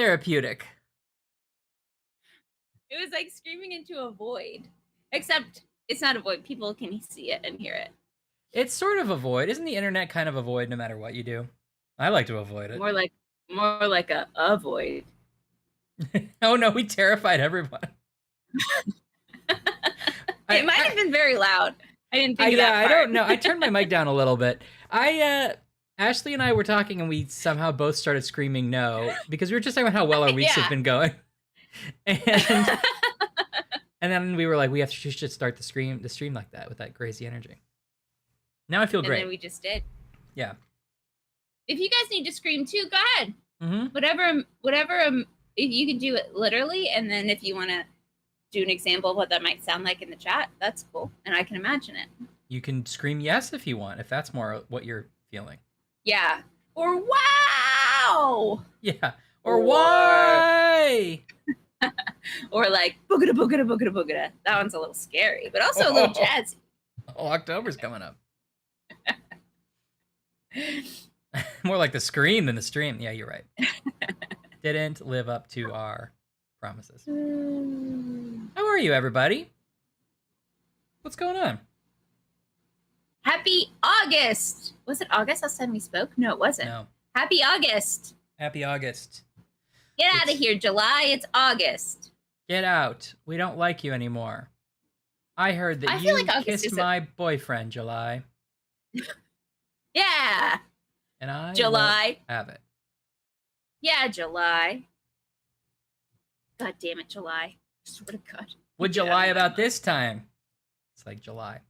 therapeutic. It was like screaming into a void. Except it's not a void. People can see it and hear it. It's sort of a void. Isn't the internet kind of a void no matter what you do? I like to avoid it. More like a void. Oh no, we terrified everyone. It might have been very loud. I didn't think of that part. I don't know. I turned my mic down a little bit. Ashley and I were talking and we somehow both started screaming no because we were just talking about how well our weeks have been going. And then we were like, we should start the stream like that with that crazy energy. Now I feel great. And then we just did. Yeah. If you guys need to scream too, go ahead. Mm-hmm. Whatever. If you can do it literally, and then if you want to do an example of what that might sound like in the chat, that's cool, and I can imagine it. You can scream yes if you want, if that's more what you're feeling. Yeah. Or wow. Yeah. Or why? Or like boogada boogada boogada boogada. That one's a little scary, but also a little jazzy. Oh, October's coming up. More like the scream than the stream. Yeah, you're right. Didn't live up to our promises. How are you, everybody? What's going on? Happy August! Was it August last time we spoke? No, it wasn't. No. Happy August! Happy August. Get out of here, July. It's August. Get out. We don't like you anymore. I heard that you kissed my boyfriend, July. Yeah. And I July. won't have it. Yeah, July. God damn it, July. I swear to God. Would you lie about this time? It's like July.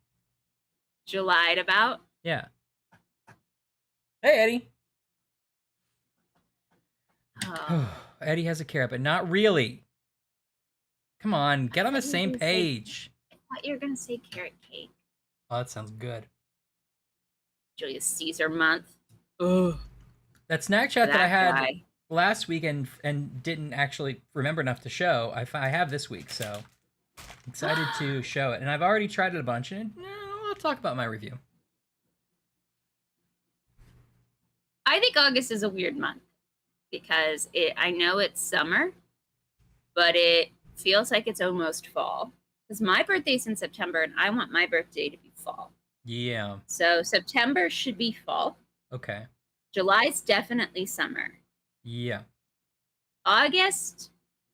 July'd about? Yeah. Hey, Eddie. Oh. Eddie has a carrot, but not really. Come on, get on the same page. I thought you were going to say carrot cake. Oh, that sounds good. Julius Caesar month. Ugh. That snack chat that I had guy. last week and didn't actually remember enough to show, I have this week, so I'm excited to show it. And I've already tried it a bunch, and I'll talk about my review. I think August is a weird month because I know it's summer, but it feels like it's almost fall. Because my birthday's in September, and I want my birthday to be fall. Yeah. So September should be fall. Okay. July's definitely summer. Yeah. August,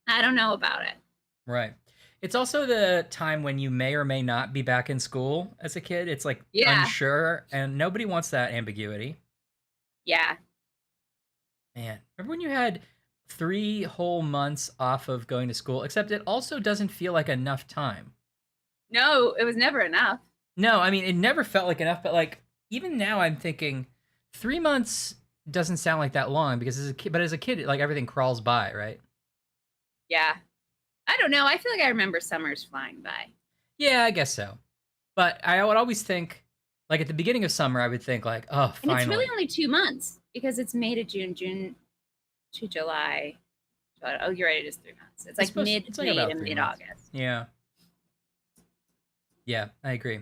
I don't know about it. Right. It's also the time when you may or may not be back in school as a kid. It's like unsure, and nobody wants that ambiguity. Yeah. Man, remember when you had 3 whole months off of going to school? Except it also doesn't feel like enough time. No, it was never enough. No, I mean, it never felt like enough, but like, even now I'm thinking 3 months doesn't sound like that long because as a kid, like everything crawls by, right? Yeah. I don't know. I feel like I remember summers flying by. Yeah, I guess so. But I would always think, like at the beginning of summer, I would think like, oh, finally. And it's really only 2 months because it's May to June, June to July. Oh, you're right. It is 3 months. It's like May to mid-August. Yeah. Yeah, I agree.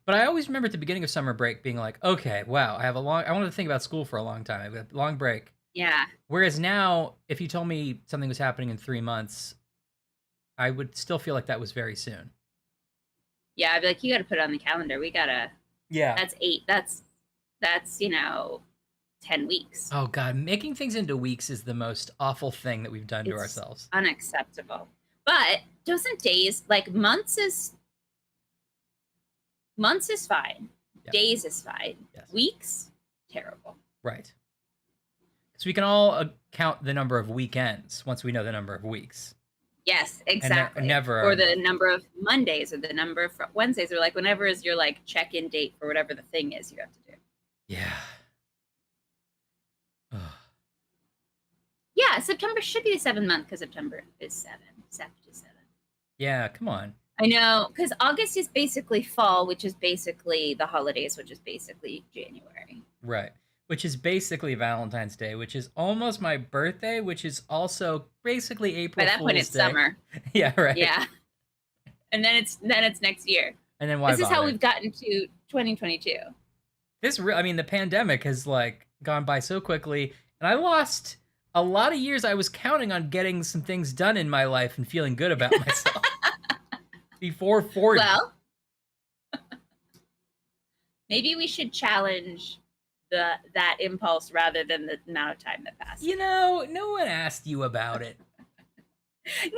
But I always remember at the beginning of summer break being like, okay, wow, I wanted to think about school for a long time. I have a long break. Yeah. Whereas now, if you told me something was happening in 3 months, I would still feel like that was very soon. Yeah, I'd be like, you got to put it on the calendar. We got to. Yeah. That's 8. That's 10 weeks. Oh, God. Making things into weeks is the most awful thing that we've done to ourselves. Unacceptable. But doesn't days, like months is fine. Yeah. Days is fine. Yes. Weeks, terrible. Right. Because we can all count the number of weekends once we know the number of weeks. Yes, exactly. Or the number of Mondays or the number of Wednesdays or like whenever is your like check-in date for whatever the thing is you have to do. Yeah. Yeah, September should be the 7th month because September is 7. 7 to 7. Yeah, come on. I know, because August is basically fall, which is basically the holidays, which is basically January. Right. Which is basically Valentine's Day, which is almost my birthday, which is also basically April Fool's Day. By that point, it's summer. Yeah, right. Yeah. And then it's next year. And then why This is how we've gotten to 2022. The pandemic has like gone by so quickly, and I lost a lot of years I was counting on getting some things done in my life and feeling good about myself before 40. Well, maybe we should challenge that impulse rather than the amount of time that passed. You know, no one asked you about it. No!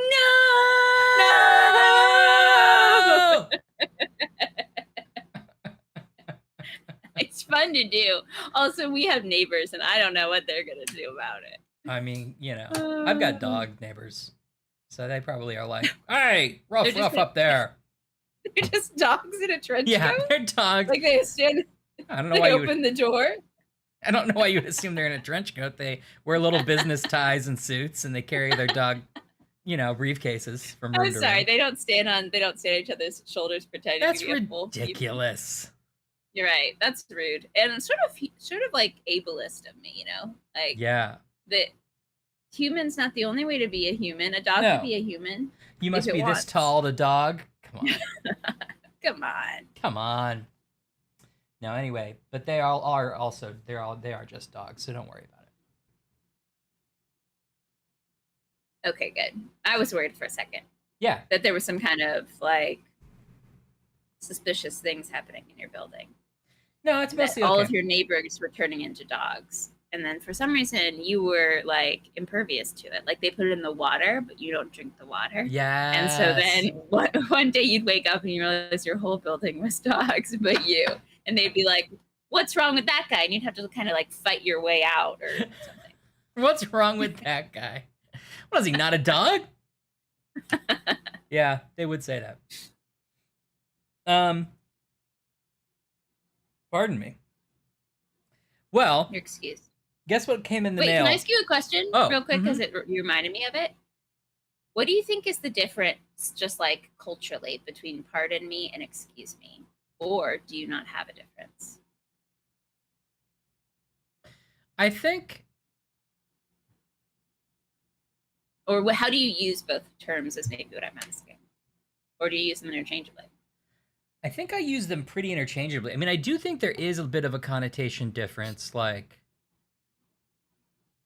It's fun to do. Also, we have neighbors, and I don't know what they're going to do about it. I mean, you know, I've got dog neighbors, so they probably are like, hey, rough up there. They're just dogs in a trench coat? Yeah, they're dogs. Like they stand, I don't know they why open the door. I don't know why you would assume they're in a trench coat. They wear little business ties and suits, and they carry their dog, you know, briefcases from room to room. I'm sorry, they don't stand on each other's shoulders pretending That's to be a full ridiculous. You're right. That's rude. And sort of like ableist of me, you know? Like, yeah. That human's not the only way to be a human. A dog can be a human. You must be this tall, the dog. Come on. Come on. Come on. No, anyway, but they all are also they are just dogs, so don't worry about it. Okay, good. I was worried for a second. Yeah. That there was some kind of like suspicious things happening in your building. No, it's mostly all of your neighbors were turning into dogs. And then for some reason you were like impervious to it. Like they put it in the water, but you don't drink the water. Yeah. And so then one day you'd wake up and you realize your whole building was dogs, but you. And they'd be like, what's wrong with that guy? And you'd have to kind of like fight your way out or something. What's wrong with that guy? What is he, not a dog? Yeah, they would say that. Pardon me. Well, you're excused. Guess what came in the mail? Can I ask you a question real quick? Because you reminded me of it. What do you think is the difference, just like culturally, between pardon me and excuse me? Or do you not have a difference? I think... Or how do you use both terms is maybe what I'm asking. Or do you use them interchangeably? I think I use them pretty interchangeably. I mean, I do think there is a bit of a connotation difference. Like,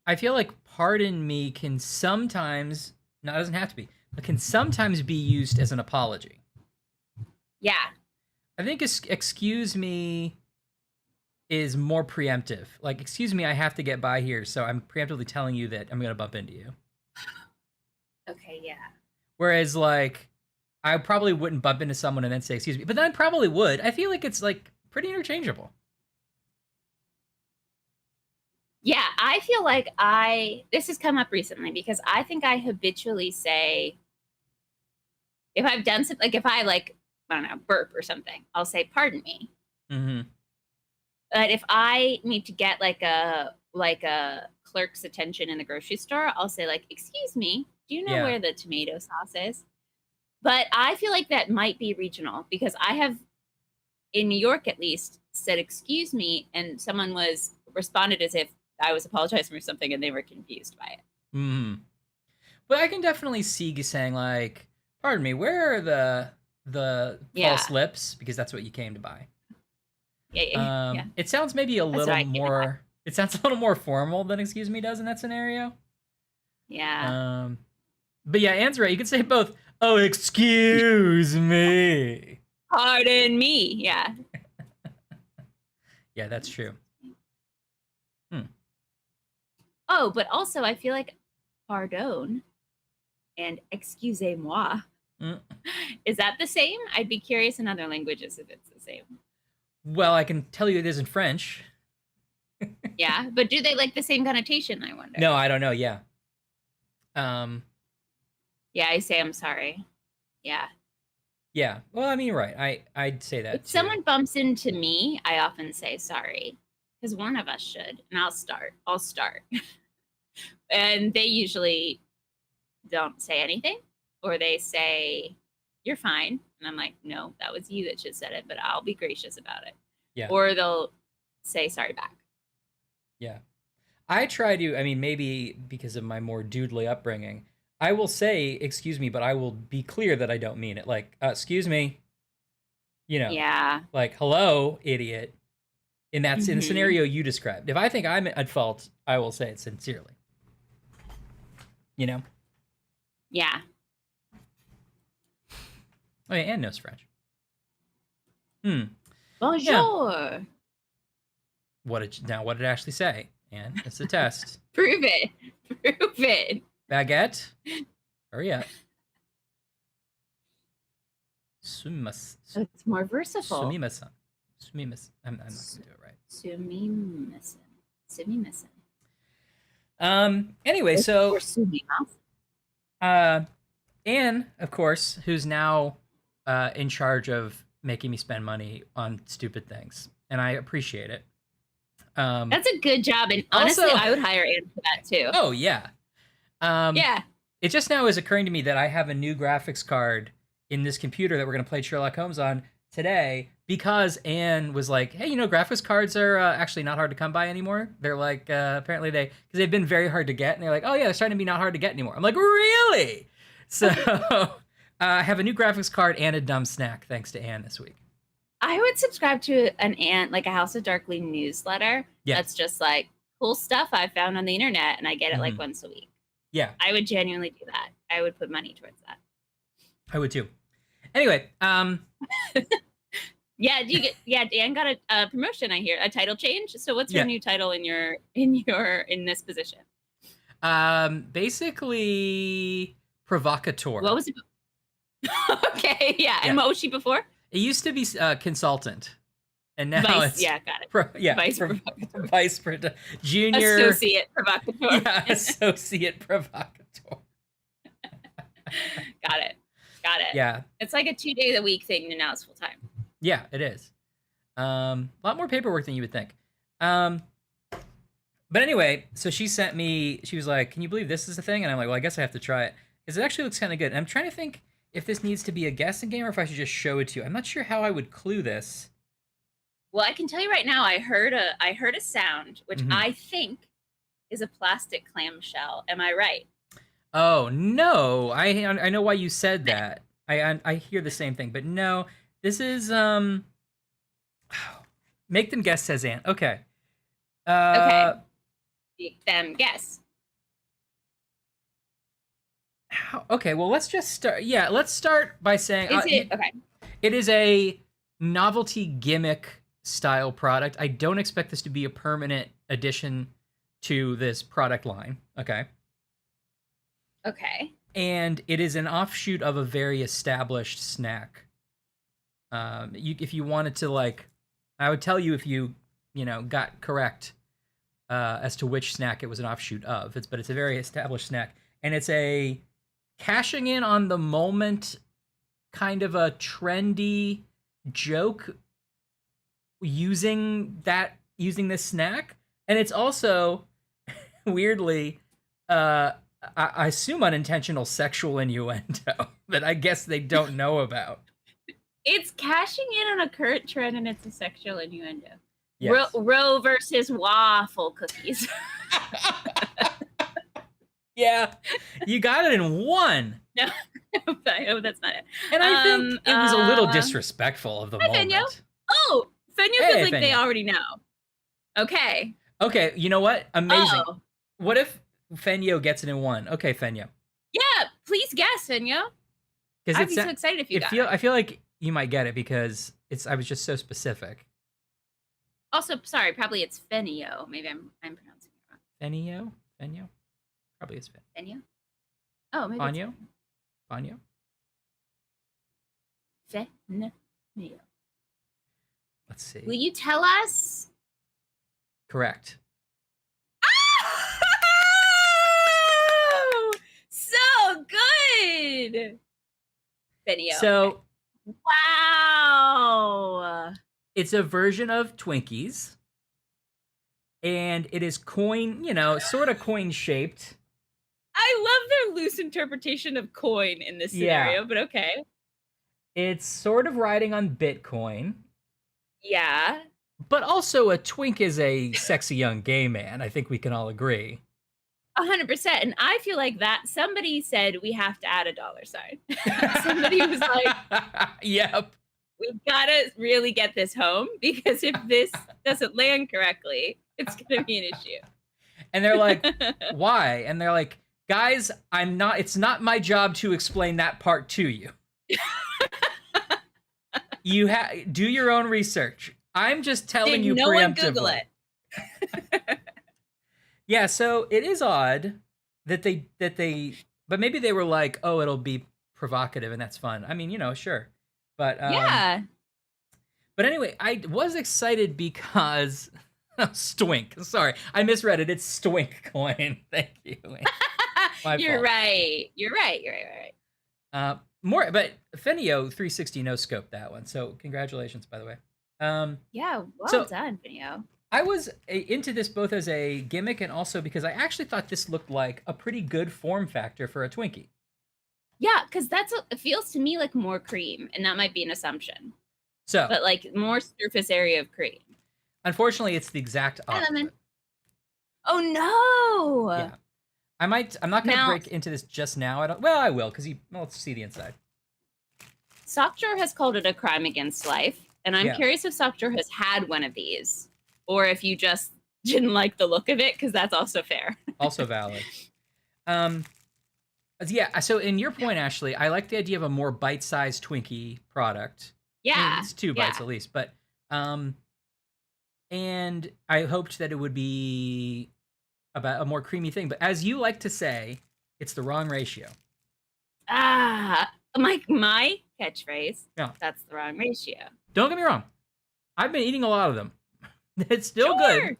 I feel like pardon me can sometimes, no, it doesn't have to be, but can sometimes be used as an apology. Yeah. I think excuse me is more preemptive. Like, excuse me, I have to get by here, so I'm preemptively telling you that I'm going to bump into you. Okay, yeah. Whereas, like, I probably wouldn't bump into someone and then say, excuse me. But then I probably would. I feel like it's, like, pretty interchangeable. Yeah, I feel like this has come up recently because I think I habitually say, if I've done something, like if I, like, I don't know, burp or something, I'll say, pardon me. Mm-hmm. But if I need to get, like a clerk's attention in the grocery store, I'll say, like, excuse me, do you know where the tomato sauce is? But I feel like that might be regional because I have, in New York at least, said excuse me, and someone responded as if I was apologizing for something and they were confused by it. Mm-hmm. But I can definitely see you saying, like, pardon me, where are the false lips? Because that's what you came to buy. Yeah. It sounds maybe a little more... It sounds a little more formal than excuse me does in that scenario. Yeah. But yeah, Anne's right. You could say both. Oh, excuse me. Pardon me. Yeah. Yeah, that's true. Oh, but also I feel like pardon and excusez-moi. Is that the same? I'd be curious in other languages if it's the same. Well, I can tell you it is in French. Yeah, but do they like the same connotation, I wonder? No, I don't know. Yeah. Yeah, I say I'm sorry. Yeah. Yeah. Well, I mean, right. I'd say that. If someone bumps into me, I often say sorry. Because one of us should. And I'll start. And they usually don't say anything. Or they say, you're fine. And I'm like, no, that was you that should have said it. But I'll be gracious about it. Yeah. Or they'll say sorry back. Yeah. I try to, I mean, maybe because of my more doodly upbringing, I will say, excuse me, but I will be clear that I don't mean it. Like, excuse me, you know. Yeah. Like, hello, idiot. And that's in the scenario you described. If I think I'm at fault, I will say it sincerely. You know? Yeah. Oh, yeah, Anne knows French. Hmm. Bonjour. Yeah. What did it actually say? Anne, it's a test. Prove it. Prove it. Baguette. Hurry up. Sumimasen. It's more versatile. Sumimasen. Sumimasen. I'm not going to do it right. Sumimasen. Sumimasen. Anyway, so Or Sumimasen. Anne, of course, who's now in charge of making me spend money on stupid things, and I appreciate it. That's a good job, and honestly, also, I would hire Anne for that too. Oh yeah. Yeah. It just now is occurring to me that I have a new graphics card in this computer that we're going to play Sherlock Holmes on today because Anne was like, hey, graphics cards are actually not hard to come by anymore. They're like, apparently because they've been very hard to get. And they're like, oh yeah, they're starting to be not hard to get anymore. I'm like, really? So I have a new graphics card and a dumb snack thanks to Anne this week. I would subscribe to an Anne, like a House of Darkly newsletter. Yeah. That's just like cool stuff I found on the internet and I get it like once a week. Yeah. I would genuinely do that. I would put money towards that. I would too. Anyway, yeah, Dan got a promotion, I hear, a title change. So what's your new title in this position? Basically provocateur. What was it? Okay, yeah. And what was she before? It used to be consultant. And now Vice, it's Vice junior associate provocateur. Yeah, associate provocateur. Got it. Yeah. It's like a 2 days a week thing, and now it's full time. Yeah, it is. A lot more paperwork than you would think. But anyway, so she sent me. She was like, "Can you believe this is a thing?" And I'm like, "Well, I guess I have to try it because it actually looks kind of good." And I'm trying to think if this needs to be a guessing game or if I should just show it to you. I'm not sure how I would clue this. Well, I can tell you right now, I heard a sound, which I think is a plastic clamshell. Am I right? Oh no, I know why you said that. I hear the same thing, but no, this is make them guess, says Anne. Okay. Okay. Make them guess. Okay, well let's just start. Yeah, let's start by saying okay. It is a novelty gimmick style product. I don't expect this to be a permanent addition to this product line. Okay. And it is an offshoot of a very established snack. If you wanted to, like, I would tell you if you got correct as to which snack it was an offshoot of. But it's a very established snack, and it's a cashing in on the moment, kind of a trendy joke using this snack, and it's also weirdly I assume unintentional sexual innuendo that I guess they don't know about. It's cashing in on a current trend, and it's a sexual innuendo. Yes. Roe versus waffle cookies. Yeah, you got it in one. No, that's not it. And I think it was a little disrespectful of the moment. Fenyo? Oh, Fenyo feels like they already know. Okay, you know what? Amazing. Oh. What if Fenyo gets it in one? Okay, Fenyo. Yeah, please guess, Fenyo. I'd be so excited if you got it. I feel like you might get it because I was just so specific. Also, sorry, probably it's Fenyo. Maybe I'm pronouncing it wrong. Fenyo? Probably it's Fenyo. Oh, maybe Banyo? It's Banyo? Fenyo. Let's see. Will you tell us? Correct. Oh! So good! Fenyo. So, wow! It's a version of Twinkies. And it is sort of coin shaped. I love their loose interpretation of coin in this scenario, but okay. It's sort of riding on Bitcoin. Yeah. But also a twink is a sexy young gay man. I think we can all agree. 100%. And I feel like that somebody said we have to add a $sign. Somebody was like, yep. We've got to really get this home because if this doesn't land correctly, it's going to be an issue. And they're like, why? And they're like, Guys, it's not my job to explain that part to you. You do your own research. I'm just telling you no preemptively. One Google it. Yeah, so it is odd that they but maybe they were like, oh, it'll be provocative and that's fun. I mean, sure. But yeah. But anyway, I was excited because Stwink. Sorry, I misread it. It's Stwink coin. Thank you. You're right. You're right. More, but Fenio 360 no scope that one. So congratulations, by the way. Yeah, well done, Fenio. I was into this both as a gimmick and also because I actually thought this looked like a pretty good form factor for a Twinkie. Yeah, because it feels to me like more cream, and that might be an assumption. So, but like more surface area of cream. Unfortunately, it's the exact opposite. Oh no! Yeah, I'm not going to break into this just now. I will because let's see the inside. Sockdrawer has called it a crime against life, and I'm curious if Sockdrawer has had one of these, or if you just didn't like the look of it, because that's also fair. Also valid. Yeah. So in your point, Ashley, I like the idea of a more bite-sized Twinkie product. Yeah, I mean, it's 2 bites at least, but and I hoped that it would be about a more creamy thing. But as you like to say, it's the wrong ratio. My catchphrase. Yeah, that's the wrong ratio. Don't get me wrong. I've been eating a lot of them. It's still good.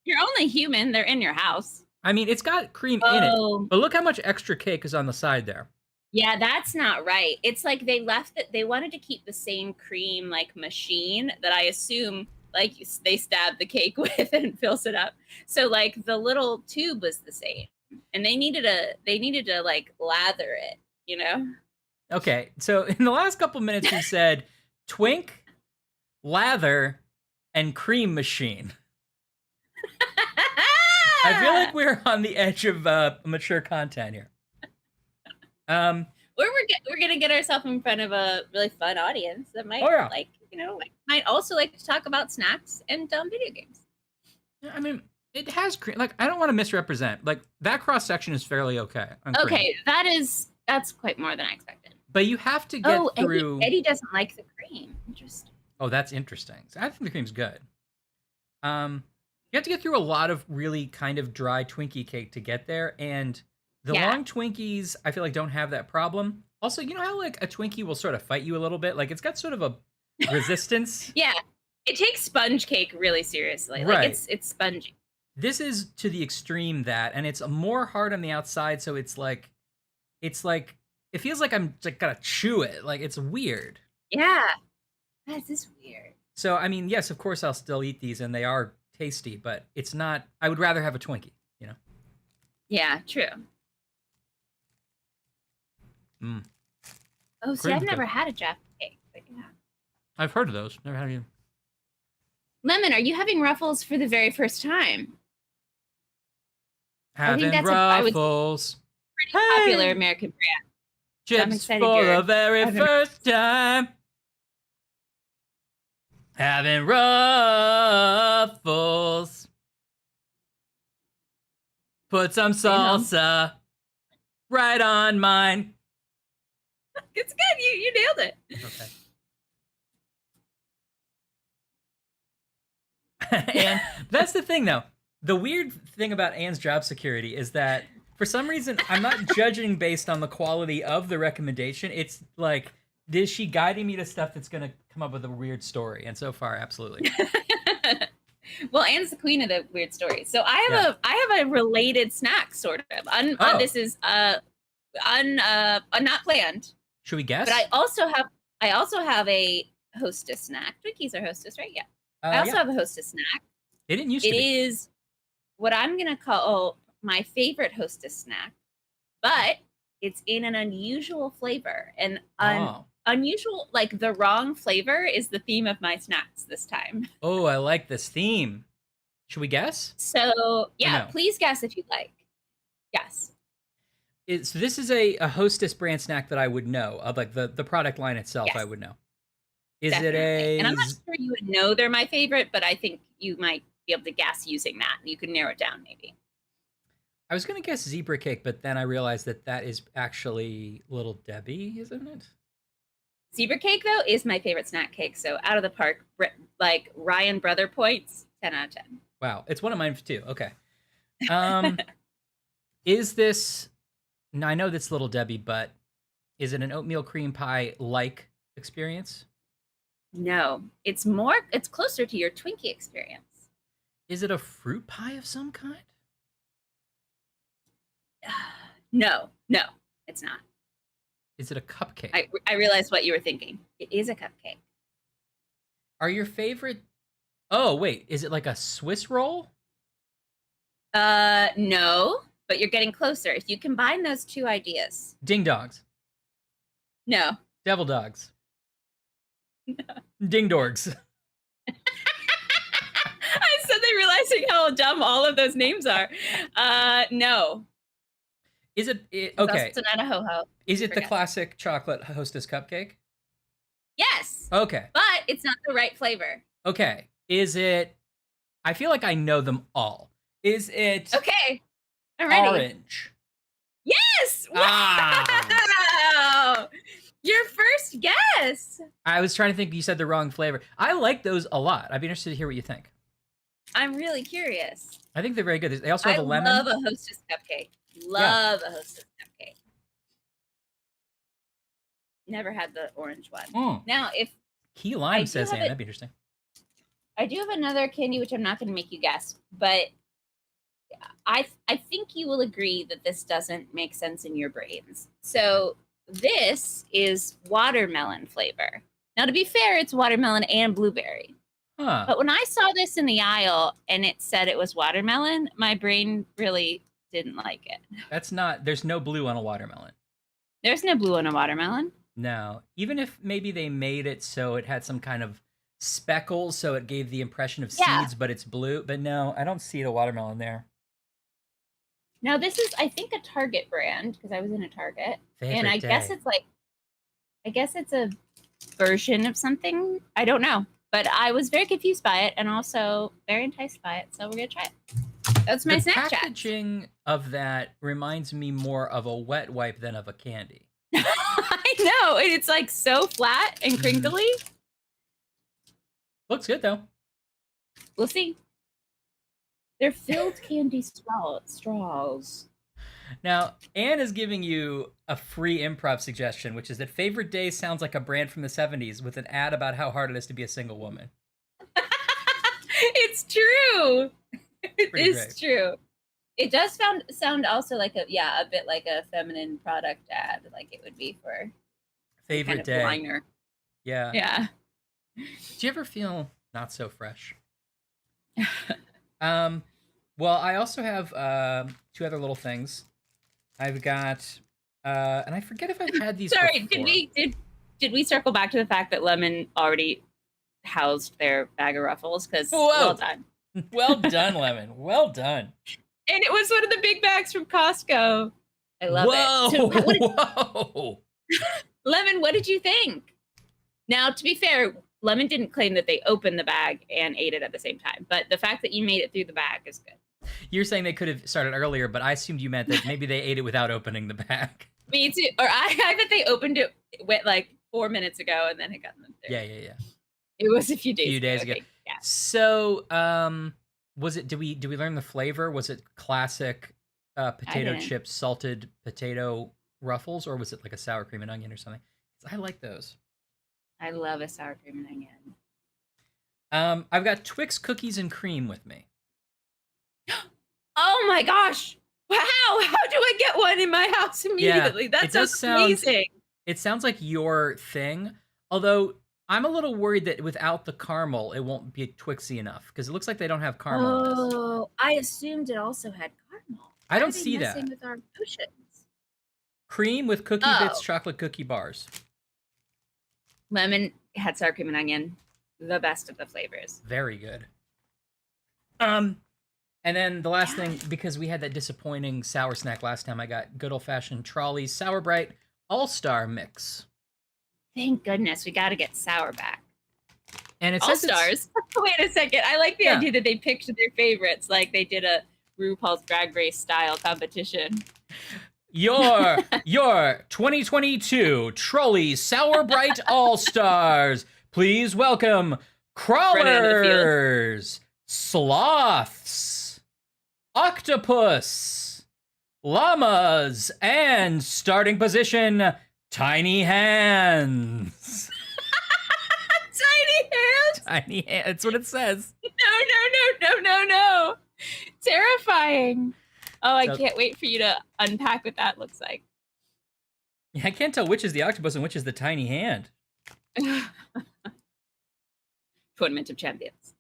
You're only human. They're in your house. I mean, it's got cream in it, but look how much extra cake is on the side there. Yeah, that's not right. It's like they left it. They wanted to keep the same cream like machine that I assume like they stab the cake with and fills it up. So like the little tube was the same, and they needed to like lather it. Okay, so in the last couple minutes we said twink, lather, and cream machine. I feel like we're on the edge of mature content here. We're gonna get ourselves in front of a really fun audience that might might also like to talk about snacks and video games. I mean, it has cream. Like, I don't want to misrepresent. Like, that cross section is fairly okay. Okay, that's quite more than I expected. But you have to get through. Eddie doesn't like the cream. Interesting. Oh, that's interesting. So I think the cream's good. You have to get through a lot of really kind of dry Twinkie cake to get there, and the long Twinkies, I feel like, don't have that problem. Also, you know how like a Twinkie will sort of fight you a little bit? Like, it's got sort of a resistance. Yeah, it takes sponge cake really seriously. Like, it's spongy. This is to the extreme and it's more hard on the outside, so it's like it feels like I'm like gotta chew it. Like, it's weird. Yeah, that is weird. So I mean, yes, of course I'll still eat these, and they are tasty, but it's not. I would rather have a Twinkie. Yeah, true. Oh, see, I've never had a Jaffa cake, but yeah. I've heard of those. Never had you. Lemon, are you having Ruffles for the very first time? Having Ruffles. Pretty popular American brand. Chips for the very first time. Having Ruffles. Put some salsa right on mine. It's good. You nailed it. Okay. And that's the thing, though. The weird thing about Anne's job security is that for some reason I'm not judging based on the quality of the recommendation. It's like, is she guiding me to stuff that's going to come up with a weird story? And so far, absolutely. Well, Anne's the queen of the weird stories. So I have a related snack, sort of. This is not planned. Should we guess? But I also have a Hostess snack. Twinkies are Hostess, right? Yeah. I also have a Hostess snack. It didn't used to be. It is what I'm gonna call my favorite Hostess snack, but it's in an unusual flavor. And unusual, like the wrong flavor, is the theme of my snacks this time. Oh, I like this theme. Should we guess? So yeah, please guess if you'd like. Yes. So this is a Hostess brand snack that I would know of, like the product line itself. Yes. I would know. Is it a? And I'm not sure you would know they're my favorite, but I think you might be able to guess using that. You can narrow it down, maybe. I was gonna guess zebra cake, but then I realized that is actually Little Debbie, isn't it? Zebra cake, though, is my favorite snack cake. So out of the park, like Ryan Brother points, 10 out of 10. Wow, it's one of mine too. Okay. Um, is this? Now I know that's Little Debbie, but is it an oatmeal cream pie like experience? No, it's closer to your Twinkie experience. Is it a fruit pie of some kind? No, it's not. Is it a cupcake? I realized what you were thinking. It is a cupcake. Are your favorite? Oh wait, is it like a Swiss roll? No, but you're getting closer. If you combine those two ideas. Ding dogs. No. Devil dogs. No. Ding dorgs. I'm suddenly realizing how dumb all of those names are. No. Is it okay? It's not a ho-ho. Is it the classic chocolate Hostess cupcake? Yes. Okay. But it's not the right flavor. Okay. Is it? I feel like I know them all. Is it? Okay. I'm ready. Orange. Yes. Wow. Your first guess. I was trying to think. You said the wrong flavor. I like those a lot. I'd be interested to hear what you think. I'm really curious. I think they're very good. They also have a lemon. I love a Hostess cupcake. Love a Hostess cupcake. Never had the orange one. Now, if key lime says Anne, that'd be interesting. I do have another candy which I'm not going to make you guess, but I think you will agree that this doesn't make sense in your brains. So this is watermelon flavor. Now, to be fair, it's watermelon and blueberry. Huh. But when I saw this in the aisle and it said it was watermelon, my brain really didn't like it. There's no blue on a watermelon. There's no blue on a watermelon. No. Even if maybe they made it so it had some kind of speckles so it gave the impression of seeds, but it's blue. But no, I don't see the watermelon there. Now, this is, I think, a Target brand because I was in a Target. Favorite day. Guess it's a version of something. I don't know. But I was very confused by it and also very enticed by it. So we're going to try it. That's my snack chat. The packaging of that reminds me more of a wet wipe than of a candy. I know. It's like so flat and crinkly. Looks good, though. We'll see. They're filled candy straws. Now, Anne is giving you a free improv suggestion, which is that Favorite Day sounds like a brand from the 70s with an ad about how hard it is to be a single woman. It's true. It is true. It does sound also like a bit like a feminine product ad, like it would be for Favorite Day. Liner. Yeah. Yeah. Do you ever feel not so fresh? Well, I also have two other little things. I've got, and I forget if I've had these. Sorry, before. did we circle back to the fact that Lemon already housed their bag of Ruffles? Because well done, well done, Lemon, well done. And it was one of the big bags from Costco. I love it. So whoa! Lemon, what did you think? Now, to be fair, Lemon didn't claim that they opened the bag and ate it at the same time, but the fact that you made it through the bag is good. You're saying they could have started earlier, but I assumed you meant that maybe they ate it without opening the bag. Me too. Or I bet they opened it like 4 minutes ago and then it got them through. Yeah. It was a few days ago. Okay, yeah. So, was it? Did we learn the flavor? Was it classic potato chip salted potato Ruffles, or was it like a sour cream and onion or something? I like those. I love a sour cream and onion. I've got Twix cookies and cream with me. Oh my gosh! Wow! How do I get one in my house immediately? Yeah, That's amazing. It sounds like your thing, although I'm a little worried that without the caramel, it won't be Twixy enough because it looks like they don't have caramel in this. Oh, I assumed it also had caramel. I don't see that. With our potions. Cream with cookie bits, chocolate cookie bars. Lemon had sour cream and onion, the best of the flavors. Very good. And then the last thing, because we had that disappointing sour snack last time, I got good old-fashioned Trolley's Sour Bright All-Star Mix. Thank goodness. We got to get sour back. And it All-Stars? Wait a second. I like the idea that they picked their favorites. Like they did a RuPaul's Drag Race style competition. Your 2022 Trolley Sour Bright All-Stars. Please welcome crawlers, sloths, octopus, llamas, and starting position, tiny hands. Tiny hands? Tiny hands. That's what it says. No. Terrifying. Oh, I can't wait for you to unpack what that looks like. Yeah, I can't tell which is the octopus and which is the tiny hand. Tournament of Champions.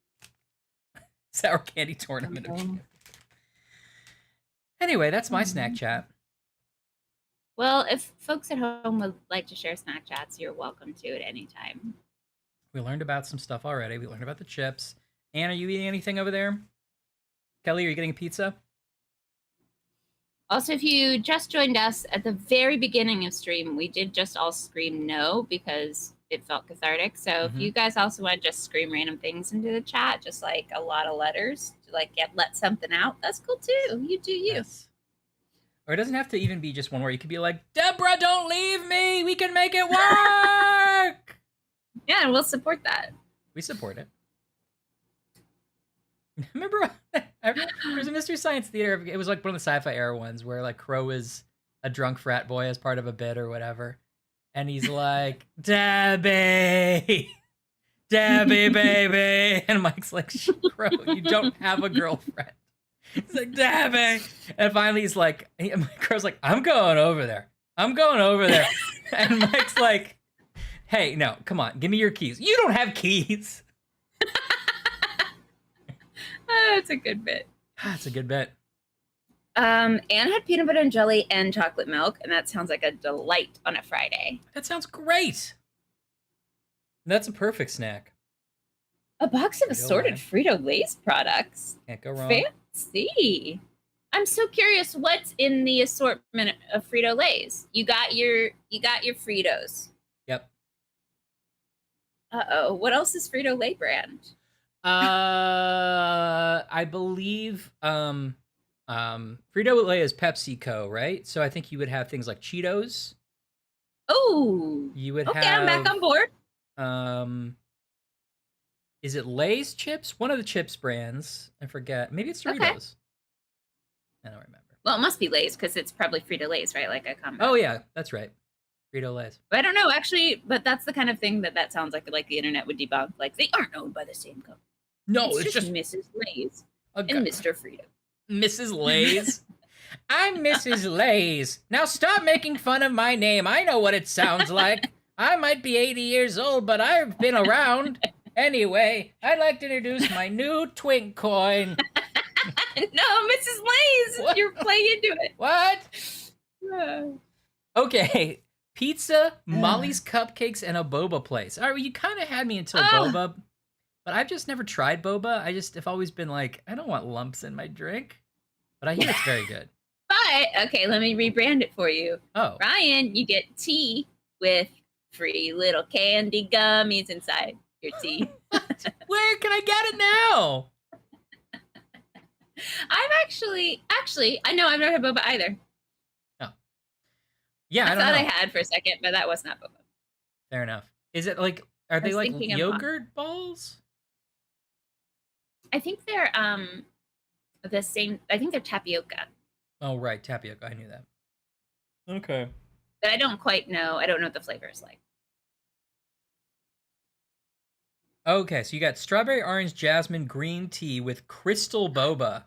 Sour candy tournament of champions. Anyway, that's my snack chat. Well, if folks at home would like to share snack chats, you're welcome to at any time. We learned about some stuff already. We learned about the chips. Anne, are you eating anything over there? Kelly, are you getting a pizza? Also, if you just joined us at the very beginning of stream, we did just all scream no because it felt cathartic. So if you guys also want to just scream random things into the chat, just like a lot of letters to like let something out, that's cool too. You do you. Yes. Or it doesn't have to even be just one word. You could be like, Deborah, don't leave me. We can make it work. Yeah, and we'll support that. We support it. Remember, there's a Mystery Science Theater. It was like one of the sci-fi era ones where like Crow is a drunk frat boy as part of a bit or whatever. And he's like, Debbie, baby. And Mike's like, Crow, you don't have a girlfriend. He's like, Debbie. And finally he's like, Crow's like, I'm going over there. And Mike's like, hey, no, come on, give me your keys. You don't have keys. That's a good bit. That's a good bit. Anne had peanut butter and jelly and chocolate milk, and that sounds like a delight on a Friday. That sounds great. That's a perfect snack. A box of assorted Frito-Lay's products. Can't go wrong. Fancy. I'm so curious what's in the assortment of Frito-Lay's. You got your Fritos. Yep. Uh-oh. What else is Frito-Lay brand? I believe Frito-Lay is PepsiCo, right? So I think you would have things like Cheetos. Oh. You would have. Okay, I'm back on board. Is it Lay's chips? One of the chips brands. I forget. Maybe it's Doritos. Okay. I don't remember. Well, it must be Lay's because it's probably Frito-Lay's, right? Like a combo. Oh yeah, that's right. Frito-Lay's. But I don't know, actually, but that's the kind of thing that sounds like the internet would debunk. Like, they aren't owned by the same company. No, it's just Mrs. Lay's and Mr. Frito. Mrs. Lay's? I'm Mrs. Lay's. Now stop making fun of my name. I know what it sounds like. I might be 80 years old, but I've been around. Anyway, I'd like to introduce my new Twink coin. No, Mrs. Lay's. What? You're playing into it. What? Okay. Pizza, Molly's Cupcakes, and a boba place. All right, well, you kind of had me until boba, but I've just never tried boba. I've always been like, I don't want lumps in my drink, but I hear it's very good. But, okay, let me rebrand it for you. Oh. Ryan, you get tea with free little candy gummies inside your tea. Where can I get it now? I'm actually, I know I've never had boba either. Yeah, I thought I had for a second, but that was not boba. Fair enough. Is it like, are they like yogurt balls? I think they're the same. I think they're tapioca. Oh, right. Tapioca. I knew that. Okay. But I don't quite know. I don't know what the flavor is like. Okay, so you got strawberry, orange, jasmine, green tea with crystal boba.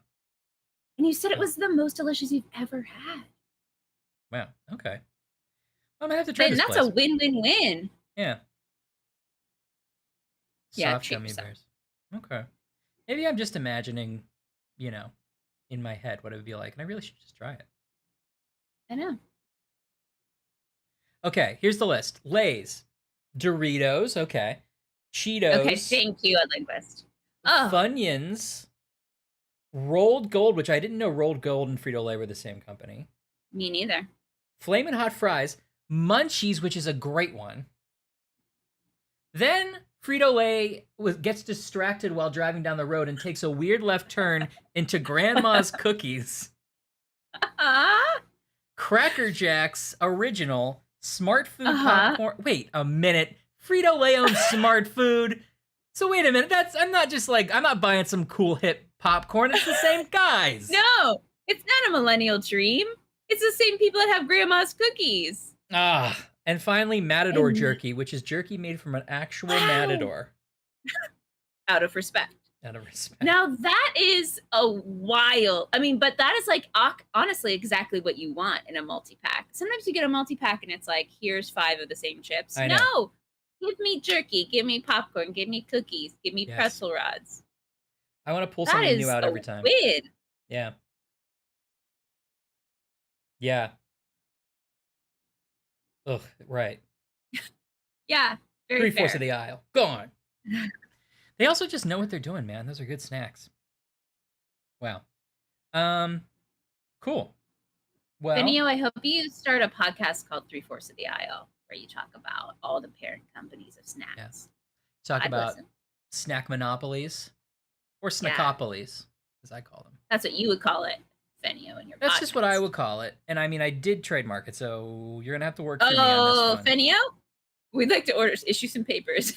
And you said it was the most delicious you've ever had. Wow. Okay. I'm gonna have to try this That's place. A win-win-win. Yeah. Soft gummy bears. Okay. Maybe I'm just imagining, in my head what it would be like, and I really should just try it. I know. Okay, here's the list. Lay's, Doritos, okay. Cheetos. Okay, thank you, Ed Linguist. Oh. Funyuns, Rolled Gold, which I didn't know Rolled Gold and Frito-Lay were the same company. Me neither. Flamin' Hot Fries, Munchies, which is a great one. Then Frito-Lay gets distracted while driving down the road and takes a weird left turn into Grandma's Cookies. Cracker Jack's original Smart Food popcorn. Wait a minute. Frito-Lay owns Smart Food. So wait a minute. I'm not buying some cool hip popcorn. It's the same guys. No, it's not a millennial dream. It's the same people that have Grandma's Cookies. And finally, Matador jerky, which is jerky made from an actual matador. Out of respect. Out of respect. Now that is a wild. I mean, but that is like honestly exactly what you want in a multi-pack. Sometimes you get a multi-pack and it's like, here's 5 of the same chips. No, give me jerky, give me popcorn, give me cookies, give me pretzel rods. I want to pull something new out every time. Weird. Yeah. Yeah. Ugh, right. Yeah, very fair. 3/4 of the aisle. Gone. They also just know what they're doing, man. Those are good snacks. Wow. Cool. Well, Benio, I hope you start a podcast called 3/4 of the Aisle, where you talk about all the parent companies of snacks. Yes. Talk about snack monopolies or snackopolies, as I call them. That's what you would call it, Benio, in your That's podcast. just what I would call it. And I mean, I did trademark it, so you're going to have to work through me on this one. Benio? We'd like to issue some papers.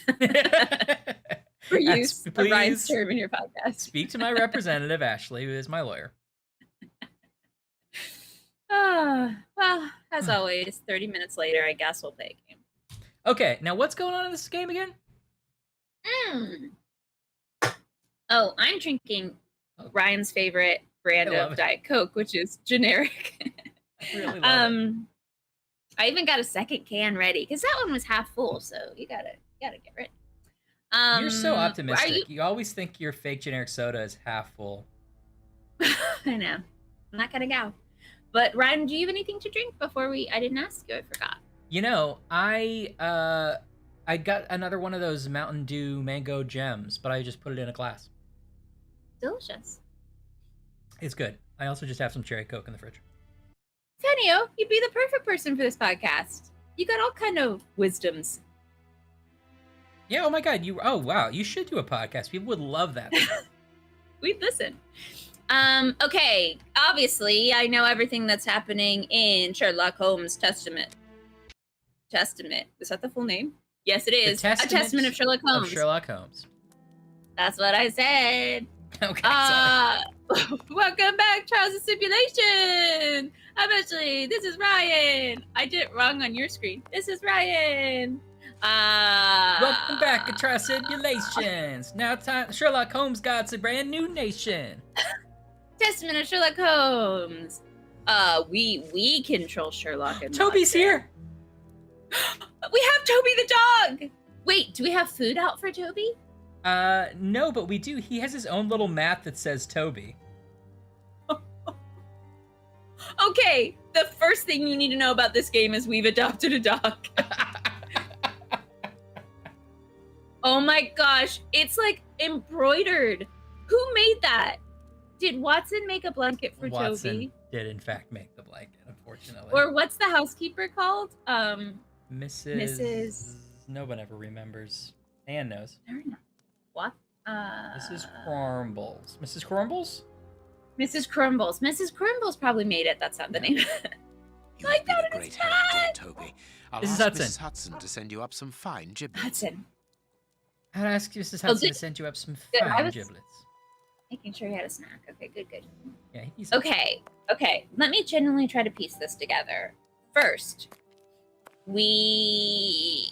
For use of Ryan's term in your podcast. Speak to my representative, Ashley, who is my lawyer. Well, as always, 30 minutes later, I guess we'll play a game. Okay, now what's going on in this game again? Oh, I'm drinking Ryan's favorite brand of Diet Coke, which is generic. I really love it. I even got a second can ready because that one was half full, so you gotta get rid. You're so optimistic. You always think your fake generic soda is half full. I know. I'm not gonna go. But Ryan, do you have anything to drink before I didn't ask you, I forgot. You know, I got another one of those Mountain Dew mango gems, but I just put it in a glass. Delicious. It's good. I also just have some cherry Coke in the fridge. Fenio, you'd be the perfect person for this podcast. You got all kind of wisdoms. Yeah, oh my god, oh wow, you should do a podcast. People would love that. We'd listen. Okay, obviously, I know everything that's happening in Sherlock Holmes' Testament. Is that the full name? Yes, it is. A Testament of Sherlock Holmes. Of Sherlock Holmes. That's what I said. Okay, sorry. Welcome back, Trials and Stipulation. I'm Ashley. This is Ryan. I did it wrong on your screen. This is Ryan. Welcome back to Trials and Stipulations. Now Sherlock Holmes got a brand new nation. Testament of Sherlock Holmes. We control Sherlock and Toby's here. We have Toby the dog. Wait, do we have food out for Toby? No, but we do. He has his own little mat that says Toby. Okay, the first thing you need to know about this game is we've adopted a dog. Oh my gosh, it's like embroidered. Who made that? Did Watson make a blanket for Watson Toby? Did in fact make the blanket, unfortunately. Or what's the housekeeper called? Mrs. No one ever remembers. Anne knows. What? Mrs. Crumbles. Mrs. Crumbles? Mrs. Crumbles. Mrs. Crumbles probably made it. That's not the name. You've been a great help, dear Toby. I'll This is ask Hudson. Mrs. Hudson to send you up some fine giblets. Hudson. I'd ask Mrs. Hudson to send you up some fine giblets. Making sure you had a snack. Okay, good. Yeah, he's Okay. Let me genuinely try to piece this together. First, the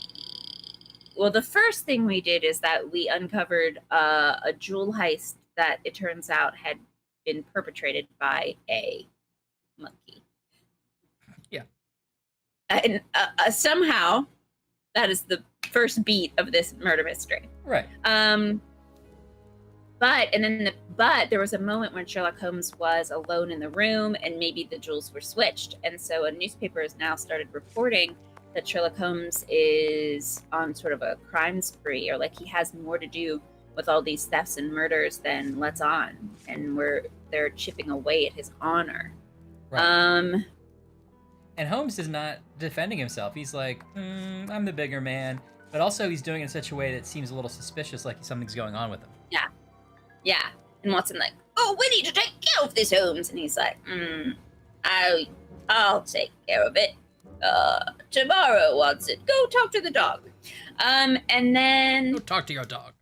first thing we did is that we uncovered a jewel heist that it turns out had been perpetrated by a monkey. Yeah. And somehow, that is the first beat of this murder mystery. Right. But there was a moment when Sherlock Holmes was alone in the room and maybe the jewels were switched. And so a newspaper has now started reporting that Sherlock Holmes is on sort of a crime spree, or like he has more to do with all these thefts and murders than lets on. And they're chipping away at his honor. Right. And Holmes is not defending himself. He's like, I'm the bigger man. But also he's doing it in such a way that seems a little suspicious, like something's going on with him. Yeah. And Watson like, oh, we need to take care of this, Holmes. And he's like, I'll take care of it. Tomorrow, Watson. Go talk to the dog. And then... Go talk to your dog.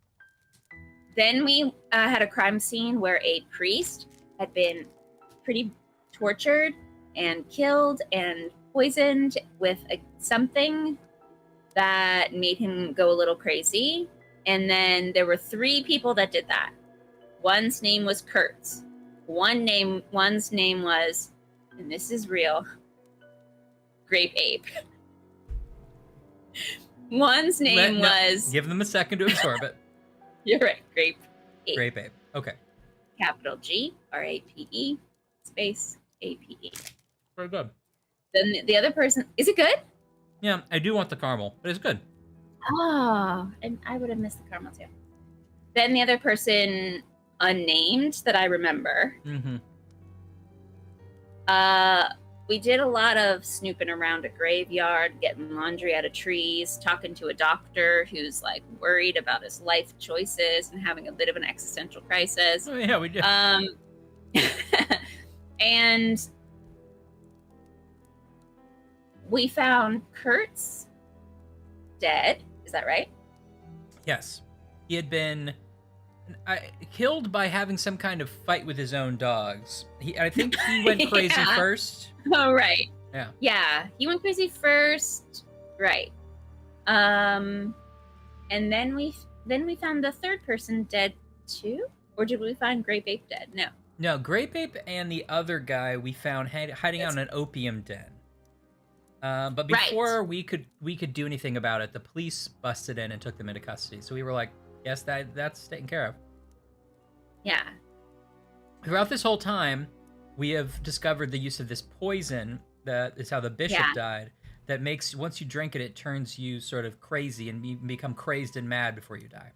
Then we had a crime scene where a priest had been pretty tortured and killed and poisoned with something that made him go a little crazy. And then there were 3 people that did that. One's name was Kurtz. One's name was, and this is real, Grape Ape. One's name was... Give them a second to absorb it. You're right, Grape Ape. Grape Ape. Okay. Capital G, R-A-P-E, space, A-P-E. Very good. Then the other person... Is it good? Yeah, I do want the caramel, but it's good. Oh, and I would have missed the caramel too. Then the other person, unnamed, that I remember. Mm-hmm. We did a lot of snooping around a graveyard, getting laundry out of trees, talking to a doctor who's like worried about his life choices and having a bit of an existential crisis. Oh, yeah, we did. And we found Kurtz dead. Is that right? Yes. He had been killed by having some kind of fight with his own dogs. I think he went crazy first. Oh, right. Yeah. Yeah, he went crazy first. Right. And then we found the third person dead too? Or did we find Grape Ape dead? No. No, Grape Ape and the other guy we found hiding out in an opium den. But before we could do anything about it, the police busted in and took them into custody. So we were like, yes, that's taken care of. Yeah. Throughout this whole time, we have discovered the use of this poison that is how the bishop died. That makes, once you drink it, it turns you sort of crazy and you become crazed and mad before you die.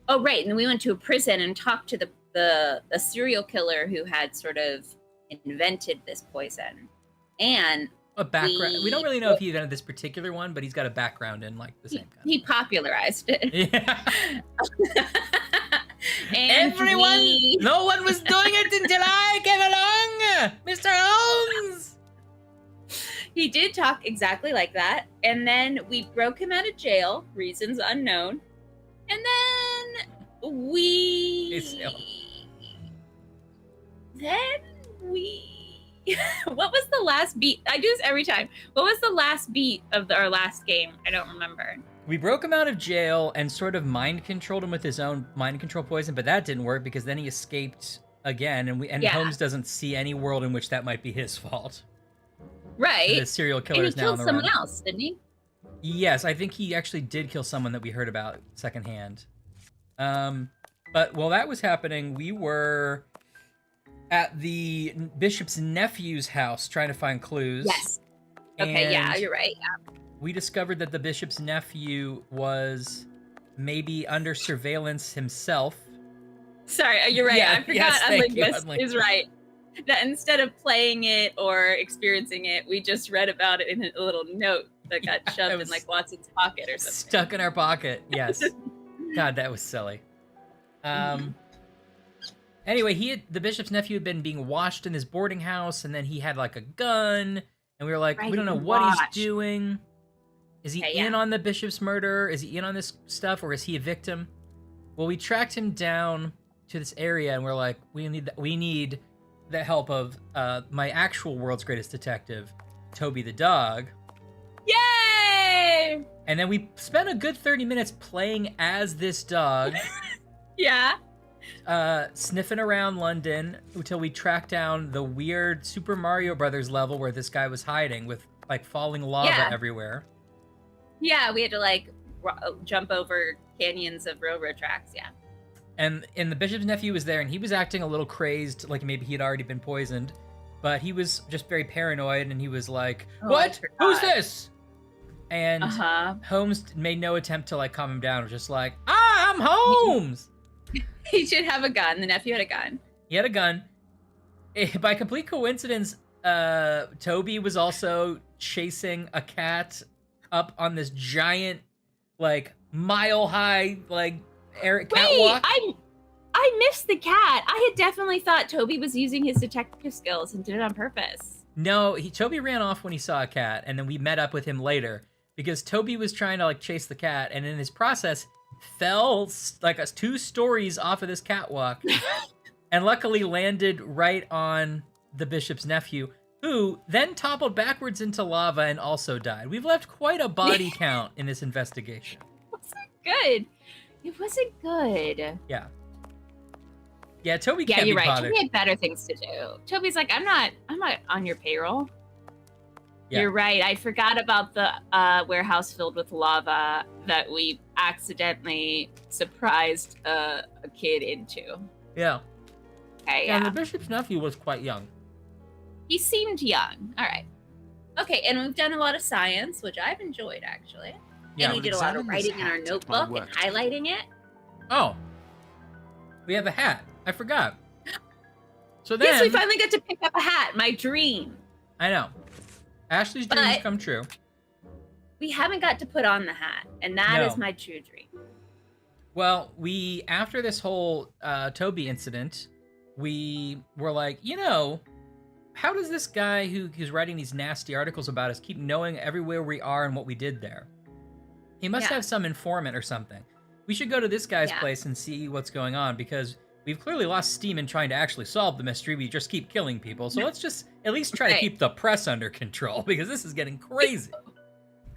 Oh, right. And then we went to a prison and talked to the serial killer who had sort of invented this poison. And a background. We don't really know if he invented this particular one, but he's got a background in like the same kind. He popularized it. Yeah. And no one was doing it until I came along, Mr. Holmes. He did talk exactly like that. And then we broke him out of jail, reasons unknown. And then what was the last beat? I do this every time. What was the last beat of our last game? I don't remember. We broke him out of jail and sort of mind controlled him with his own mind control poison, but that didn't work because then he escaped again, and Holmes doesn't see any world in which that might be his fault. Right. The serial killer is now on the run. He killed someone run. else, didn't he? Yes, I think he actually did kill someone that we heard about secondhand. But while that was happening, we were at the bishop's nephew's house trying to find clues. Yes. Okay, yeah, you're right. Yeah. We discovered that the bishop's nephew was maybe under surveillance himself. Sorry, you're right. Yeah, I forgot. yes, Unlinguist is right. That instead of playing it or experiencing it, we just read about it in a little note that got shoved in like Watson's pocket or something. Stuck in our pocket, yes. God, that was silly. Anyway, the bishop's nephew had been being watched in his boarding house, and then he had like a gun, and we were like, we don't know what he's doing. Is he in on the bishop's murder? Is he in on this stuff, or is he a victim? Well, we tracked him down to this area, and we're like, we need the help of my actual world's greatest detective, Toby the dog. Yay! And then we spent a good 30 minutes playing as this dog. Yeah. Sniffing around London until we tracked down the weird Super Mario Brothers level where this guy was hiding with like falling lava everywhere. Yeah, we had to like jump over canyons of railroad tracks. Yeah. And the bishop's nephew was there, and he was acting a little crazed, like maybe he'd already been poisoned, but he was just very paranoid, and he was like, "What? Who's this?" And Holmes made no attempt to like calm him down. It was just like, I'm Holmes. He should have a gun. The nephew had a gun. He had a gun. By complete coincidence, Toby was also chasing a cat up on this giant like mile high catwalk. I missed the cat. I had definitely thought Toby was using his detective skills and did it on purpose. No, Toby ran off when he saw a cat, and then we met up with him later because Toby was trying to like chase the cat, and in his process fell like 2 stories off of this catwalk, and luckily landed right on the bishop's nephew, who then toppled backwards into lava and also died. We've left quite a body count in this investigation. It wasn't good. It wasn't good. Yeah. Yeah, Toby can't be you're right. bothered. Toby had better things to do. Toby's like, I'm not on your payroll. Yeah. You're right. I forgot about the warehouse filled with lava that we accidentally surprised a kid into. Yeah. Okay, And the bishop's nephew was quite young. He seemed young. All right. Okay, and we've done a lot of science, which I've enjoyed, actually. Yeah, And we did a lot of writing in our notebook and highlighting it. Oh. We have a hat. I forgot. So then... Yes, we finally got to pick up a hat. My dream. I know. Ashley's dreams come true. We haven't got to put on the hat, and that is my true dream. Well, after this whole Toby incident, we were like, how does this guy who's writing these nasty articles about us keep knowing everywhere we are and what we did there? He must have some informant or something. We should go to this guy's place and see what's going on, because we've clearly lost steam in trying to actually solve the mystery. We just keep killing people. So let's just at least try to keep the press under control, because this is getting crazy.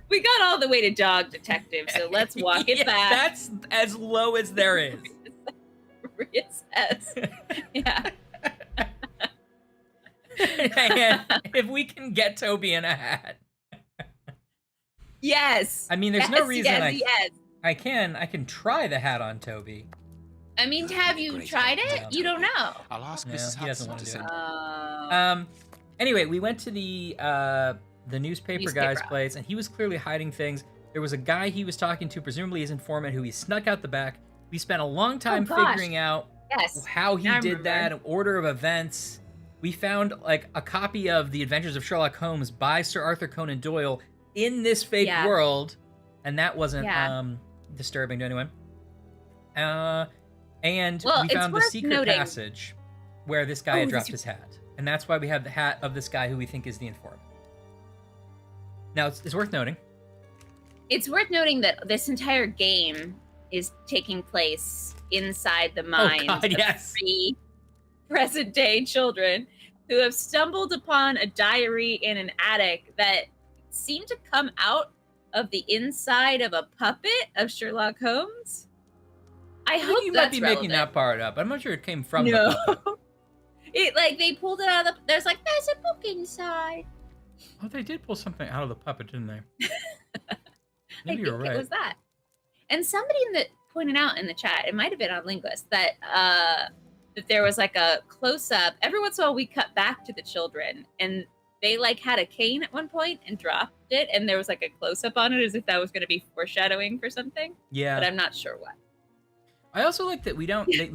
We got all the way to dog detective, so let's walk it back. That's as low as there is. Reassess. Yeah. And if we can get Toby in a hat. Yes. I mean, there's no reason I can try the hat on Toby. I mean, have you tried it? No. You don't know. I'll ask Mrs. He doesn't want to do it. Anyway, we went to the newspaper guy's place, and he was clearly hiding things. There was a guy he was talking to, presumably his informant, who he snuck out the back. We spent a long time figuring out how he did that, an order of events. We found like a copy of The Adventures of Sherlock Holmes by Sir Arthur Conan Doyle in this fake world, and that wasn't disturbing to anyone. And we found the secret passage where this guy had dropped his hat, and that's why we have the hat of this guy who we think is the informant. Now, it's worth noting. It's worth noting that this entire game is taking place inside the minds of 3 present-day children who have stumbled upon a diary in an attic that seemed to come out of the inside of a puppet of Sherlock Holmes. I hope you that's might be relevant. making that part up. I'm not sure it came from the puppet. They pulled it out of the... There's a book inside. Oh, they did pull something out of the puppet, didn't they? Maybe you're right. It was that. And somebody pointed out in the chat, it might have been on Linguist, that there was like a close-up. Every once in a while, we cut back to the children, and they had a cane at one point and dropped it, and there was like a close-up on it as if that was going to be foreshadowing for something. Yeah. But I'm not sure what. I also like that we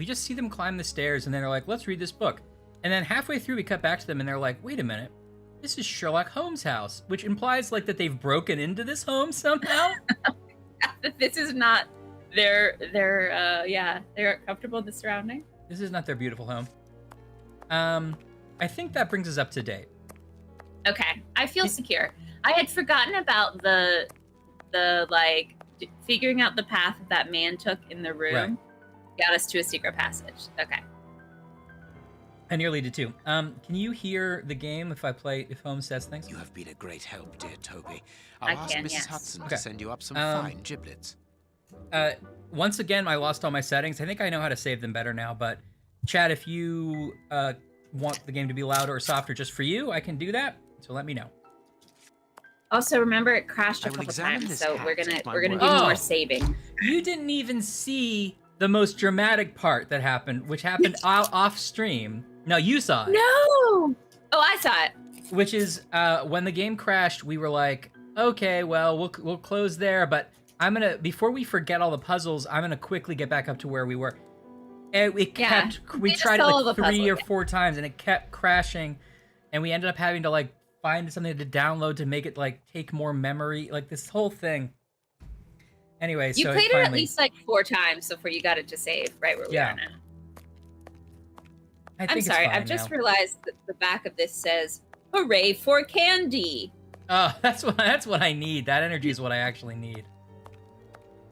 just see them climb the stairs, and then they're like, let's read this book. And then halfway through, we cut back to them, and they're like, wait a minute. This is Sherlock Holmes' house, which implies that they've broken into this home somehow. This is not they're comfortable in the surrounding. This is not their beautiful home. I think that brings us up to date. Okay, I feel secure. I had forgotten about the figuring out the path that man took in the room got us to a secret passage. Okay. I nearly did too. Can you hear the game if Holmes says things? You have been a great help, dear Toby. I'll ask Mrs. Hudson to send you up some fine giblets. Once again, I lost all my settings. I think I know how to save them better now, but Chad, if you want the game to be louder or softer just for you, I can do that. So let me know. Also, remember it crashed a couple times, so we're gonna do more saving. You didn't even see the most dramatic part that happened, which happened off stream. No, you saw it. No. Oh, I saw it. Which is when the game crashed, we were like, okay, well, we'll close there, but before we forget all the puzzles, I'm gonna quickly get back up to where we were. And we tried it like 3 or 4 times, and it kept crashing, and we ended up having to find something to download to make it take more memory. This whole thing. Anyway, you so played finally... it at least like 4 times before you got it to save right where we are now. I'm sorry, I've just realized that the back of this says, "Hooray for candy!" Oh, that's what I need. That energy is what I actually need.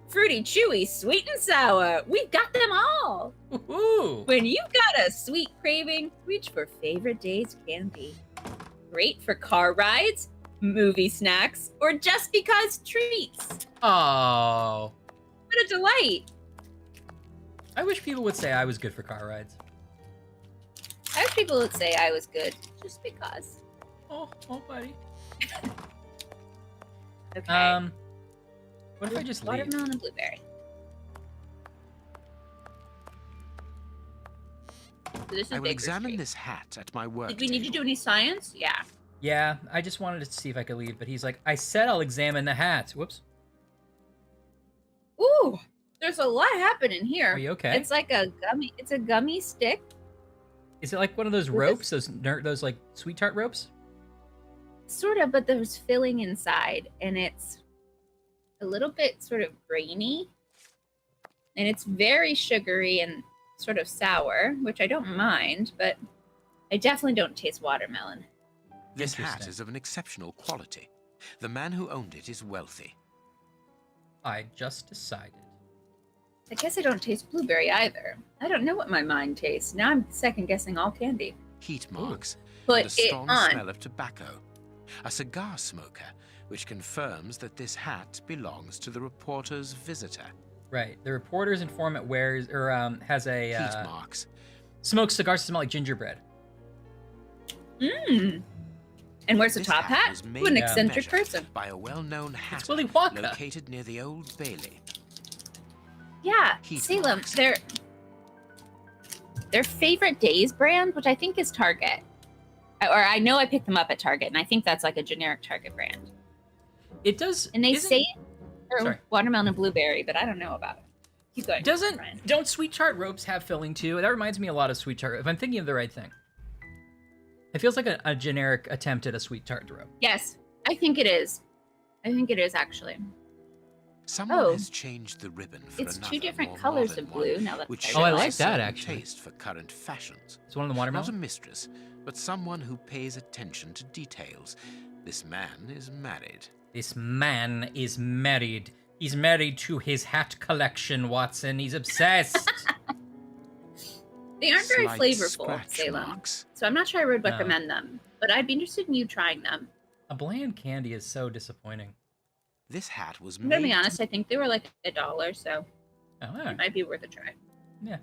Fruity, chewy, sweet and sour. We've got them all. Woohoo! When you've got a sweet craving, reach for Favorite Days candy. Great for car rides, movie snacks, or just because treats. Oh. What a delight. I wish people would say I was good for car rides. I wish people would say I was good just because. Oh, buddy. Okay. What if I just leave? Watermelon and blueberry. So this is I will examine Street. this hat at my work. Did we need to do any science? Yeah. Yeah, I just wanted to see if I could leave, but he's like, I said I'll examine the hat. Whoops. Ooh, there's a lot happening here. Are you okay? It's like a gummy. It's a gummy stick. Is it like one of those ropes? Those like sweet tart ropes? Sort of, but there's filling inside, and it's a little bit sort of grainy, and it's very sugary and sort of sour, which I don't mind, but I definitely don't taste watermelon. This hat is of an exceptional quality. The man who owned it is wealthy. I just decided. I guess I don't taste blueberry either. I don't know what my mind tastes. Now I'm second guessing all candy. Heat marks Put and a strong it on. smell of tobacco. A cigar smoker, which confirms that this hat belongs to the reporter's visitor. Right. The reporter's informant wears or has a Heat marks. Smokes cigars that smell like gingerbread. Mmm. And wears a This top hat? was What made an to eccentric measure person. by a well-known hatter It's Willy Wonka. located near the Old Bailey. Yeah, Heat Salem. marks. Their Favorite Days brand, which I think is Target. Or I know I picked them up at Target, and I think that's like a generic Target brand. It does. And they say Sorry. watermelon and blueberry, but I don't know about it. Keep going. Don't sweet tart ropes have filling too? That reminds me a lot of sweet tart. If I'm thinking of the right thing, it feels like a generic attempt at a sweet tart rope. Yes, I think it is. I think it is actually. Someone has changed the ribbon for it's another, 2 different more colors modern of blue. one, Now that which I like shows a that certain actually. Taste for current fashions. It's one of the watermelon. Not a mistress, but someone who pays attention to details. This man is married. This man is married. He's married to his hat collection, Watson. He's obsessed. They aren't very Slight flavorful, scratch Salem. marks. So I'm not sure I would No. recommend them. But I'd be interested in you trying them. A bland candy is so disappointing. This hat was I'm gonna made be honest, I think they were like $1, so Oh, all it right. might be worth a try. Yeah.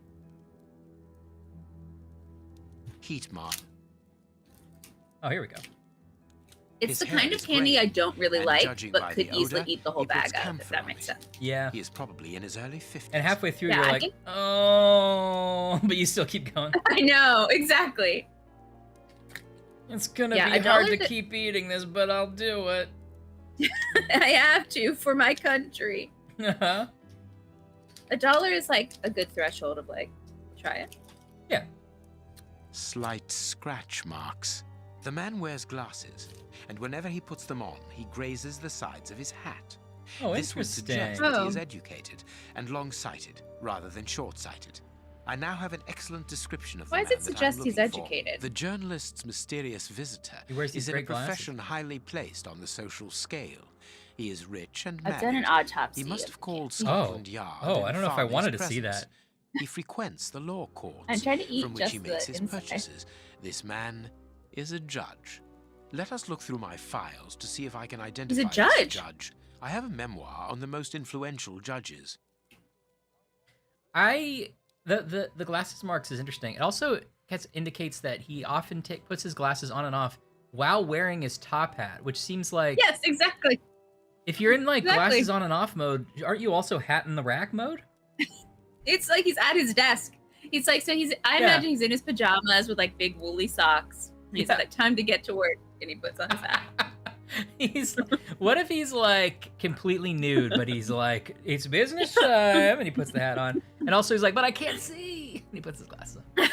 heat mark. Oh, here we go. It's His the hair kind of is candy grey, I don't really and like, judging but by could the easily odor, eat the whole he puts bag of, if camphor that on makes it. sense. Yeah. He is probably in his early 50s. And halfway through, Yeah, you're I like, think- oh, but you still keep going. I know, exactly. It's gonna Yeah, be hard to $1 keep eating this, but I'll do it. I have to for my country. $1 is like a good threshold of like, try it. Yeah. Slight scratch marks. The man wears glasses, and whenever he puts them on, he grazes the sides of his hat. Oh, This would interesting. suggest that he Oh. is educated and long-sighted rather than short-sighted. I now have an excellent description of the Why does man it that I'm suggest he's looking for. educated? The journalist's mysterious visitor He wears these is in a great glasses. profession highly placed on the social scale. He is rich and I've done an married. autopsy. He must of have called candy. Scotland Yard. Oh, and I don't know if I filed his wanted to see presence. that. He frequents the law courts I'm trying to eat from which just he the makes his inside. purchases. This man is a judge. Let us look through my files to see if I can identify this judge? judge. I have a memoir on the most influential judges. The glasses marks is interesting. It also indicates that he often puts his glasses on and off while wearing his top hat, which seems like Yes, exactly. if you're in like Exactly. glasses on and off mode, aren't you also hat in the rack mode? It's like he's at his desk. He's like, so I imagine he's in his pajamas with like big woolly socks. He's Yeah. like, time to get to work. And he puts on his hat. What if he's like completely nude, but he's like, it's business time, and he puts the hat on, and also he's like, but I can't see, and he puts his glasses on.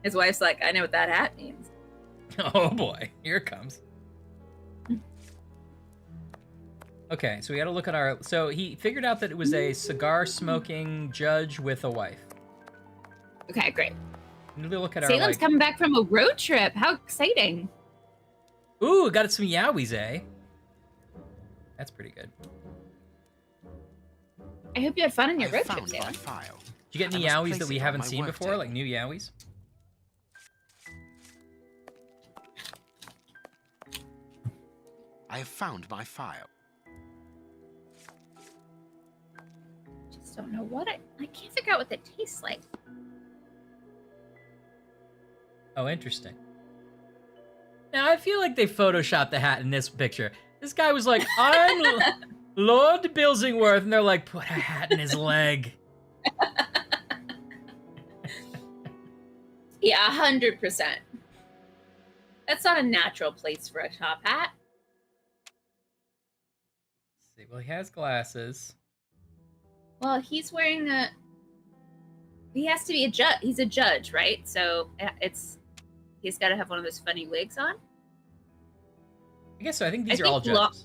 His wife's like, I know what that hat means. Oh boy, here it comes. Okay, so we got to look at our. So he figured out that it was a cigar-smoking judge with a wife. Okay, great. Maybe look at Salem's our. coming back from a road trip. How exciting! Ooh, got some yowies, eh? That's pretty good. I hope you had fun on your road trip, found my Salem. file. Did you get any I must yowies place that we it on haven't my seen work before, table. like new yowies? I have found my file. Just don't know what I can't figure out what that tastes like. Oh, interesting. Now, I feel like they photoshopped the hat in this picture. This guy was like, I'm Lord Bilsingworth, and they're like, put a hat in his leg. Yeah, 100%. That's not a natural place for a top hat. Let's see, well, he has glasses. Well, he's wearing a. He has to be a judge. He's a judge, right? So he's got to have one of those funny wigs on. I guess so. I think these I are all think lo- judges.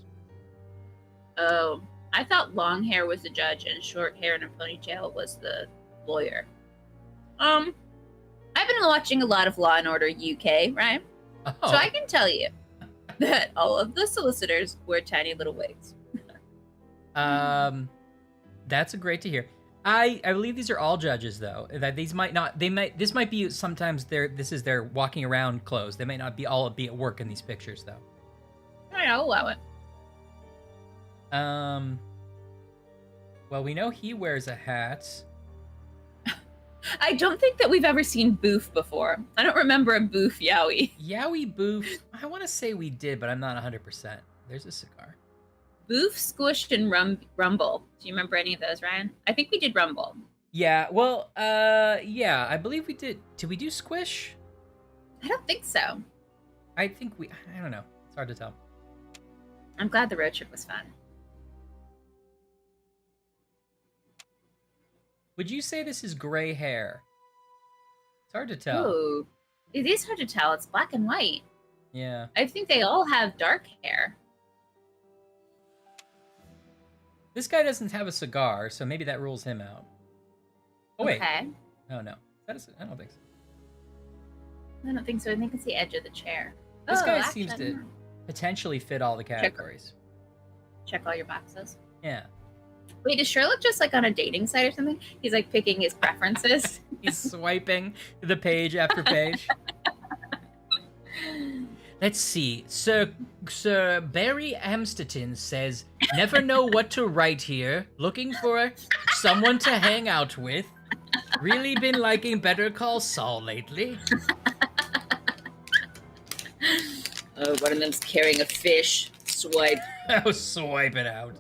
Oh, I thought long hair was the judge and short hair and a ponytail was the lawyer. I've been watching a lot of Law and Order UK, right? Oh. So I can tell you that all of the solicitors wear tiny little wigs. That's great to hear. I believe these are all judges, though. That these might not. This might be sometimes this is their walking around clothes. They might not be all be at work in these pictures, though. All right, I'll allow it. Well, we know he wears a hat. I don't think that we've ever seen Boof before. I don't remember a Boof Yowie. Yowie Boof. I want to say we did, but I'm not 100%. There's a cigar. Boof, Squish, and Rumble. Do you remember any of those, Ryan? I think we did Rumble. Yeah. Well. Yeah. I believe we did. Did we do Squish? I don't think so. I think we. I don't know. It's hard to tell. I'm glad the road trip was fun. Would you say this is gray hair? It's hard to tell. Ooh, it is hard to tell. It's black and white. Yeah. I think they all have dark hair. This guy doesn't have a cigar, so maybe that rules him out. Oh wait. Okay. Oh no. Is that I don't think so. I don't think so. I think it's the edge of the chair. This guy actually, seems to potentially fit all the categories. check all your boxes. Yeah. Wait, is Sherlock just like on a dating site or something? He's like picking his preferences. He's swiping the page after page. Let's see. Sir Barry Amsterton says, never know what to write here. Looking for someone to hang out with. Really been liking Better Call Saul lately. Oh, one of them's carrying a fish. Swipe. Oh, swipe it out.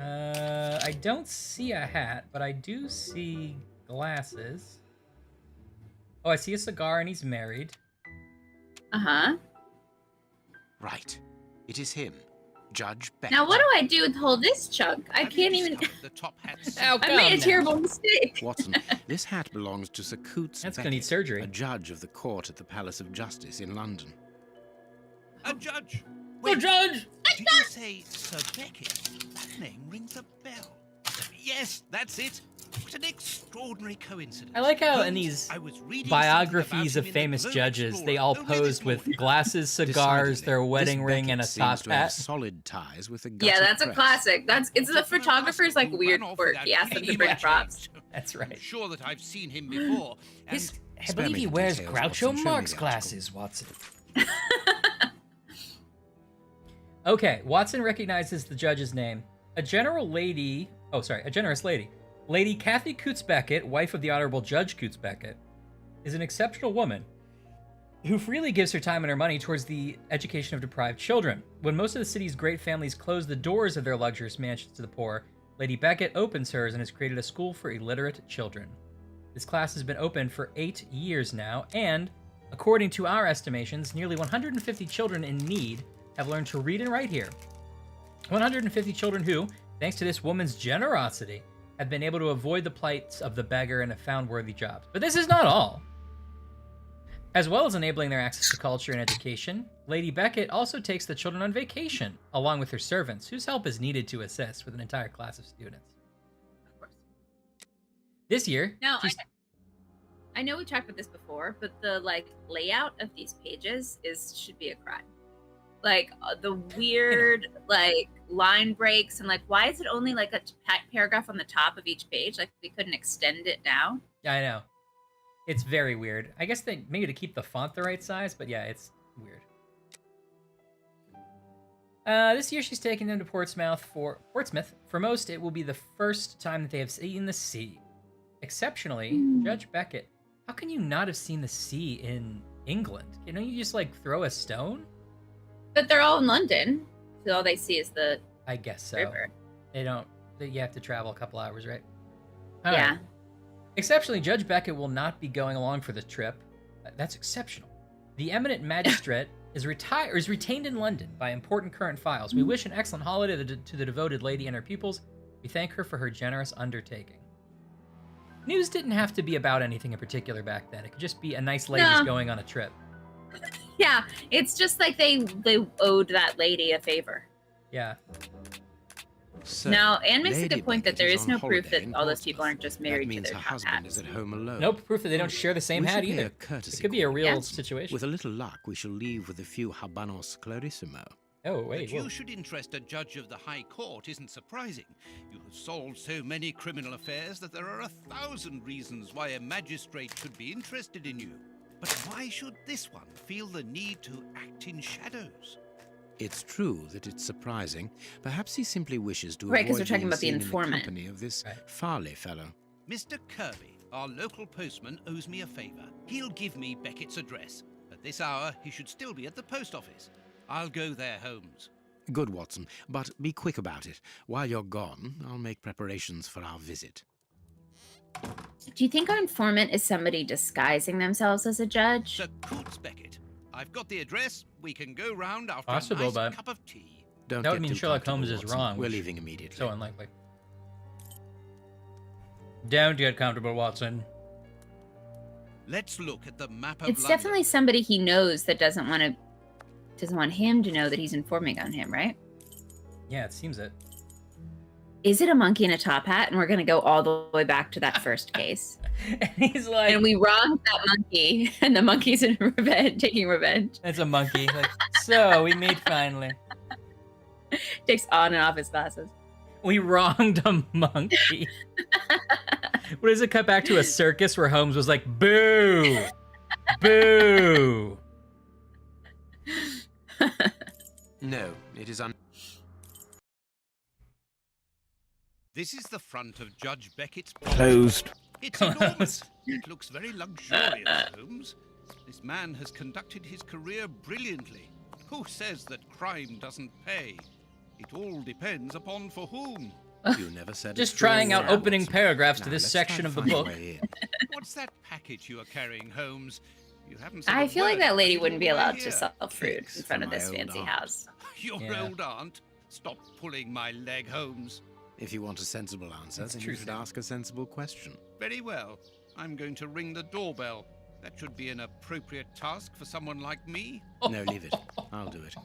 I don't see a hat, but I do see glasses. Oh, I see a cigar and he's married. Uh-huh. Right. It is him, Judge Beck. Now what do I do with whole this chunk? I can't even... The top hat's How I made a come terrible now? mistake. Watson, this hat belongs to Sir Coots That's gonna Beckett, need surgery. a judge of the court at the Palace of Justice in London. A judge. Oh, Judge! Did you say Sir Beckett? That name rings a bell. Yes, that's it. What an extraordinary coincidence. I like how in Holmes, these I was reading biographies something of about him in the famous Globe judges, Explorer they all only this posed with morning. glasses, cigars, their Decidedly, wedding this ring, and a Beckett top seems to have hat. solid ties with the Yeah, gutted that's a press. classic. It's the photographer's like Who weird ran off quirk. without He asked them to any bring match props. names. That's I'm right. sure that I've seen him before. His, I Spare believe me he the wears details, Groucho Watson. Show me Marx the article. glasses, Watson. Okay, Watson recognizes the judge's name. A generous lady, Lady Kathy Coots Beckett, wife of the Honorable Judge Coots Beckett, is an exceptional woman who freely gives her time and her money towards the education of deprived children. When most of the city's great families close the doors of their luxurious mansions to the poor, Lady Beckett opens hers and has created a school for illiterate children. This class has been open for 8 years now, and, according to our estimations, nearly 150 children in need have learned to read and write here. 150 children who, thanks to this woman's generosity, have been able to avoid the plights of the beggar and have found worthy jobs. But this is not all. As well as enabling their access to culture and education, Lady Beckett also takes the children on vacation, along with her servants, whose help is needed to assist with an entire class of students. Of course. This year, No, I know we talked about this before, but the layout of these pages should be a crime. The weird line breaks and why is it only a paragraph on the top of each page? We couldn't extend it down. Yeah, I know. It's very weird. I guess they maybe to keep the font the right size, but yeah, it's weird. This year she's taking them to Portsmouth. For most, it will be the first time that they have seen the sea. Exceptionally, Judge Beckett, how can you not have seen the sea in England? You know, you just throw a stone? But they're all in London, so all they see is the I guess so. river. You have to travel a couple hours, right? Yeah. Right. Exceptionally, Judge Beckett will not be going along for the trip. That's exceptional. The eminent magistrate is retained in London by important current files. We wish an excellent holiday to the devoted lady and her pupils. We thank her for her generous undertaking. News didn't have to be about anything in particular back then. It could just be a nice lady's going on a trip. Yeah, it's just they owed that lady a favor. Yeah. So, Now, Anne makes a Lady good point that Beckett there is is on no proof holiday that in all those Portsmouth. people aren't just That married to means their her top husband hats. is at home alone. Nope, proof that they don't share the same We hat should pay either. a courtesy It could be a call. real Yeah. situation. With a little luck, we shall leave with a few habanos clarissimo. Oh, That wait. you Whoa. should interest a judge of the High Court isn't surprising. You have solved so many criminal affairs that there are 1,000 reasons why a magistrate should be interested in you. But why should this one feel the need to act in shadows? It's true that it's surprising. Perhaps he simply wishes to Right, 'cause avoid we're talking being about the seen informant. in the company of this Right. Farley fellow. Mr. Kirby, our local postman, owes me a favor. He'll give me Beckett's address. At this hour, he should still be at the post office. I'll go there, Holmes. Good, Watson, but be quick about it. While you're gone, I'll make preparations for our visit. Do you think our informant is somebody disguising themselves as a judge? Sir Coots Beckett. I've got the address. We can go round after Possible, a nice but- cup of tea. Don't That would get mean too Sherlock comfortable, Holmes is Watson. wrong, We're which- leaving immediately. So unlikely. Don't get comfortable, Watson. Let's look at the map of It's London. definitely somebody he knows that doesn't want him to know that he's informing on him, right? Yeah, it seems it. Is it a monkey in a top hat? And we're going to go all the way back to that first case. And he's like, And we wronged that monkey, and the monkey's in revenge, taking revenge. it's a monkey. So we meet finally. Takes on and off his glasses. We wronged a monkey. What does it cut back to a circus where Holmes was like, boo! Boo! No, it is This is the front of Judge Beckett's closed. It's enormous. It looks very luxurious, Holmes. This man has conducted his career brilliantly. Who says that crime doesn't pay? It all depends upon for whom. You never said Just a true trying out word, opening Watson. paragraphs to Now, this let's try section to of the find a book. way in. What's that package you are carrying, Holmes? You haven't said I a feel like word that about lady it wouldn't be all the way allowed to here. sell fruit in Thanks front of for this my old fancy aunt. house. Your Yeah. old aunt? Stop pulling my leg, Holmes. If you want a sensible answer, That's then true, you should Sam. ask a sensible question. Very well. I'm going to ring the doorbell. That should be an appropriate task for someone like me. No, leave it. I'll do it.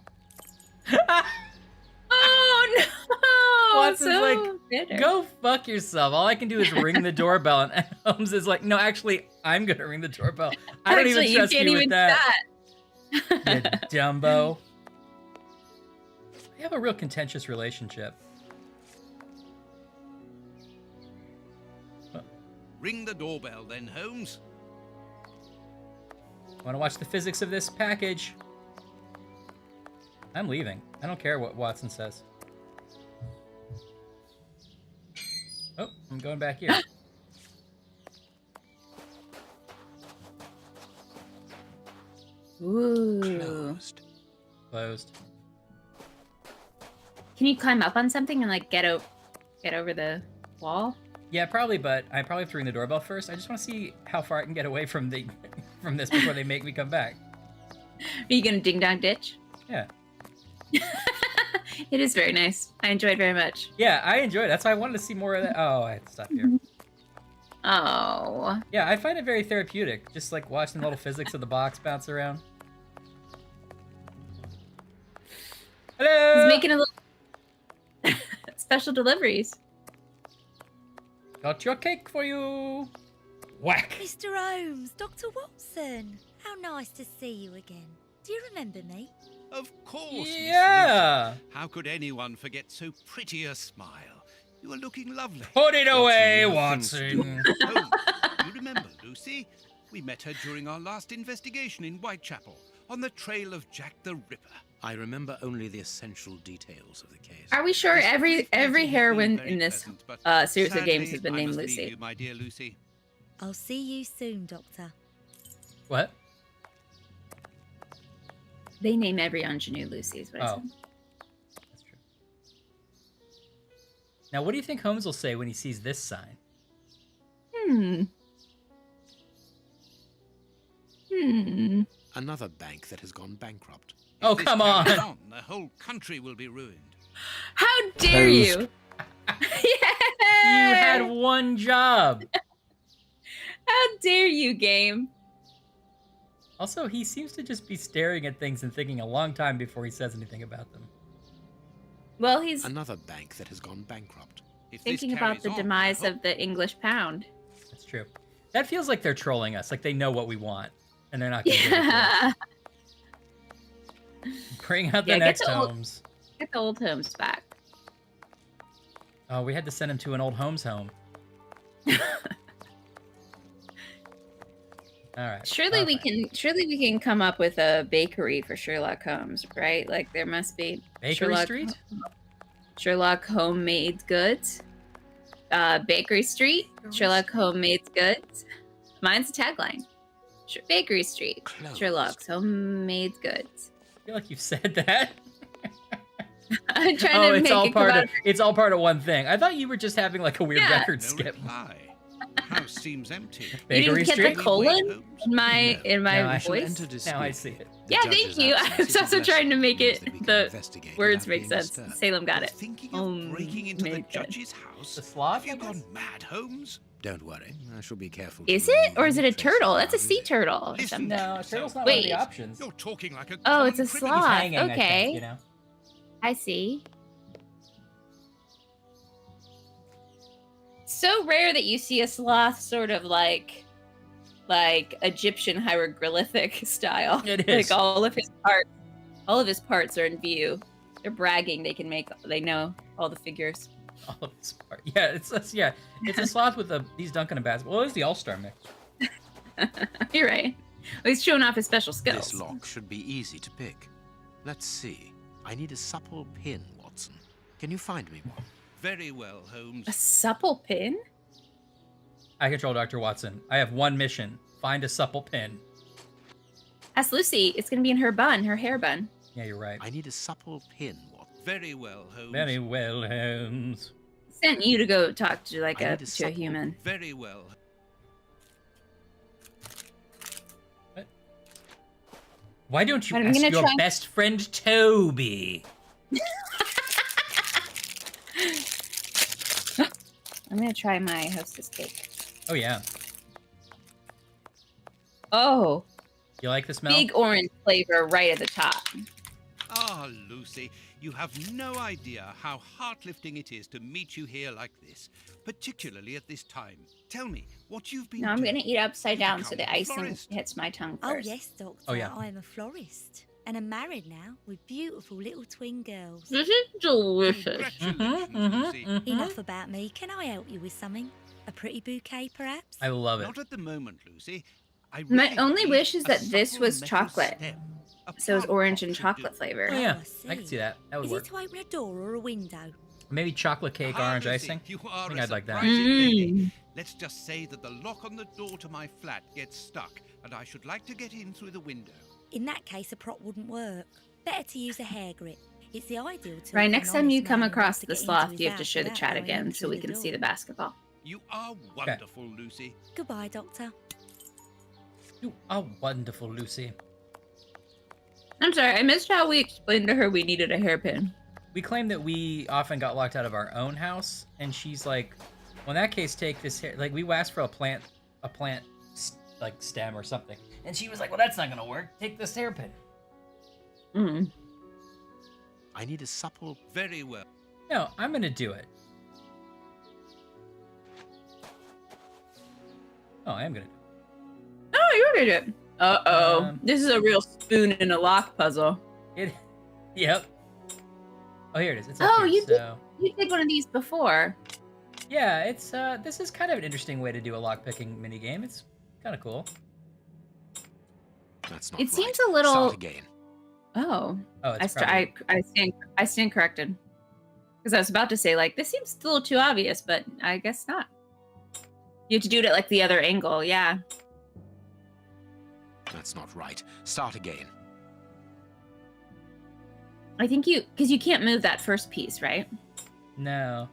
Oh no! Watson's so like, bitter. Go fuck yourself. All I can do is ring the doorbell. And Holmes is like, no, actually, I'm going to ring the doorbell. I don't Actually, even trust you can't you even with that. do that. You Dumbo. We have a real contentious relationship. Ring the doorbell then, Holmes. Want to watch the physics of this package? I'm leaving. I don't care what Watson says. Oh, I'm going back here. Ooh. Closed. Closed. Can you climb up on something and get over the wall? Yeah, probably, but I probably have to ring the doorbell first. I just want to see how far I can get away from from this before they make me come back. Are you gonna ding dong ditch? Yeah. It is very nice. I enjoyed very much. Yeah, I enjoyed it. That's why I wanted to see more of that. Oh, I had to stop here. Oh. Yeah, I find it very therapeutic, just like watching the little physics of the box bounce around. Hello! He's making a little special deliveries. Got your cake for you! Whack! Mr. Holmes, Dr. Watson. How nice to see you again. Do you remember me? Of course, Miss Yeah! Lucy. How could anyone forget so pretty a smile? You are looking lovely. Put it away, Lots of things Watson! to do. Holmes, you remember Lucy? We met her during our last investigation in Whitechapel, on the trail of Jack the Ripper. I remember only the essential details of the case. Are we sure This every brief meeting has been heroine very in this pleasant, but series of games sadly, has been I named must leave Lucy? you, my dear Lucy. I'll see you soon, Doctor. What? They name every ingenue Lucy, is what I Oh. said. That's true. Now, what do you think Holmes will say when he sees this sign? Another bank that has gone bankrupt. If Oh, this come carries on. The whole country will be ruined. How dare you? You had one job! How dare you, game? Also, he seems to just be staring at things and thinking a long time before he says anything about them. Well, he's Another bank that has gone bankrupt. If this thinking about carries the on, demise I hope of the English pound. That's true. That feels like they're trolling us, like they know what we want, and they're not going to give it to us. Yeah. Bring out the Yeah, get next the old- Holmes. Get the old Holmes back. Oh, we had to send him to an old Holmes home. All right. Surely we fine. can come up with a bakery for Sherlock Holmes, right? Like there must be Bakery Sherlock, Street? Sherlock Homemade Goods. Bakery Street, Sherlock Homemade Goods. Mine's a tagline. Bakery Street, Closed. Sherlock's Homemade Goods. I feel like you've said that. I'm trying Oh, to it's make all it part come of out. it's all part of one thing. I thought you were just having like a weird Yeah. record no skip. reply. House seems empty. You Bakery didn't get Street? the colon Holmes? in my No. in my No, I shall voice. enter dispute. Now I see it. The Yeah, judge's thank you. absence I was is a also trying to blessing. make Means it that we can the investigate words without make being sense. disturbed. Salem got You're it. thinking of breaking into the Homemade Goods. judge's house? The sloth? Have you gone mad, Holmes? Don't worry, I shall be careful. Is to it remove or is it any a traces turtle? of That's a our sea visit. turtle or Listen something. No, yourself. turtle's not one of the Wait. options. You're talking like a Oh, it's a common criminal. He's sloth. hanging, I Okay. think, you know. I see. So rare that you see a sloth sort of like Egyptian hieroglyphic style. It is. Like all of his parts are in view. They're bragging they know all the figures. All of this part. Yeah, it's a sloth with these dunking a basketball. Well, it's the all-star mix. You're right. Well, he's showing off his special skills. This lock should be easy to pick. Let's see. I need a supple pin, Watson. Can you find me one? Very well, Holmes. A supple pin? I control Dr. Watson. I have one mission. Find a supple pin. Ask Lucy. It's gonna be in her bun, her hair bun. Yeah, you're right. I need a supple pin, Watson. Very well, Holmes. Very well, Holmes. Sent you to go talk to I need a to a supple- human. Very well. Why don't you I'm ask gonna your try- best friend Toby? I'm gonna try my hostess cake. Oh yeah. Oh, You like the smell? big orange flavor right at the top. Ah, Lucy, you have no idea how heart-lifting it is to meet you here like this, particularly at this time. Tell me what you've been No, I'm doing. gonna eat upside down so Become the a icing florist. hits my tongue Oh, first. yes, Doctor. Oh, yeah. I am a florist. And I'm married now with beautiful little twin girls. This is delicious. Congratulations, Lucy. Enough about me. Can I help you with something? A pretty bouquet, perhaps? I love it. Not at the moment, Lucy. I My really only need wish is a that this supple was metal chocolate. stem. A So it's plum orange pot and should chocolate do. flavor. Oh yeah, I I can see. see that. That would Is work. it to open a door or a window? Maybe chocolate cake, Ah, orange Lucy, icing. You are I think a I'd like that. surprising lady. Mm. Let's just say that the lock on the door to my flat gets stuck, and I should like to get in through the window. In that case, a prop wouldn't work. Better to use a hair grip. It's the ideal tool. Right, for next an time you honest come man across to the get into sloth, his you have to house show the without chat going again in so through we can see the door. basketball. You are wonderful, Lucy. Goodbye, Doctor. You are wonderful, Lucy. I'm sorry, I missed how we explained to her we needed a hairpin. We claim that we often got locked out of our own house, and she's like, Well, in that case, take this hair. Like, we asked for a plant, like, stem or something. And she was like, well, that's not going to work. Take this hairpin. Mm. I need a supple... Very well. No, I'm going to do it. Oh, I am going to do it. Oh, you're gonna do it. Uh-oh. Um, This is a real spoon in a lock puzzle. Yep. Oh, here it is. It's up Oh, here, you so... You did one of these before. Yeah, it's this is kind of an interesting way to do a lockpicking minigame. It's kind of cool. That's not It right. seems a little. Start again. Oh, Oh, it's probably... I stand corrected. Because I was about to say, like, this seems a little too obvious, but I guess not. You have to do it at like the other angle, yeah. That's not right. Start again. I think because you can't move that first piece, right? No.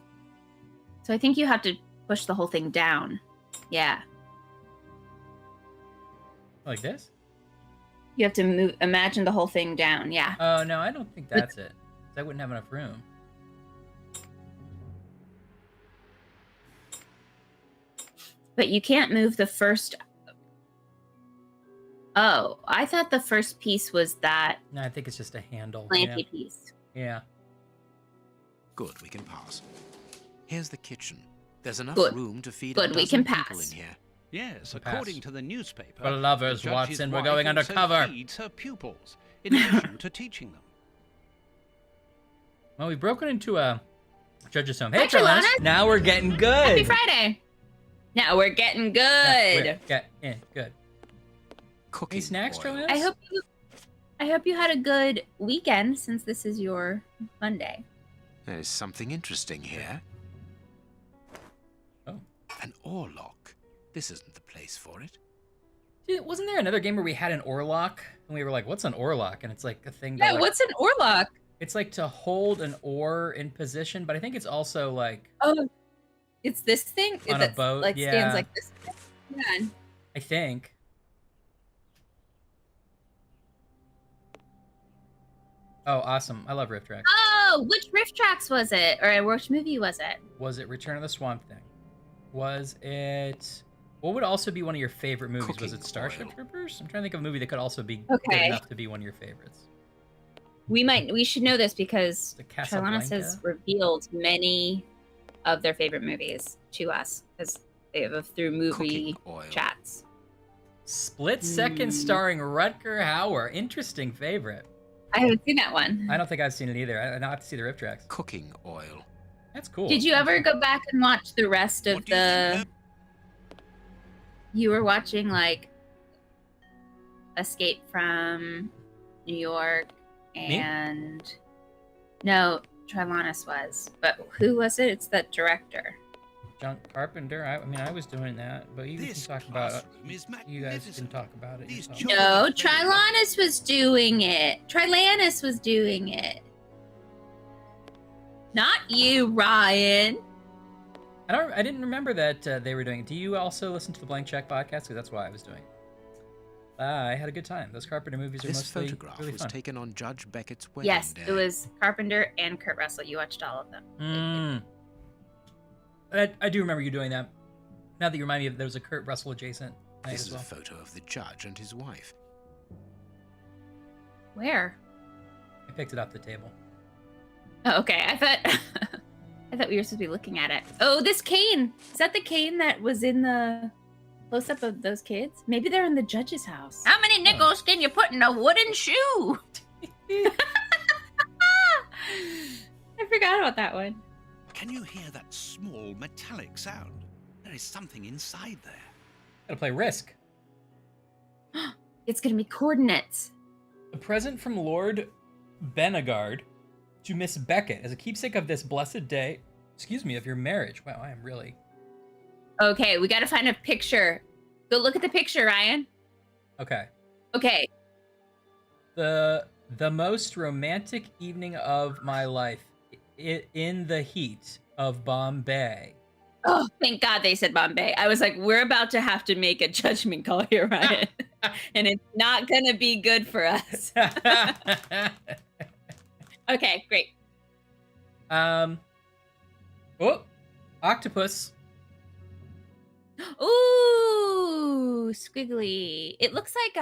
So I think you have to push the whole thing down. Yeah. Like this? You have to imagine the whole thing down, yeah. Oh, no, I don't think that's it. 'Cause I wouldn't have enough room. But you can't move the first... Oh, I thought the first piece was that No, I think it's just a handle. planty piece. Yeah. Good, we can pass. Here's the kitchen. There's enough Good. room to feed Good, a we dozen can people pass. in here. Yes, Pass. according to the newspaper. For lovers, the judge's Watson, we're wife going also undercover. feeds her pupils, in addition to teaching them. Well, we've broken into a judge's home. Hey, Hi, Trelawney. Trelawney. Now we're getting good. Happy Friday! Now we're getting good. Yeah, good. Cooking Any snacks, oil. Trelawney? I hope you had a good weekend since this is your Monday. There's something interesting here. Oh. An oar lock. This isn't the place for it. Dude, wasn't there another game where we had an oarlock? And we were like, what's an oarlock? And it's like a thing to Yeah, like, what's an oarlock? it's like to hold an oar in position, but I think it's also like Oh, it's this thing On a that boat, like yeah. stands like this. Yeah. I think. Oh, awesome. I love Rift Track. Oh, which Rift Tracks was it? Or which movie was it? Was it Return of the Swamp Thing? Was it... What would also be one of your favorite movies? Was Cooking it Starship oil. Troopers? I'm trying to think of a movie that could also be Okay. good enough to be one of your favorites. We should know this because The Trelawney Casablanca? has revealed many of their favorite movies to us because they have through movie Cooking oil. chats. Split Second starring Rutger Hauer. Interesting favorite. I haven't seen that one. I don't think I've seen it either. I have to see the Rift Tracks. Cooking oil. That's cool. Did you ever go back and watch the rest of What do you think? You were watching like Escape from New York and no, Trilanus was. But who was it? It's that director. John Carpenter? I mean, I was doing that, but you can This talk about it. classroom is You guys can magnificent. talk about it. These yourself. children- No, Trilanus was doing it. Trilanus was doing it. Not you, Ryan. I didn't remember that they were doing it. Do you also listen to the Blank Check podcast? Because that's why I was doing it. I had a good time. Those Carpenter movies are This mostly photograph really was fun. taken on Judge Beckett's wedding Yes, day. it was Carpenter and Kurt Russell. You watched all of them. I do remember you doing that. Now that you remind me, there was a Kurt Russell adjacent night This as is well. a photo of the judge and his wife. Where? I picked it off the table. Oh, okay. I thought I thought we were supposed to be looking at it. Oh, this cane. Is that the cane that was in the close-up of those kids? Maybe they're in the judge's house. How many nickels can you put in a wooden shoe? I forgot about that one. Can you hear that small metallic sound? There is something inside there. Gotta play Risk. It's gonna be coordinates. A present from Lord Benegard to Miss Beckett as a keepsake of this blessed day. Excuse me, of your marriage. Wow, I am really... Okay, we gotta find a picture. Go look at the picture, Ryan. Okay. Okay. The most romantic evening of my life in the heat of Bombay. Oh, thank God they said Bombay. I was like, we're about to have to make a judgment call here, Ryan. And it's not gonna be good for us. Okay, great. Oh, octopus squiggly. It looks like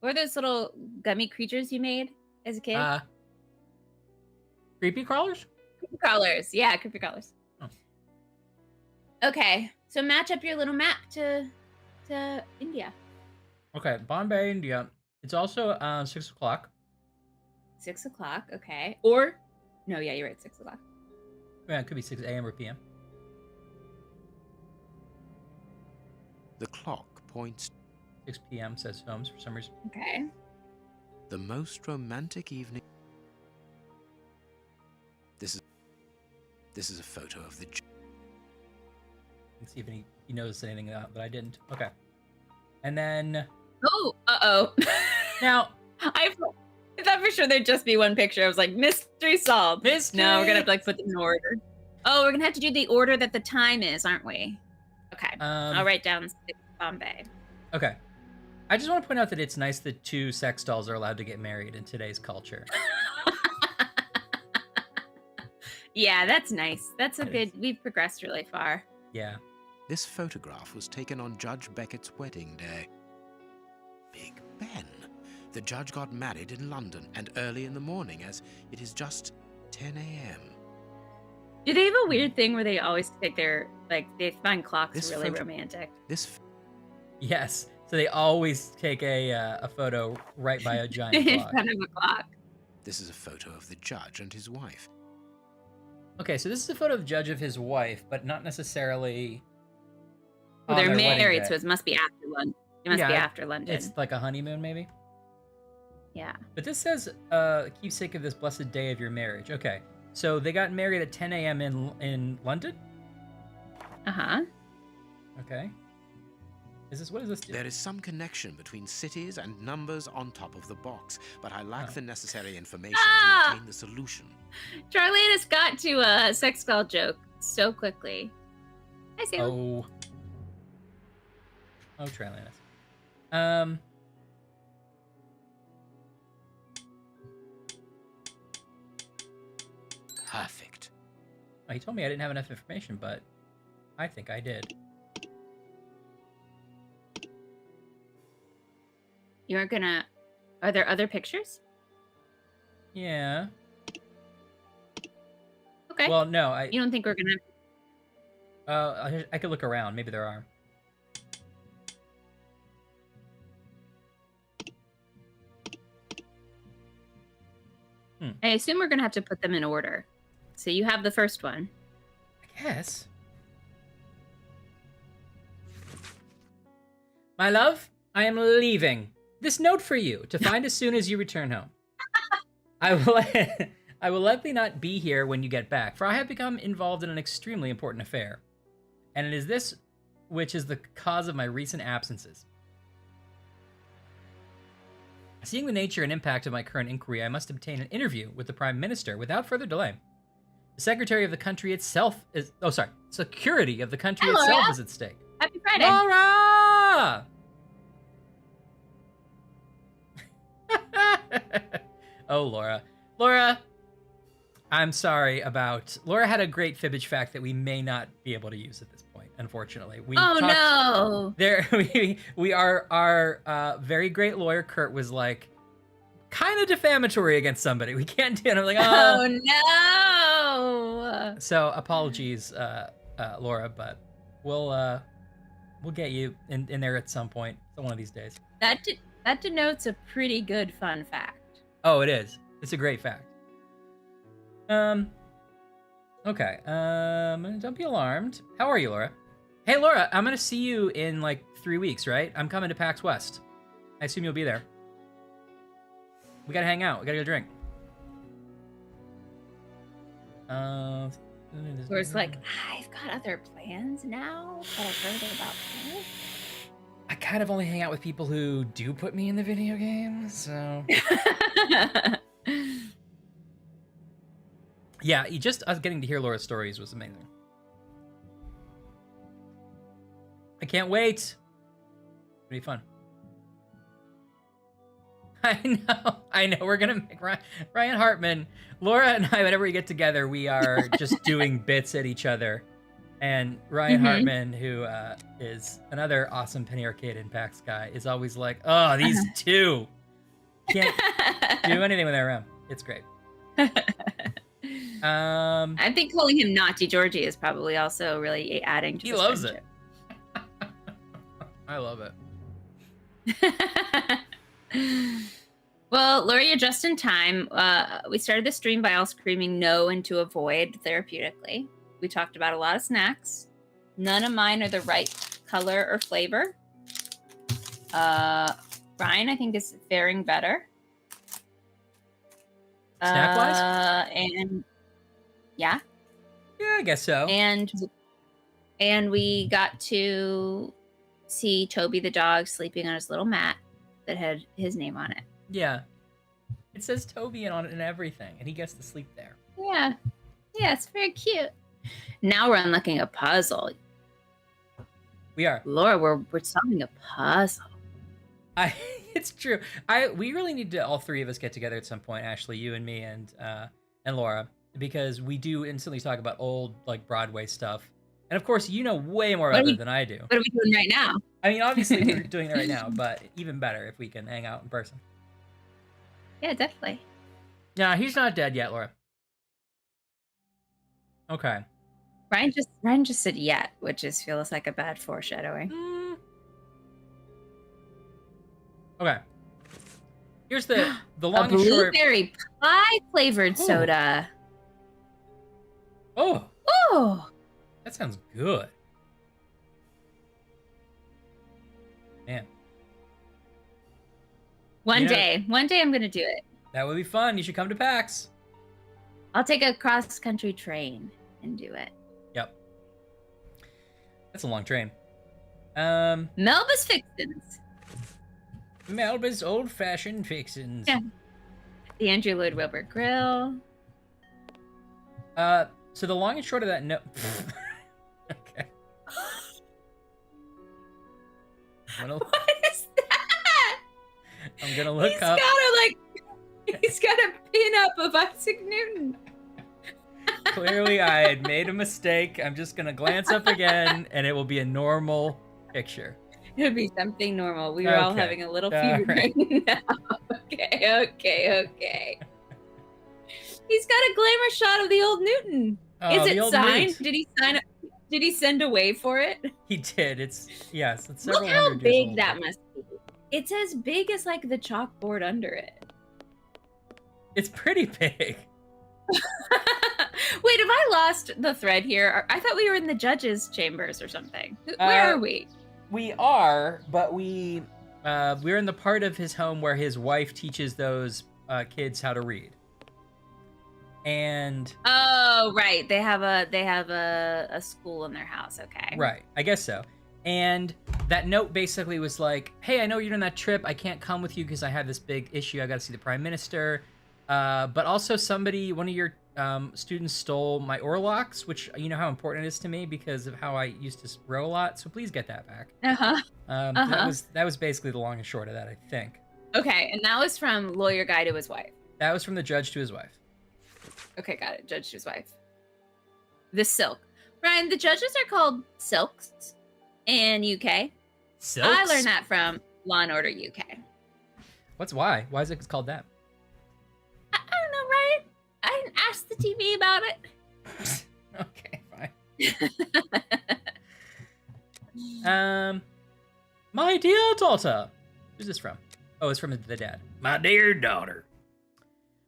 what are those little gummy creatures you made as a kid? Creepy crawlers? Creepy crawlers. Yeah, creepy crawlers. Oh. Okay, so match up your little map to India. Okay, Bombay, India. It's also 6 o'clock. 6 o'clock, okay. Or, no, yeah, you're right, 6 o'clock. Yeah, it could be 6 a.m. or p.m. The clock points 6 p.m. says Holmes for some reason. Okay. the most romantic evening. This is a photo of the. Let's see if he noticed anything that I didn't. Okay. And then. Oh, uh-oh. Now. I thought for sure there'd just be one picture. I was like, mystery solved. Mystery! No, we're going to have to like put them in order. Oh, we're going to have to do the order that the time is, aren't we? Okay. I'll write down Bombay. Okay. I just want to point out that it's nice that 2 sex dolls are allowed to get married in today's culture. Yeah, that's nice. That's a good... We've progressed really far. Yeah. This photograph was taken on Judge Beckett's wedding day. Big Ben. The judge got married in London and early in the morning, as it is just 10 a.m. Do they have a weird thing where they always take their... Like, they find clocks This really photo- romantic? Yes. So they always take a photo right by a giant In clock. front of a clock. This is a photo of the judge and his wife. Okay, so this is a photo of the judge of his wife, but not necessarily. Well, on they're their wedding married, day. so it must be after London. It must be after London. It's like a honeymoon, maybe. Yeah. But this says, keepsake of this blessed day of your marriage. Okay, so they got married at 10 a.m. in London. Uh-huh. Okay. What does this do? There is some connection between cities and numbers on top of the box, but I lack the necessary information to obtain the solution. Charlena's got to a sex doll joke so quickly. Hi, Sam. Oh, Trilanus. Perfect. Oh, he told me I didn't have enough information, but I think I did. You aren't gonna... Are there other pictures? Yeah. Okay. Well, no, You don't think we're gonna... I could look around. Maybe there are. I assume we're gonna have to put them in order. So you have the first one. I guess. My love, I am leaving. This note for you to find as soon as you return home. I will likely not be here when you get back, for I have become involved in an extremely important affair. And it is this which is the cause of my recent absences. Seeing the nature and impact of my current inquiry, I must obtain an interview with the Prime Minister without further delay. The Secretary of the country itself is... Oh, sorry. Security of the country itself is at stake. Happy Friday. Laura! Oh, Laura. Laura, I'm sorry about... Laura had a great fibbage fact that we may not be able to use at this point, unfortunately. No! Our very great lawyer, Kurt, was like, kind of defamatory against somebody. We can't do it. I'm like, Oh, no! So, apologies, Laura, but we'll get you in there at some point, one of these days. That denotes a pretty good fun fact. Oh, it is. It's a great fact. Okay. Don't be alarmed. How are you, Laura? Hey, Laura, I'm gonna see you in like 3 weeks, right? I'm coming to PAX West. I assume you'll be there. We gotta hang out. We gotta go drink. Laura's like, I've got other plans now that I've heard about this. I kind of only hang out with people who do put me in the video game, so... Yeah, just us getting to hear Laura's stories was amazing. I can't wait. It's gonna be fun. I know. We're gonna make Ryan Hartman, Laura and I, whenever we get together, we are just doing bits at each other. And Ryan Hartman, who is another awesome Penny Arcade and PAX guy, is always like, oh, these two can't do anything when they're around. It's great. I think calling him Naughty Georgie is probably also really adding to he this loves friendship. it. I love it. Well, Laura, you're just in time. We started the stream by all screaming no into a void therapeutically. We talked about a lot of snacks. None of mine are the right color or flavor. Ryan, I think, is faring better. Snack-wise? And yeah. Yeah, I guess so. And we got to see Toby the dog sleeping on his little mat that had his name on it. Yeah. It says Toby on it and everything, and he gets to sleep there. Yeah. Yeah, it's very cute. Now we're unlocking a puzzle. We are. Laura, we're solving a puzzle. It's true. We really need to all three of us get together at some point, Ashley, you and me and Laura, because we do instantly talk about old like Broadway stuff. And of course, you know way more about it than I do. What are we doing right now? I mean, obviously we're doing it right now, but even better if we can hang out in person. Yeah, definitely. Yeah, he's not dead yet, Laura. Okay. Ryan just said yet, which feels like a bad foreshadowing. Okay. Here's the long and short. Blueberry pie flavored soda. Oh. Oh. That sounds good. Man. One day I'm gonna do it. That would be fun. You should come to PAX. I'll take a cross-country train and do it. Yep. That's a long train. Melba's Fixins. Melba's old-fashioned fixins. Yeah. The Andrew Lloyd Webber Grill. So the long and short of that Okay. What is that? I'm gonna look up. He's got a pin up of Isaac Newton. Clearly, I had made a mistake. I'm just gonna glance up again, and it will be a normal picture. It'll be something normal. We were all having a little fever right now. Okay. He's got a glamour shot of the old Newton. Is it signed? Did he sign up? Did he send away for it? He did. It's several Look how hundred years big old. that must be. It's as big as like the chalkboard under it. It's pretty big. Wait, have I lost the thread here? I thought we were in the judges' chambers or something. Where are we? We are, but we're in the part of his home where his wife teaches those kids how to read. And oh, right, they have a school in their house. Okay, right, I guess so. And that note basically was like, "Hey, I know you're on that trip. I can't come with you because I have this big issue. I got to see the prime minister. But also one of your students stole my Orlocks, which you know how important it is to me because of how I used to row a lot. So please get that back." That was basically the long and short of that, I think. Okay, and that was from lawyer guy to his wife. That was from the judge to his wife. Okay, got it. Judge to his wife. The silk. Ryan, the judges are called silks in UK. Silks? I learned that from Law and Order UK. Why? Why is it called that? I don't know, Ryan. I didn't ask the TV about it. Okay, fine. My dear daughter. Who's this from? Oh, it's from the dad. My dear daughter.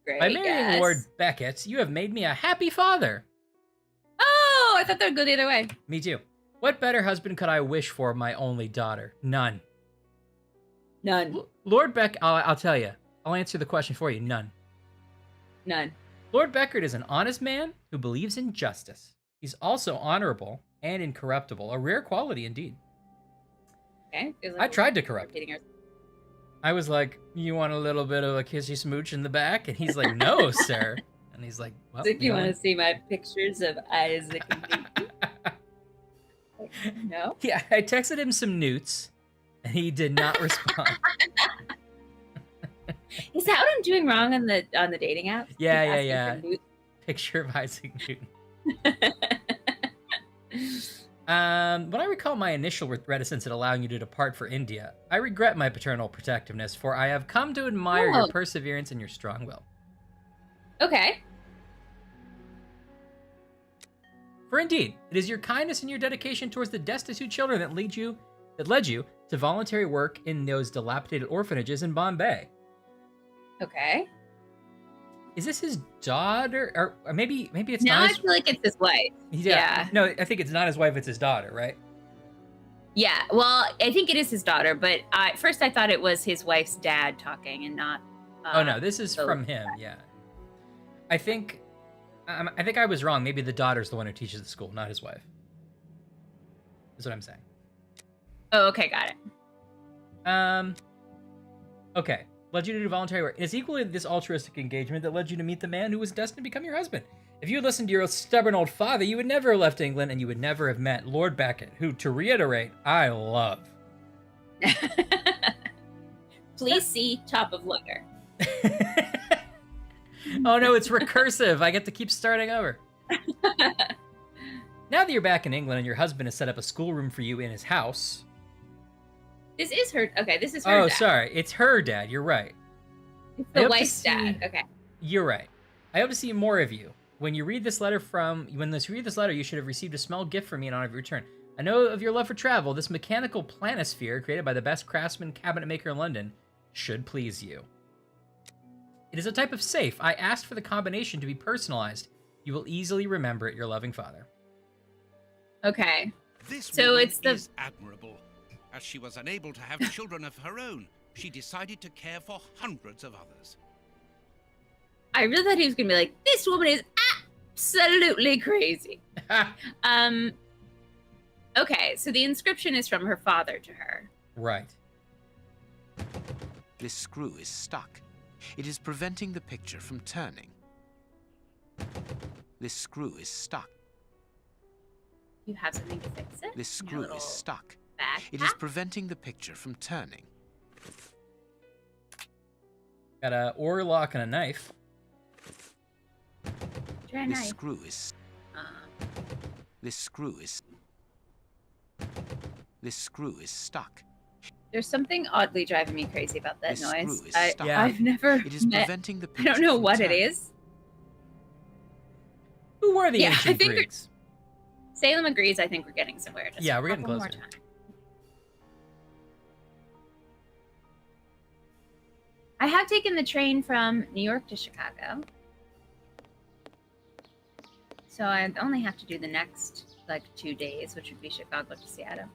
Great. By marrying Lord Beckett, you have made me a happy father. Oh, I thought that would go the other way. Me too. What better husband could I wish for my only daughter? None. Lord Beck, I'll tell you. I'll answer the question for you. None. Lord Beckett is an honest man who believes in justice. He's also honorable and incorruptible, a rare quality indeed. Okay. I tried to corrupt him. I was like, "You want a little bit of a kissy smooch in the back?" And he's like, "No, sir." And he's like, "Well, do you want to see my pictures of Isaac and Pinky?" No? Yeah, I texted him some newts, and he did not respond. Is that what I'm doing wrong on the dating apps? Yeah. Picture of Isaac Newton. When I recall my initial reticence at allowing you to depart for India, I regret my paternal protectiveness, for I have come to admire your perseverance and your strong will. Okay. For indeed, it is your kindness and your dedication towards the destitute children that led you to voluntary work in those dilapidated orphanages in Bombay. Okay. Is this his daughter, or maybe it's now not? I feel like it's his wife. Yeah. No, I think it's not his wife; it's his daughter, right? Yeah. Well, I think it is his daughter, but at first I thought it was his wife's dad talking, and not. Oh no, this is from him. Yeah. I think I was wrong. Maybe the daughter's the one who teaches the school, not his wife. Is what I'm saying. Oh, okay, got it. Okay. Led you to do voluntary work. It is equally this altruistic engagement that led you to meet the man who was destined to become your husband. If you had listened to your stubborn old father, you would never have left England, and you would never have met Lord Beckett, who, to reiterate, I love. Please see top of letter. Oh no, it's recursive. I get to keep starting over. Now that you're back in England and your husband has set up a schoolroom for you in his house. This is her. Okay, this is her. Oh, dad. sorry. It's her dad. You're right. It's the wife's dad. Okay. You're right. I hope to see more of you. When you read this letter, you should have received a small gift from me in honor of your return. I know of your love for travel. This mechanical planisphere, created by the best craftsman cabinet maker in London, should please you. It is a type of safe. I asked for the combination to be personalized. You will easily remember it, your loving father. Okay. This so woman it's the is admirable. As she was unable to have children of her own, she decided to care for hundreds of others. I really thought he was gonna be like, this woman is absolutely crazy. Okay, so the inscription is from her father to her. Right. This screw is stuck. It is preventing the picture from turning. This screw is stuck. You have something to fix it? This screw is stuck. It Backpack? is preventing the picture from turning. Got a ore lock and a knife. Try a This knife. screw is. This screw is. This screw is stuck. There's something oddly driving me crazy about that This noise. screw is stuck. Yeah. I've never It is met. preventing the I picture don't know from what it turning. is. Who were the Yeah, I ancient think Greeks? Salem agrees. I think we're getting somewhere. Just Yeah, a we're getting couple more closer. times. I have taken the train from New York to Chicago. So I only have to do the next, 2 days, which would be Chicago to Seattle.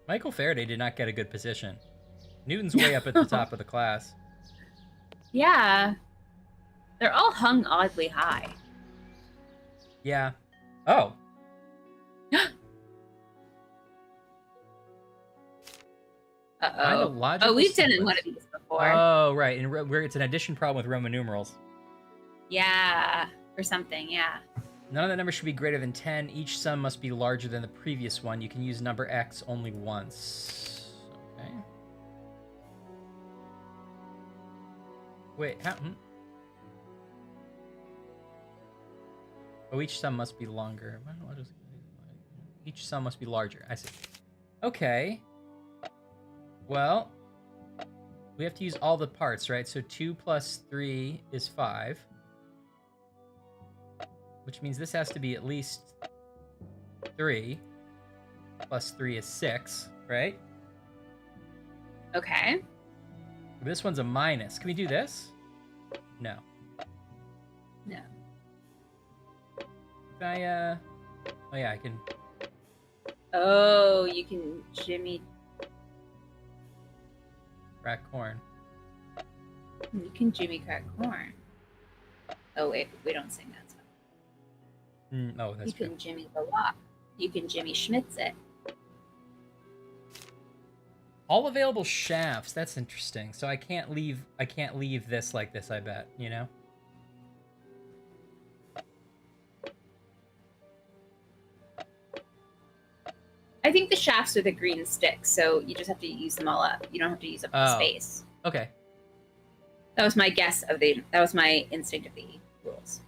Michael Faraday did not get a good position. Newton's way up at the top of the class. Yeah. They're all hung oddly high. Yeah. Oh. Find a Uh-oh. logical Oh, we've done sequence. one of these before. Oh, right. And where it's an addition problem with Roman numerals. Yeah. Or something, yeah. None of the numbers should be greater than 10. Each sum must be larger than the previous one. You can use number X only once. Okay. Wait, how? Oh, each sum must be longer. Each sum must be larger. I see. Okay. Well, we have to use all the parts, right? So 2 plus 3 is 5. Which means this has to be at least 3. Plus 3 is 6, right? Okay. This one's a minus. Can we do this? No. No. Can I, oh yeah, I can... Oh, you can jimmy. Crack corn. You can jimmy crack corn. Oh wait, we don't sing that song. Oh, that's You true. can jimmy the lock. You can Jimmy Schmitz it. All available shafts. That's interesting. So I can't leave this like this, I bet, you know? I think the shafts are the green sticks, so you just have to use them all up. You don't have to use up the Oh. space. Okay. That was my guess that was my instinct of the rules.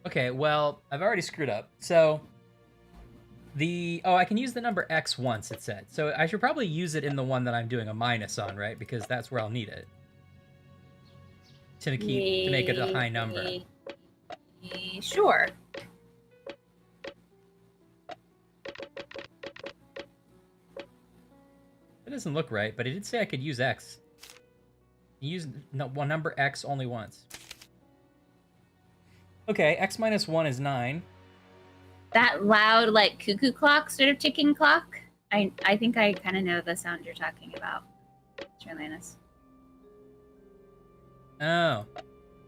Okay, well, I've already screwed up. So I can use the number x once, it said. So I should probably use it in the one that I'm doing a minus on, right? Because that's where I'll need it. To make it a high number. Sure. It doesn't look right, but it did say I could use x. Use one number x only once. Okay, x minus 1 is 9. That loud, like, cuckoo clock sort of ticking clock? I think I kind of know the sound you're talking about, Charlanus. Oh.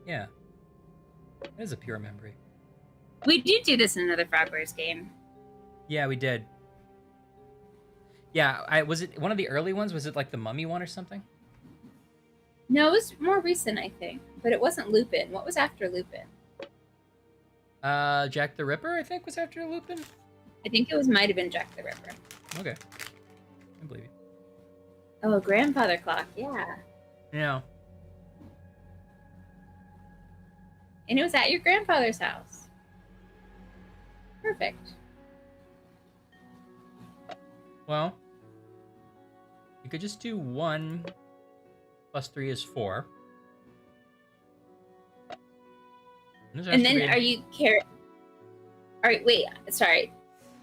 Yeah. That is a pure memory. We did do this in another Frogwares game. Yeah, we did. Yeah, was it one of the early ones? Was it like the Mummy one or something? No, it was more recent, I think. But it wasn't Lupin. What was after Lupin? Jack the Ripper, I think, was after Lupin? I think it might have been Jack the Ripper. Okay. I believe you. Oh, grandfather clock, yeah. Yeah. And it was at your grandfather's house. Perfect. Well, you could just do 1 plus 3 is 4. And then are you All right, wait, sorry.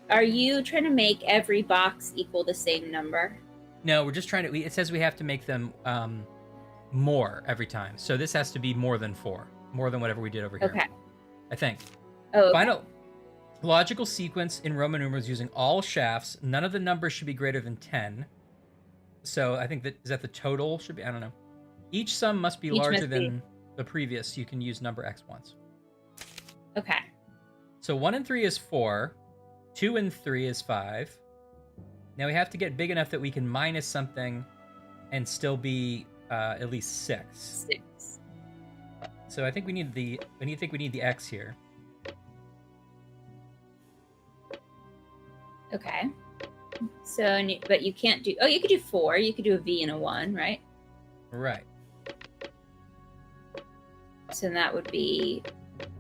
Are you trying to make every box equal the same number? No, we're just trying to... It says we have to make them more every time. So this has to be more than 4. More than whatever we did over here. Okay. I think. Oh, okay. Final logical sequence in Roman numerals using all shafts. None of the numbers should be greater than 10. So I think is that the total should be... I don't know. Each sum must be larger than the previous. You can use number x once. Okay. So 1 and 3 is 4. 2 and 3 is 5. Now we have to get big enough that we can minus something and still be at least 6. 6. So I think we need the x here. Okay. So, but you can't do... Oh, you could do 4. You could do a V and a 1, right? Right. So that would be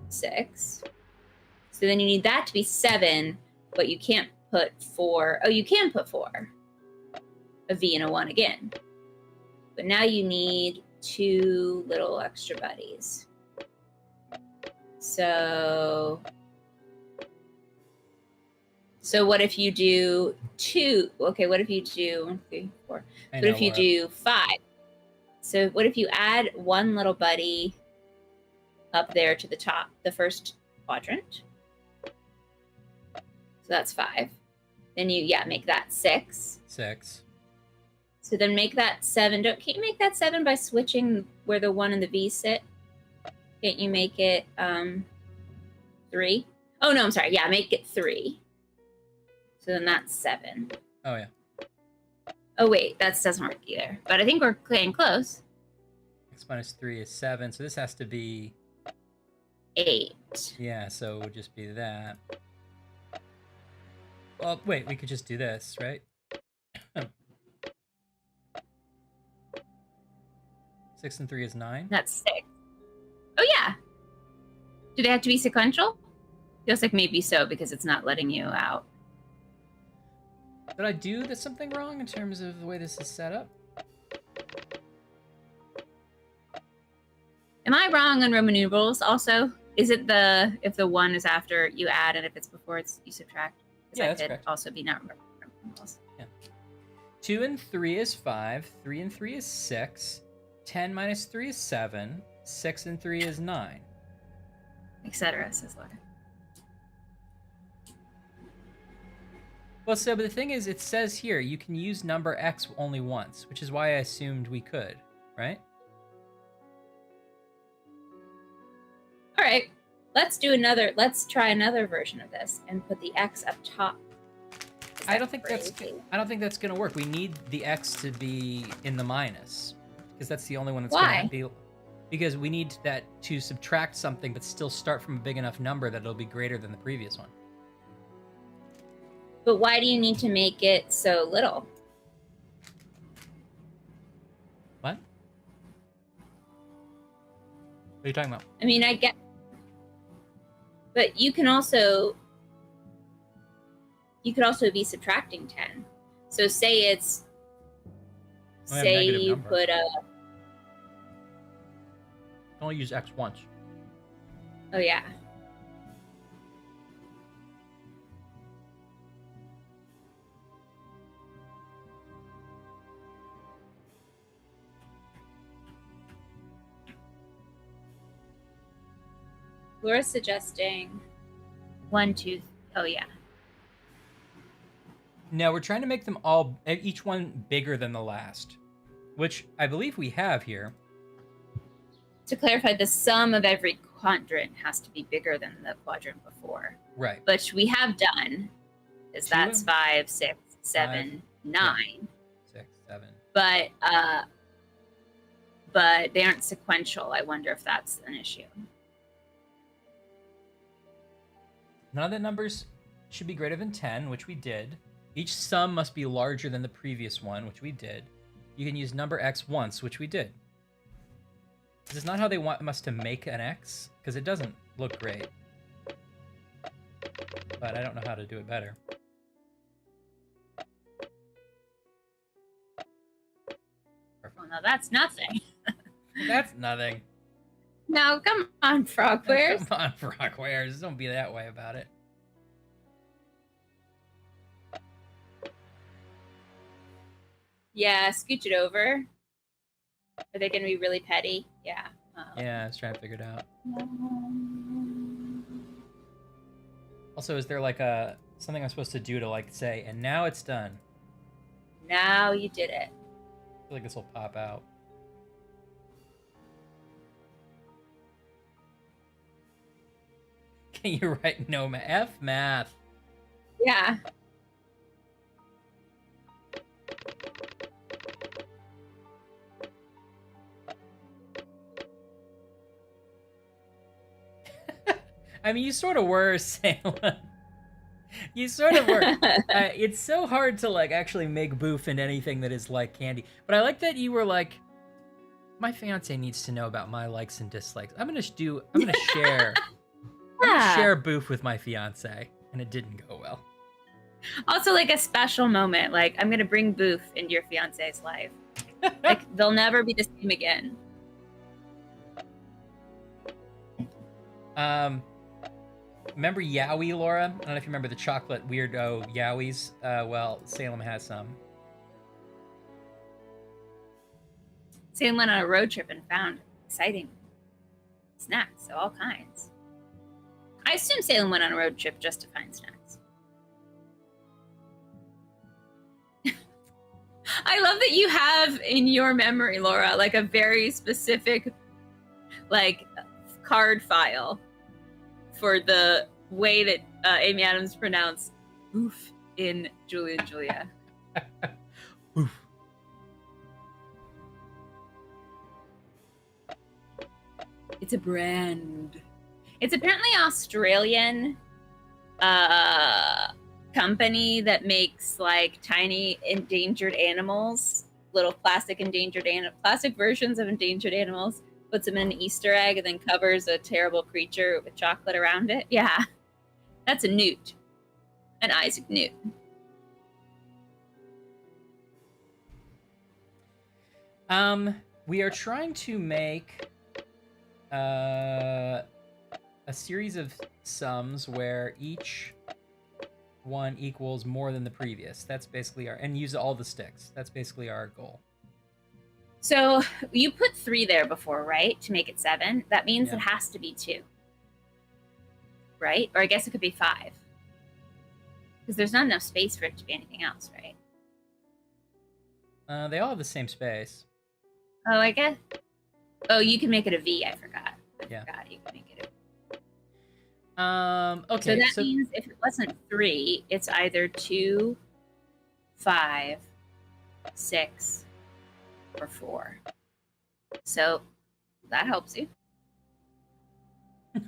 6. So then you need that to be 7, but you can't put 4. Oh, you can put 4. A V and a 1 again. But now you need 2 little extra buddies. So what if you do 2? Okay, what if you do 1, 2, 3, 4? What if you do 5? So what if you add 1 little buddy up there to the top, the first quadrant? So that's 5. Then you make that 6. 6. So then make that 7. Can't you make that 7 by switching where the 1 and the V sit? Can't you make it 3? Oh no, I'm sorry. Yeah, make it 3. So then that's 7. Oh yeah. Oh wait, that doesn't work either. But I think we're getting close. X minus 3 is 7, so this has to be 8. Yeah, so it would just be that. Well, wait, we could just do this, right? 6 and 3 is 9. That's 6. Oh yeah. Do they have to be sequential? Feels like maybe so because it's not letting you out. Did I do something wrong in terms of the way this is set up? Am I wrong on Roman numerals also? Is it if the 1 is after you add and if it's before you subtract? Yeah, that's could correct. Also be not Roman numerals. Yeah. 2 and 3 is 5. 3 and 3 is 6. 10 minus 3 is 7. 6 and 3 is 9. Etc. says Laura. Well, so but the thing is, it says here you can use number x only once, which is why I assumed we could, right? All right, let's try another version of this and put the x up top. I don't think that's gonna work. We need the x to be in the minus because that's the only one that's gonna be. Because we need that to subtract something, but still start from a big enough number that it'll be greater than the previous one. But why do you need to make it so little? What? What are you talking about? I mean, But you could also be subtracting 10. So say you put a... Only use X once. Oh, yeah. Laura's suggesting 1, 2. Oh, yeah. No, we're trying to make them all, each one bigger than the last, which I believe we have here. To clarify, the sum of every quadrant has to be bigger than the quadrant before. Right. Which we have done, because that's 5, 6, 7, 9. 6, 7. But they aren't sequential. I wonder if that's an issue. None of the numbers should be greater than 10, which we did. Each sum must be larger than the previous one, which we did. You can use number X once, which we did. This is not how they want us to make an X, because it doesn't look great. But I don't know how to do it better. Oh, no, that's nothing. That's nothing. No, come on, Frogwares. Come on, Frogwares. Don't be that way about it. Yeah, scooch it over. Are they going to be really petty? Yeah. Yeah, I was trying to figure it out. Also, is there like something I'm supposed to do to like say, and now it's done? Now you did it. I feel like this will pop out. Can you write no F math? Yeah. I mean, you sort of were, Salem. You sort of were. It's so hard to like actually make boof in anything that is like candy. But I like that you were like, my fiance needs to know about my likes and dislikes. I'm gonna share. I'm gonna share boof with my fiance, and it didn't go well. Also, like a special moment. Like, I'm gonna bring boof into your fiance's life. Like, they'll never be the same again. Remember Yowie, Laura? I don't know if you remember the chocolate weirdo Yowies. Well, Salem has some. Salem went on a road trip and found exciting snacks of all kinds. I assume Salem went on a road trip just to find snacks. I love that you have in your memory, Laura, like a very specific, like, card file for the way that Amy Adams pronounced "oof" in Julie and Julia. Oof. It's a brand. It's apparently Australian company that makes like tiny endangered animals, little plastic versions of endangered animals, puts them in an Easter egg, and then covers a terrible creature with chocolate around it. Yeah, that's a newt, an Isaac Newt. We are trying to make a series of sums where each one equals more than the previous. That's basically and use all the sticks. That's basically our goal. So you put 3 there before, right? To make it 7. That means it has to be 2. Right? Or I guess it could be 5. Because there's not enough space for it to be anything else, right? They all have the same space. Oh, I guess. Oh, you can make it a V. I forgot. I forgot you can make it a V. Okay. So that means if it wasn't 3, it's either 2, 5, 6, or 4. So that helps you.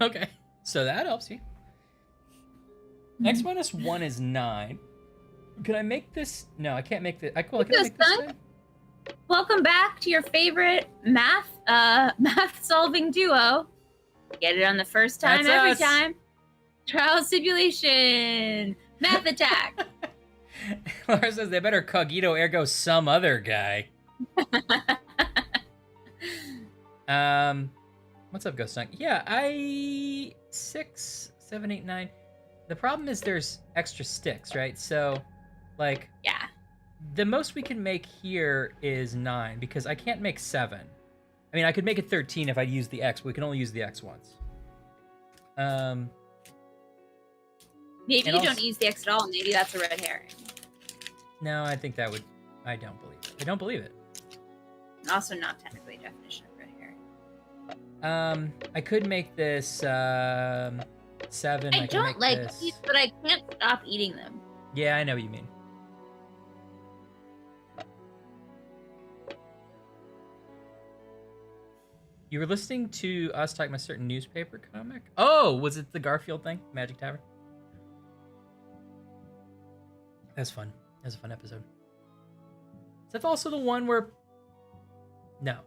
Okay. So that helps you. X minus 1 is 9. Can I make this? No, I can't make this. Can I make this thing? Welcome back to your favorite math solving duo. Get it on the first time, That's every us. time. Trial simulation. Math attack. Laura says they better cogito ergo some other guy. What's up, Ghost Dunk? Yeah, 6, 7, 8, 9. The problem is there's extra sticks, right? So, like, Yeah. the most we can make here is 9 because I can't make 7. I mean, I could make it 13 if I use the X, but we can only use the X once. Maybe you also, don't use the X at all. Maybe that's a red herring. No, I think that would. I don't believe it. I don't believe it. Also, not technically a definition of red herring. I could make this 7. I don't make like this... these, but I can't stop eating them. Yeah, I know what you mean. You were listening to us talking about a certain newspaper comic? Oh, was it the Garfield thing? Magic Tavern? That's fun. That was a fun episode. Is that also the one where... No.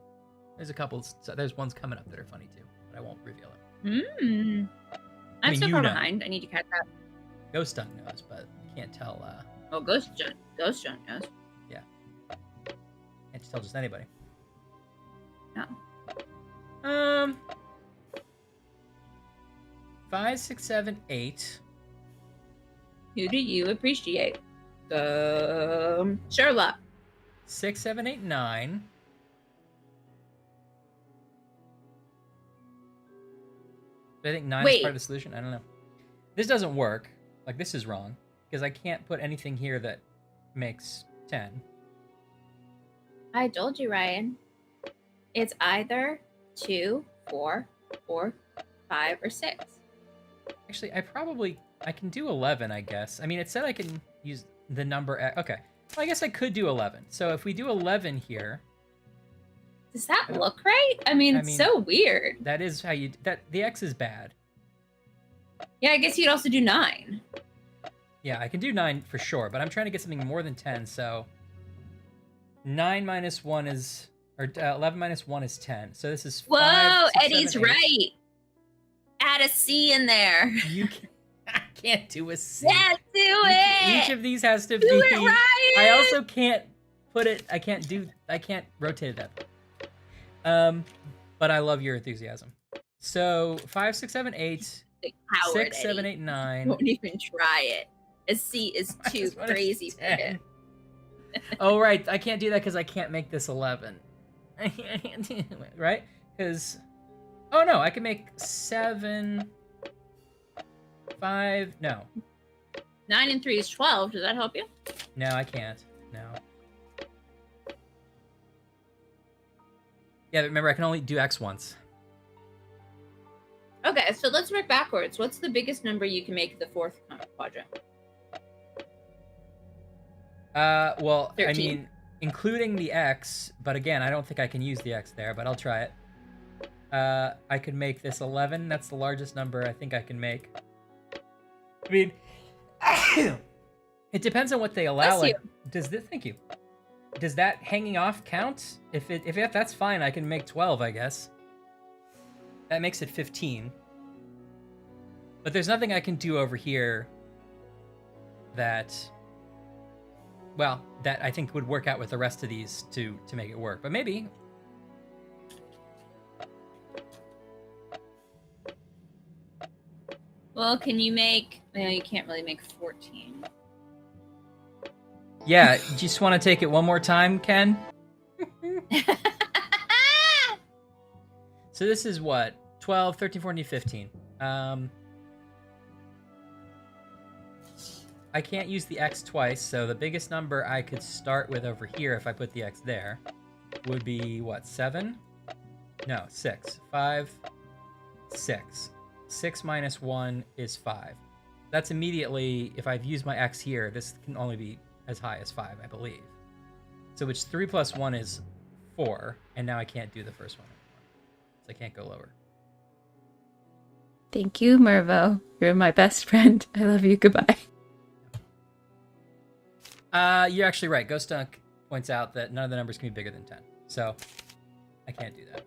There's a couple... There's ones coming up that are funny too, but I won't reveal it. I'm mean, so you far know. behind. I need to catch up. Ghost Dunk knows, but I can't tell... Oh, Ghost John knows. Yeah. Can't tell just anybody. No. 5, 6, 7, 8. Who do you appreciate? Sherlock. 6, 7, 8, 9. I think 9 is part of the solution. I don't know. This doesn't work. Like, this is wrong. Because I can't put anything here that makes 10. I told you, Ryan. It's either 2, 4, or 5, or 6. Actually, I can do 11, I guess. I mean, it said I can use the number... Okay. Well, I guess I could do 11. So if we do 11 here... Does that look right? I mean, it's so weird. That is how you... The X is bad. Yeah, I guess you'd also do 9. Yeah, I can do 9 for sure, but I'm trying to get something more than 10, so... 9 minus 1 is... Or 11 minus 1 is 10. So this is 5, Whoa, 6, Eddie's 7, 8. right. Add a C in there. You I can't do a C. Yeah, do it. Each of these has to do be... it, Ryan. I also can't put it... I can't rotate it that. But I love your enthusiasm. So 5, 6, 7, 8. Howard, 6, 7, Eddie. 8, 9. Don't even try it. A C is too crazy for it. Oh, right. I can't do that because I can't make this 11. Right? Because... Oh, no. I can make 7... 5... No. 9 and 3 is 12. Does that help you? No, I can't. No. Yeah, but remember, I can only do X once. Okay, so let's work backwards. What's the biggest number you can make the fourth quadrant? Well, 13. I mean, including the X, but again, I don't think I can use the X there, but I'll try it. I could make this 11. That's the largest number I think I can make. I mean, it depends on what they allow. Like, thank you. Does that hanging off count? If that's fine, I can make 12, I guess. That makes it 15. But there's nothing I can do over here that, well, that I think would work out with the rest of these to make it work. But maybe. Well, can you make... No, you can't really make 14. Yeah, you just want to take it one more time, Ken? So this is what? 12, 13, 14, 15. I can't use the X twice, so the biggest number I could start with over here if I put the X there would be, what, 7? No, 6. 5, 6. 6 minus 1 is 5. That's immediately, if I've used my X here, this can only be as high as 5, I believe. So which 3 plus 1 is 4, and now I can't do the first one anymore. So I can't go lower. Thank you, Mervo. You're my best friend. I love you. Goodbye. You're actually right. Ghost Dunk points out that none of the numbers can be bigger than 10. So I can't do that.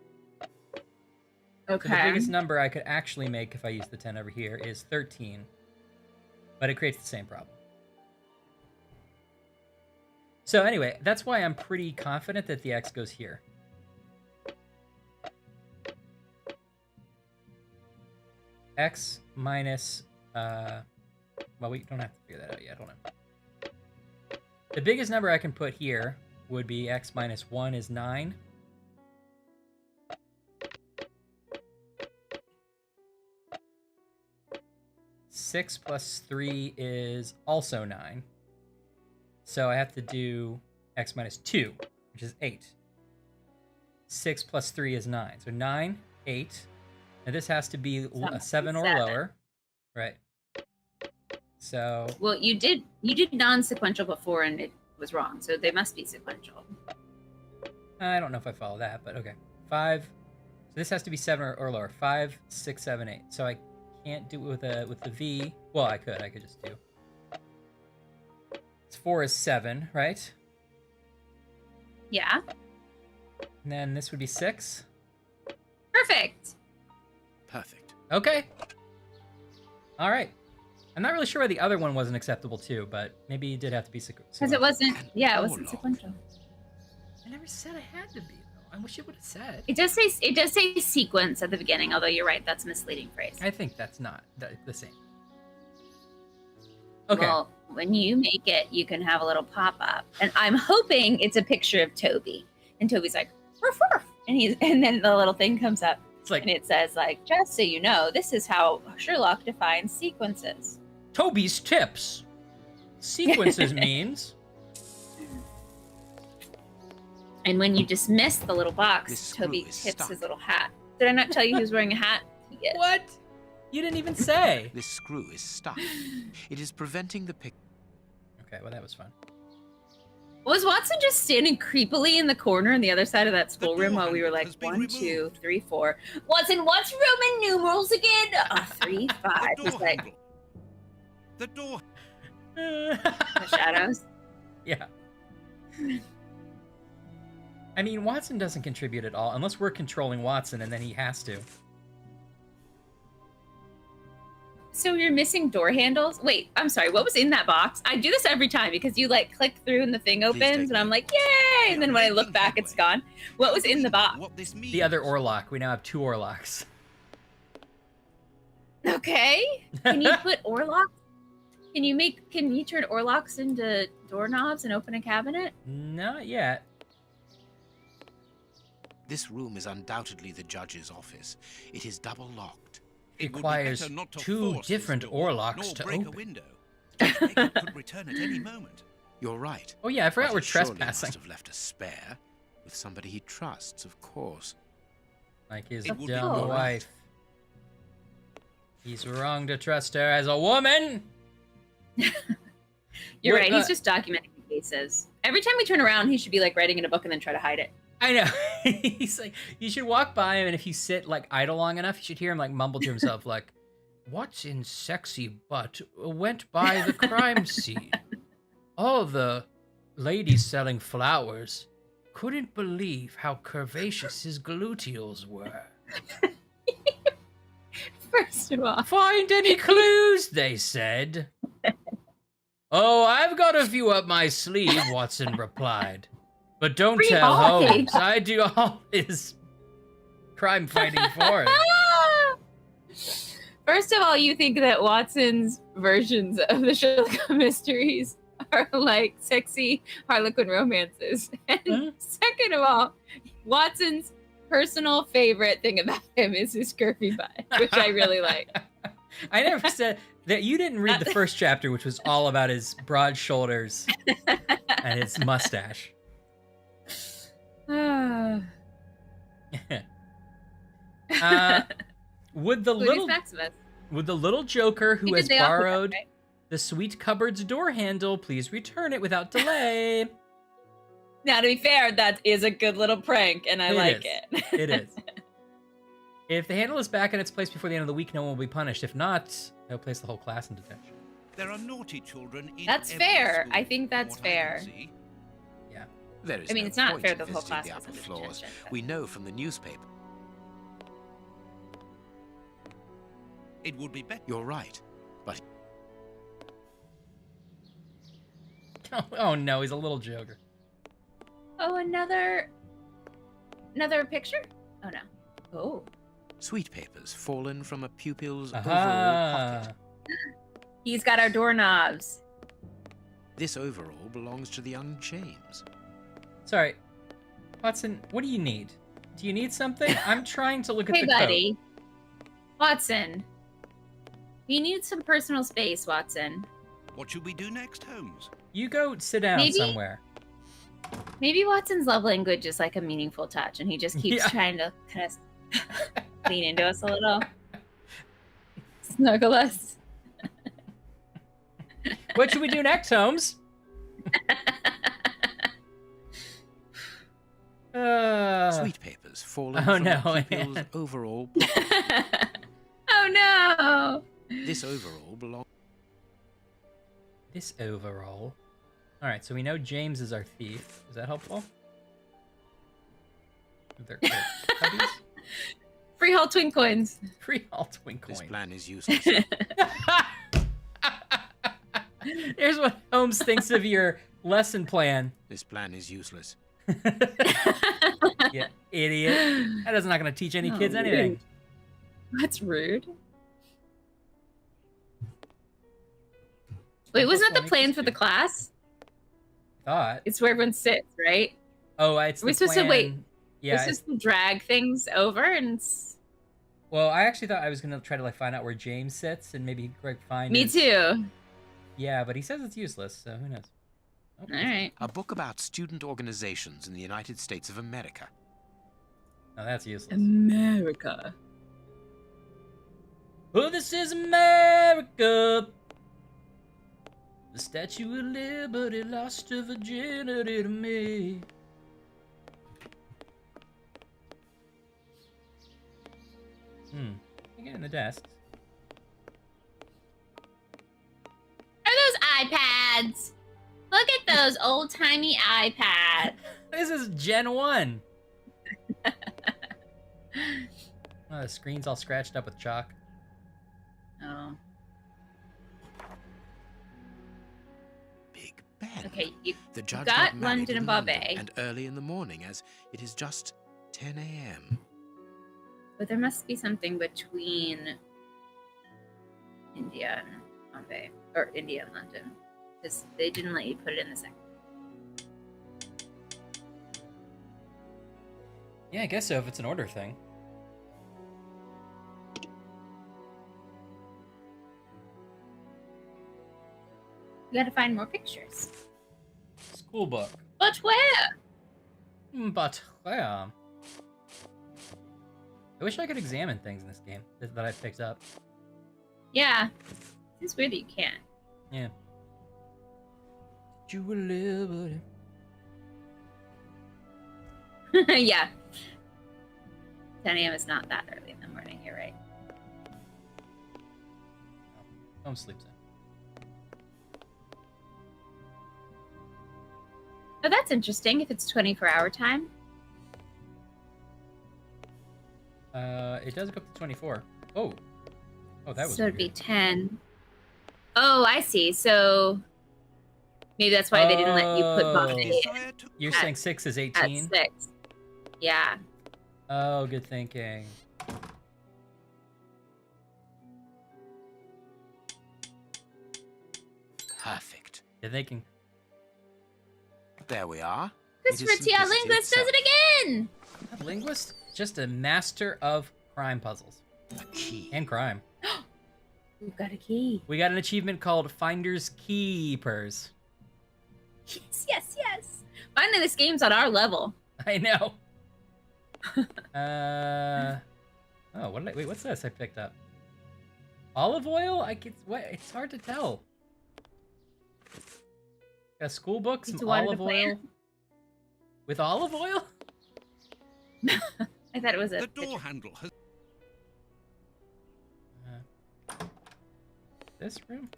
Okay. So the biggest number I could actually make if I use the 10 over here is 13. But it creates the same problem. So anyway, that's why I'm pretty confident that the x goes here. X minus... well, we don't have to figure that out yet. Hold on. The biggest number I can put here would be x minus 1 is 9. Six plus 3 is also 9. So I have to do x minus 2, which is 8. 6 plus 3 is 9. So 9, 8. And this has to be a 7 or lower. Right. So... Well, you did non-sequential before and it was wrong, so they must be sequential. I don't know if I follow that, but okay. 5. So this has to be 7 or lower. 5, 6, 7, 8. So I can't do it with the V. Well, I could just do. 4 is 7, right? Yeah. And then this would be 6. Perfect. Perfect. Okay. All right. I'm not really sure why the other one wasn't acceptable too, but maybe it did have to be sequential. Because it wasn't. Yeah, it wasn't Sherlock. sequential. I never said I had to be though. I wish it would have said. It does say sequence at the beginning, although you're right, that's a misleading phrase. I think that's not the same. Okay. Well, when you make it, you can have a little pop-up. And I'm hoping it's a picture of Toby. And Toby's like, ruff, ruff. And then the little thing comes up. It's like And it says, like, just so you know, this is how Sherlock defines sequences. Toby's tips. Sequences means. And when you dismiss the little This box, screw Toby is tips stuck. his little hat. Did I not tell you he was wearing a hat? Yes. What? You didn't even say. This screw is stuck. It is preventing the pick. Okay, well that was fun. Was Watson just standing creepily in the corner on the other side of that schoolroom while we were like, has been 1, 2, removed. 3, 4. Watson, what's Roman numerals again? 3, 5. The He's door like, handle. The door. the shadows. Yeah. I mean, Watson doesn't contribute at all, unless we're controlling Watson, and then he has to. So you're missing door handles? Wait, I'm sorry. What was in that box? I do this every time because you like click through and the thing take opens and I'm me. like, yay! And then when I look back, it's gone. What was in the box? What this means. The other Orlock. We now have 2 Orlocks. Okay. Can you put Orlocks? Can you turn Orlocks into doorknobs and open a cabinet? Not yet. This room is undoubtedly the judge's office. It is double locked. It would be Requires better not to 2 force this different door, Orlocks nor to break a open. window. Jacob could return at any moment. You're right. Oh yeah, I forgot But we're he surely trespassing. must have left a spare with somebody he trusts, of course. Like his It would be dumb all right. wife. He's wrong to trust her as a woman. You're What, right. He's just documenting the cases. Every time we turn around, he should be like writing in a book and then try to hide it. I know. He's like, you should walk by him, and if you sit like idle long enough, you should hear him like mumble to himself, like, "What's sexy butt went by the crime scene? All the ladies selling flowers couldn't believe how curvaceous his gluteals were. First of all, Find any clues?" they said. "Oh, I've got a few up my sleeve," Watson replied. "But don't Free tell ball. Holmes. I do all his crime fighting for him." first of all, you think that Watson's versions of the Sherlock mysteries are like sexy Harlequin romances. And Huh? second of all, Watson's personal favorite thing about him is his curvy butt, which I really like. I never said that. You didn't read the first chapter, which was all about his broad shoulders and his mustache. Would the Lucas little Maximus. Joker who He has did the opera, borrowed right? the sweet cupboard's door handle please return it without delay? Now, to be fair, that is a good little prank, and I It like is. it. It is. If the handle is back in its place before the end of the week, no one will be punished. If not, they'll place the whole class in detention. There are naughty children in That's every fair. school, I think from that's what I can fair. see. There is I mean, no it's not point fair in the whole visiting class the is upper under floors. detention, but- We know from the newspaper. It would be better. You're right. But Oh no, he's a little joker. Oh, another picture? Oh no. Oh. sweet papers fallen from a pupil's overall Aha. pocket. He's got our doorknobs. This overall belongs to the young James. Sorry, Watson. What do you need? Do you need something? I'm trying to look at Hey, the buddy. coat. Watson. We need some personal space, Watson. What should we do next, Holmes? You go sit down Maybe- somewhere. Maybe Watson's love language is like a meaningful touch, and he just keeps Yeah. trying to kind of lean into us a little. Snuggle us. What should we do next, Holmes? Sweet papers fallen oh from no, a pupil's man. overall pocket. Oh no! This overall belongs. This overall. All right, so we know James is our thief. Is that helpful? They're cubbies? Free Hall Twin Coins. Free all twin This coin. plan is useless. Here's what Holmes thinks of your lesson plan. This plan is useless. You idiot. That is not going to teach any kids Oh, anything. rude. That's rude. Wait, wasn't that the plan for the class? Thought. It's where everyone sits, right? Oh, it's Are we the supposed to plan. wait? Yeah. We're supposed to drag things over and. Well, I actually thought I was going to try to like find out where James sits and maybe Greg find Me his- too. Yeah, but he says it's useless, so who knows? Oh, All right. A book about student organizations in the United States of America. No, that's useless. America. Oh, this is America. The Statue of Liberty lost her virginity to me. You get in the desks. Are those iPads? Look at those old-timey iPads. This is Gen 1. Oh, the screen's all scratched up with chalk. Oh. Big Ben. Okay, you The judge got married London in and London, Bombay. and early in the morning, as it is just 10 a.m. But there must be something between India and Bombay, or India and London, because they didn't let you put it in the second. Yeah, I guess so if it's an order thing. You gotta find more pictures. School book. But where? But, yeah. I wish I could examine things in this game that I picked up. Yeah. It's weird that you can't. Yeah. You will live. Yeah. 10 a.m. is not that early in the morning, you're right. Home sleeps in. Oh, that's interesting if it's 24-hour time. It does go up to 24. Oh. Oh, that was So it'd be weird. 10. Oh, I see. So maybe that's why they didn't let you put Oh. Bombay Desire to You're at- saying 6 is at 18? 6. Yeah. Oh, good thinking. Perfect. Yeah, they can. There we are. Christopher is T. L. simplicity Linguist does itself. it again! Not linguist, just a master of crime puzzles A key. and crime. We've got a key. We got an achievement called Finders Keepers. Yes, yes, yes. Finally, this game's on our level. I know. Oh, what did wait, what's this I picked up? Olive oil? What? It's hard to tell. A school book, It's some water the olive oil. plant. With olive oil? I thought it was a the door picture. handle has This room?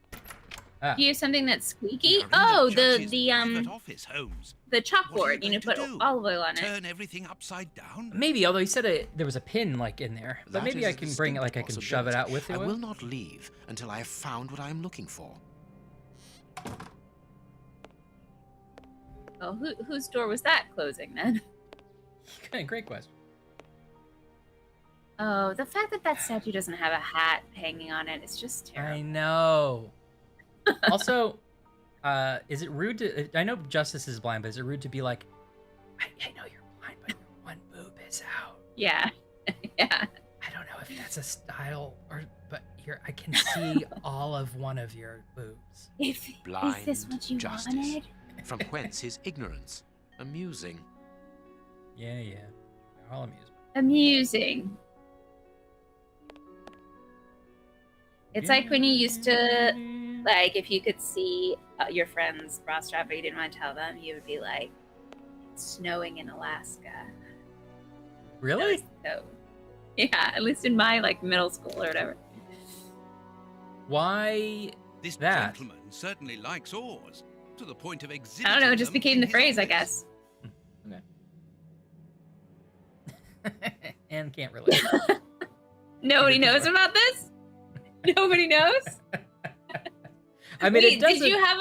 Ah. Do you have something that's squeaky? We are in Oh, judge's the private office, Holmes. the What are you chalkboard. You going need to to put do? olive oil on it. Turn everything upside down? Maybe, although he said there was a pin like in there. But That maybe is I a can bring it, like I distinct can shove it out possibility. with the I oil. will not leave until I have found what I am looking for. Oh, whose door was that closing then? Great question. Oh, the fact that that statue doesn't have a hat hanging on it is just terrible. I know. Also, is it rude to? I know Justice is blind, but is it rude to be like, I know you're blind, but your one boob is out. Yeah. Yeah. I don't know if that's a style but I can see all of one of your boobs. Is this what you justice. wanted? From whence his ignorance? Amusing. Yeah. They're all amusing. Amusing. It's like when you used to, like, if you could see your friend's bra strap, but you didn't want to tell them, you would be like, it's snowing in Alaska. Really? So, yeah, at least in my, like, middle school or whatever. Why This that? gentleman certainly likes oars, to the point of I exhibiting don't know, it just them became in the his phrase, I office. guess. and can't relate. Nobody knows about this? Nobody knows? I mean, Wait, it doesn't. did you have...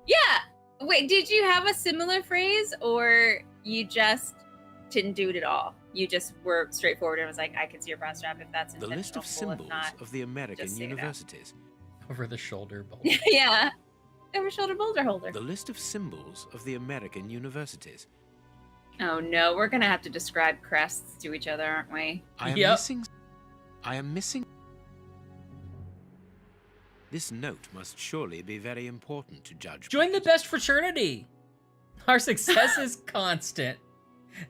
Yeah! Wait, did you have a similar phrase, or you just didn't do it at all? You just were straightforward and was like, I can see your bra strap if that's The intentional. list of Cool, if symbols not. of the American just say that. universities. Over the shoulder bolt. Yeah. Over shoulder boulder holder. The list of symbols of the American universities. Oh no, we're gonna have to describe crests to each other, aren't we? I am Yep. missing. I am missing. This note must surely be very important to Judge. Join the Beckett. best fraternity. Our success is constant.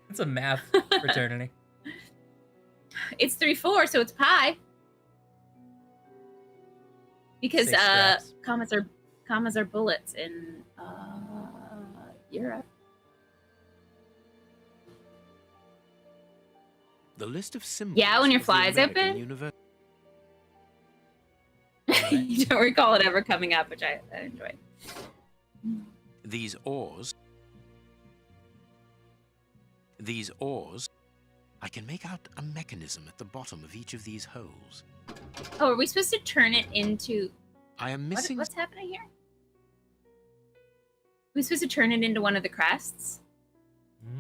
It's a math fraternity. It's 3-4, so it's pi. Because Six straps. commas are bullets in Europe. The list of symbols. Yeah, when your of the fly's American open. University. You don't recall it ever coming up, which I enjoyed. These oars. I can make out a mechanism at the bottom of each of these holes. Oh, are we supposed to turn it into... I am missing. What's happening here? Are we supposed to turn it into one of the crests?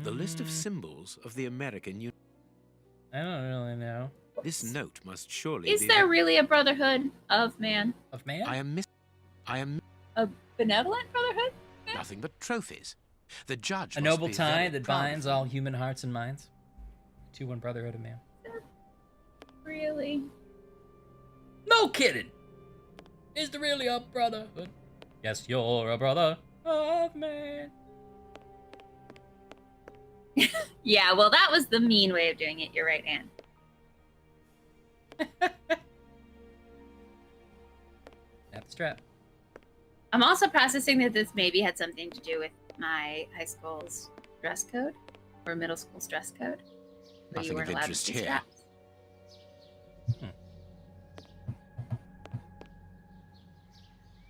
The list of symbols of the American University. I don't really know. This note must surely Is be. there really a brotherhood of man? Of man? I am A benevolent brotherhood? nothing but trophies. The judge. A must noble be tie very that proud of binds them. all human hearts and minds. To one brotherhood of man. Really? No kidding. Is there really a brotherhood? Yes, you're a brother of man. Yeah, well, that was the mean way of doing it. You're right, Anne. Snap the strap. I'm also processing that this maybe had something to do with my high school's dress code or middle school's dress code, where you Nothing weren't of allowed to interest see here. straps.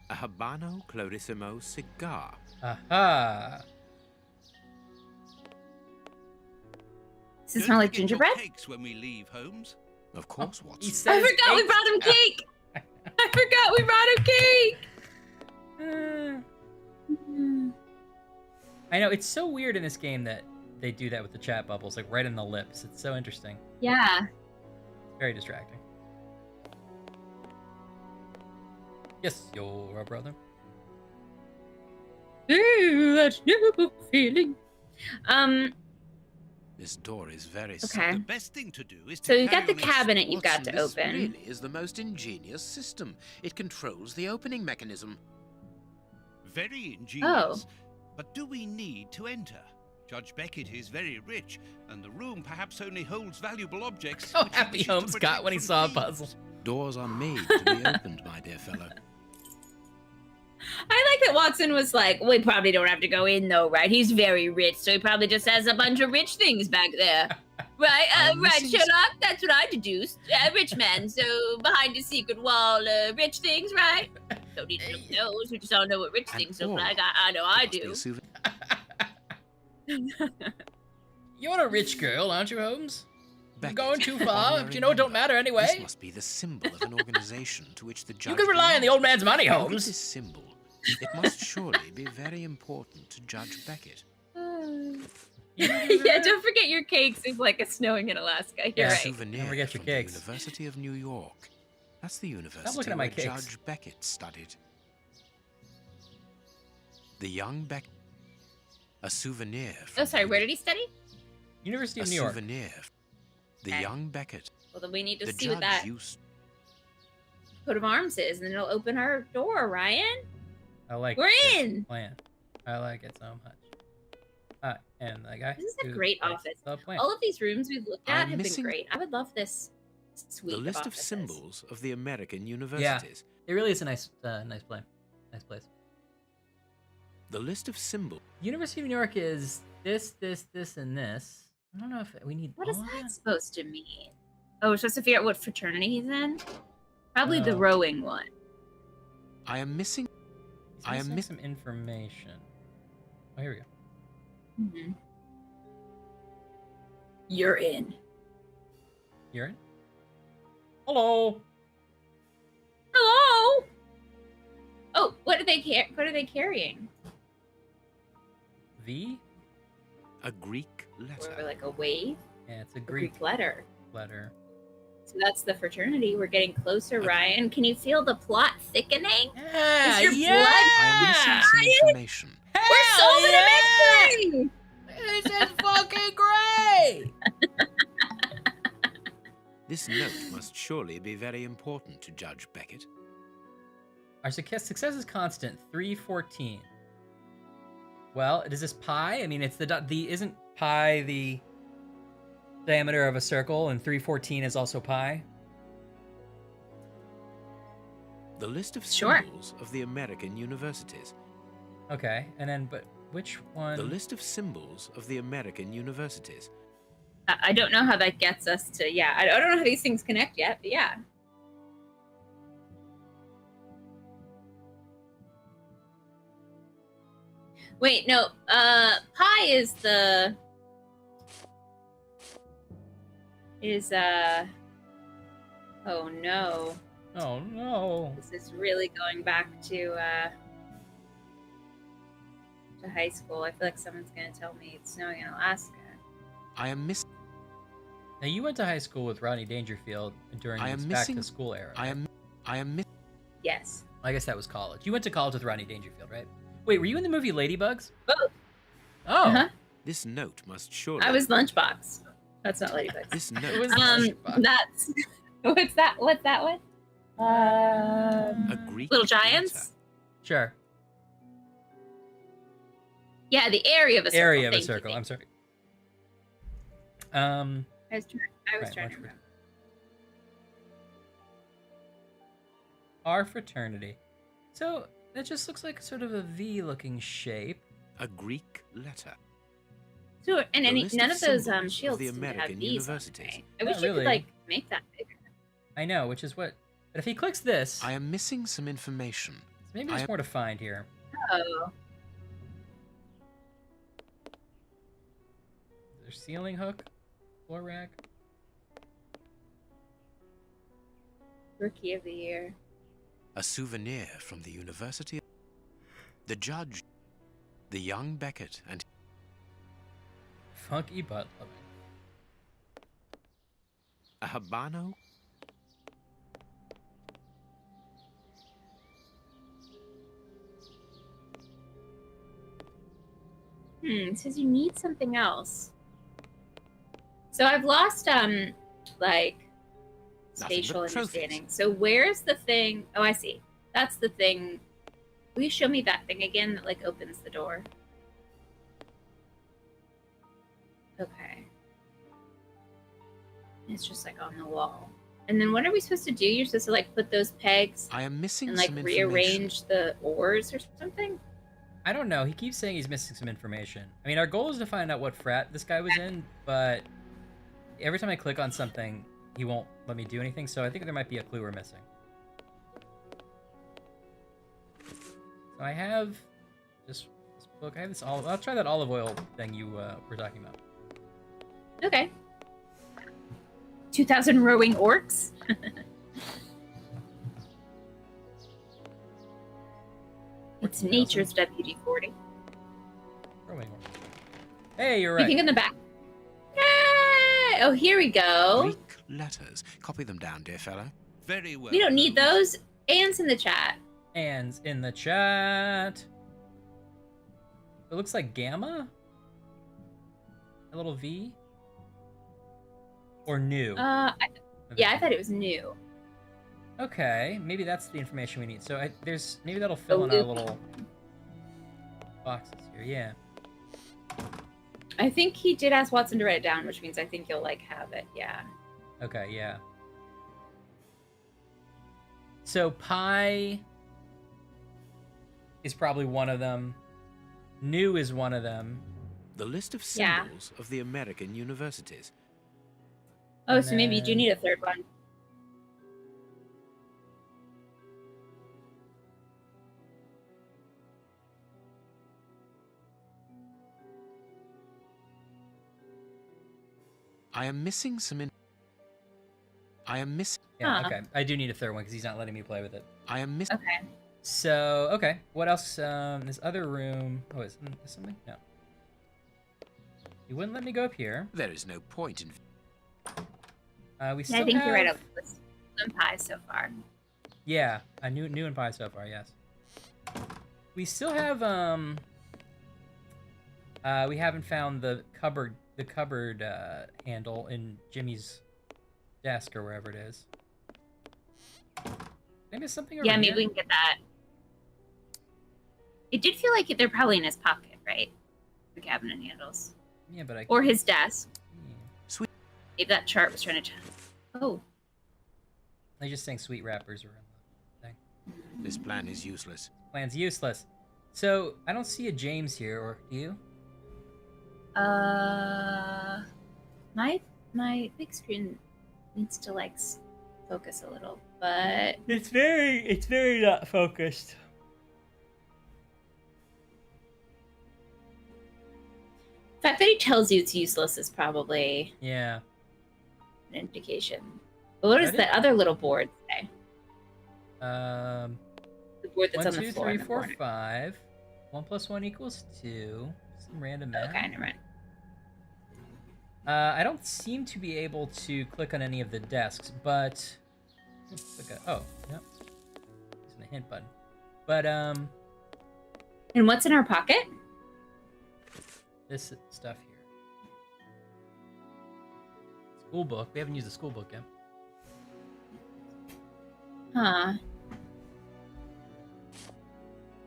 A Habano Clarissimo cigar. Aha. Does it Don't smell like forget your gingerbread? cakes when we leave, Holmes. Of course, He Watson. says I forgot we eight- brought him cake! I forgot we brought him cake! I know, it's so weird in this game that they do that with the chat bubbles, like right in the lips. It's so interesting. Yeah. It's very distracting. Yes, you're a brother. Ooh, that new feeling. This door is very Okay. The best thing to do is to So you've got carry the on ex- cabinet you've got Watson, to this open. really is the most ingenious system. It controls the opening mechanism. Very ingenious. Oh. But do we need to enter? Judge Beckett is very rich, and the room perhaps only holds valuable objects. How which he happy wishes to Holmes got protect when he from saw a thieves. puzzle. Doors are made to be opened, my dear fellow. I like that Watson was like, we probably don't have to go in though, right? He's very rich, so he probably just has a bunch of rich things back there. Right, I'm right, missing Sherlock. That's what I deduced. Rich man, so behind a secret wall, rich things, right? Don't need to look those. We just all know what rich And things look all like. of I know I It must be do. a souvenir. You're a rich girl, aren't you, Holmes? You're Beckett, going too far, honorary but you know it don't member. matter anyway. This must be the symbol of an organization to which the judge You can rely on the old man's money, belongs. Look at Holmes. this symbol. It must surely be very important to Judge Beckett. Yeah, don't forget your cakes is like a snowing in Alaska. You're Yeah. right. Souvenir Don't forget your from cakes. the University of New York. That's the university looking at my where cakes. Judge Beckett studied. The young Beckett. A souvenir. From Oh, sorry. Where did he study? University A of New York. souvenir. The Okay. young Beckett. Well, then we need to The see what judge that used. coat of arms is, and then it'll open our door, Ryan. I like We're this in. plan. I like it so much. And the guy. This is a who great likes office. the plan. All of these rooms we've looked at I'm have been missing- great. I would love this suite The list of offices. symbols of the American universities. It really is a nice plan. Nice place. The list of symbols. University of New York is this, and this. I don't know if we need What is all of that supposed to mean? Oh, we're supposed to figure out what fraternity he's in? Probably the Oh. rowing one. I am missing. He's I am missing some information. Oh, here we go. Mm-hmm. You're in. You're in? Hello. Hello. Oh, what are they carrying? V? A Greek letter. Or like a wave? Yeah, it's a A Greek Greek letter. letter. So that's the fraternity. We're getting closer, Ryan. Can you feel the plot thickening? Yeah, Is your I am missing some information. We're solving a mystery! This is fucking great! This note must surely be very important to Judge Beckett. Our success is constant, 314. Well, is this pi? I mean, it's the isn't pi the diameter of a circle, and 314 is also pi? The list of Sure. symbols of the American universities. Okay, and then, but which one? The list of symbols of the American universities. I don't know how that gets us to, yeah. I don't know how these things connect yet, but yeah. Wait, no. Pi is the... Oh, no. Oh, no. This is really going back to high school. I feel like someone's going to tell me it's snowing in Alaska. I am missing. Now, you went to high school with Rodney Dangerfield during I his am back to missing- school era. I right? am missing. Yes. I guess that was college. You went to college with Rodney Dangerfield, right? Wait, were you in the movie Ladybugs? Both. Oh. Uh-huh. This note must surely. I was Lunchbox. That's not Ladybugs. This It note. was Lunchbox. That's what's that? What's that one? A Greek Little letter. Giants. Sure. Yeah, the area of a circle. Area of a Thank you, circle. thank I'm sorry. you. I was right, trying much to remember. Our fraternity. So that just looks like sort of a V-looking shape. A Greek letter. So, and The any, list none of of those symbols of shields the seem to have American these. universities. I Not wish you really. could like make that bigger. I know, which is what. But if he clicks this, I am missing some information. maybe I there's am- more to find here. Oh, There's ceiling hook, floor rack. Rookie of the Year. A souvenir from the university. The judge. The young Beckett and Funky butt loving. a Habano. It says you need something else. So I've lost like Nothing but spatial trophies. understanding. So where's the thing? Oh, I see. That's the thing. Will you show me that thing again that like opens the door? Okay. It's just like on the wall. And then what are we supposed to do? You're supposed to like put those pegs I am missing and like some information. rearrange the oars or something? I don't know. He keeps saying he's missing some information. I mean, our goal is to find out what frat this guy was in, but every time I click on something, he won't let me do anything, so I think there might be a clue we're missing. So I have this book. I have this olive. I'll try that olive oil thing you were talking about. Okay. 2,000 rowing orcs. It's nature's WD-40. Rowing orc. Hey, you're You right. think in the back? Yay! Oh, here we go. Greek letters. Copy them down, dear fellow. Very well. We don't need those. Anne's in the chat. Anne's in the chat. It looks like gamma? A little V? Or new? I thought it was new. Okay, maybe that's the information we need. So there's maybe that'll fill in our little boxes here. Yeah. I think he did ask Watson to write it down, which means I think you'll like have it. Yeah. Okay, yeah. So pi is probably one of them. New is one of them. The list of Yeah. symbols of the American universities. Oh, And so maybe you do then- need a third one. I am missing some. I am missing. Yeah, Huh. okay. I do need a third one because he's not letting me play with it. I am missing. Okay. So, okay. What else? This other room. Oh, is something? No. You wouldn't let me go up here. There is no point in. We still I think have... you're right on the list. Some pies so far. Yeah, I new and pie so far. Yes. We still have we haven't found the cupboard handle in Jimmy's desk or wherever it is. Maybe it's something over Yeah, here? maybe we can get that. It did feel like they're probably in his pocket, right? The cabinet handles. Yeah, but I. Or his desk. Yeah. Sweet. Maybe that chart was trying to. Oh. I'm just saying sweet wrappers are in the thing. This plan is useless. Plan's useless. So I don't see a James here, or do you? My big screen needs to like focus a little, but It's very not focused. the fact that he tells you it's useless is probably Yeah. an indication. But what does Ready? that other little board say? The The board that's 1, on 2, the floor 3, in the 4, corner. 5. 1 + 1 = 2. Some random math. Okay, never mind. I don't seem to be able to click on any of the desks, but oh, no. Using the hint button. But And what's in our pocket? this stuff here. School book. We haven't used the school book yet. Huh.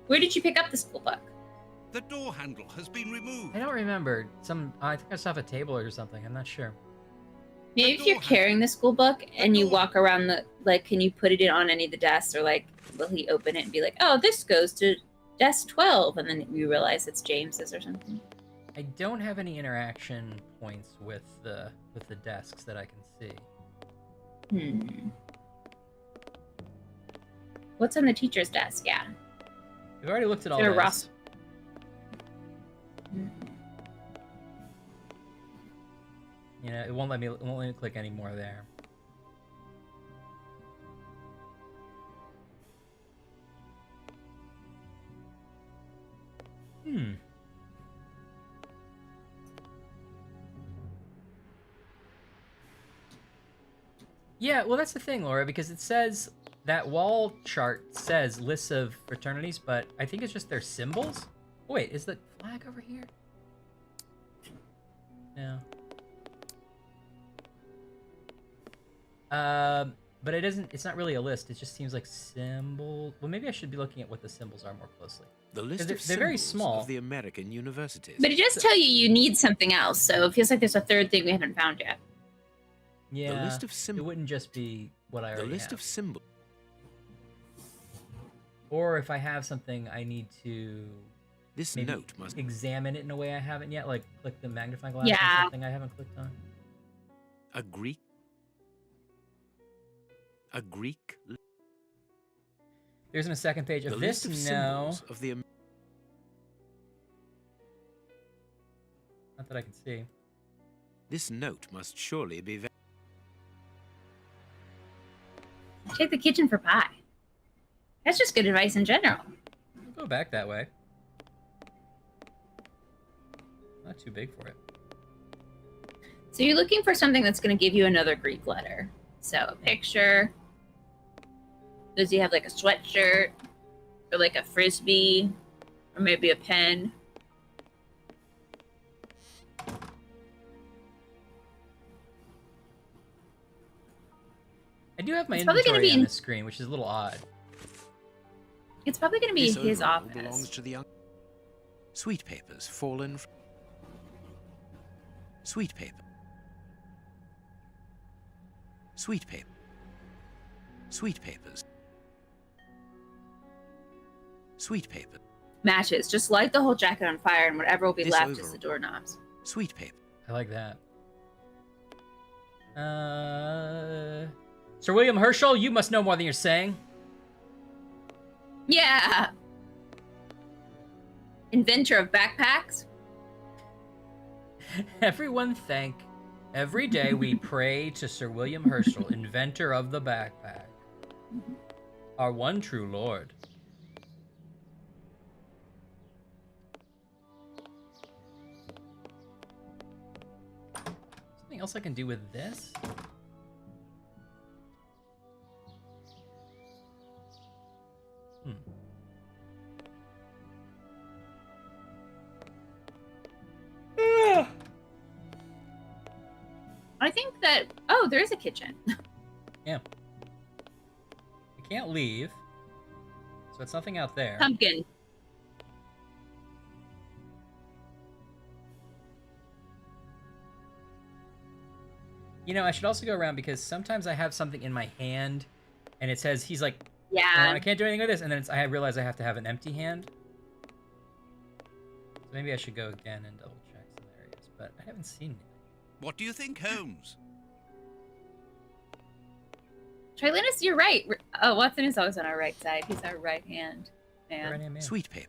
Where did you pick up the school book? The door handle has been removed. I don't remember. I think I saw off a table or something. I'm not sure. Maybe if you're carrying the school book and you walk around can you put it in on any of the desks, or like, will he open it and be like, oh, this goes to desk 12, and then you realize it's James's or something? I don't have any interaction points with the desks that I can see. What's on the teacher's desk? Yeah. We've already looked at all There are this. Ross. You know, it won't let me click any more there. Yeah, well, that's the thing, Laura, because it says that wall chart says lists of fraternities, but I think it's just their symbols. Oh, wait, is the flag over here? No. But it isn't. It's not really a list. It just seems like symbol. Well, maybe I should be looking at what the symbols are more closely. The list of they're very symbols small. of the American universities. But it does tell you need something else, so it feels like there's a third thing we haven't found yet. Yeah. The list of It symbols. wouldn't just be what I The already list have. of symbols. Or if I have something, I need to This maybe note must. examine it in a way I haven't yet, like click the magnifying glass Yeah. on something I haven't clicked on. A Greek. A Greek. There's in a second page of The this. list of No, symbols of the. not that I can see. This note must surely be. Take the kitchen for pie. That's just good advice in general. We'll go back that way. Not too big for it. So you're looking for something that's going to give you another Greek letter. So a picture. Does he have like a sweatshirt? Or like a frisbee? Or maybe a pen? I do have my It's probably gonna inventory be on in- the screen, which is a little odd. It's probably going to be This in his overall office. belongs to the young. Sweet papers fallen. Sweet paper. Sweet paper. Sweet papers. Sweet paper. Matches. Just light the whole jacket on fire and whatever will be This left is overall. the doorknobs. Sweet paper. I like that. Sir William Herschel, you must know more than you're saying. Yeah! Inventor of backpacks? Everyone thank. Every day we pray to Sir William Herschel, inventor of the backpack. Our one true Lord. Something else I can do with this? I think that... Oh, there is a kitchen. Yeah. I can't leave. So it's nothing out there. Pumpkin. You know, I should also go around because sometimes I have something in my hand and it says, he's like, "Oh, Yeah. I can't do anything with this. And then I realize I have to have an empty hand. So maybe I should go again and double check some areas. But I haven't seen anything. What do you think, Holmes? Trilinus, you're right. Oh, Watson is always on our right side. He's our right hand man. Right hand man. Sweet paper.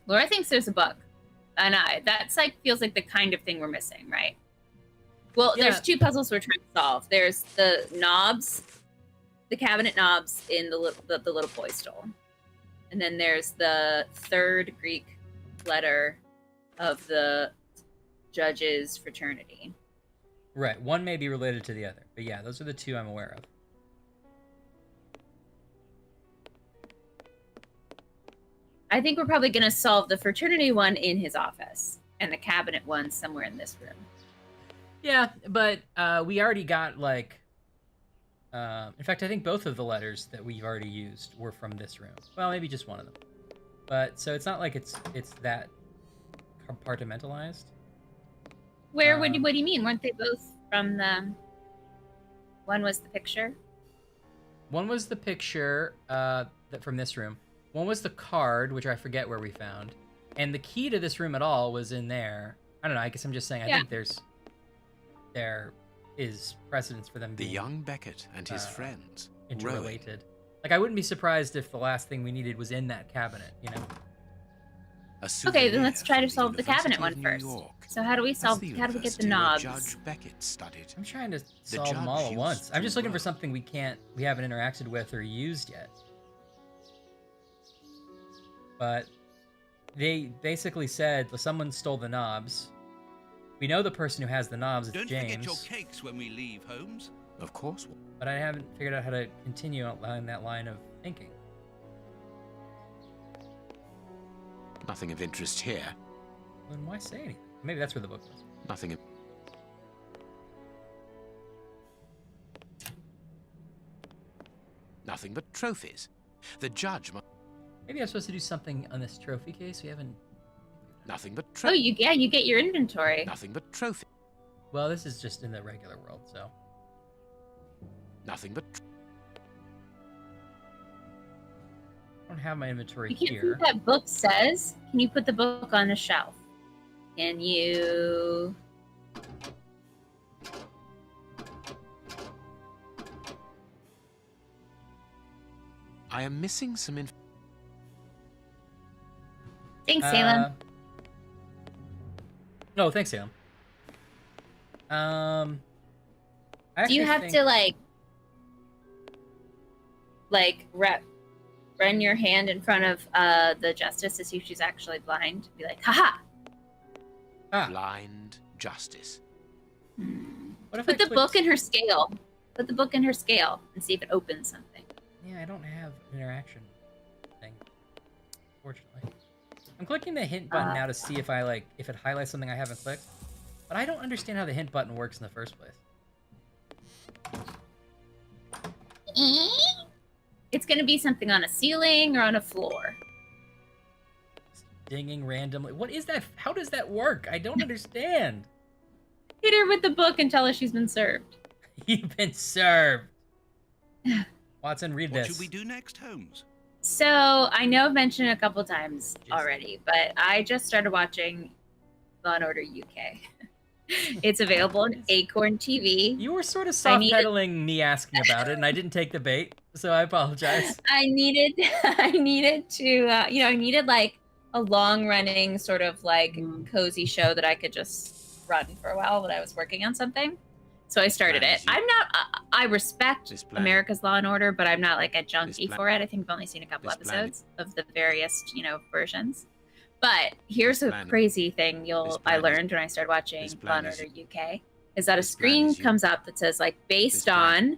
Laura thinks there's a bug. And that's like feels like the kind of thing we're missing, right? Well, Yeah. there's two puzzles we're trying to solve. There's the knobs, the cabinet knobs in the little boy stole. And then there's the third Greek letter of the judge's fraternity. Right. One may be related to the other. But yeah, those are the two I'm aware of. I think we're probably going to solve the fraternity one in his office and the cabinet one somewhere in this room. Yeah, but we already got like... in fact, I think both of the letters that we've already used were from this room. Well, maybe just one of them. But so it's not like it's that compartmentalized. Where, what do you mean? Weren't they both from the... One was the picture? One was the picture from this room. One was the card, which I forget where we found. And the key to this room at all was in there. I don't know, I guess I'm just saying, I think there is precedence for them The being young Beckett and his friends. rowing. interrelated. Like, I wouldn't be surprised if the last thing we needed was in that cabinet, you know? Okay, then let's try to from solve the University cabinet of one New first. York. So how do we That's solve? the How do we get the university where knobs? Judge Beckett studied. I'm trying to solve them judge all at used once. I'm to just looking for row. something we haven't interacted with or used yet. But they basically said someone stole the knobs. We know the person who has the knobs is Don't James. forget your cakes when we leave, Holmes. Of course. But I haven't figured out how to continue along that line of thinking. Nothing of interest here. Then why say anything? Maybe that's where the book was. Nothing of... Nothing but trophies. The judge must... Maybe I'm supposed to do something on this trophy case. We haven't. Nothing but Oh, trophies. you get your inventory. Nothing but trophies. Well, this is just in the regular world, so. Nothing but... I don't have my inventory You can't see here. what that book says. Can you put the book on a shelf? Can you... I am missing some Thanks, Salem. No, thanks, Salem. I Do you actually have think- to run your hand in front of the justice to see if she's actually blind? Be like, haha. blind justice. What if Put I the clicked- book in her scale. Put the book in her scale and see if it opens something. Yeah, I don't have an interaction thing, fortunately. I'm clicking the hint button now to see if if it highlights something I haven't clicked. But I don't understand how the hint button works in the first place. It's going to be something on a ceiling or on a floor. It's dinging randomly. What is that? How does that work? I don't understand. Hit her with the book and tell her she's been served. You've been served. Watson, read What this. should we do next, Holmes? So, I know I've mentioned it a couple times already, but I just started watching Law & Order UK. It's available on Acorn TV. You were sort of I soft needed- pedaling me asking about it, and I didn't take the bait, so I apologize. I needed to, I needed like a long running sort of like cozy show that I could just run for a while when I was working on something. So I started it. I respect This planet. America's Law and Order, but I'm not like a junkie planet. for it. I think I've only seen a couple This planet. episodes of the various, versions. But here's a planet. crazy thing This I planet. learned when I started watching This Law and planet Order UK is that a This screen planet is comes up that says like This based planet. on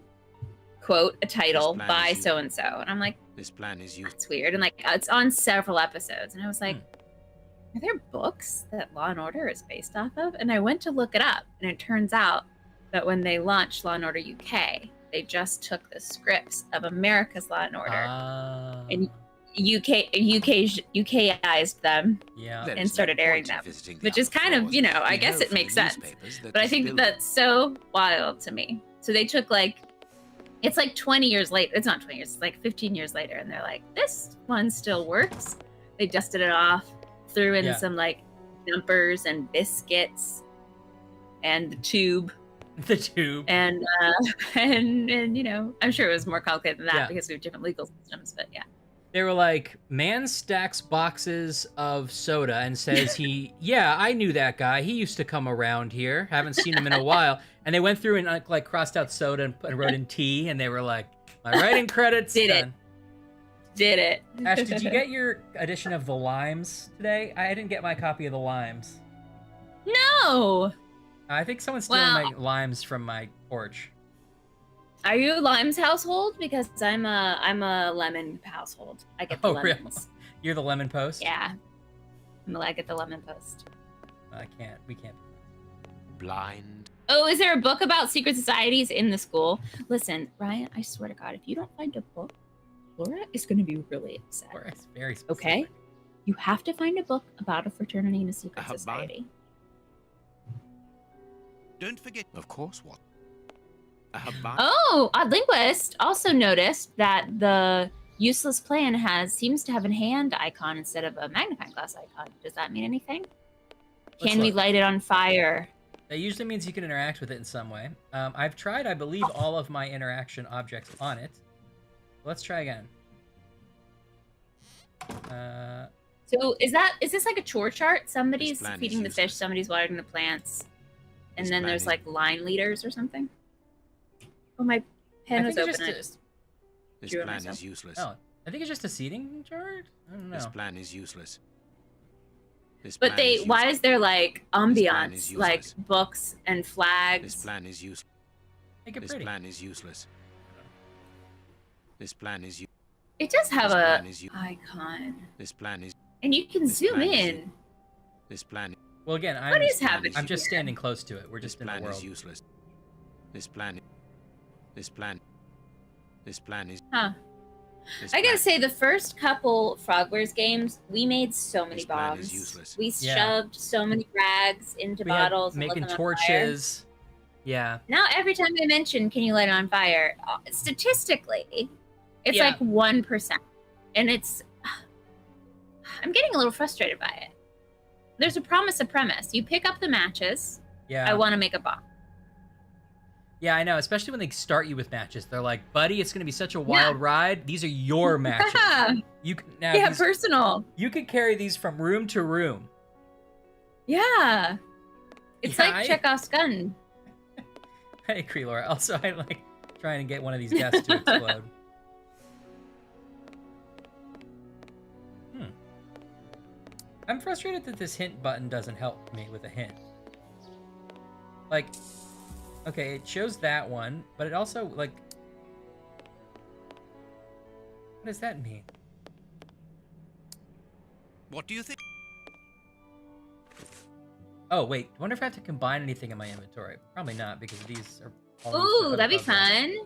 quote a title planet by is you. so and so, and I'm like, This plan is used. that's weird, and like it's on several episodes, and I was like, Hmm. are there books that Law and Order is based off of? And I went to look it up, and it turns out that when they launched Law and Order UK, they just took the scripts of America's Law and Order and UKized them, yeah. There and is no started airing point in them, visiting the which is upper kind of, floors. I We guess know it from makes the sense. newspapers that But I this think building- that's so wild to me. So they took it's like 20 years later. It's not 20 years, it's like 15 years later, and they're like, this one still works. They dusted it off, threw in Yeah. some like jumpers and biscuits and the tube, The tube. and I'm sure it was more complicated than that Yeah. because we have different legal systems, but yeah. They were like, man stacks boxes of soda and says yeah, I knew that guy. He used to come around here. Haven't seen him in a while. And they went through and like crossed out soda and wrote in tea, and they were like, my writing credits Did it. done. Did it. Ash, did you get your edition of the Limes today? I didn't get my copy of the Limes. No! I think someone's stealing Wow. my limes from my porch. Are you Lime's household? Because I'm a lemon household. I get the Oh, really? lemons. You're the lemon post? Yeah. I get the lemon post. We can't. blind. Oh, is there a book about secret societies in the school? Listen, Ryan, I swear to God, if you don't find a book, Laura is going to be really upset. Or it's very specific. Okay? You have to find a book about a fraternity and a secret Habban? society. Don't forget. Of course, what? A habban. Oh, Odd Linguist also noticed that the useless plan seems to have a hand icon instead of a magnifying glass icon. Does that mean anything? Let's Can we look. light it on fire? That usually means you can interact with it in some way. I've tried, I believe, all of my interaction objects on it. Let's try again. So is this like a chore chart? Somebody's plan is feeding the fish, useless. somebody's watering the plants, and This then plan there's is- like line leaders or something. Oh, my pen I was think open. it's I just just This drew it plan myself. is useless. Oh, I think it's just a seating chart? I don't know. This plan is useless. This But plan is why useless. is there like plan is ambiance, like useless. books and This flags? plan is useless. Make it This pretty. plan is useless. This plan is useless. It does have This a plan is icon, This plan is. and you can This zoom plan is in. This plan. Well, again, What is plan happening? is I'm just here? standing close to it. We're This just in the plan world. is useless. This plan. This plan. This plan is. Huh. This I gotta plan- say, the first couple Frogwares games, we made so many This plan is bombs. useless. We Yeah. shoved so many rags into We had bottles, and lit making them on fire. torches. Yeah. Now, every time I mention, "Can you light it on fire?" Statistically, it's Yeah. like 1%. And I'm getting a little frustrated by it. There's a promise of premise. You pick up the matches. Yeah. I want to make a bomb. Yeah, I know. Especially when they start you with matches. They're like, buddy, it's going to be such a wild ride. These are your matches. You can, now personal. You can carry these from room to room. Yeah. It's like Chekhov's gun. I agree, Laura. Also, I like trying to get one of these desks to explode. I'm frustrated that this hint button doesn't help me with a hint. Like, okay, it shows that one, but it also, like... What does that mean? What do you think? Oh, wait. I wonder if I have to combine anything in my inventory. Probably not, because these are... Ooh, that'd be fun.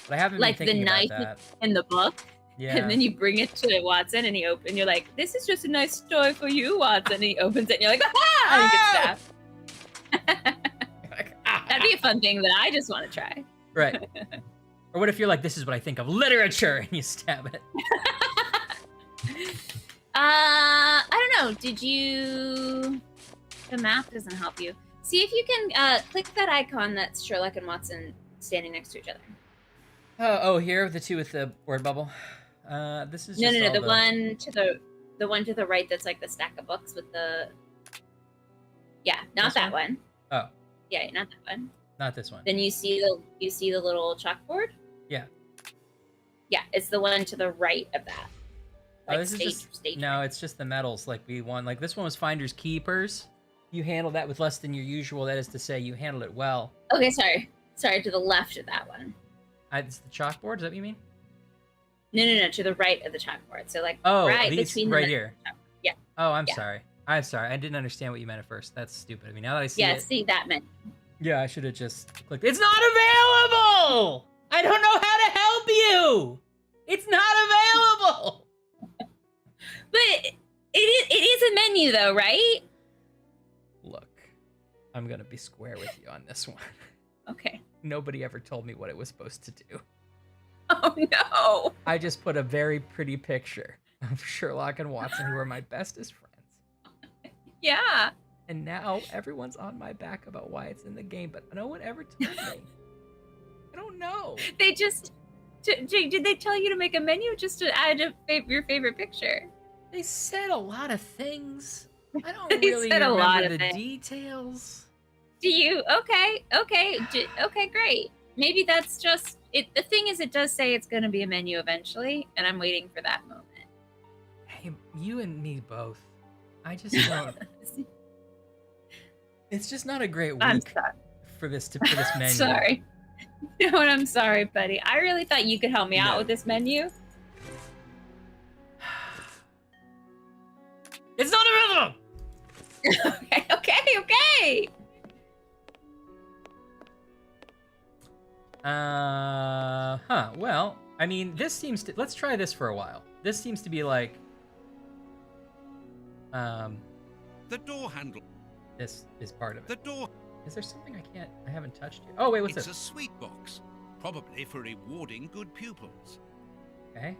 But I haven't like been thinking the knife about that. in the book. Yeah. And then you bring it to Watson, and you're like, "This is just a nice toy for you, Watson." And he opens it, and you're like, "Ah!" And you get stabbed. That'd be a fun thing that I just want to try. Right. Or what if you're like, "This is what I think of literature," and you stab it? I don't know. Did you? The map doesn't help you. See if you can click that icon that's Sherlock and Watson standing next to each other. Oh, here, the two with the word bubble. This is No, just the one to the right that's like the stack of books with the. Yeah, not This that one? one. Oh. Yeah, not that one. Not this one. Then you see the little chalkboard. Yeah. Yeah, it's the one to the right of that. Like this is just no, it's just the medals. Like we won. Like this one was Finders Keepers. You handled that with less than your usual. That is to say, you handled it well. Okay, sorry, to the left of that one. It's the chalkboard. Is that what you mean? No, to the right of the chalkboard. So like right between right here. Yeah. Oh, I'm sorry. I'm sorry. I didn't understand what you meant at first. That's stupid of me. Now that I see it. See that meant. Yeah, I should have just clicked. It's not available. I don't know how to help you. It's not available. But it is a menu though, right? Look, I'm gonna be square with you on this one. Okay. Nobody ever told me what it was supposed to do. Oh no! I just put a very pretty picture of Sherlock and Watson, who are my bestest friends. Yeah. And now everyone's on my back about why it's in the game, but no one ever told me. I don't know. They just... Jake, did they tell you to make a menu just to add your favorite picture? They said a lot of things. I don't They really said a remember lot of the things. details. Do you? Okay, great. Maybe that's just it. The thing is, it does say it's going to be a menu eventually, and I'm waiting for that moment. Hey, you and me both. I just don't. It's just not a great week for this menu. Sorry. No, I'm sorry, buddy. I really thought you could help me out with this menu. It's not available. Okay. Well, I mean, this seems to... Let's try this for a while. This seems to be like... The door handle. This is part of it. The door... Is there something I haven't touched yet? Oh, wait, what's this? It's a sweet box. Probably for rewarding good pupils. Okay.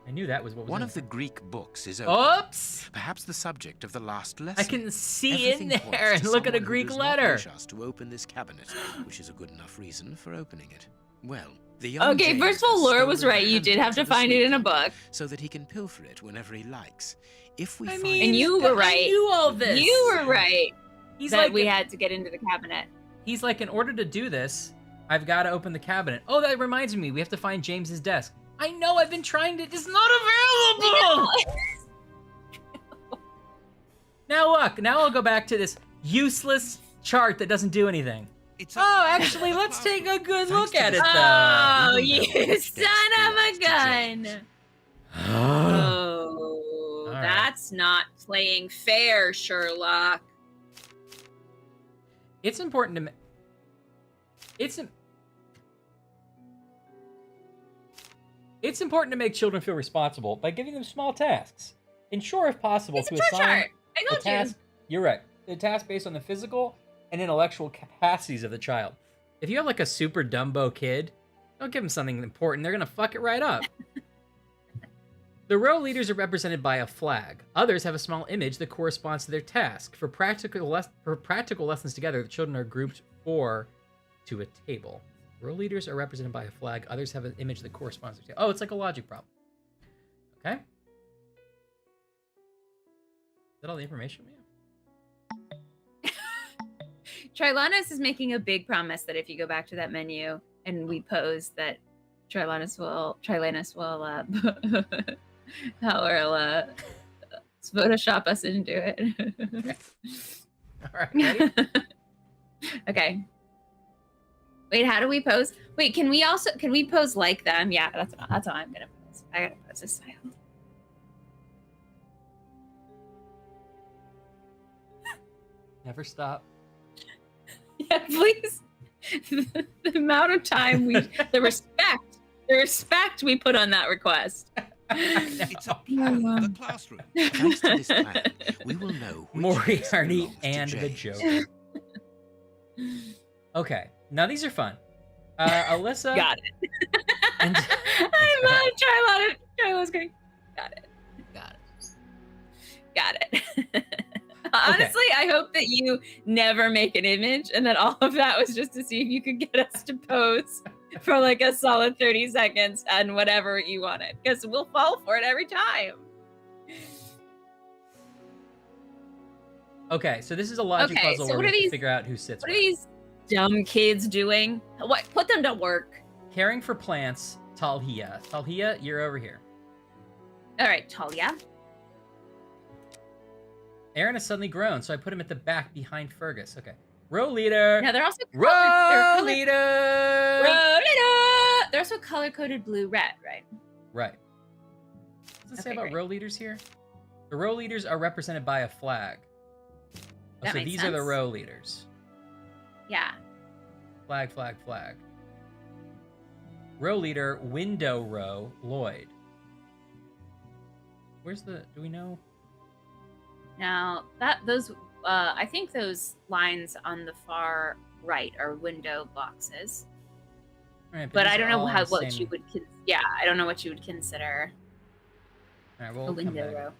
I knew that was what was One in of the there. Greek books is open. Oops! Perhaps the subject of the last lesson. I can see Everything in points there and to look at a someone who Greek does not letter. wish us to open this cabinet, which is a good enough reason for opening it. Well, the young Okay, James first of all, has Laura was stolen right. the You did handle have to the find it in a sweet book. so that he can pilfer it whenever he likes. If we I find mean, And you were right. I knew all this. You were right. He's that like, we had to get into the cabinet. He's like, in order to do this, I've got to open the cabinet. Oh, that reminds me. We have to find James's desk. I know. I've been trying to. It's not available. Now look. Now I'll go back to this useless chart that doesn't do anything. It's Actually, let's take a good look at it, though. Oh, We you will know which son desk of a belongs to gun! James. Oh, All right. that's not playing fair, Sherlock. It's important to. It's important to make children feel responsible by giving them small tasks. Ensure, if possible, It's a to chart assign chart. I the told you. task. You're right. The task based on the physical and intellectual capacities of the child. If you have like a super Dumbo kid, don't give them something important. They're gonna fuck it right up. The row leaders are represented by a flag. Others have a small image that corresponds to their task. For practical lessons together, the children are grouped 4 to a table. Row leaders are represented by a flag. Others have an image that corresponds to... Oh, it's like a logic problem. Okay. Is that all the information we have? Trilanus is making a big promise that if you go back to that menu and we pose that Trilanus will Photoshop us into it. Okay. All right, ready? Okay. Wait, how do we pose? Wait, can we pose like them? Yeah, that's how I'm gonna pose. I gotta pose this style. Never stop. Yeah, please. The amount of time the respect we put on that request. It's a plan for the classroom. Thanks to this plan, we will know which Moriarty belongs to and the James. Joker. Okay, now these are fun. Alyssa. Got it. And I'm Trilanus going. Got it. Honestly, I hope that you never make an image and that all of that was just to see if you could get us to pose for like a solid 30 seconds and whatever you wanted, because we'll fall for it every time. Okay, so this is a logic Okay, puzzle so where what we are have to these- figure out who sits What are where. these dumb kids doing? What? Put them to work. Caring for plants, Talhia. Talhia, you're over here. All right, Talia. Aaron has suddenly grown, so I put him at the back behind Fergus. Okay. Row leader. Now they're also Row leader. They're also color-coded blue-red, right? Right. What does it say Okay, about great. row leaders here? The row leaders are represented by a flag. That So makes these are the sense. row leaders. Yeah. Flag, flag, flag. Row leader, window row, Lloyd. Where's the... Do we know? Now I think those lines on the far right are window boxes, All right, but these I don't are know all in the what same- you would. I don't know what you would consider All right, a we'll come window back. row.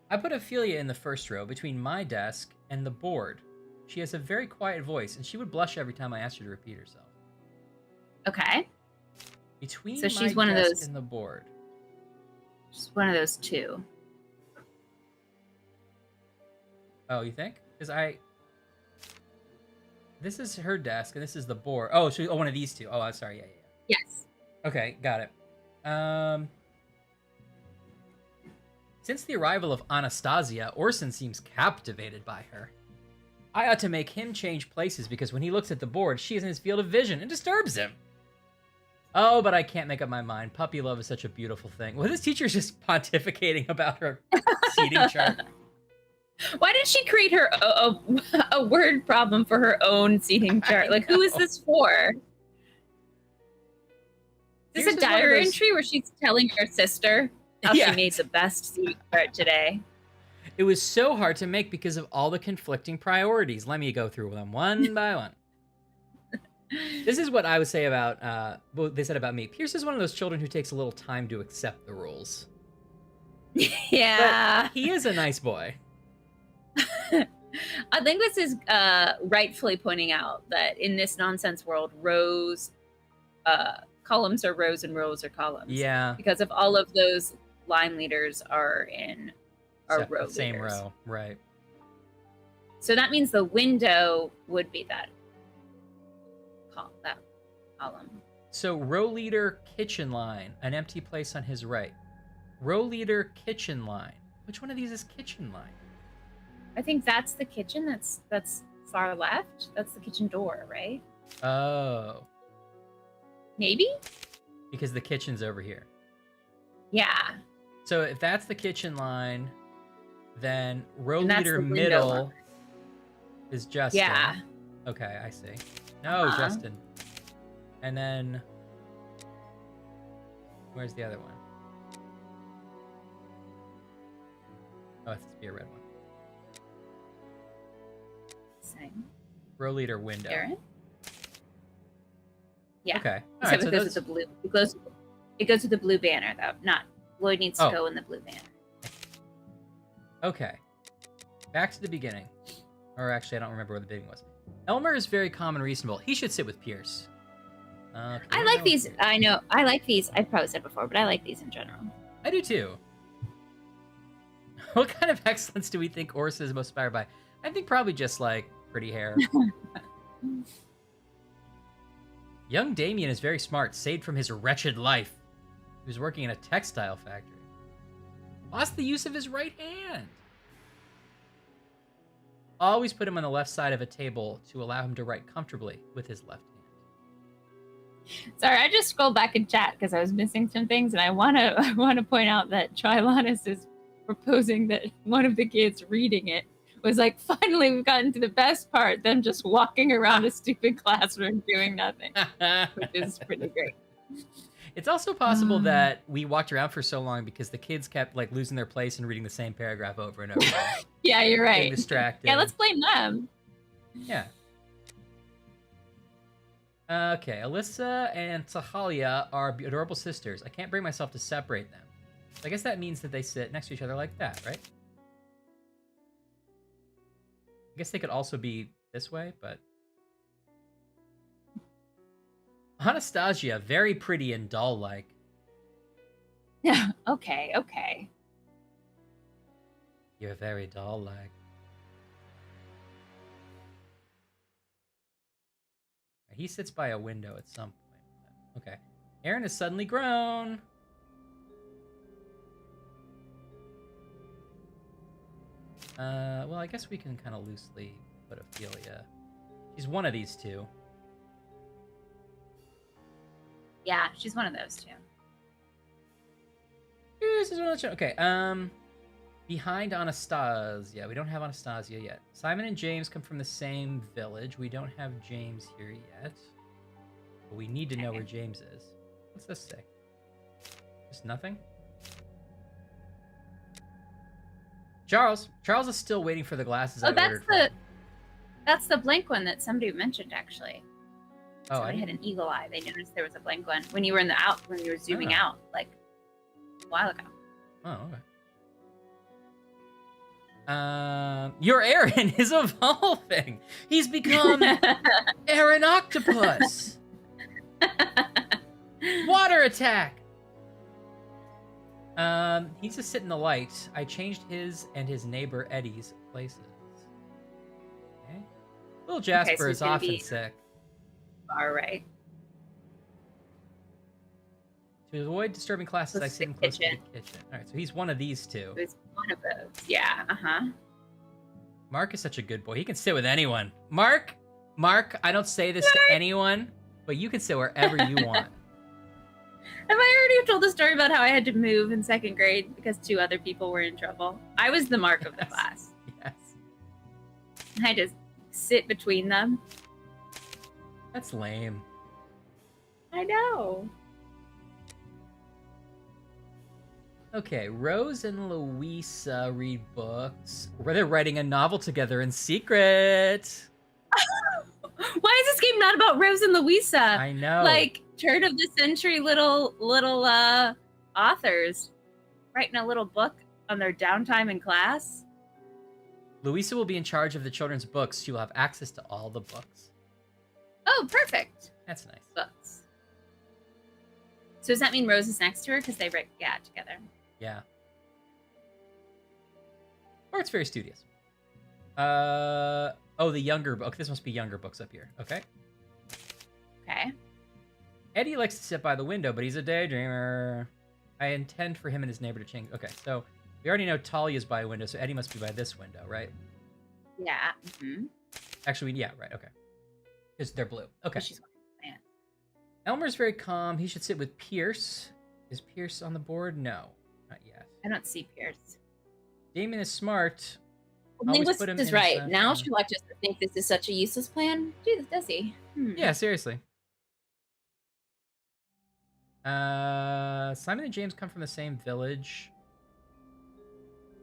I put Ophelia in the first row between my desk and the board. She has a very quiet voice, and she would blush every time I asked her to repeat herself. Okay, Between So she's my one of desk those- and the board. just one of those two. Oh, you think? Because this is her desk, and this is the board. Oh, one of these two. Oh, I'm sorry. Yeah. Yes. Okay, got it. Since the arrival of Anastasia, Orson seems captivated by her. I ought to make him change places because when he looks at the board, she is in his field of vision and disturbs him. Oh, but I can't make up my mind. Puppy love is such a beautiful thing. Well, this teacher's just pontificating about her seating chart. Why did she create her a word problem for her own seating chart? Like, who is know. this for? Is Here's this a just one of diary those- entry where she's telling her sister how Yeah. she made the best seating chart today? It was so hard to make because of all the conflicting priorities. Let me go through them one by one. This is what I would say about what they said about me. Pierce is one of those children who takes a little time to accept the rules. Yeah. But he is a nice boy. I think this is rightfully pointing out that in this nonsense world, columns are rows and rows are columns. Yeah. Because of all of those line leaders are row Same leaders. row, right. So that means the window would be that column. So row leader kitchen line, an empty place on his right. Row leader kitchen line. Which one of these is kitchen line? I think that's the kitchen. That's far left. That's the kitchen door, right? Oh, Maybe? because the kitchen's over here. Yeah. So if that's the kitchen line, then row And that's leader the window middle line. is Justin. Yeah. Okay, I see. No, Uh-huh. Justin. And then where's the other one? Oh, it has to be a red one. Same. Row leader window. Aaron? Yeah. Okay. All Except right. So it goes those, with the blue. It goes with the blue banner though, not Lloyd needs to go in the blue van. Okay. Back to the beginning. Or actually, I don't remember where the beginning was. Elmer is very calm and reasonable. He should sit with Pierce. I like these. I know. I like these. I've probably said before, but I like these in general. I do too. What kind of excellence do we think Orsa is most inspired by? I think probably just like pretty hair. Young Damien is very smart, saved from his wretched life. He was working in a textile factory. Lost the use of his right hand. Always put him on the left side of a table to allow him to write comfortably with his left hand. Sorry, I just scrolled back in chat because I was missing some things, and I want to point out that Trilanus is proposing that one of the kids reading it was like, finally, we've gotten to the best part, them just walking around a stupid classroom doing nothing, which is pretty great. It's also possible that we walked around for so long because the kids kept like losing their place and reading the same paragraph over and over. Yeah, you're right. Getting distracted. Yeah, let's blame them. Yeah. Okay, Alyssa and Tahalia are adorable sisters. I can't bring myself to separate them. So I guess that means that they sit next to each other like that, right? I guess they could also be this way, but... Anastasia, very pretty and doll-like. Yeah, okay. You're very doll-like. He sits by a window at some point. Okay. Aaron has suddenly grown. Well, I guess we can kind of loosely put Ophelia. She's one of these two. Yeah, she's one of those two. This is one of the okay, behind Anastasia. We don't have Anastasia yet. Simon and James come from the same village. We don't have James here yet. But we need to know where James is. What's this say? Just nothing? Charles is still waiting for the glasses. Oh, that's the blank one that somebody mentioned actually. Oh, somebody had an eagle eye. They noticed there was a blank one when you were when you were zooming out like a while ago. Oh, okay. Your Aaron is evolving. He's become Aaron Octopus. Water attack. He's just sitting in the light. I changed his and his neighbor Eddie's places. Okay. Little Jasper is often sick. All right. To avoid disturbing classes, I sit him close to the kitchen. All right, so he's one of these two. He's one of those. Yeah. Mark is such a good boy. He can sit with anyone. Mark, I don't say this to anyone, but you can sit wherever you want. Have I already told the story about how I had to move in second grade because two other people were in trouble? I was the Mark of the class. Yes. I just sit between them. That's lame. I know. Okay, Rose and Louisa read books where they're writing a novel together in secret. Why is this game not about Rose and Louisa? I know. Like turn of the century little authors writing a little book on their downtime in class. Louisa will be in charge of the children's books. She will have access to all the books. Oh, perfect. That's nice. Books. So does that mean Rose is next to her because they write together? Yeah. Or it's very studious. Oh, the younger book. This must be younger books up here. Okay. Okay. Eddie likes to sit by the window, but he's a daydreamer. I intend for him and his neighbor to change. Okay, so we already know Talia's by a window, so Eddie must be by this window, right? Yeah. Mm-hmm. Actually, yeah, right. Okay. Because they're blue. Okay. She's Elmer's very calm. He should sit with Pierce. Is Pierce on the board? No, not yet. I don't see Pierce. Damien is smart. Linguist is right. Now Sherlock just think this is such a useless plan. Does he? Yeah, seriously. Simon and James come from the same village.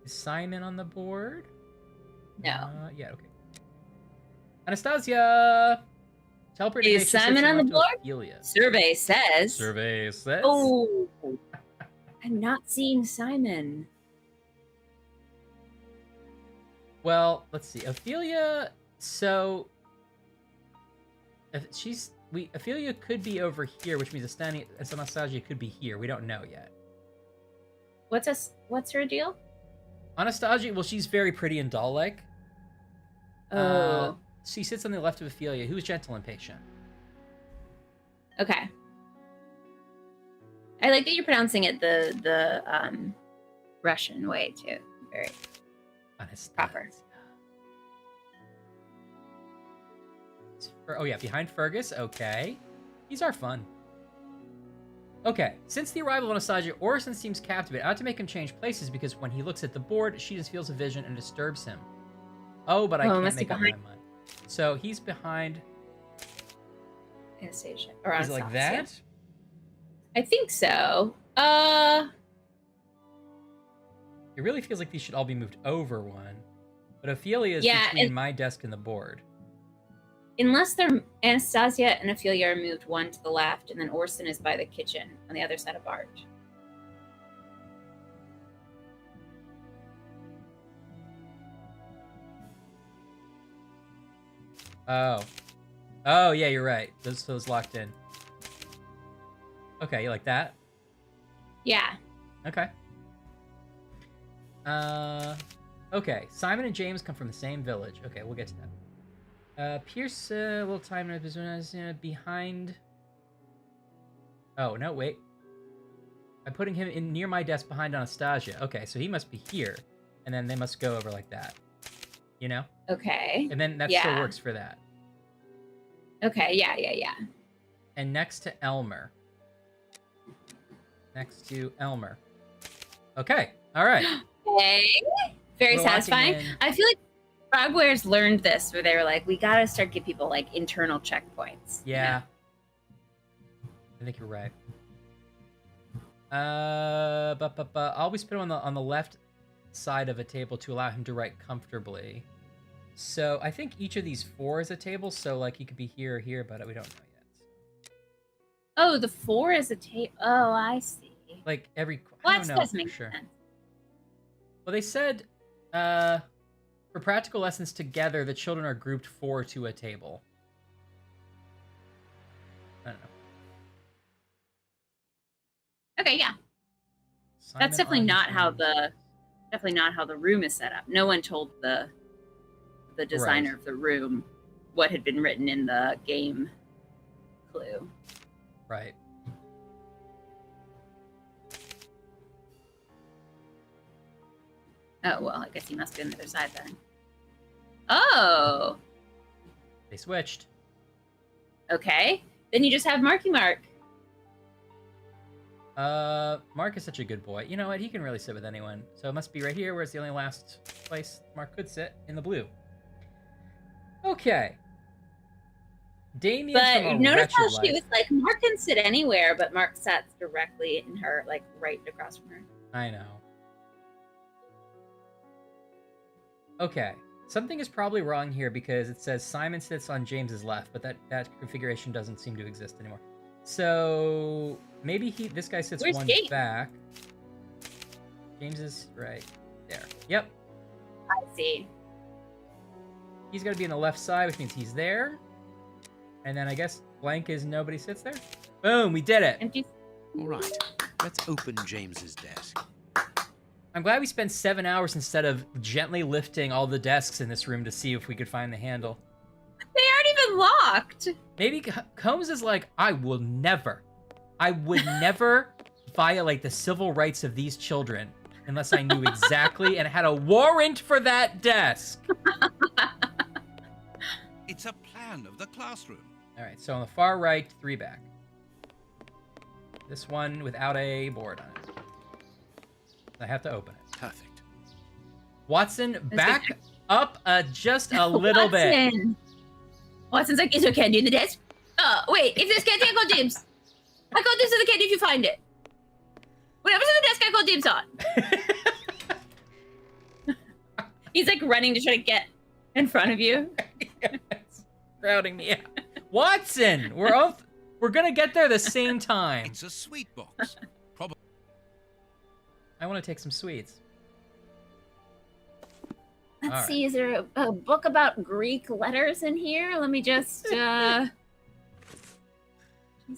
Is Simon on the board? No. Yeah, okay. Anastasia! Is Simon on the board? Survey says. Survey says. Oh. I'm not seeing Simon. Well, let's see. Ophelia, so if Ophelia could be over here, which means Anastasia could be here. We don't know yet. What's her deal? Anastasia, well, she's very pretty and doll-like. Oh. She sits on the left of Ophelia, who's gentle and patient. Okay. I like that you're pronouncing it the Russian way too. Very Anastasia. proper. Oh yeah, behind Fergus. Okay, these are fun. Okay, since the arrival of Anastasia, Orson seems captivated. I have to make him change places because when he looks at the board, she just feels a vision and disturbs him. Oh, but I can't make up my mind. So he's behind Anastasia. Or Is it like that? I think so. It really feels like these should all be moved over one. But Ophelia is Yeah, between my desk and the board. Unless Anastasia and Ophelia are moved one to the left, and then Orson is by the kitchen on the other side of Bart. Oh. Oh, yeah, you're right. Those locked in. Okay, you like that? Yeah. Okay. Okay. Simon and James come from the same village. Okay, we'll get to that. Pierce, a little time behind. Oh, no, wait. I'm putting him in near my desk behind Anastasia. Okay, so he must be here. And then they must go over like that. You know? Okay. And then that still works for that. Okay, yeah. And next to Elmer. Okay, all right. Okay. Very We're satisfying. walking in. I feel like Frogwares learned this where they were like, we gotta start giving people like internal checkpoints. Yeah. I think you're right. But always put him on the left side of a table to allow him to write comfortably. So I think each of these four is a table, so like he could be here or here, but we don't know yet. Oh, the 4 is a table. Oh, I see. Like every Well, I don't that know does for make sure. sense. Well, they said for practical lessons together, the children are grouped 4 to a table. I don't know. Okay, yeah. Simon That's definitely on not how James. the room is set up. No one told the designer of the room what had been written in the game clue. Right. Oh, well, I guess he must be on the other side then. Oh, They switched. okay. Then you just have Marky Mark. Mark is such a good boy. You know what? He can really sit with anyone. So it must be right here, where it's the only last place Mark could sit, in the blue. Okay. Damien from But A notice Wretched how she Life. was like, Mark can sit anywhere, but Mark sat directly in her, like right across from her. I know. Okay. Something is probably wrong here because it says Simon sits on James's left, but that configuration doesn't seem to exist anymore. So maybe this guy sits Where's one James? back. James is right there. Yep. I see. He's got to be on the left side, which means he's there. And then I guess blank is nobody sits there. Boom, we did it. Empty. All right, let's open James's desk. I'm glad we spent 7 hours instead of gently lifting all the desks in this room to see if we could find the handle. They aren't even locked. Maybe Holmes is like, I would never violate the civil rights of these children unless I knew exactly and had a warrant for that desk. It's a plan of the classroom. All right, so on the far right, 3 back. This one without a board on it. I have to open it. Perfect. Watson, back up just a little bit. Watson's like, it's okay, I need the desk. Wait, if there's candy, I call James. I call this to the candy if you find it. Whatever's in the desk, I call James on. He's like running to try to get in front of you. Yes, crowding me out. Watson, we're gonna get there the same time. It's a sweet box. I want to take some sweets. Let's All see, is there a book about Greek letters in here? Let me just, Jeez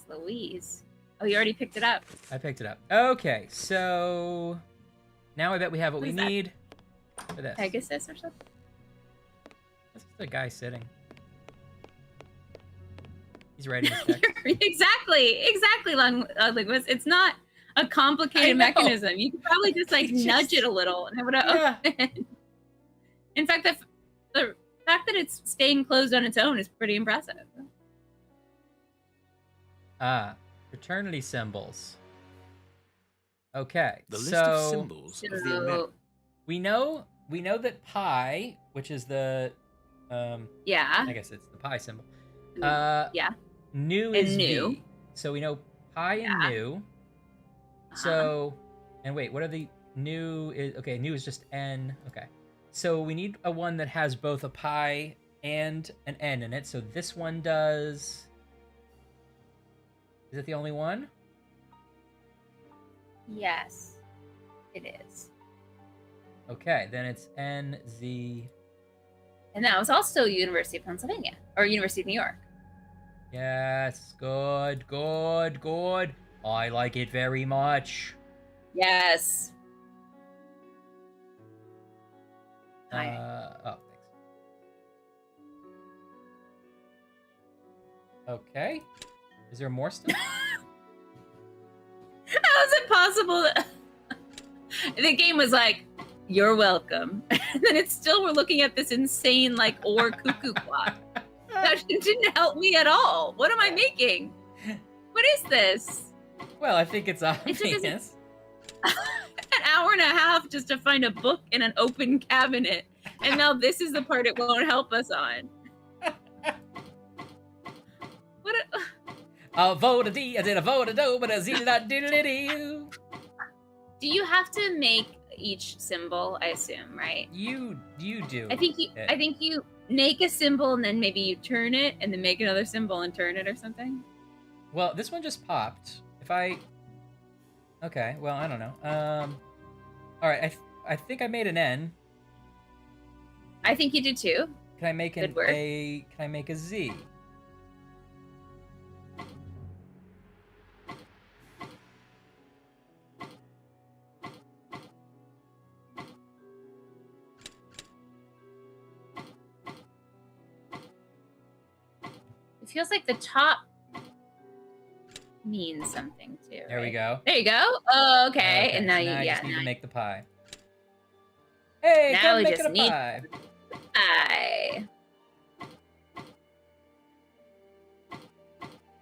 Louise. Oh, you already picked it up. I picked it up. Okay, so now I bet we have what we is that? need for this. Pegasus or something? That's just a guy sitting. He's writing his text. exactly, Linguist. It's not a complicated mechanism. You could probably just like nudge it a little and it would open. In fact, the fact that it's staying closed on its own is pretty impressive. Fraternity symbols. Okay, The list of symbols of the American. we know that pi, which is the Yeah. I guess it's the pi symbol. Yeah. Nu And is nu. V. So we know pi and Yeah. nu. So, and wait, what are the nu is? Okay, nu is just n. Okay, so we need a one that has both a pi and an n in it. So this one does. Is it the only one? Yes, it is. Okay, then it's NZ. And that was also University of Pennsylvania or University of New York. Yes, good. I like it very much. Yes. Oh, thanks. Okay. Is there more stuff? How is it possible that the game was like, you're welcome. And then it's still, we're looking at this insane, like, or cuckoo clock. That didn't help me at all. What am I making? What is this? Well, I think it's took us obvious. An hour and a half just to find a book in an open cabinet. And now this is the part it won't help us on. What a... A vote a D, I did a vote a do, but a Z dot diddle. Do you have to make each symbol, I assume, right? You do. I think you make a symbol and then maybe you turn it and then make another symbol and turn it or something. Well, this one just popped. Okay, well, I don't know. All right, I think I made an N. I think you did too. Can I make Good work. Can I make a Z? It feels like the top means something too. There we right? go. There you go. Oh, okay. And now so you, I yeah. just need Now to make the pie. Hey, Now come we make just it a need- pie.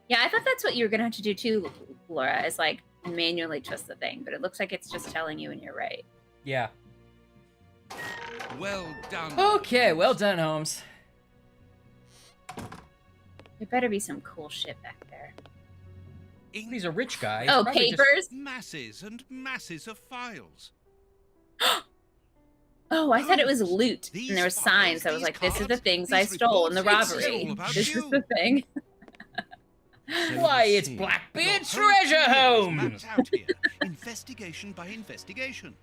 Yeah, I thought that's what you were gonna have to do too, Laura. Is like manually twist the thing, but it looks like it's just telling you, and you're right. Yeah. Well done. Okay, well done, Holmes. There better be some cool shit back there. He's a rich guy. Oh, Probably just- papers. Masses and masses of files. Oh, I thought it was loot, These and there were files, signs. I was these like, "This is the cards, things I these stole in the reports, it's robbery. all about This is you." the thing." Why, it's Your Blackbeard's whole treasure, career is Holmes! mapped out here, investigation by investigation.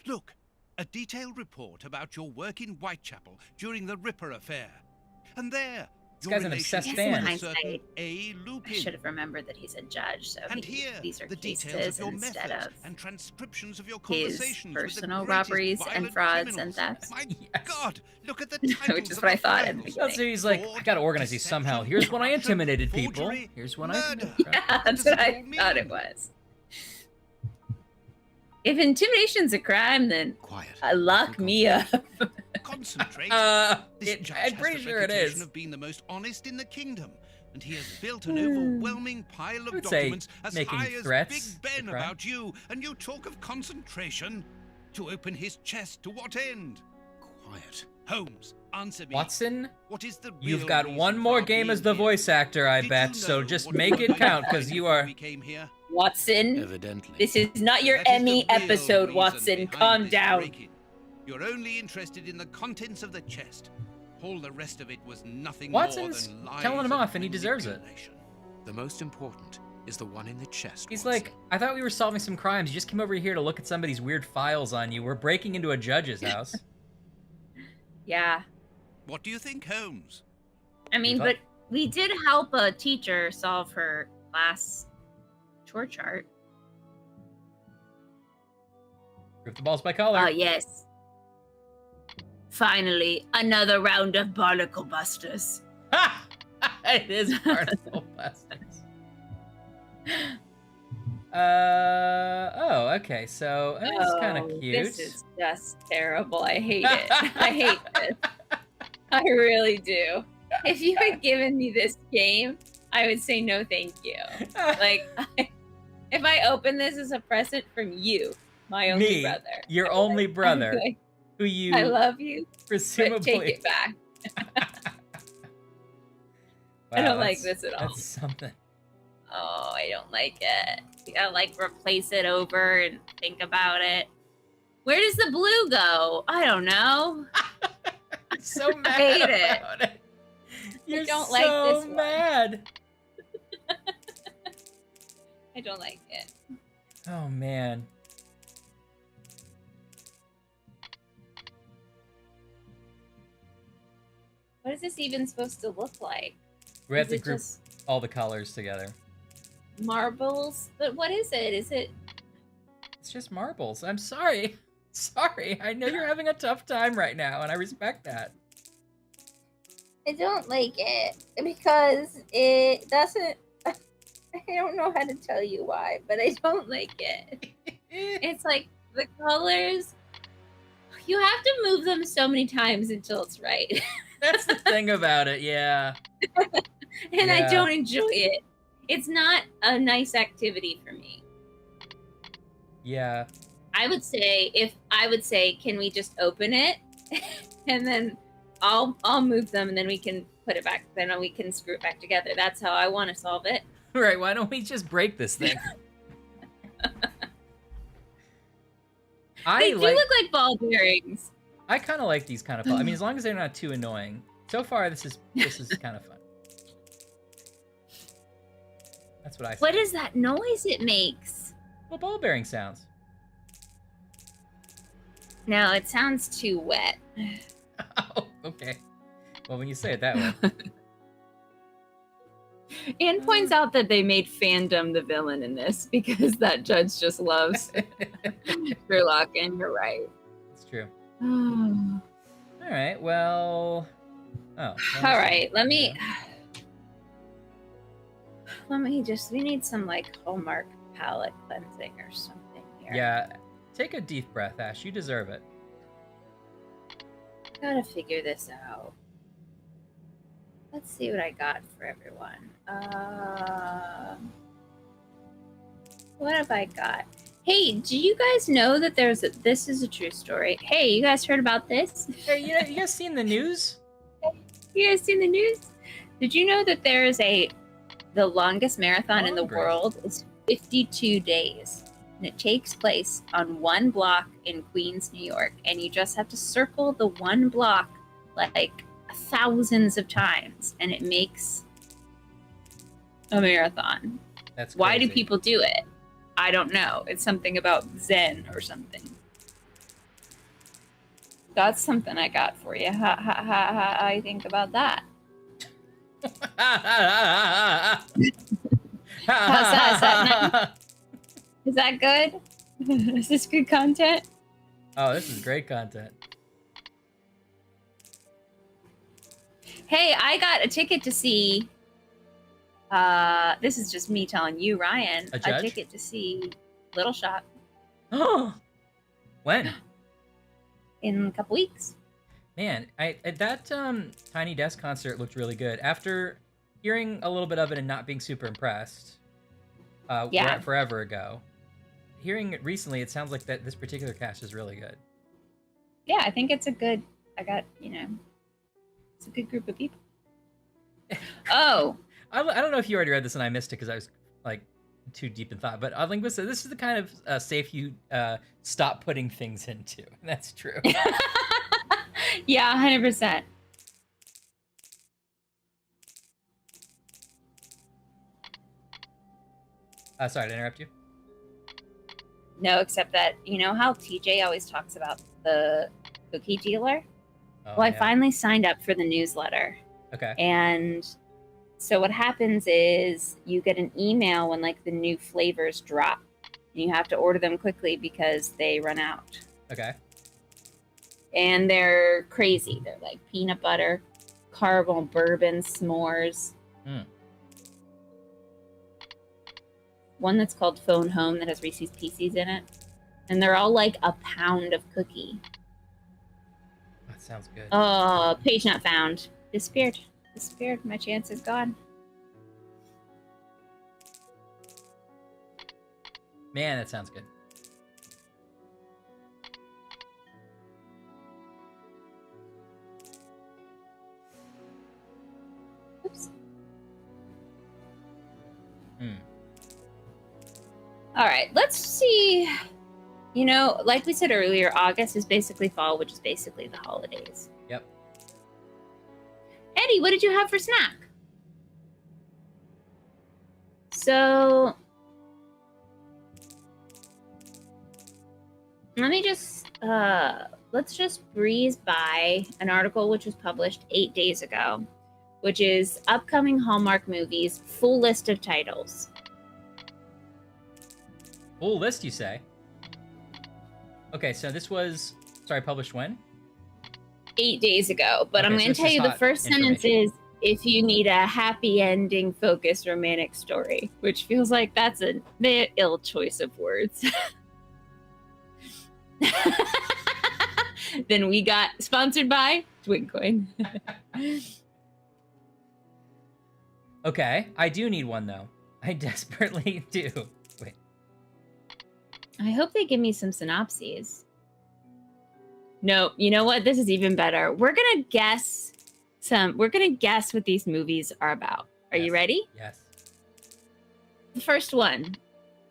Look, a detailed report about your work in Whitechapel during the Ripper affair. And there, This your guy's an obsessed relationship fan. with a certain Hindsight. A. I Lupin. should have remembered that he's a judge, so And here, these are the details cases of your instead methods of and transcriptions of your his conversations with the personal greatest robberies and violent frauds criminals. and thefts. My Yes. God, look at the Which titles is of what I the thought at the files. beginning. So he's like, I gotta organize these Deception, somehow. Here's when I corruption, intimidated people. forgery, Here's when I murder. committed. Yeah, What that's does what it I all thought it mean? was. If intimidation's a crime, then Quiet. lock me up. Concentrate. This judge I'm has pretty the sure it reputation is. of being the most honest in the kingdom, and he has built an overwhelming pile of would say documents as making high as threats Big Ben to crime. about you, and you talk of concentration. To open his chest to what end? Quiet. Holmes, answer me. Watson, What is the you've real got reason one for more our game being as the here? voice actor, I Did bet, you so know just what make we it were count, doing because you before are... we came here? Watson, Evidently. this is not your That is the Emmy real episode, reason Watson. behind Calm this down. break-in. You're only interested in the contents of the chest. All the rest of it was nothing Watson's more than lies telling him and off, and he deserves it. manipulation. The most important is the one in the chest. He's Watson. like, I thought we were solving some crimes. You just came over here to look at some of these weird files on you. We're breaking into a judge's house. Yeah. What do you think, Holmes? I mean, but we did help a teacher solve her class chore chart. Group the balls by color. Oh, yes. Finally, another round of barnacle busters. Ha! It is Barnacle Busters. Oh, okay. So that's kind of cute. This is just terrible. I hate it. I hate this. I really do. If you had given me this game, I would say no thank you. Like, if I open this as a present from you, my only brother. Your only brother. Like, who you I love you, presumably... but take it back. Wow, I don't like this at all. That's something. Oh, I don't like it. You gotta like replace it over and think about it. Where does the blue go? I don't know. I'm so mad hate about it. You're don't so like this one. mad. I don't like it. Oh man. What is this even supposed to look like? We have Is to it group just all the colors together. marbles? But what is it? Is it? It's just marbles. I'm sorry. Sorry. I know you're having a tough time right now, and I respect that. I don't like it because it doesn't. I don't know how to tell you why, but I don't like it. It's like the colors. You have to move them so many times until it's right. That's the thing about it, yeah. And Yeah. I don't enjoy it. It's not a nice activity for me. Yeah. I would say, can we just open it, and then I'll move them, and then we can put it back. Then we can screw it back together. That's how I want to solve it. Right, why don't we just break this thing? They do look like ball bearings. I kind of like these kind of. I mean, as long as they're not too annoying. So far, this is kind of fun. That's what I. What say. is that noise it makes? Well, ball bearing sounds. No, it sounds too wet. Oh, okay. Well, when you say it that way. Anne points out that they made Fandom the villain in this because that judge just loves Sherlock, and you're right. It's true. All All right. Well. Oh. right, let me just. We need some like Hallmark palette cleansing or something here. Yeah. Take a deep breath, Ash. You deserve it. Gotta figure this out. Let's see what I got for everyone. What have I got? Hey, do you guys know that this is a true story? Hey, you guys heard about this? Hey, you guys seen the news? You guys seen the news? Did you know that there is the longest marathon in the Great. world is 52 days? And it takes place on one block in Queens, New York. And you just have to circle the one block like thousands of times, and it makes a marathon. That's Why do crazy. people do it? I don't know. It's something about Zen or something. That's something I got for you. How you think about that? How's that? Is that nice? Is that good? Is this good content? Oh, this is great content. Hey, I got a ticket to see. This is just me telling you, Ryan. A judge? ticket to see Little Shop Oh, when? in a couple weeks. Man, that Tiny Desk concert looked really good. After hearing a little bit of it and not being super impressed, Yeah. forever ago, hearing it recently, it sounds like that this particular cast is really good. Yeah, I think it's a good. It's a good group of people. Oh, I don't know if you already read this and I missed it because I was like too deep in thought. But Linguist said this is the kind of safe you stop putting things into. And that's true. yeah, 100%. Sorry to interrupt you. No, except that, you know how TJ always talks about the cookie dealer? Oh, Well, I yeah. finally signed up for the newsletter. Okay. And so what happens is you get an email when like the new flavors drop. And you have to order them quickly because they run out. Okay. And they're crazy. They're like peanut butter, caramel bourbon s'mores. Mm. One that's called Phone Home that has Reese's Pieces in it. And they're all like a pound of cookie. That sounds good. Oh, page not found. Disappeared. Disappeared. My chance is gone. Man, that sounds good. Oops. Hmm. All right, let's see. You know, like we said earlier, August is basically fall, which is basically the holidays. Yep. Eddie, what did you have for snack? So, let me just, let's just breeze by an article which was published 8 days ago, which is upcoming Hallmark movies, full list of titles. Full list, you say? Okay, so this was, sorry, published when? 8 days ago, but Okay, I'm so going this to tell is you the hot first sentence information. is if you need a happy ending focused romantic story, which feels like that's an ill choice of words. Then we got sponsored by Twincoin. Okay, I do need one though. I desperately do. Wait. I hope they give me some synopses. No, you know what? This is even better. We're gonna guess what these movies are about. Are you Yes. ready? Yes. The first one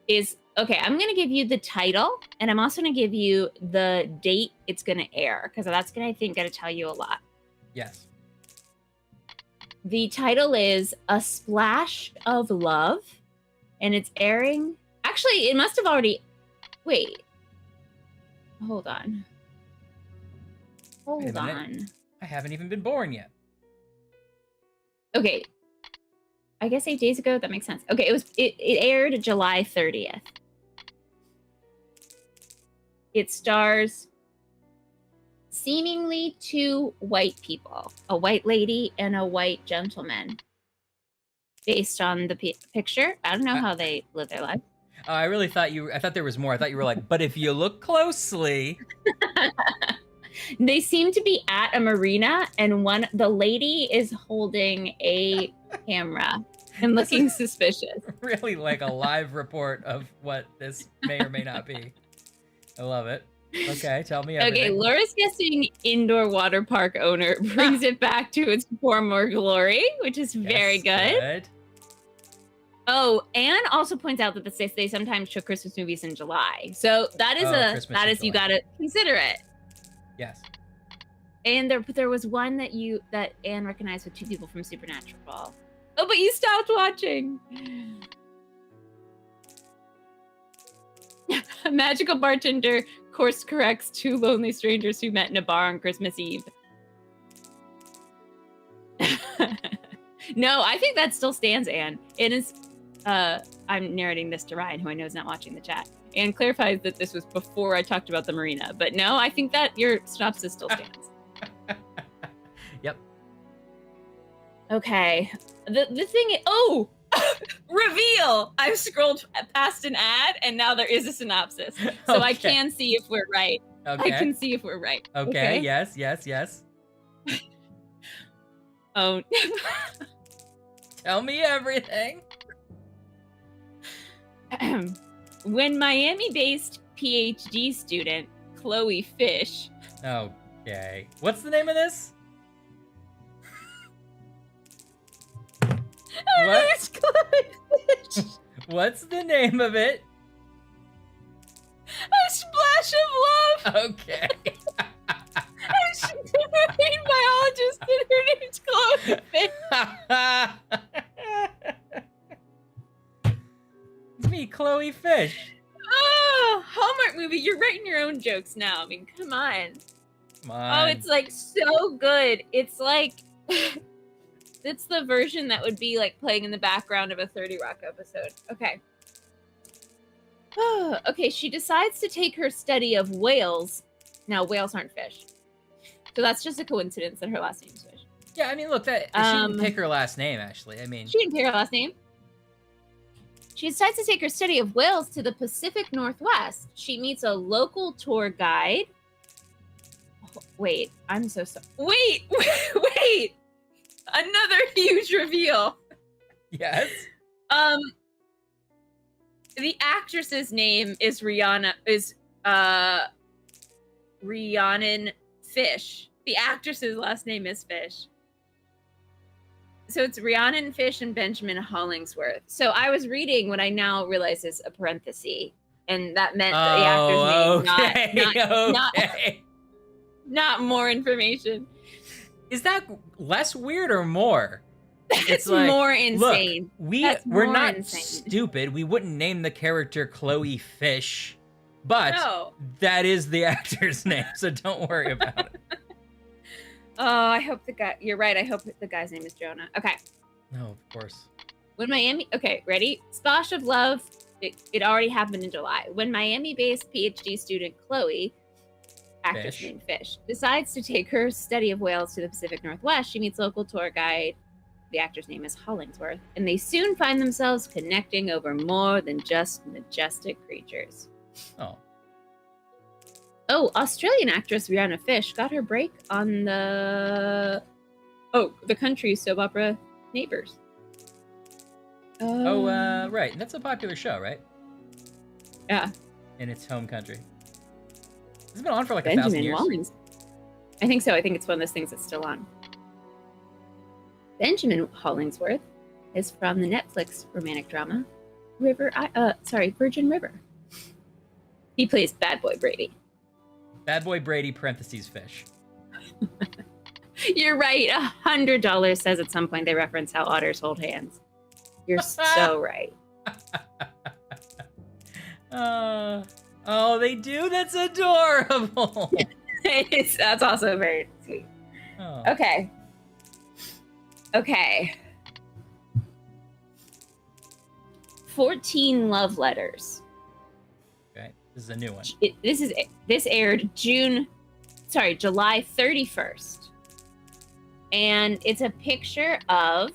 is okay. I'm gonna give you the title, and I'm also gonna give you the date it's gonna air, because that's gonna, I think, gonna tell you a lot. Yes. The title is A Splash of Love, and it's airing. Actually, it must have already. Wait. Hold on. Wait a Hold minute. on. I haven't even been born yet. Okay. I guess 8 days ago. That makes sense. Okay, it aired July 30th. It stars seemingly two white people, a white lady and a white gentleman. Based on the picture, I don't know how they live their life. I really thought I thought there was more. I thought you were like, but if you look closely. They seem to be at a marina, and the lady is holding a camera and looking suspicious. Really like a live report of what this may or may not be. I love it. Okay, tell me everything. Okay, Laura's guessing indoor water park owner brings it back to its former glory, which is very good. Oh, Anne also points out that they sometimes show Christmas movies in July. So that is you gotta consider it. Yes. And there was one that Anne recognized with two people from Supernatural. Oh, but you stopped watching. A magical bartender course corrects two lonely strangers who met in a bar on Christmas Eve. No, I think that still stands, Anne. It is. I'm narrating this to Ryan, who I know is not watching the chat, and clarifies that this was before I talked about the marina. But no, I think that your synopsis still stands. Yep. Okay. The thing is, oh, reveal! I've scrolled past an ad, and now there is a synopsis, so I can see if we're right. Okay. I can see if we're right. Okay. Yes. Yes. Yes. Oh. Tell me everything. When Miami-based PhD student Chloe Fish. Okay. What's the name of this? What? Chloe Fish. What's the name of it? A Splash of Love. Okay. She's a marine biologist, and her name's Chloe Fish. It's me, Chloe Fish. Oh, Hallmark movie. You're writing your own jokes now. I mean, come on. Come on. Oh, it's like so good. It's like it's the version that would be like playing in the background of a 30 Rock episode. Okay. Okay, she decides to take her study of whales. Now, whales aren't fish. So that's just a coincidence that her last name is Fish. Yeah, I mean, look, that she didn't pick her last name, actually. I mean, She didn't pick her last name. She decides to take her study of whales to the Pacific Northwest. She meets a local tour guide. Oh, wait, I'm so sorry. Wait! Another huge reveal. yes. The actress's name is Rhiannon Fish. The actress's last name is Fish. So it's Rhiannon Fish and Benjamin Hollingsworth. So I was reading what I now realize is a parenthesis, and that meant the actor's name, not more information. Is that less weird or more? It's like, more insane. Look, we're not stupid. We wouldn't name the character Chloe Fish, but that is the actor's name, so don't worry about it. Oh, I hope you're right. I hope the guy's name is Jonah. Okay. No, of course. When Miami, okay, ready? Splash of Love, it already happened in July. When Miami-based PhD student Chloe, actress named Fish, decides to take her study of whales to the Pacific Northwest, she meets local tour guide. The actor's name is Hollingsworth, and they soon find themselves connecting over more than just majestic creatures. Oh, Australian actress Rihanna Fish got her break on the country soap opera Neighbours. Right. That's a popular show, right? Yeah. In its home country. It's been on for like 1,000 years. Wallings. I think so. I think it's one of those things that's still on. Benjamin Hollingsworth is from the Netflix romantic drama Virgin River. He plays Bad Boy Brady. Bad Boy Brady parentheses Fish. You're right. $100 says at some point they reference how otters hold hands. You're so right. Oh, they do? That's adorable. That's also very sweet. Oh. Okay. 14 love letters. Okay, this is a new one. This aired July 31st. And it's a picture of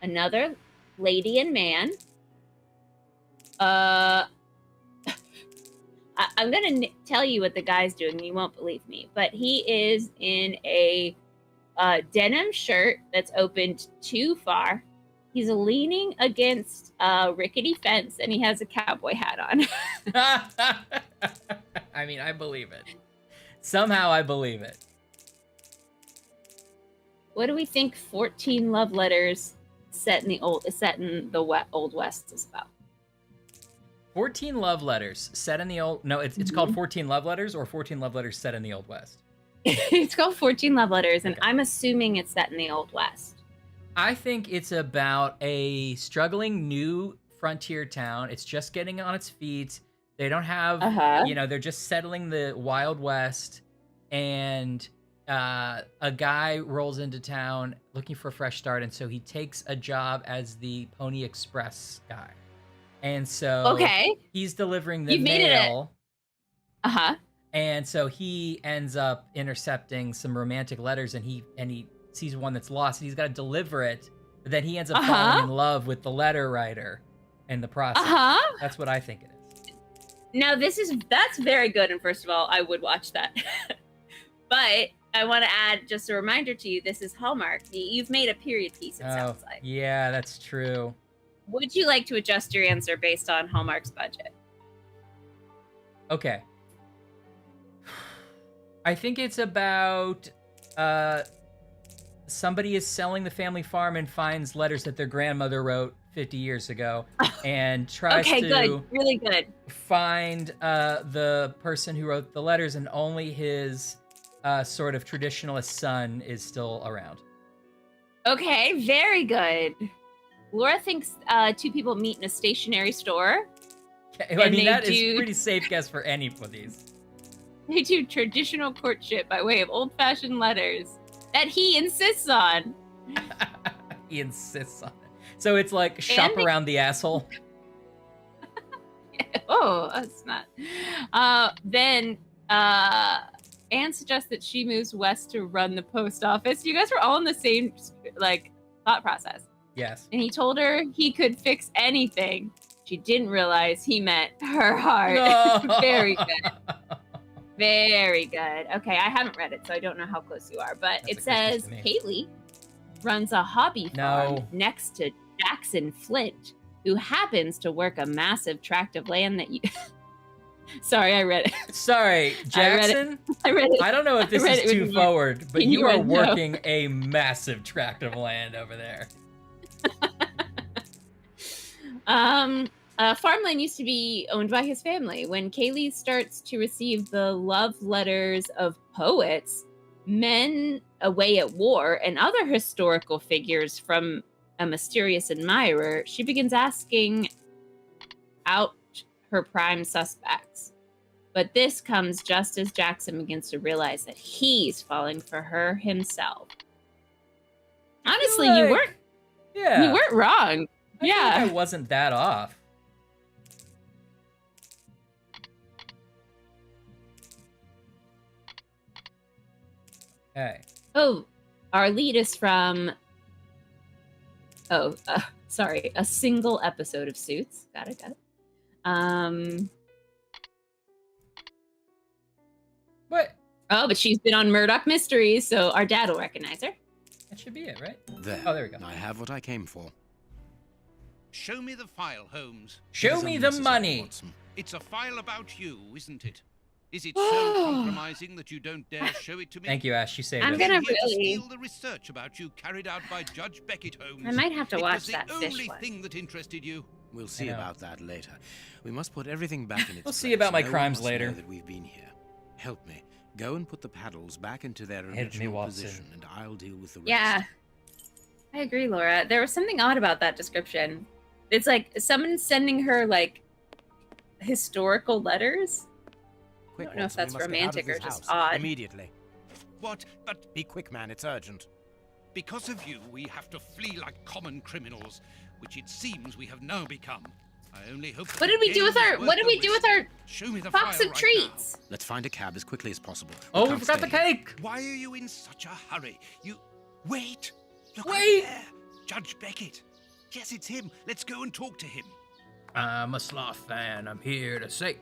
another lady and man. I'm gonna tell you what the guy's doing, and you won't believe me, but he is in a denim shirt that's opened too far. He's leaning against a rickety fence, and he has a cowboy hat on. I mean, I believe it. Somehow I believe it. What do we think 14 love letters set in the Old West is about? 14 love letters set in the old... No, it's called 14 love letters or 14 love letters set in the Old West? It's called 14 love letters, and I'm assuming it's set in the Old West. I think it's about a struggling new frontier town. It's just getting on its feet. They don't have, they're just settling the Wild West, and a guy rolls into town looking for a fresh start, and so he takes a job as the Pony Express guy. And so he's delivering the mail. And so he ends up intercepting some romantic letters, and he sees one that's lost, and he's got to deliver it. But then he ends up falling in love with the letter writer in the process. That's what I think it is. Now that's very good, and first of all, I would watch that. But I want to add just a reminder to you: this is Hallmark. You've made a period piece. It sounds like. Yeah, that's true. Would you like to adjust your answer based on Hallmark's budget? Okay. I think it's about somebody is selling the family farm and finds letters that their grandmother wrote 50 years ago and tries to really good. Find the person who wrote the letters, and only his sort of traditionalist son is still around. Okay, very good. Laura thinks two people meet in a stationery store I And mean, they that is do- pretty safe guess for any of these. They do traditional courtship by way of old-fashioned letters that he insists on. He insists on it. So it's like shop around the asshole. Oh, that's not. Then Anne suggests that she moves west to run the post office. You guys were all in the same like thought process. Yes. And he told her he could fix anything. She didn't realize he meant her heart. No. Very good. Very good. Okay, I haven't read it, so I don't know how close you are. But That's it a says Christmas to me. Haley runs a hobby farm No. next to Jackson Flint, who happens to work a massive tract of land that you. Sorry, I read it. Sorry, Jackson. I read it. I don't know if this read is it too with forward, but you are innuendo. working a massive tract of land over there. Farmland used to be owned by his family. When Kaylee starts to receive the love letters of poets, men away at war, and other historical figures from a mysterious admirer, she begins asking out her prime suspects. But this comes just as Jackson begins to realize that he's falling for her himself. Honestly, you weren't wrong. I feel like I wasn't that off. Okay. Oh, our lead is from. Sorry, a single episode of Suits. Got it. What? Oh, but she's been on Murdoch Mysteries, so our dad will recognize her. That should be it, right? There. Oh, there we go. I have what I came for. Show me the file, Holmes. Show It is me the unnecessary, money. Watson. It's a file about you, isn't it? Is it so compromising that you don't dare show it to me? Thank you, Ash. You saved I'm us. gonna I'm here to really- steal the research about you carried out by Judge Beckett, Holmes. I might have to It watch was that the fish only one. thing that interested you. We'll see know. about that later. We must put everything back in its We'll see place. about my No one crimes must know later. that we've been here. Help me. Go and put the paddles back into their me, original Watson. position, and I'll deal with the rest. Yeah, I agree, Laura. There was something odd about that description. It's like someone sending her like historical letters. Quick, I don't know if Watson, we that's must get out of romantic or this just house. odd. Immediately. What? But Be quick, man. It's urgent. because of you, we have to flee like common criminals, which it seems we have now become. I only hope. that What did the we do game with is our? worth What did the we do with risk. our Show me the box file of right treats? Let's find a cab as quickly as possible. Oh, we can't forgot the stay here. cake. now. Why are you in such a hurry? You wait. Look Wait. right there. Judge Beckett. Yes, it's him. Let's go and talk to him. I'm a sloth fan. I'm here to say,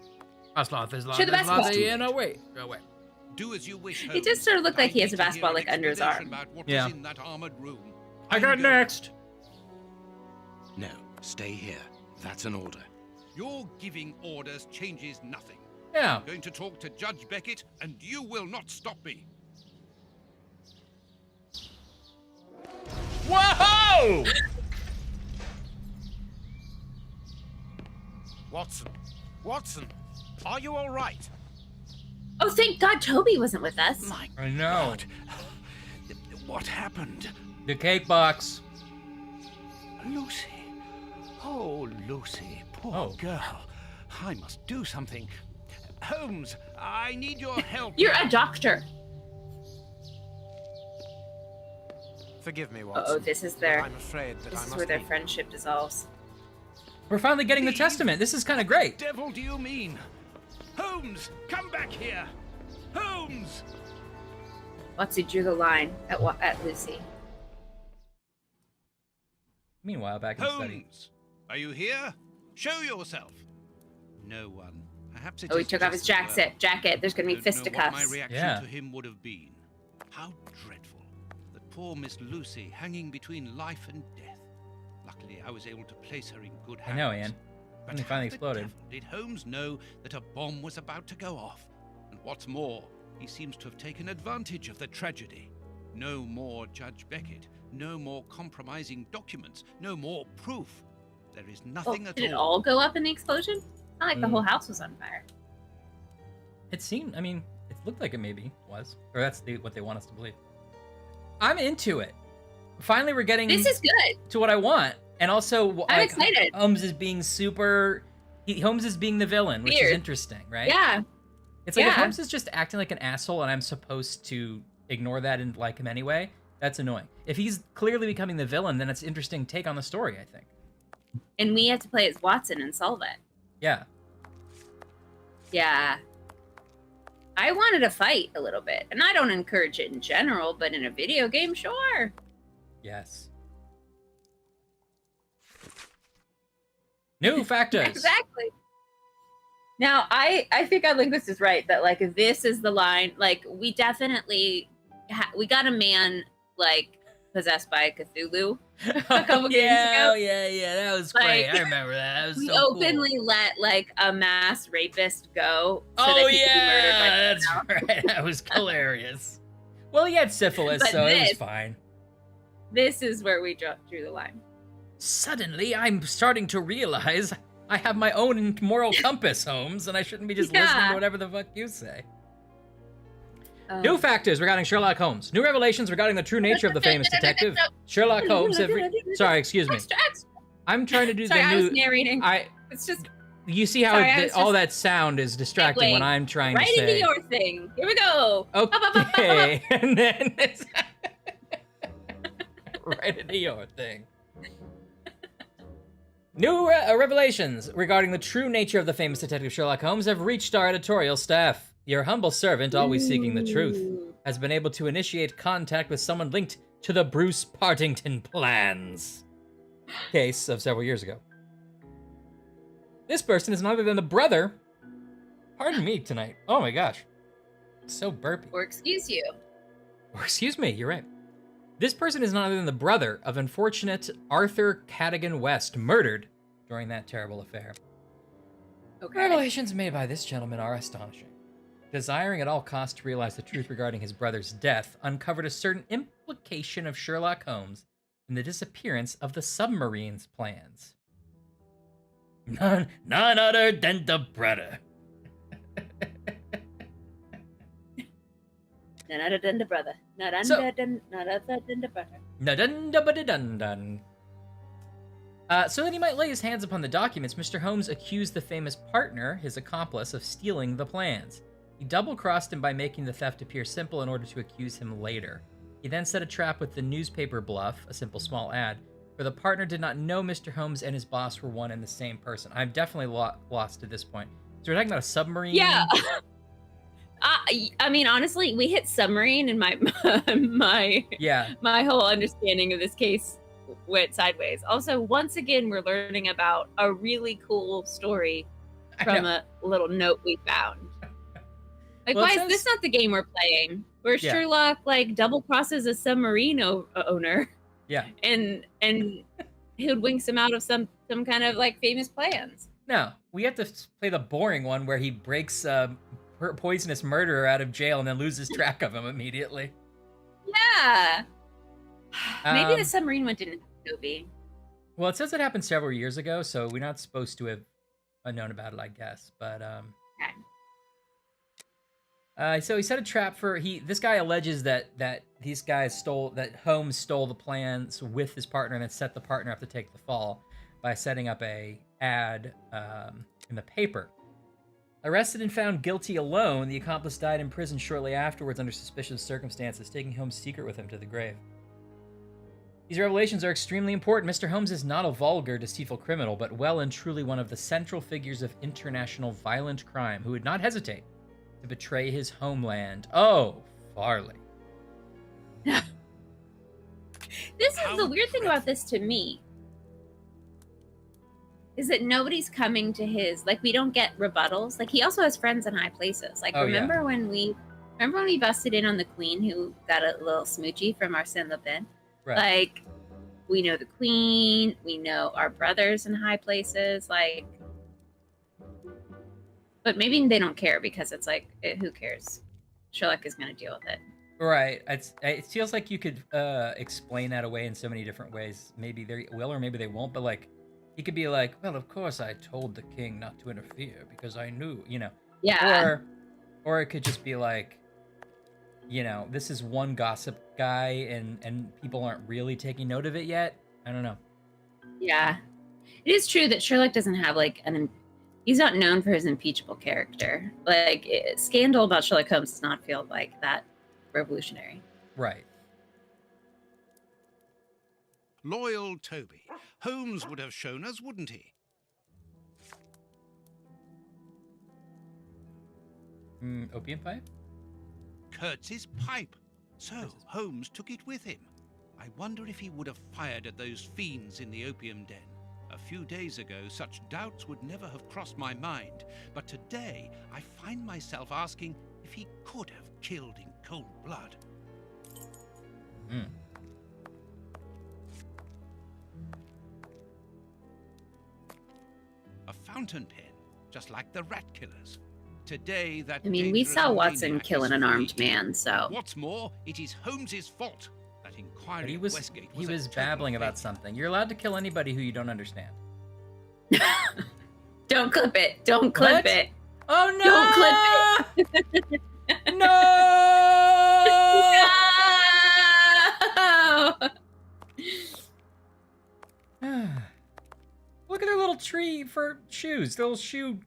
a sloth is Show the basketball. away. Away. Do as you wish. He just sort of looked Holmes, like he but has a I need to basketball, hear like, an under his explanation arm. about what Yeah. was in that armored room. I I'm got going. next. No, stay here. That's an order. Your giving orders changes nothing. Yeah. I'm going to talk to Judge Beckett, and you will not stop me. Whoa! Watson! Watson! Are you all right? Oh, thank God Toby wasn't with us. My I know. God. What happened? The cake box. Lucy. Oh, Lucy. Poor Oh. girl. I must do something. Holmes, I need your help. You're a doctor. Forgive me, Watson. Oh, this is their. I'm afraid that I This is must where their leave. friendship dissolves. We're finally getting the testament. This is kind of great. Devil do you mean? Holmes, come back here. Holmes! Watsy drew the line at Lucy. Meanwhile, back in the study. Holmes! Are you here? Show yourself. No one. Perhaps it Oh, he is took off his just the jacket. There's gonna be I don't know what my fisticuffs. reaction Yeah. to him would have been. How dreadful. That poor Miss Lucy hanging between life and death. Luckily, I was able to place her in good I hands. know, Ian. But When he how finally the exploded. devil did Holmes know that a bomb was about to go off? And what's more, he seems to have taken advantage of the tragedy. No more Judge Beckett. No more compromising documents. No more proof. There is Oh, nothing at did it all. all go up in the explosion? It's not like the Mm. whole house was on fire. It seemed, I mean, it looked like it maybe was. Or that's what they want us to believe. I'm into it. Finally, we're getting This is good. to what I want. And also, I'm excited. Holmes is being super Holmes is being the villain, which is Weird. interesting, right? Yeah. It's like if Yeah. Holmes is just acting like an asshole and I'm supposed to ignore that and like him anyway, that's annoying. If he's clearly becoming the villain, then it's an interesting take on the story, I think. And we have to play as Watson and solve it. Yeah. Yeah. I wanted a fight a little bit. And I don't encourage it in general, but in a video game, sure. Yes. New factors. Exactly. Now, I think our linguist is right that, like, this is the line. Like, we definitely, we got a man, like, possessed by Cthulhu a couple games ago. Yeah, that was great. Like, I remember that. That was We so openly cool. let, like, a mass rapist go so Oh, that he could be murdered by that's someone else. right. That was hilarious. Well, he had syphilis, But so it was this- fine. This is where we drew the line. Suddenly, I'm starting to realize I have my own moral compass, Holmes, and I shouldn't be just listening to whatever the fuck you say. New factors regarding Sherlock Holmes. New revelations regarding the true nature of the famous detective Sherlock Holmes have... Sorry, excuse me. Extra. I'm trying to do Sorry, the I new... was narrating. It's just You see how Sorry, I was all just that sound is distracting when segueing I'm trying right to say... into your thing. Here we go. Okay, and then it's... right into your thing. New revelations regarding the true nature of the famous detective Sherlock Holmes have reached our editorial staff. Your humble servant, always seeking the truth, has been able to initiate contact with someone linked to the Bruce Partington plans case of several years ago. This person is none other than the brother... Pardon me tonight. Oh my gosh. So burpy. Or excuse you. Or excuse me, you're right. This person is none other than the brother of unfortunate Arthur Cadogan West, murdered during that terrible affair. Okay. Revelations made by this gentleman are astonishing. Desiring at all costs to realize the truth regarding his brother's death, uncovered a certain implication of Sherlock Holmes in the disappearance of the submarine's plans. None other than the brother. None other than the brother. None other than the brother. Dun. So that he might lay his hands upon the documents, Mr. Holmes accused the famous partner, his accomplice, of stealing the plans. He double-crossed him by making the theft appear simple in order to accuse him later. He then set a trap with the newspaper bluff, a simple small ad, where the partner did not know Mr. Holmes and his boss were one and the same person. I'm definitely lost at this point. So we're talking about a submarine? Yeah. I mean, honestly, we hit submarine, and my whole understanding of this case went sideways. Also, once again, we're learning about a really cool story from a little note we found. Like, Well, why is this not the game we're playing? Where Sherlock like double crosses a submarine owner, and hoodwinks him out of some kind of like famous plans. No, we have to play the boring one where he breaks poisonous murderer out of jail and then loses track of him immediately. Yeah. Maybe the submarine one didn't be. Well, it says it happened several years ago, so we're not supposed to have known about it, I guess. But so he set a trap for this guy alleges that these guys Holmes stole the plans with his partner and then set the partner up to take the fall by setting up a ad in the paper. Arrested and found guilty alone, the accomplice died in prison shortly afterwards under suspicious circumstances, taking Holmes' secret with him to the grave. These revelations are extremely important. Mr. Holmes is not a vulgar, deceitful criminal, but well and truly one of the central figures of international violent crime who would not hesitate to betray his homeland. Oh, Farley. This is the weird thing about this to me. Is that nobody's coming to his, like, we don't get rebuttals. Like, he also has friends in high places. Like, remember when we busted in on the Queen who got a little smoochie from Arsène Lupin? Right. Like, we know the Queen, we know our brothers in high places, like, but maybe they don't care because it's like, who cares? Sherlock is going to deal with it. Right. It feels like you could explain that away in so many different ways. Maybe they will or maybe they won't, but like, he could be like, well, of course I told the king not to interfere because I knew, Yeah. Or it could just be like, this is one gossip guy and people aren't really taking note of it yet. I don't know. Yeah. It is true that Sherlock doesn't have like He's not known for his impeachable character. Like, scandal about Sherlock Holmes does not feel like that revolutionary. Right. Loyal Toby. Holmes would have shown us, wouldn't he? Opium pipe? Kurtz's pipe. So Holmes took it with him. I wonder if he would have fired at those fiends in the opium den. A few days ago, such doubts would never have crossed my mind. But today, I find myself asking if he could have killed in cold blood. A fountain pen, just like the rat killers. Today, that I mean, we saw Watson kill an unarmed man, so... What's more, it is Holmes's fault. That inquiry But he at was Westgate he a was total babbling about failure. something. You're allowed to kill anybody who you don't understand. Don't clip it. Don't clip What? it. Oh no! Don't clip it. No! Look at their little tree for shoes. Their little shoe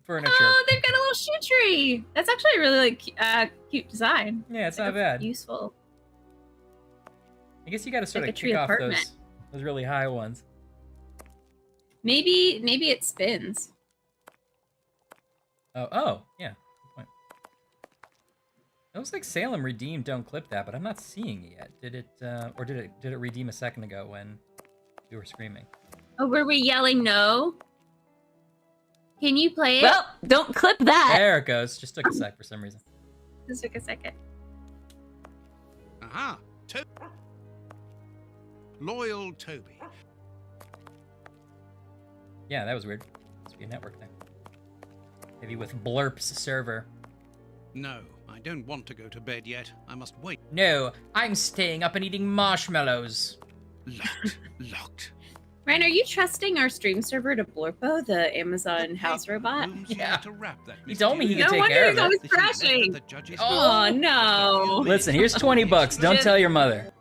furniture. Oh, they've got a little shoe tree. That's actually a really like, cute design. Yeah, it's Like not bad. Useful. I guess you got to sort like of a tree kick off apartment. those really high ones. Maybe it spins. Oh, yeah. Good point. It looks like Salem redeemed Don't Clip That, but I'm not seeing it yet. Did it, or did it redeem a second ago when we were screaming? Oh, were we yelling no? Can you play it? Well, don't clip that. There it goes. Just took a sec for some reason. This took a second. Aha! Loyal Toby. Yeah, that was weird. Must be a network thing. Maybe with Blurp's server. No, I don't want to go to bed yet. I must wait. No, I'm staying up and eating marshmallows. Locked. Ryan, are you trusting our stream server to Blurpo, the Amazon house robot? Holmes Yeah. had to wrap that He told me he could No take wonder care he's of always it. crashing. The judge's Oh, no. Listen, here's 20 bucks. Don't tell your mother.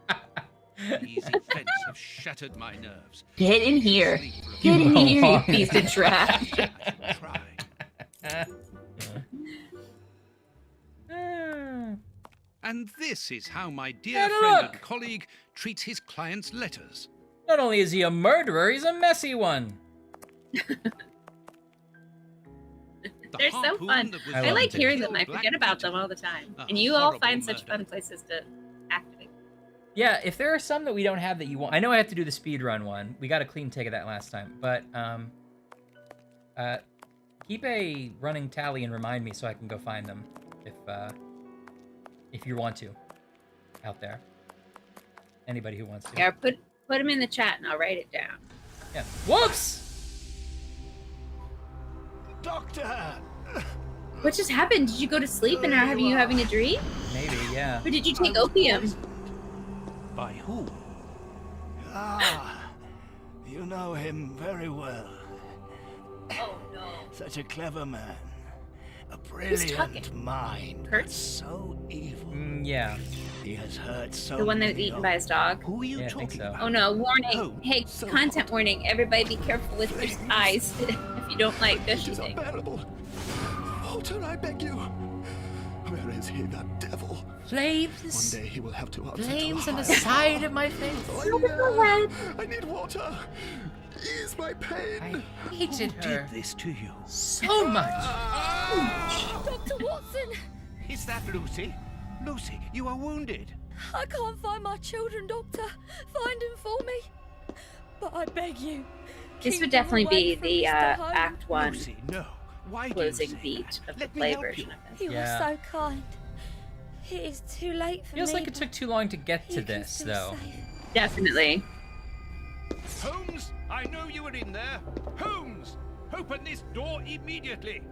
These events have shattered my nerves. Get in here. Sleep for a Get in You here, you won't. piece of trash. I shall try. And this is how my dear Hey, friend look. and colleague treats his clients' letters. Not only is he a murderer, he's a messy one. The They're so harpoon fun. that was I I love like them. hearing them. I Black forget about Peter. them all the time. A And you all horrible find such murder. fun places to activate. Yeah, if there are some that we don't have that you want, I know I have to do the speed run one. We got a clean take of that last time, but keep a running tally and remind me so I can go find them if you want to, out there. Anybody who wants to. Yeah, put them in the chat and I'll write it down. Yeah. Whoops! Doctor! What just happened? Did you go to sleep and are you having a dream? Maybe, yeah. Or did you take opium? By who? Ah, you know him very well. Oh no. Such a clever man. A talking? brilliant mind. but Kurtz? So evil. Yeah. He has hurt so The one that was many eaten of by his dog? Who are you Yeah, I think talking so. about? Oh no, warning. Oh, Hey, so content warning. Everybody be careful with your eyes if you don't like It gushy is things. unbearable. Walter, I beg you. Where is he, that devil? One Flames. day he will have to answer Flames to on the a higher side power. of my face. I need water. Ease my pain. I hated her Did this to you? so much. Dr. Watson, Is that Lucy? Lucy, you are wounded. I can't find my children, Doctor. Find them for me. But I beg you. This keep would them definitely be away from the Mr. Holmes. Act 1 Lucy, no. Why do you closing say beat that? of the Let me play help version you. of this. You Yeah. were so kind. It is too late for Feels me. like it took too long to get You to can this, still though. save. Definitely. Holmes, I know you were in there. Holmes, open this door immediately.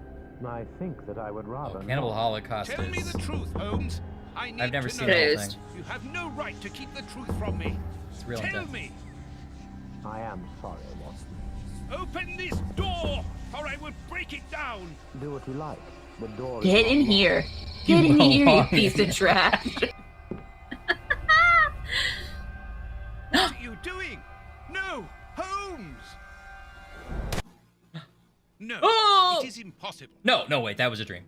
I think that I would rather Cannibal not. Holocaust Tell me is... the truth, Holmes. I need I've never to seen know. the whole Closed. thing. You have no right to keep the truth from me. It's real Tell intense. me. I am sorry, Watson. Open this door, or I will break it down. Do what you like. The door is Get not in locked. here. Get in here, you belong piece of trash. What are you doing? No, Holmes. No. Oh! It is impossible. No, wait, that was a dream.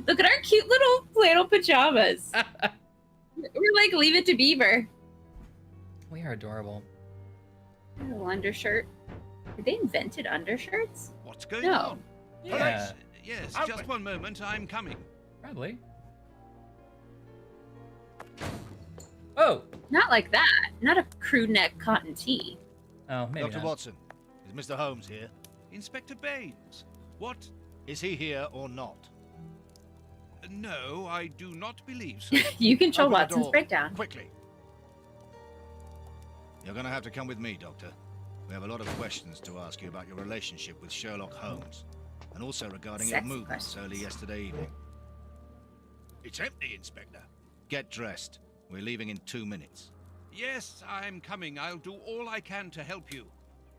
Look at our cute little flannel pajamas. We're like Leave It to Beaver. We are adorable. A little undershirt. Did they invented undershirts? What's going No. on? Yeah, Yes, just one moment. I'm coming. probably. Oh, Not like that. Not a crew neck cotton tee. oh, maybe Dr. not. Watson, is Mr. Holmes here? Inspector Baines. What? Is he here or not? No, I do not believe so. You control Open the Watson's door. breakdown. Quickly. You're going to have to come with me, Doctor. We have a lot of questions to ask you about your relationship with Sherlock Holmes, and also regarding your Sexy movements questions. early yesterday evening. It's empty, Inspector. Get dressed. We're leaving in 2 minutes. Yes, I'm coming. I'll do all I can to help you.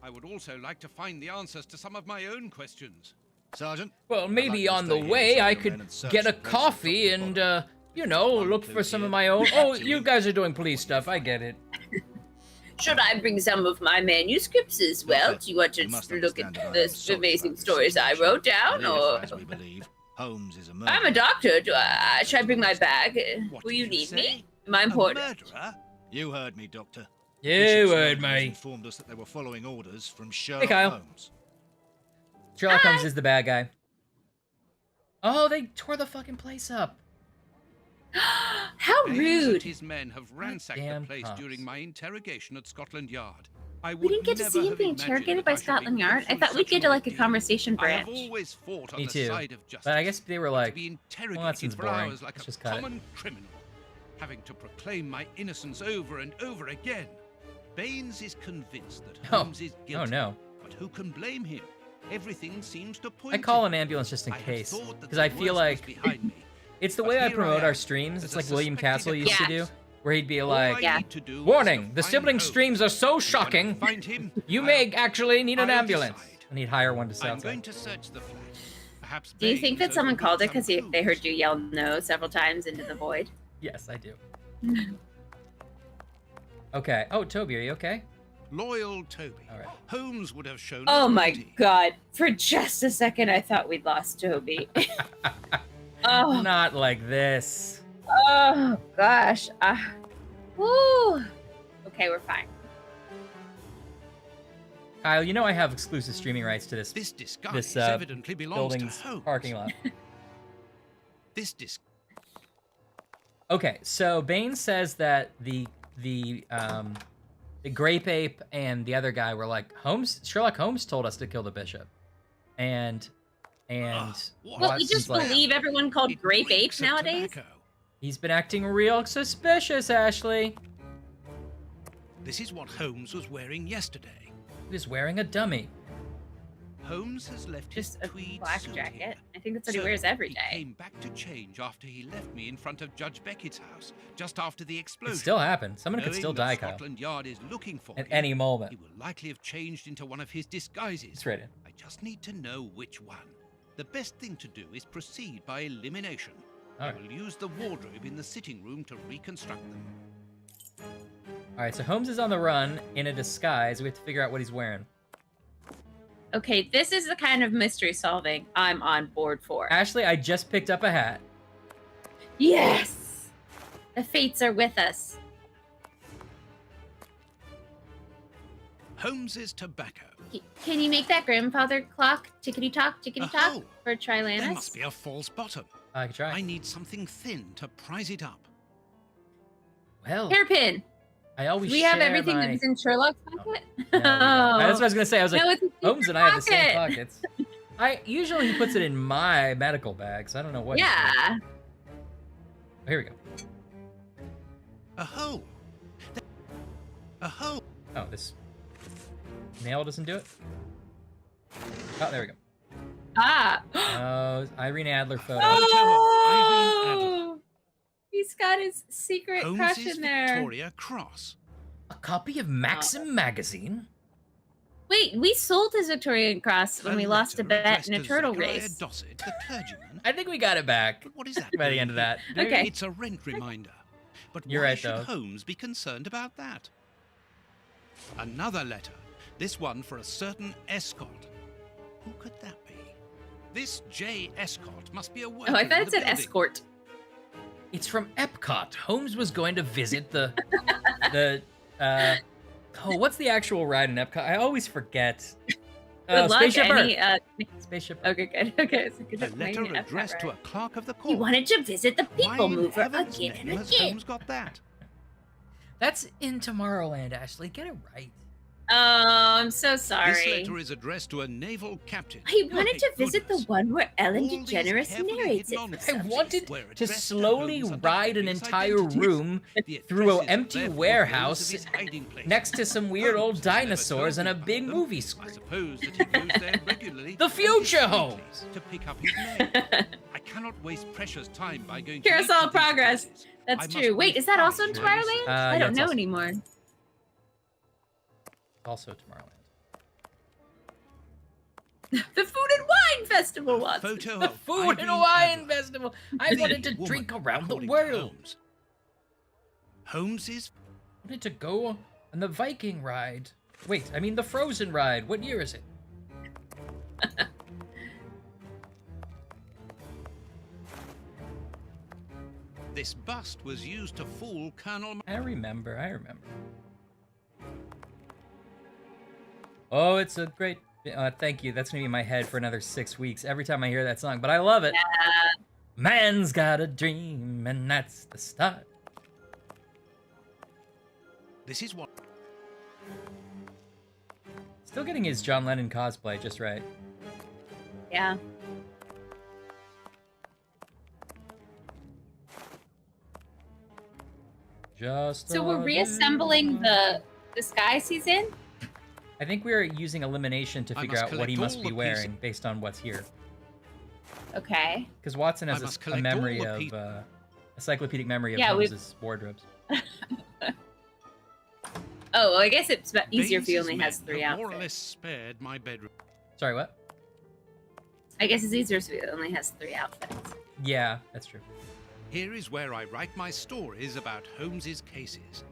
I would also like to find the answers to some of my own questions. Sergeant? Well, I'd maybe like you to on the stay here way until I your men could and search get a the place coffee from and, the bottom. look for some of my own. Oh, you guys are doing police stuff. I get it. Should I bring some of my manuscripts as well? Doctor, Do you want to you must look understand at that I the am sorry amazing about this stories I situation. wrote down, If, or as we believe, Holmes is a murderer. I'm a doctor. Should I bring my bag? What Will did you need say? me? Am I A important? murderer? You heard me, Doctor. You Bishop heard Snowden has me. informed us that they were following orders from Sherlock Kyle. Holmes. Sherlock Hi. Holmes is the bad guy. Oh, they tore the fucking place up. How Baines rude! and his men have ransacked Goddamn the place cops. during my interrogation at Scotland Yard. I We didn't get to see him being interrogated by Scotland Yard. I thought we'd get to like a conversation I have branch. always fought on Me the too. side of justice. But I guess they were To like, be interrogated well, that seems for boring. hours like Let's a just cut it. common criminal, having to proclaim my innocence over and over again. Baines is convinced that Oh. Holmes is guilty. oh no. But who can blame him? Everything seems to point. I call to an ambulance just in I have case. thought that Because the I feel worst was like behind me. it's the But way I here promote am, our streams. as It's a like William suspected Castle used to do, accomplice. where he'd be All like, I Yeah. need to do is warning, to the find sibling Holmes. streams are so When I shocking, find him, you I'll- may actually need an I'll ambulance. decide. And he'd hire one to I'm sell going it. to search the flat. Perhaps Do you think Baines that someone called it overlooked because some they heard clues. you yell no several times into the void? Yes, I do. Okay. Oh, Toby, are you okay? Loyal Toby. All right. Holmes would have shown. Oh us my duty. god. For just a second, I thought we'd lost Toby. Oh, Not like this. oh gosh. Woo. Okay, we're fine. Kyle, you know I have exclusive streaming rights to this This disguise This, evidently belongs to building's Holmes. parking lot. This disguise. Okay, so Baines says that the Grape Ape and the other guy were like, Sherlock Holmes told us to kill the bishop, and Well, we Watson's just like, believe everyone called Grape Apes nowadays. he's been acting real suspicious, Ashley. This is what Holmes was wearing yesterday. He was wearing a dummy. Holmes has left Just his a tweed black suit jacket. here. I think that's what he So, wears every He day. came back to change after he left me in front of Judge Beckett's house, just after the It explosion. still happened. Someone could Knowing still that die, Kyle, Scotland Yard is looking for at him, any he moment. will likely have changed into one of his disguises. It's ready. I just need to know which one. The best thing to do is proceed by elimination. All I right. will use the wardrobe in the sitting room to reconstruct them. All right, so Holmes is on the run in a disguise. We have to figure out what he's wearing. Okay, this is the kind of mystery solving I'm on board for. Ashley, I just picked up a hat. Yes! The fates are with us. Holmes's tobacco. Can you make that grandfather clock tickety-tock, tickety-tock Oh, for There Trilanus? must be a false bottom. I could try. I need something thin to prise it up. Well, Hairpin! I always We have share everything my... that was in Sherlock's pocket? No, we don't. That's what I was gonna say. I was like, No, it's a Holmes and I have the same pocket. pockets. I usually he puts it in my medical bag, so I don't know what. he's doing. Yeah. Oh, here we go. A hole. A hole. Oh, this nail doesn't do it. Oh, there we go. Ah. Oh, Irene Adler photo. Oh! He's got his secret crush Holmes's in there. Victoria Cross. A copy of Maxim magazine. Wait, we sold his Victorian Cross when we lost a letter bet in a addressed to turtle Zechariah race. Dossett, the clergyman. I think we got it back But what is that? by the end of that. Okay. It's a rent reminder. But You're why right, should though. Holmes be concerned about that? Another letter. This one for a certain escort. Who could that be? This J. Escort must be a worker Oh, I in thought the it said building. escort. It's from Epcot. Holmes was going to visit the what's the actual ride in Epcot? I always forget. Good luck, Spaceship Earth. any, Spaceship Earth. Okay, good. Okay, so good A luck letter making it addressed Epcot, to a right? clerk of the He court. wanted to visit the Why people in mover heaven's again and name has again. Holmes got that? That's in Tomorrowland, Ashley. Get it right. Oh, I'm so This sorry. letter is addressed to a naval captain. He wanted My to visit the goodness. one where Ellen All these DeGeneres carefully narrates hidden it. I For some wanted reason. Where to addressed slowly Holmes under ride an various entire identities. room The through an addresses empty therefore warehouse those of his hiding place. next to some weird old Holmes has never dinosaurs told and me a big about them. movie I screen. suppose that he goes there regularly. The future and Holmes. discreetly to pick up his mail. I cannot waste precious time by going to Carousel each of of these Progress. places. I That's must true. Wait, wait is that also in 5 days. Tomorrowland? Yeah, I don't it's know also- anymore. Also Tomorrowland. The Food and Wine Festival, Watson. Photo The of Food and Ivy Wine Adler. Festival. I The wanted to woman, drink around the according to world. Holmes. Holmes's I wanted to go on the Viking ride. Wait, I mean the Frozen ride. What year is it? This bust was used to fool Colonel. I remember. Oh, it's a great. Thank you. That's gonna be in my head for another 6 weeks every time I hear that song. But I love it. Man's got a dream, and that's the start. This is what. Still getting his John Lennon cosplay just right. Yeah. Just. So we're reassembling the disguise he's in? I think we're using elimination to I figure must out what he collect must all be the wearing pieces. based on what's here. Okay. Because Watson I has must a collect memory all the of encyclopedic memory of Yeah, we've- Holmes's wardrobes. Oh, well, I guess it's easier if he Baines's only has men 3 have more or outfits. less spared my bedroom. Sorry, what? I guess it's easier if he only has 3 outfits. Yeah, that's true. Here is where I write my stories about Holmes's cases,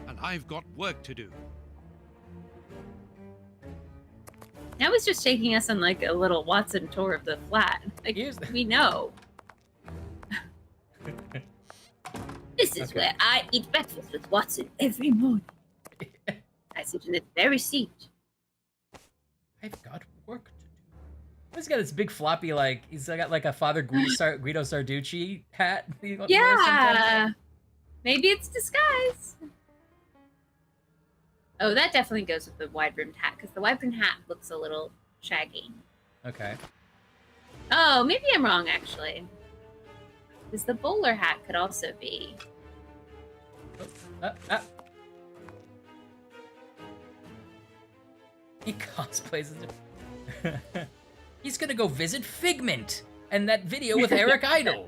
and I've got work to do. Now he's just taking us on like a little Watson tour of the flat. Like, Here's- we know. This is Okay. where I eat breakfast with Watson every morning. I sit in this very seat. I've got work to do. He's got this big floppy, like, he's got like a Father Guido Sarducci hat. he wears sometimes. Yeah. Maybe it's disguise. Oh, that definitely goes with the wide-brimmed hat, because the wide-brimmed hat looks a little shaggy. Okay. Oh, maybe I'm wrong, actually. Because the bowler hat could also be. He cosplays as He's gonna go visit Figment and that video with Eric Idle.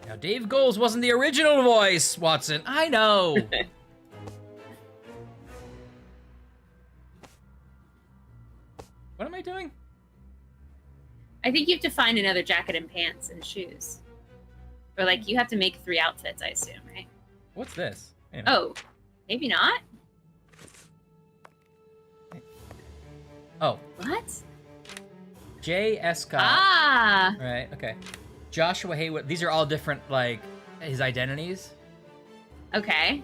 Now, Dave Goelz wasn't the original voice, Watson. I know. What am I doing? I think you have to find another jacket and pants and shoes. Or, like, you have to make 3 outfits, I assume, right? What's this? Wait a minute. Oh, maybe not? Oh, What? J. Escott. Ah! Right, okay. Joshua Haywood. These are all different, like, his identities. Okay.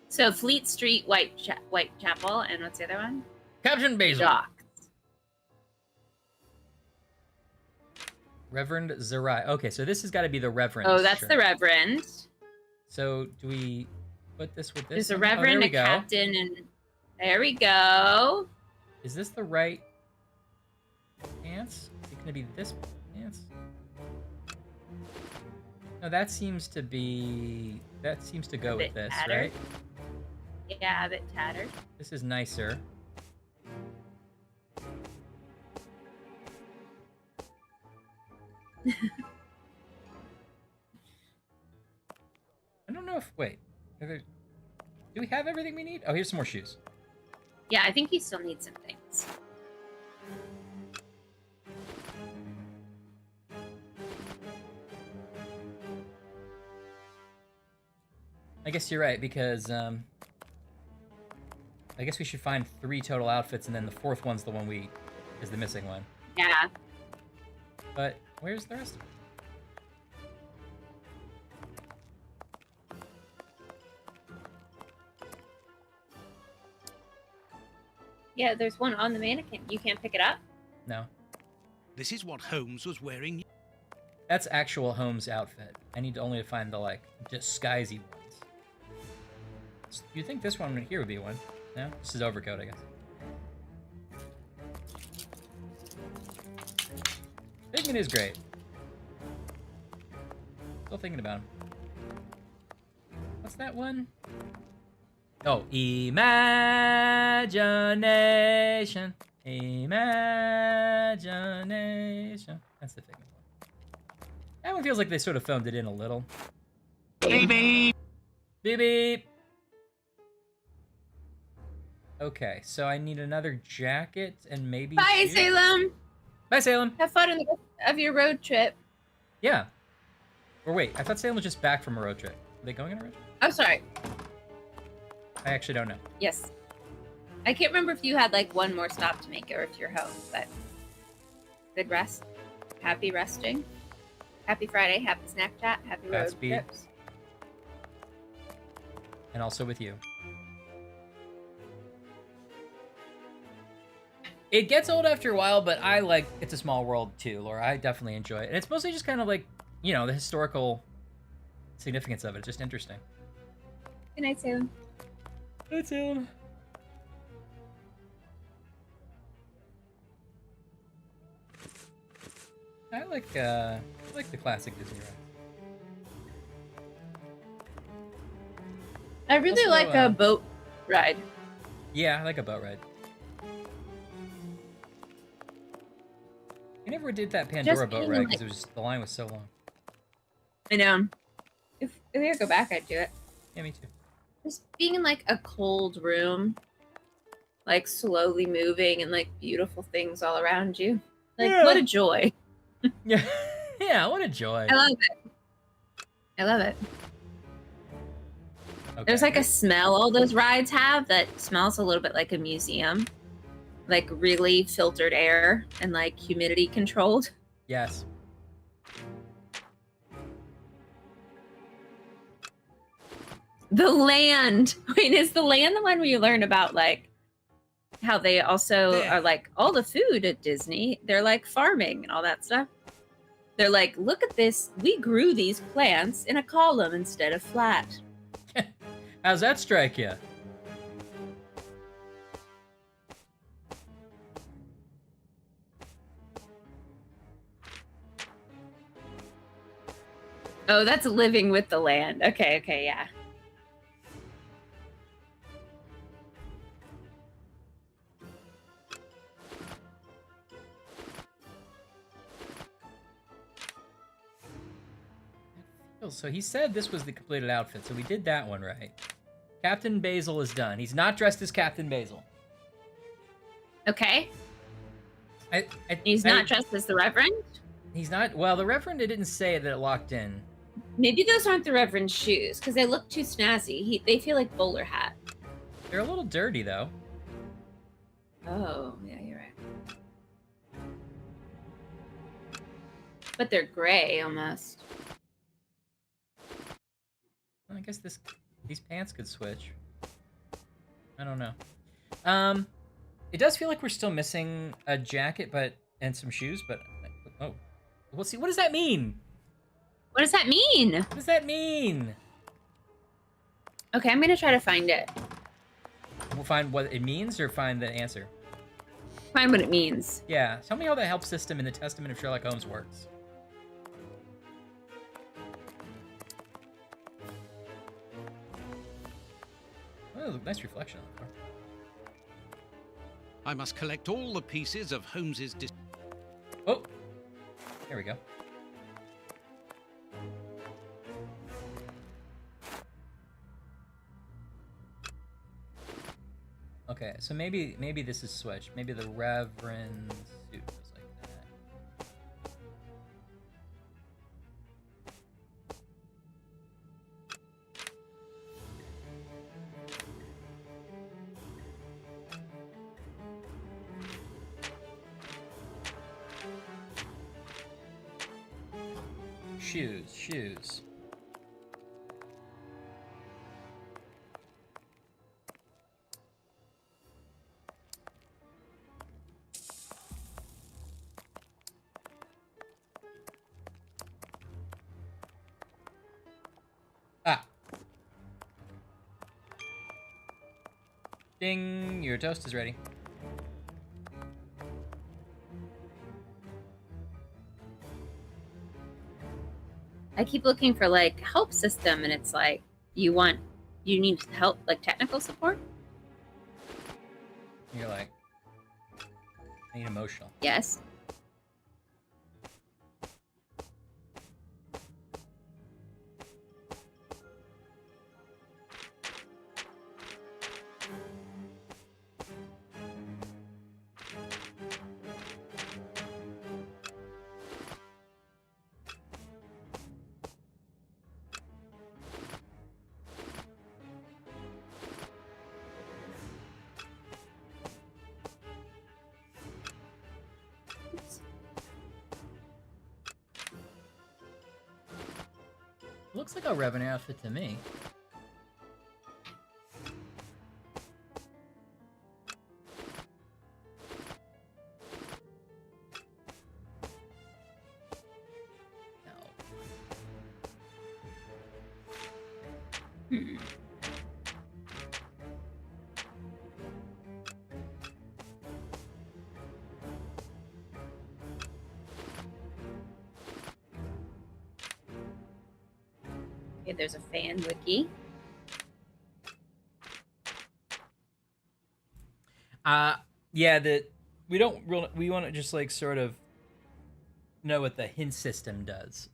So, Fleet Street, Whitechapel, and what's the other one? Captain Basil. Jock. Reverend Zerai. Okay, so this has got to be the Reverend. Oh, that's sure. the Reverend. So do we put this with this? There's a one? Reverend, there we a go. Captain, and there we go. Is this the right pants? Is it gonna be this pants? No, that seems to be. That seems to go A with bit this, tattered. right? Yeah, a bit tattered. This is nicer. I don't know if. Wait. Do we have everything we need? Oh, here's some more shoes. Yeah, I think you still need some things. I guess you're right because I guess we should find 3 total outfits, and then the 4th one's the one is the missing one. Yeah. But where's the rest of it? Yeah, there's one on the mannequin. You can't pick it up? No. This is what Holmes was wearing. That's actual Holmes' outfit. I need to only find the, like, disguisey ones. You think this one here would be one? No? This is overcoat, I guess. Figment is great. Still thinking about him. What's that one? Oh, imagination. Imagination. That's the Figment one. That one feels like they sort of filmed it in a little. Beep beep. Beep beep. Okay, so I need another jacket and maybe. Bye, shoes. Salem. Bye, Salem. Have fun in the rest of your road trip. Yeah. Or wait, I thought Salem was just back from a road trip. Are they going on a road trip? Oh, sorry. I actually don't know. Yes. I can't remember if you had like one more stop to make or if you're home, but good rest. Happy resting. Happy Friday. Happy snack chat. Happy road Godspeed. trips. And also with you. It gets old after a while, but I like It's a Small World too, Laura. I definitely enjoy it. And it's mostly just kind of like, you know, the historical significance of it. It's just interesting. Good night, Salem. Good night, Salem. I like the classic Disney ride. I really Also, like a boat ride. Yeah, I like a boat ride. I never did that Pandora Just boat being ride like- because it was the line was so long. I know. If we ever go back, I'd do it. Yeah, me too. Just being in like a cold room, like slowly moving and like beautiful things all around you. Like, Yeah. what a joy. Yeah, yeah. What a joy. I love it. I love it. Okay. There's like a smell all those rides have that smells a little bit like a museum. Like really filtered air and like humidity controlled. Yes. The land. Wait, is the land the one where you learn about like how they also Yeah. are like all the food at Disney? They're like farming and all that stuff. They're like, look at this. We grew these plants in a column instead of flat. How's that strike you? Oh, that's living with the land. Okay, yeah. So he said this was the completed outfit, so we did that one right. Captain Basil is done. He's not dressed as Captain Basil. Okay. He's not dressed as the Reverend? He's not. Well, the Reverend, it didn't say that it locked in. Maybe those aren't the Reverend's shoes because they look too snazzy. They feel like bowler hat. They're a little dirty, though. Oh, yeah, you're right. But they're gray almost. Well, I guess these pants could switch. I don't know. It does feel like we're still missing a jacket, and some shoes, but oh, we'll see. What does that mean? What does that mean? What does that mean? Okay, I'm gonna try to find it. We'll find what it means, or find the answer. Find what it means. Yeah, tell me how the help system in the Testament of Sherlock Holmes works. Oh, nice reflection on the car. I must collect all the pieces of Holmes's. Oh, there we go. Okay, so maybe this is switched. Maybe the Reverend suit was like that. Shoes. Ah. Ding, your toast is ready. I keep looking for like help system, and it's like you need help, like technical support. You're like, I need emotional. Yes. Looks like a revenue outfit to me. No. Okay, there's a fan wiki. Yeah, we want to just like sort of know what the hint system does.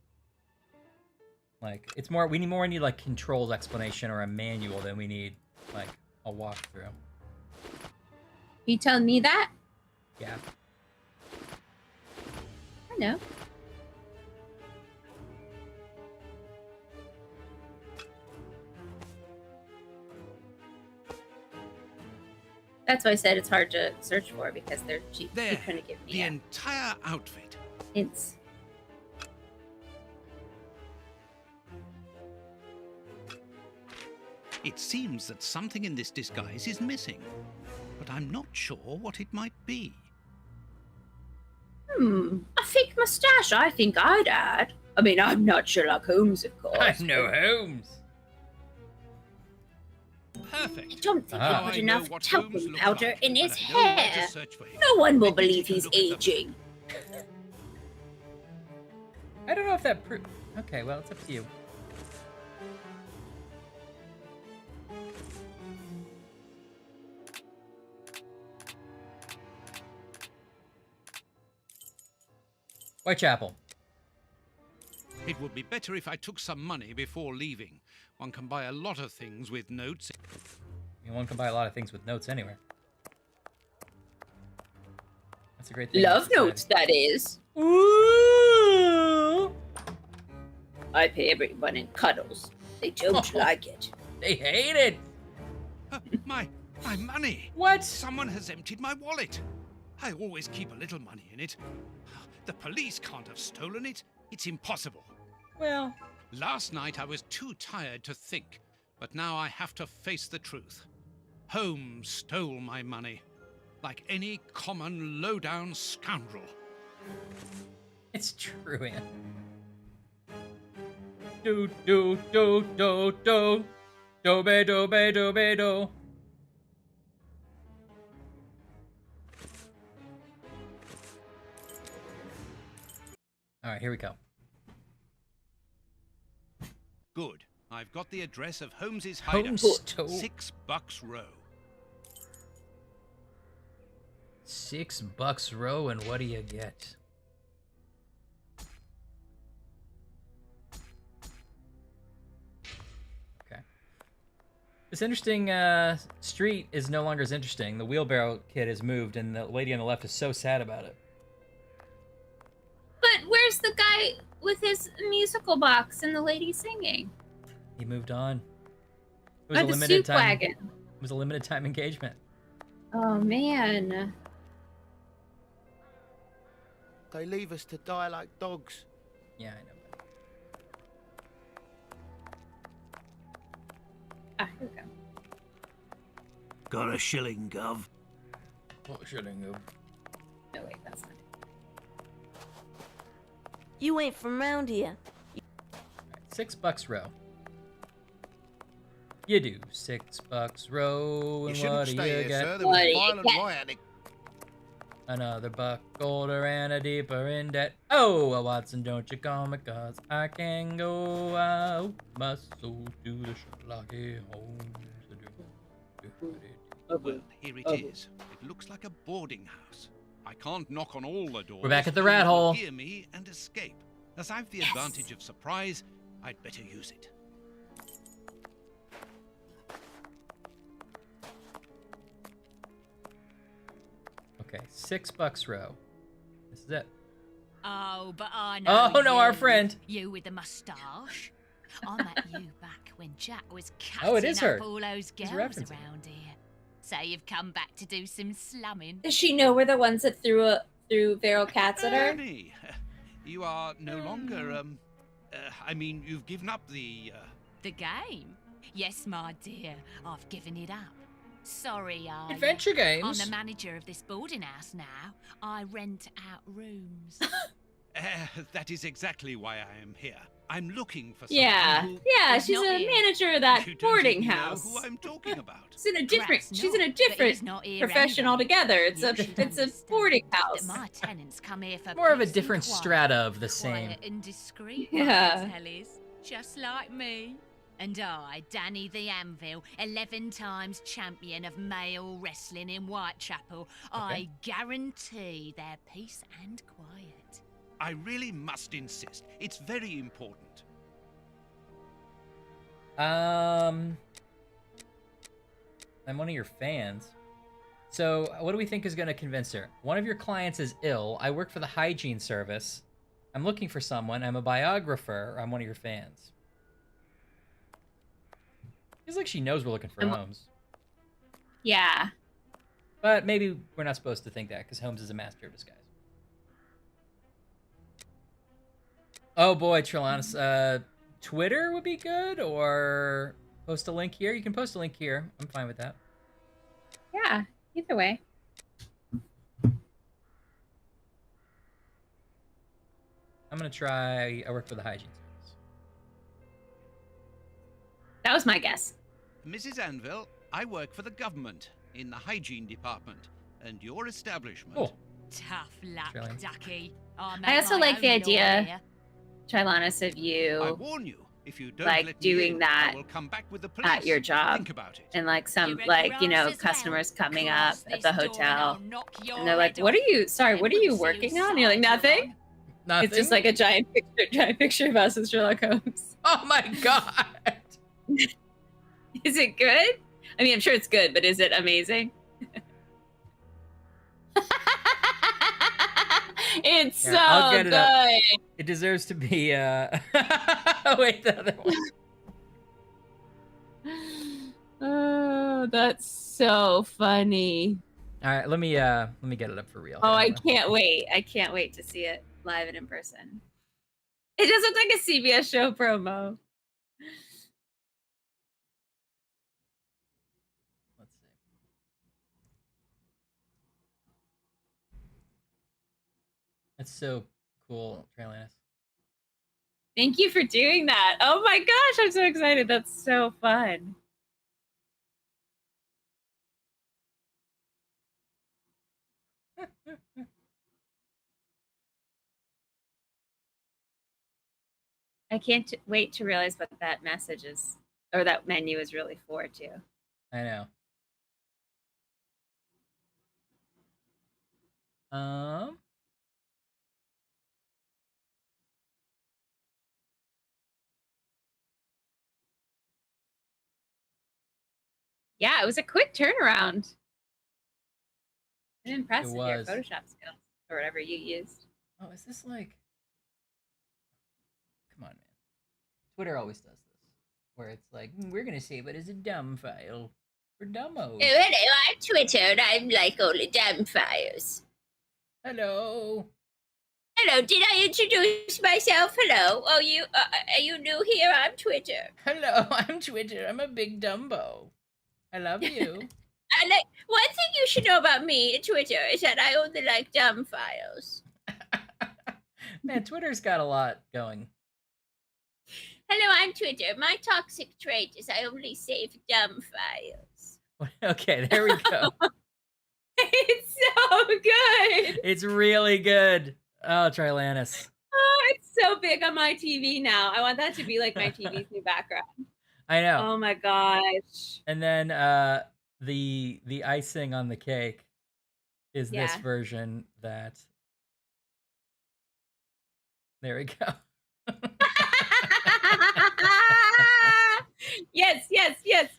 Like, it's more, we need like controls explanation or a manual than we need like a walkthrough. You telling me that? Yeah. I know. That's why I said it's hard to search for, because they're keep trying to give me the entire outfit. hints. It seems that something in this disguise is missing, but I'm not sure what it might be. A fake mustache, I think I'd add. I mean, I'm not Sherlock Holmes, of course. I'm no Holmes. Perfect. I don't think Now he put I know enough what talcum Holmes looks powder like, in his and I know where to hair. search for him. No one will Let me believe take a he's look at them. aging. I don't know if that okay, well, it's up to you. Whitechapel. It would be better if I took some money before leaving. One can buy a lot of things with notes. One can buy a lot of things with notes anywhere. That's a great thing. Love notes, that is. Ooh! I pay everyone in cuddles. They don't like it. They hate it. My money. What? Someone has emptied my wallet. I always keep a little money in it. The police can't have stolen it. It's impossible. Well, last night I was too tired to think, but now I have to face the truth. Holmes stole my money, like any common low-down scoundrel. It's true, Ian. Do do do do do do be do be do be do. All right, here we go. Good. I've got the address of Holmes's hideout. Holmes stole $6 row. $6 row, and what do you get? Okay. This interesting street is no longer as interesting. The wheelbarrow kid has moved, and the lady on the left is so sad about it. But where's the guy with his musical box and the lady singing? He moved on. It was Or a the limited soup time. wagon. It was a limited time engagement. Oh, man. They leave us to die like dogs. Yeah, I know. Got a shilling, Gov. What shilling? No, wait, that's not it. You ain't from round here. $6 row. You do $6 row, You and shouldn't what do stay you here, get? sir. There What was do you violent get? rioting. Another buck older and a deeper in debt. Oh, Watson, don't you call me, 'cause I can go out my soul to the Sherlock Holmes. Well, here it is. It looks like a boarding house. I can't knock on all the doors. We're back at the or rat you will hole. Hear me and escape. As I've the advantage of surprise, I'd better use it. Okay, $6 row. This is it. Oh, but I know Oh no, you. our friend. You with the moustache. I met you back when Jack was Oh, it cutting is her. up all those She's girls referencing it. around here. So you've come back to do some slumming. Does she know we're the ones that threw feral cats at her? Annie, you are no longer, I mean, you've given up the, The game? Yes, my dear. I've given it up. Sorry, Adventure I'm games. the manager of this boarding house now. I rent out rooms. that is exactly why I am here. I'm looking for someone Yeah, who... yeah. He's She's not a here. manager of that You don't boarding even know house. who I'm talking about. She's in a different. Perhaps She's in a not, but he's different not here profession anyway. altogether. It's You a should it's a understand boarding that house. my tenants come here for More of a peace and different quiet. strata of the same. Quiet and discreet, Yeah. my tellies, just like me. And I, Danny the Anvil, 11 times champion of male wrestling in Whitechapel, I guarantee their peace and quiet. I really must insist. It's very important. I'm one of your fans. So, what do we think is going to convince her? One of your clients is ill. I work for the hygiene service. I'm looking for someone. I'm a biographer. I'm one of your fans. Feels like she knows we're looking for Holmes. Yeah. But maybe we're not supposed to think that, because Holmes is a master of disguise. Oh boy, Trelawney. Twitter would be good, or post a link here. You can post a link here. I'm fine with that. Yeah. Either way. I'm gonna try. I work for the hygiene service. That was my guess. Mrs. Anvil, I work for the government in the hygiene department, and your establishment. Cool. Tough luck, Australian. Ducky. I also like the idea, Trilanus, of I you warn you, if you don't like let me doing in, that I will come back with the police. at your job. Think about it. And like some, You ready, like, you know, Ross, as customers well? coming Cross up at this the door and hotel. I'll knock your And they're like, head what are off. you, sorry, And what are we'll you see working whose on? You're like, side you're nothing. on. Nothing. It's just like a giant picture of us as Sherlock Holmes. Oh my god. Is it good? I mean, I'm sure it's good, but is it amazing? It's Here, I'll so get it good. up. It deserves to be. Wait, the other one. Oh, that's so funny. All right, let me get it up for real. Oh, I Hold on. can't wait. I can't wait to see it live and in person. It does look like a CBS show promo. Let's see. That's so cool, Trailanus. Thank you for doing that. Oh my gosh, I'm so excited. That's so fun. I can't wait to realize what that message is, or that menu is really for, too. I know. Yeah, it was a quick turnaround. I'm impressed It with your was. Photoshop skills, or whatever you used. Oh, is this like? Come on, man. Twitter always does this, where it's like, we're gonna save it as a dumb file for dumbos. Hello, I'm Twitter, and I'm like all the damn files. Hello. Hello, did I introduce myself? Hello. Oh, you are you new here? I'm Twitter. Hello, I'm Twitter. I'm a big Dumbo. I love you. I like one thing you should know about me, Twitter, is that I only like dumb files. Man, Twitter's got a lot going. Hello, I'm Twitter. My toxic trait is I only save dumb files. Okay, there we go. It's so good. It's really good. Oh, Trilanus. Oh, it's so big on my TV now. I want that to be like my TV's new background. I know. Oh my gosh. And then the icing on the cake is this version that. There we go.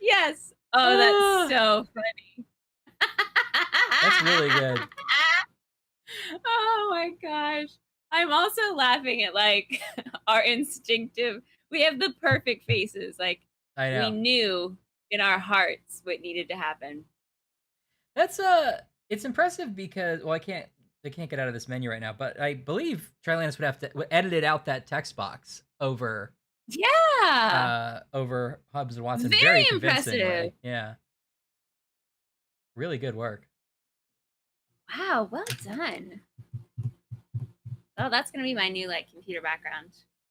Yes. Oh, that's so funny. That's really good. Oh my gosh. I'm also laughing at like our instinctive. We have the perfect faces. Like I know. we knew in our hearts what needed to happen. That's it's impressive because they can't get out of this menu right now, but I believe Trilanus would have to edit out that text box over over Hobbs and Watson Very convincingly. impressive. Yeah. Really good work. Wow, well done. Oh, that's gonna be my new like computer background.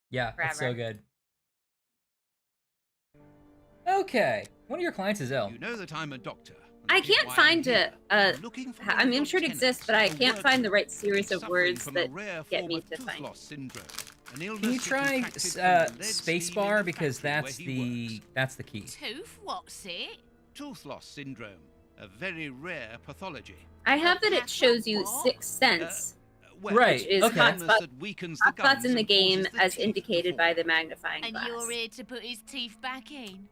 Yeah, forever. That's so good. Okay, one of your clients is ill. You know that I'm a doctor. I can't find I mean, I'm sure it exists, but I can't find the right series of words that get me to find it. Can you try spacebar because that's the key. Tooth, what's it? Tooth loss syndrome, a very rare pathology. I have that it shows you Sixth Sense, Right, which is okay. hotspots in the game as indicated by the magnifying And glass. you're here to put his teeth back in?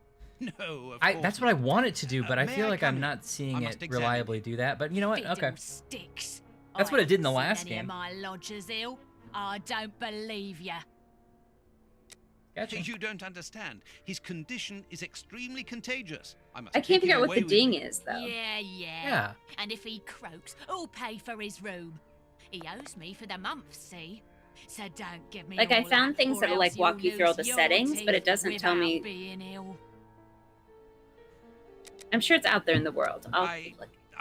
No, That's what I want it to do, but I may feel I like come I'm in? not seeing I it must examine reliably do that. But you know what? Okay. Fiddlesticks. That's what it did in the last Any of game. my lodgers ill? I don't believe ya. Gotcha. You don't understand. His condition is extremely contagious. I I can't figure out what the ding is, though. Yeah. And if he croaks, who'll pay for his room? He owes me for the month, see? So don't give me Like, I all found that, things or that'll, like, else walk you you'll through all the lose your settings, but it teeth doesn't tell without me- being ill. I'm sure it's out there in the world. I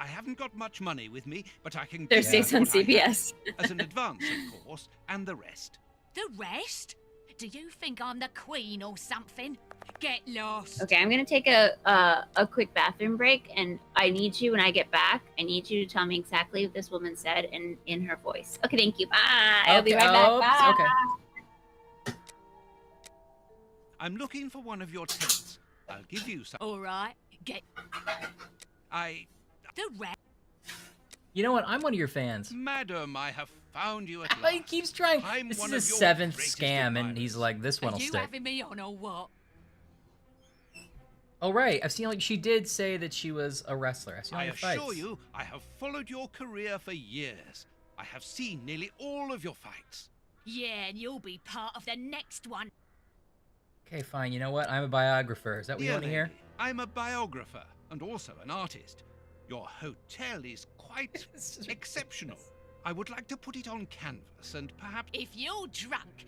haven't got much money with me, but I can Thursdays on what I have CBS. as an advance, of course, and the rest. The rest? Do you think I'm the queen or something? Get lost. Okay, I'm gonna take a quick bathroom break, and I need you, when I get back, I need you to tell me exactly what this woman said in her voice. Okay, thank you. Bye. I'll be right back. Bye. Okay. I'm looking for one of your tenants. I'll give you some. All right, get the rest. You know what? I'm one of your fans. Madam, I have found you at last. He keeps trying. I'm This is one his of your 7th greatest scam, and admirers. he's like, this one Are will you stick. having me on or what? Oh, right. I've seen, like, she did say that she was a wrestler. I've seen all I your fights. assure you, I have followed your career for years. I have seen nearly all of your fights. Yeah, and you'll be part of the next one. Okay, fine. You know what? I'm a biographer. Is that what you Dear want to hear? lady, I'm a biographer and also an artist. Your hotel is quite exceptional. I would like to put it on canvas and perhaps... If you're drunk,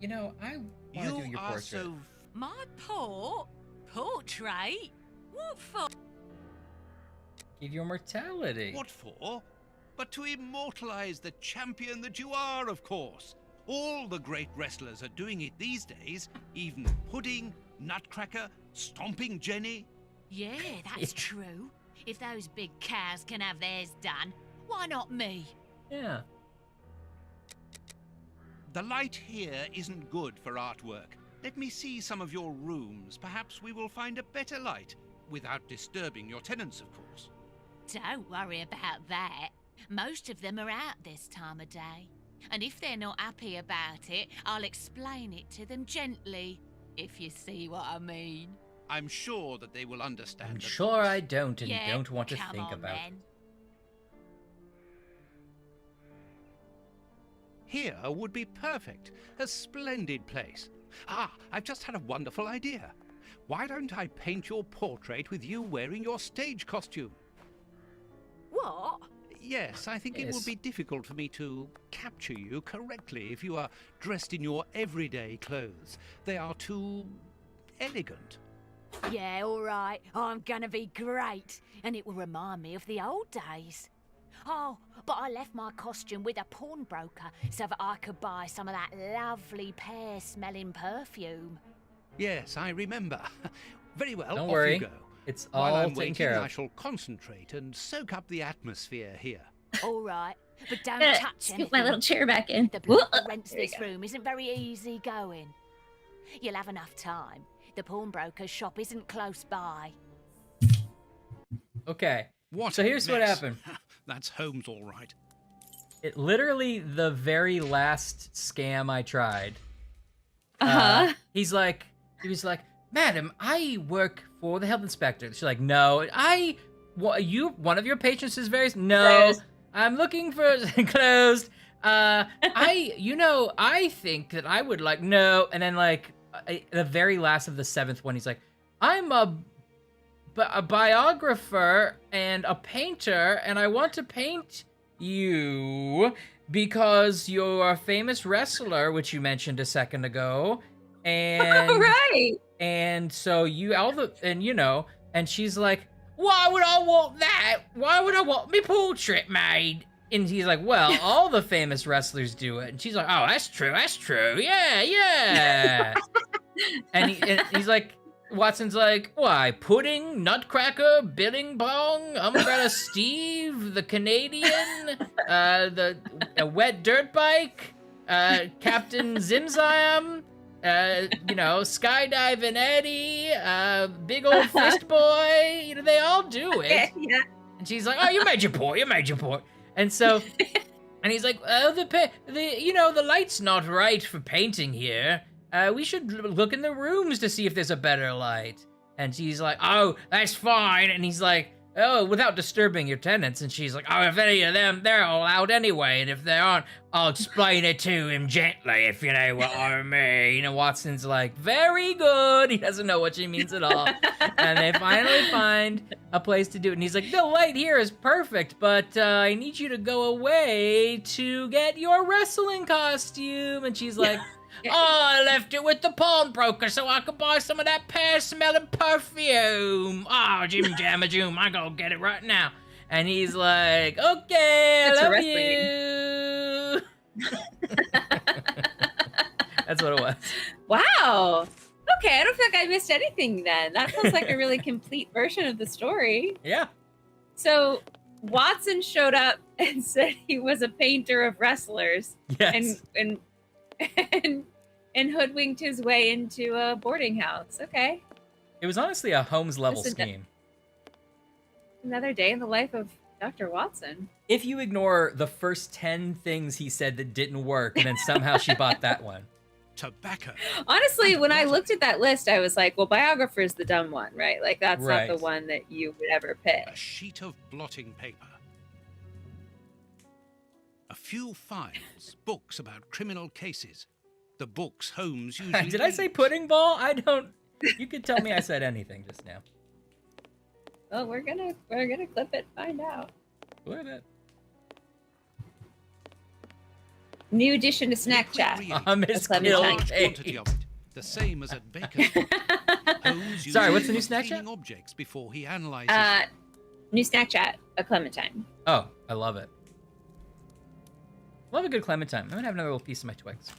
You know, I want to do You your are portrait. so... my portrait? What for? Give you immortality. What for? But to immortalize the champion that you are, of course. All the great wrestlers are doing it these days. Even Pudding, Nutcracker, Stomping Jenny. Yeah, that's true. If those big cows can have theirs done, why not me? Yeah. The light here isn't good for artwork. Let me see some of your rooms. Perhaps we will find a better light, without disturbing your tenants, of course. Don't worry about that. Most of them are out this time of day. And if they're not happy about it, I'll explain it to them gently, if you see what I mean. I'm sure that they will understand. I'm that- sure I don't and Yeah, don't want to come think on, about. then. Here would be perfect. A splendid place. Ah, I've just had a wonderful idea. Why don't I paint your portrait with you wearing your stage costume? What? Yes, I think it Yes. would be difficult for me to capture you correctly if you are dressed in your everyday clothes. They are too elegant. Yeah, all right. I'm gonna be great, and it will remind me of the old days. Oh, but I left my costume with a pawnbroker so that I could buy some of that lovely pear-smelling perfume. Yes, I remember. Very well, Don't off worry. you go. It's While all I'm taken waiting, care of. I shall concentrate and soak up the atmosphere here. All right, but don't Gonna touch scoot anything. my little chair back in. The bloke that Whoa, rents there you this go. room isn't very easy going. You'll have enough time. The pawnbroker's shop isn't close by. Okay. What So a here's what mess. happened. That's Holmes, all right. It literally the very last scam I tried. He was like, "Madam, I work for the health inspector." She's like, "No, one of your patients is very no. Closed. I'm looking for closed. I think that I would like no." And then like the very last of the seventh one, he's like, "I'm a biographer and a painter, and I want to paint you because you're a famous wrestler, which you mentioned a second ago, and Right. and so and she's like, why would I want that? Why would I want me portrait made? And he's like, well, all the famous wrestlers do it. And she's like, oh, that's true, yeah. and he's like, Watson's like, why? Pudding, Nutcracker, Billing Bong, Umbrella Steve, the Canadian, the Wet Dirt Bike, Captain Zimzam, Skydiving Eddie, Big Old Fist Boy. They all do it. Yeah. And she's like, oh, you made your point. And so, and he's like, oh, the light's not right for painting here. We should look in the rooms to see if there's a better light. And she's like, oh, that's fine. And he's like, oh, without disturbing your tenants. And she's like, oh, if any of them, they're all out anyway. And if they aren't, I'll explain it to him gently, if you know what I mean. And Watson's like, very good. He doesn't know what she means at all. And they finally find a place to do it. And he's like, the light here is perfect, but I need you to go away to get your wrestling costume. And she's like, oh, I left it with the pawnbroker so I could buy some of that pear-smelling perfume. Oh, Jim Jamma Joom, I go get it right now. And he's like, okay, That's I a love you. That's what it was. Wow. Okay, I don't feel like I missed anything then. That feels like a really complete version of the story. Yeah. So Watson showed up and said he was a painter of wrestlers. Yes. And hoodwinked his way into a boarding house. Okay. It was honestly a Holmes level Listen, scheme. Another day in the life of Dr. Watson. If you ignore the first 10 things he said that didn't work, and then somehow she bought that one. Tobacco. Honestly, when I looked at that list, I was like, well, biographer is the dumb one, right? Like, that's Right. not the one that you would ever pick. A sheet of blotting paper. A few files, books about criminal cases. The books Holmes usually Did I say reads. pudding ball? I don't. You could tell me I said anything just now. Well, we're gonna clip it, find out. Look at that. New addition to Snack Liquid Chat. really. Miss Clementine. Kill Large Kate. quantity of it. The same as at Baker's. Holmes Sorry, what's uses the new it for Snack cleaning Chat? objects before he analyzes. New Snack Chat, a Clementine. Oh, I love it. Love a good Clementine. I'm gonna have another little piece of my Twix.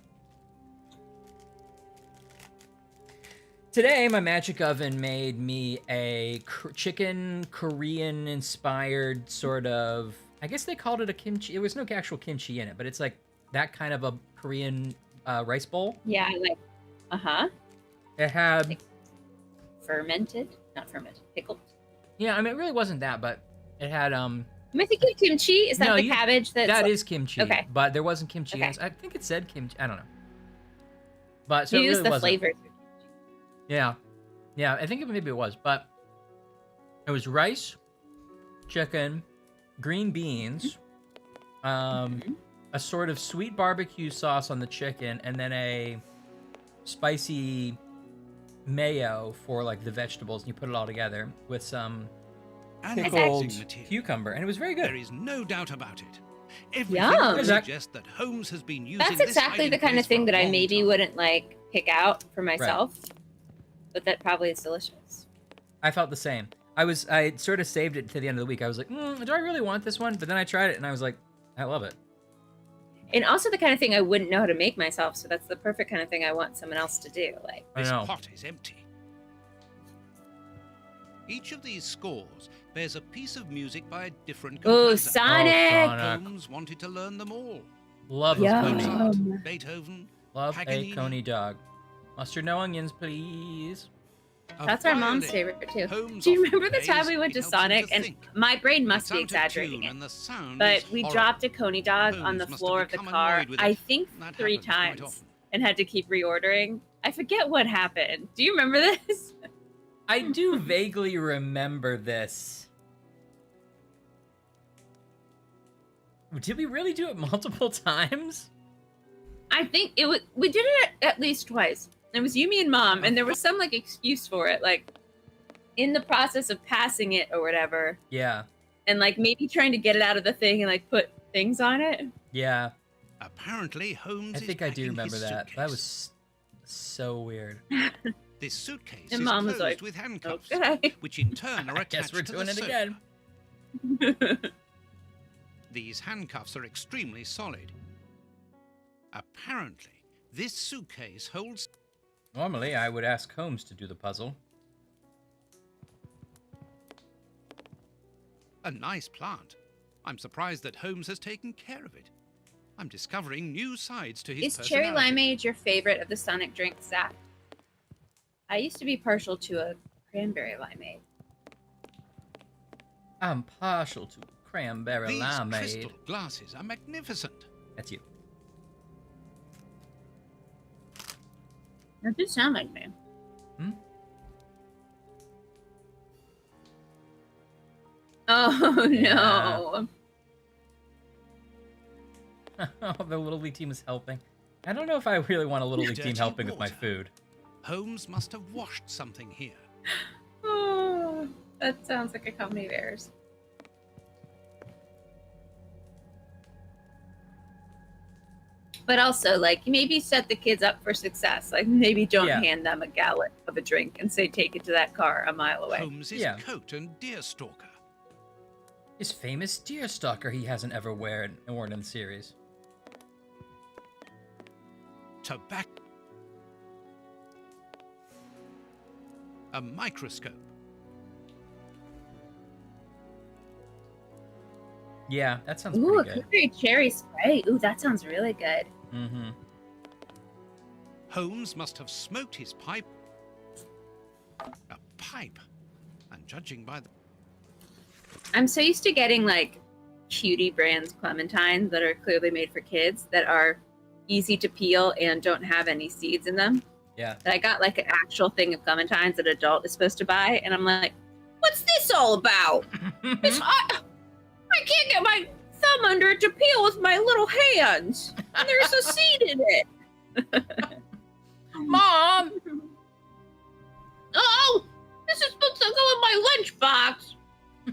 Today, my magic oven made me a chicken Korean-inspired sort of... I guess they called it a kimchi. There was no actual kimchi in it, but it's like that kind of a Korean rice bowl. Yeah, like, It had... not fermented, pickled. Yeah, I mean, it really wasn't that, but it had... Am I thinking kimchi? Is that No, the cabbage? That is kimchi. Okay. But there wasn't kimchi. Okay. I think it said kimchi. I don't know. But so You it use really the wasn't. flavors. Yeah. Yeah, I think maybe it was. But it was rice, chicken, green beans, a sort of sweet barbecue sauce on the chicken, and then a spicy mayo for like the vegetables. And you put it all together with some pickled cucumber, and it was very good. There is no doubt about it. Everything Yum. would suggest that Holmes has been using That's this exactly the hiding kind of place thing for a that I long maybe time. wouldn't like pick out for myself, but that probably is delicious. I felt the same. I sort of saved it to the end of the week. I was like, do I really want this one? But then I tried it and I was like, I love it. And also the kind of thing I wouldn't know how to make myself, so that's the perfect kind of thing I want someone else to do. Like, this pot is empty. Each of these scores bears a piece of music by a different composer. Oh, Sonic! Holmes wanted to learn them all. Love Mozart, Beethoven, love Paganini. a coney dog. Mustard, no onions, please. That's our mom's favorite too. Do you remember the time we went to Sonic? And my brain must be exaggerating it, but we dropped a coney dog on the floor of the car, I think 3 times, and had to keep reordering. I forget what happened. Do you remember this? I do vaguely remember this. Did we really do it multiple times? I think it was. We did it at least twice. It was you, me, and Mom, and there was some like excuse for it, like in the process of passing it or whatever. Yeah. And like maybe trying to get it out of the thing and like put things on it. Yeah. Apparently, Holmes. I think I do remember that. That was so weird. This suitcase and is Mom was closed like, with handcuffs, okay. which in turn are I guess attached we're to doing the it sofa. again. These handcuffs are extremely solid. Apparently, this suitcase holds... Normally, I would ask Holmes to do the puzzle. a nice plant. I'm surprised that Holmes has taken care of it. I'm discovering new sides to his personality. Is cherry limeade your favorite of the Sonic drinks, Zach? I used to be partial to a cranberry limeade. I'm partial to cranberry These limeade. crystal glasses are magnificent. That's you. That did sound like me. Hmm? Oh, no. Oh, the Little League team is helping. I don't know if I really want a Little League team Dirty helping with my water. food. Holmes must have washed something here. Oh, that sounds like a comedy of errors. But also, like, maybe set the kids up for success. Like, maybe don't hand them a gallon of a drink and say, take it to that car a mile away. Holmes's coat and deerstalker. His famous deerstalker he hasn't ever worn in the series. Tobacco. A microscope. Yeah, that sounds Ooh, a pretty good. cranberry cherry spray. Ooh, that sounds really good. Mm-hmm. Holmes must have smoked his pipe. A pipe. And judging by the... I'm so used to getting, like, cutie brands clementines that are clearly made for kids that are easy to peel and don't have any seeds in them. Yeah. That I got, like, an actual thing of clementines that an adult is supposed to buy, and I'm like, what's this all about? I can't get my thumb under it to peel with my little hands. And there's a seed in it. Mom! Oh, this is supposed to go in my lunchbox.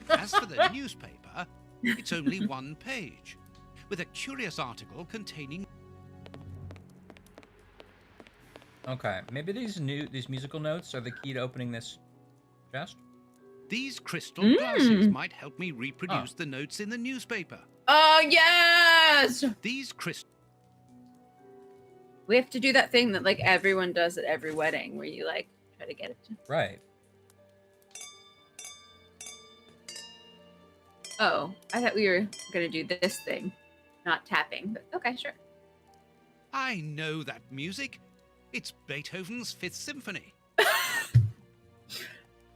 As for the newspaper, it's only one page, with a curious article containing... Okay, maybe these musical notes are the key to opening this chest? These crystal glasses might help me reproduce the notes in the newspaper. Oh, yes! These crystal... We have to do that thing that, like, everyone does at every wedding, where you, like, try to get it to... Right. Oh, I thought we were going to do this thing, not tapping, but okay, sure. I know that music. It's Beethoven's Fifth Symphony.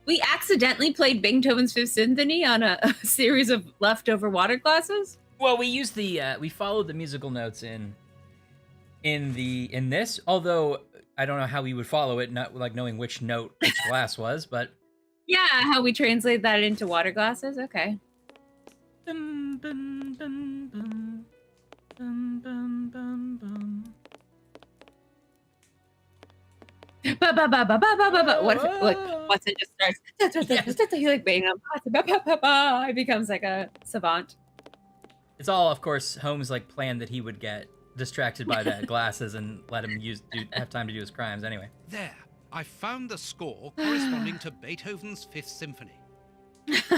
We accidentally played Beethoven's Fifth Symphony on a series of leftover water glasses? Well, we used the we followed the musical notes in this, although I don't know how we would follow it, not like knowing which note each glass was, but Yeah, how we translate that into water glasses? Okay. Dun, dun, dun, dun. Dun, dun, dun, dun. Ba, ba, ba, ba, ba, ba, ba, ba. What if it, like, Watson just starts he like banging on pots, ba, ba, ba, ba. It becomes like a savant. It's all, of course, Holmes like planned that he would get distracted by the glasses and let him have time to do his crimes anyway. There, I found the score corresponding to Beethoven's Fifth Symphony.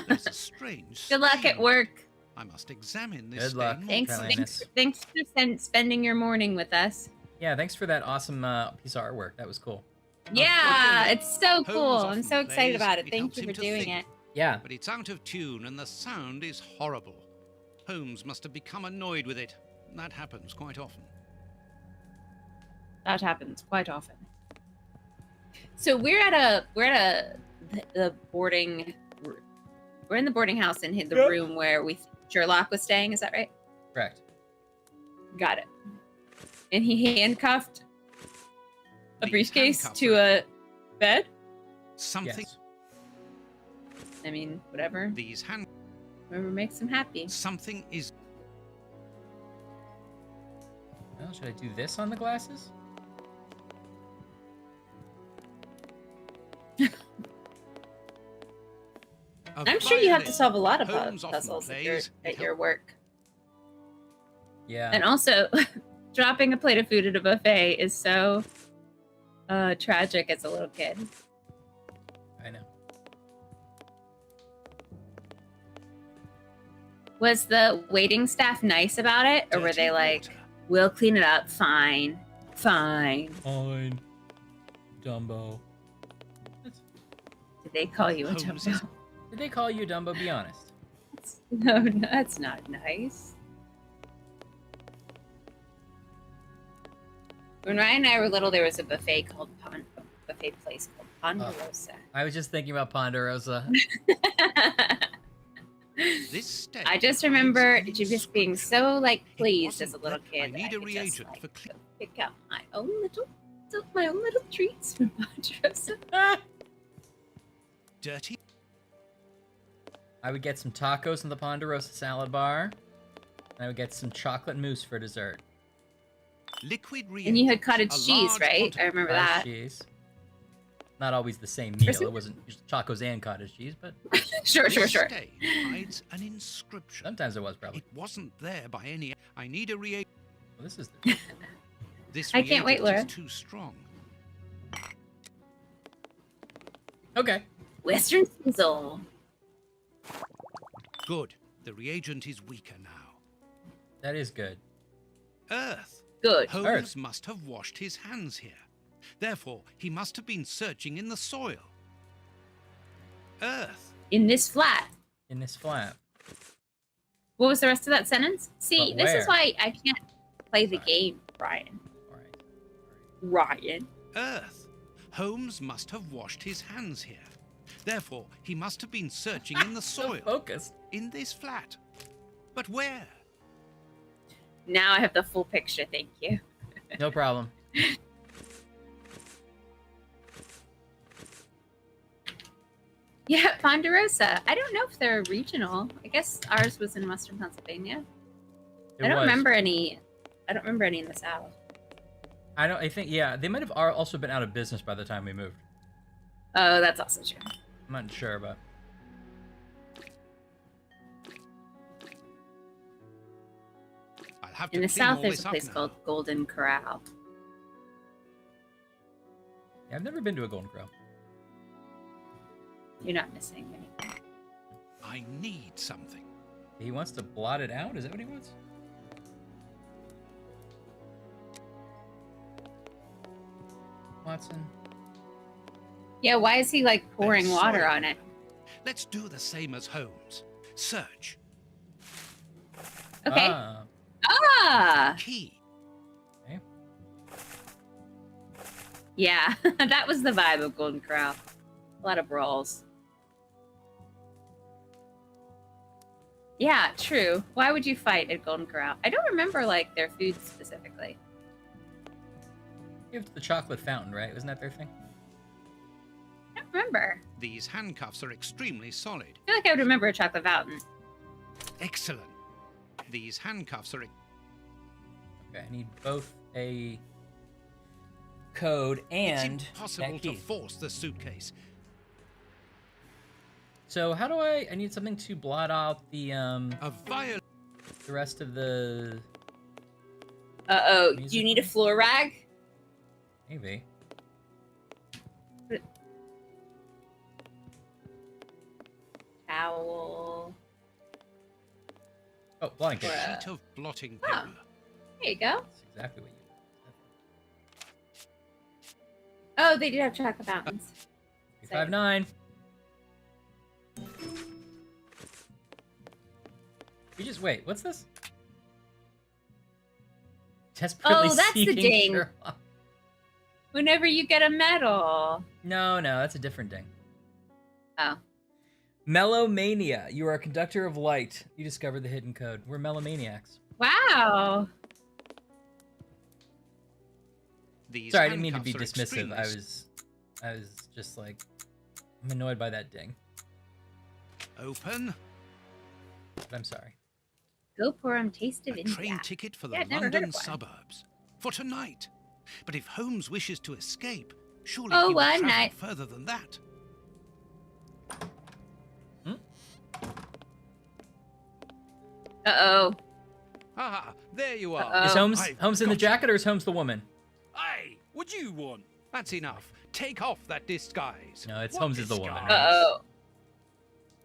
There's a strange Good luck at stain. work. I must examine this Good luck. stain more Thanks closely. for spending your morning with us. Yeah, thanks for that awesome piece of artwork. That was cool. Yeah, it's so cool. Holmes I'm often so excited plays, about it. it Thank helps you him for to doing think. it. Yeah. But it's out of tune and the sound is horrible. Holmes must have become annoyed with it. That happens quite often. That happens quite often. So we're in the boarding house in the room where Sherlock was staying. Is that right? Correct. Got it. And he handcuffed a These briefcase handcuffs to are- a bed. Something. Yes. I mean, whatever. These hand. Whatever makes him happy. Something is. Well, should I do this on the glasses? I'm sure you have to violin. solve a lot of Holmes often puzzles plays, at it your work. Yeah. And also, dropping a plate of food at a buffet is so tragic as a little kid. I know. Was the waiting staff nice about it? Or were Dirty they like, water. we'll clean it up, fine, fine. Fine. Dumbo. Did they call you a Holmes Dumbo? is- Did they call you Dumbo? Be honest. No, that's not nice. When Ryan and I were little, there was a buffet place called Ponderosa. I was just thinking about Ponderosa. This stain I just hides remember an just being inscription. so like It pleased as a wasn't little that kid. I that need a could just, reagent like, for go pick out my own little treats from Ponderosa. Dirty. I would get some tacos in the Ponderosa salad bar. And I would get some chocolate mousse for dessert. Liquid reagent. And you had cottage cheese, right? I remember Cottage that. cheese. Not always the same meal. some- It wasn't just tacos and cottage cheese, but Sure. This stain hides an inscription. sometimes it was probably. It wasn't there by any. I need a reagent. Well, this is the... This I can't wait, reagent Laura. is too strong. Okay. Western sizzle. Good. The reagent is weaker now. That is good. Earth. Good. Holmes Earth. must have washed his hands here. Therefore, he must have been searching in the soil. Earth. In this flat. In this flat. What was the rest of that sentence? See, But this is where? why I can't play the game, Brian. All right. Ryan. Earth. Holmes must have washed his hands here. Therefore, he must have been searching in the So soil. focused. In this flat. But where? Now I have the full picture, thank you. No problem. Yeah, Ponderosa. I don't know if they're regional. I guess ours was in Western Pennsylvania. It I don't was. remember any. I don't remember any in the South. I think, yeah, they might have also been out of business by the time we moved. Oh, that's also true. I'm not sure, but... I'll have to In the clean South, all there's this a up place now. called Golden Corral. Yeah, I've never been to a Golden Corral. You're not missing anything. I need something. He wants to blot it out? Is that what he wants? Watson? Yeah, why is he like pouring There's water soil. on it? Let's do the same as Holmes. Search. Okay. Ah, Ah, Key. okay. yeah, that was the vibe of Golden Corral. A lot of brawls. Yeah, true. Why would you fight at Golden Corral? I don't remember like their food specifically. Give it to the chocolate fountain, right? Wasn't that their thing? I don't remember. These handcuffs are extremely solid. I feel like I would remember a chocolate fountain. Excellent. These handcuffs are... Okay, I need both a code and It's impossible that to key. force the suitcase. So how do I need something to blot out the A violin. rest of the... Uh-oh, do Music you need a floor rag? Maybe. towel. Oh, blanket. Or A sheet of blotting paper. There you go. That's exactly what you. Oh, they do have chocolate fountains. 359. You just wait. What's this? Desperately Oh, that's the seeking ding. Sherlock. Whenever you get a medal. No, that's a different ding. Oh. Melomania. You are a conductor of light. You discovered the hidden code. We're melomaniacs. Wow. These Sorry, I didn't mean to be handcuffs are dismissive. extremely I was just like, I'm annoyed by that ding. Open. But I'm sorry. Go pour 'em taste of A India. train ticket for the Yeah, I've never heard London of one. suburbs. For tonight. But if Holmes wishes to escape, surely Oh, he will one travel night. further than that. Uh-oh. Ah, there you are. Uh-oh. Is Holmes I've Holmes in the got you. jacket or is Holmes the woman? Hey, what do you want? That's enough. Take off that disguise. No, it's What Holmes is the woman. disguise? Uh-oh.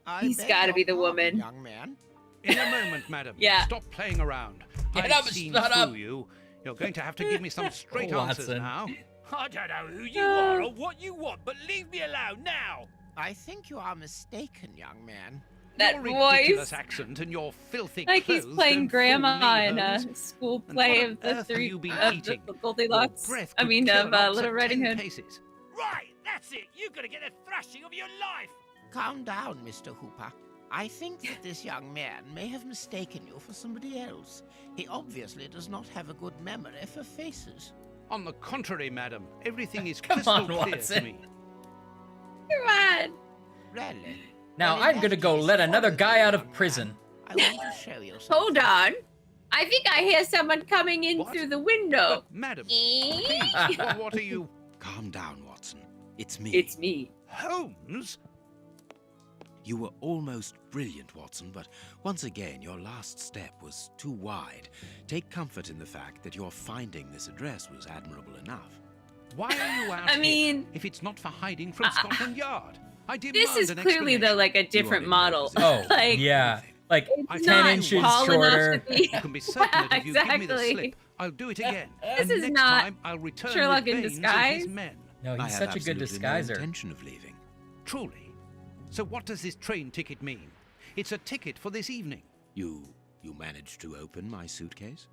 I He's beg gotta your be the pardon, woman. young man. In a moment, madam. Yeah. Stop playing around. Get I've up, seen shut through up. you. You're going to have to give me some straight answers Watson. now. I don't know who you are or what you want, but leave me alone now. I think you are mistaken, young man. That Your voice. ridiculous accent and your filthy Like he's clothes playing don't grandma fool me, in a Holmes. school And play what on of the earth have three you been of eating? the Goldilocks. Your breath I could mean kill of an ox Little at Riding 10 Hood. paces. Right, that's it. You're gonna get a thrashing of your life. Calm down, Mr. Hooper. I think that this young man may have mistaken you for somebody else. He obviously does not have a good memory for faces. On the contrary, madam, everything is Come crystal on, clear Watson. to me. Come on. Really? Now Well, in I'm gonna that go case, let another follow guy me, out of young man. prison. I want to show you something. Hold on. I think I hear someone coming in What? through the window. Madam, Eh? please, what are you... Calm down, Watson. It's me. It's me. Holmes? You were almost brilliant, Watson, but once again, your last step was too wide. Take comfort in the fact that your finding this address was admirable enough. Why are you out I here mean, if it's not for hiding from Scotland Yard? I demand this is an clearly though explanation. like a different in no model. position. Oh, like, yeah. Like it's 10 not inches tall enough shorter. to be- You can be certain that if you give me the Exactly. slip, I'll do it again. This and is next not time I'll return Sherlock with in Baines and disguise. his men. No, I he's have such a good absolutely disguiser. no intention of leaving. Truly. So what does this train ticket mean? It's a ticket for this evening. You managed to open my suitcase?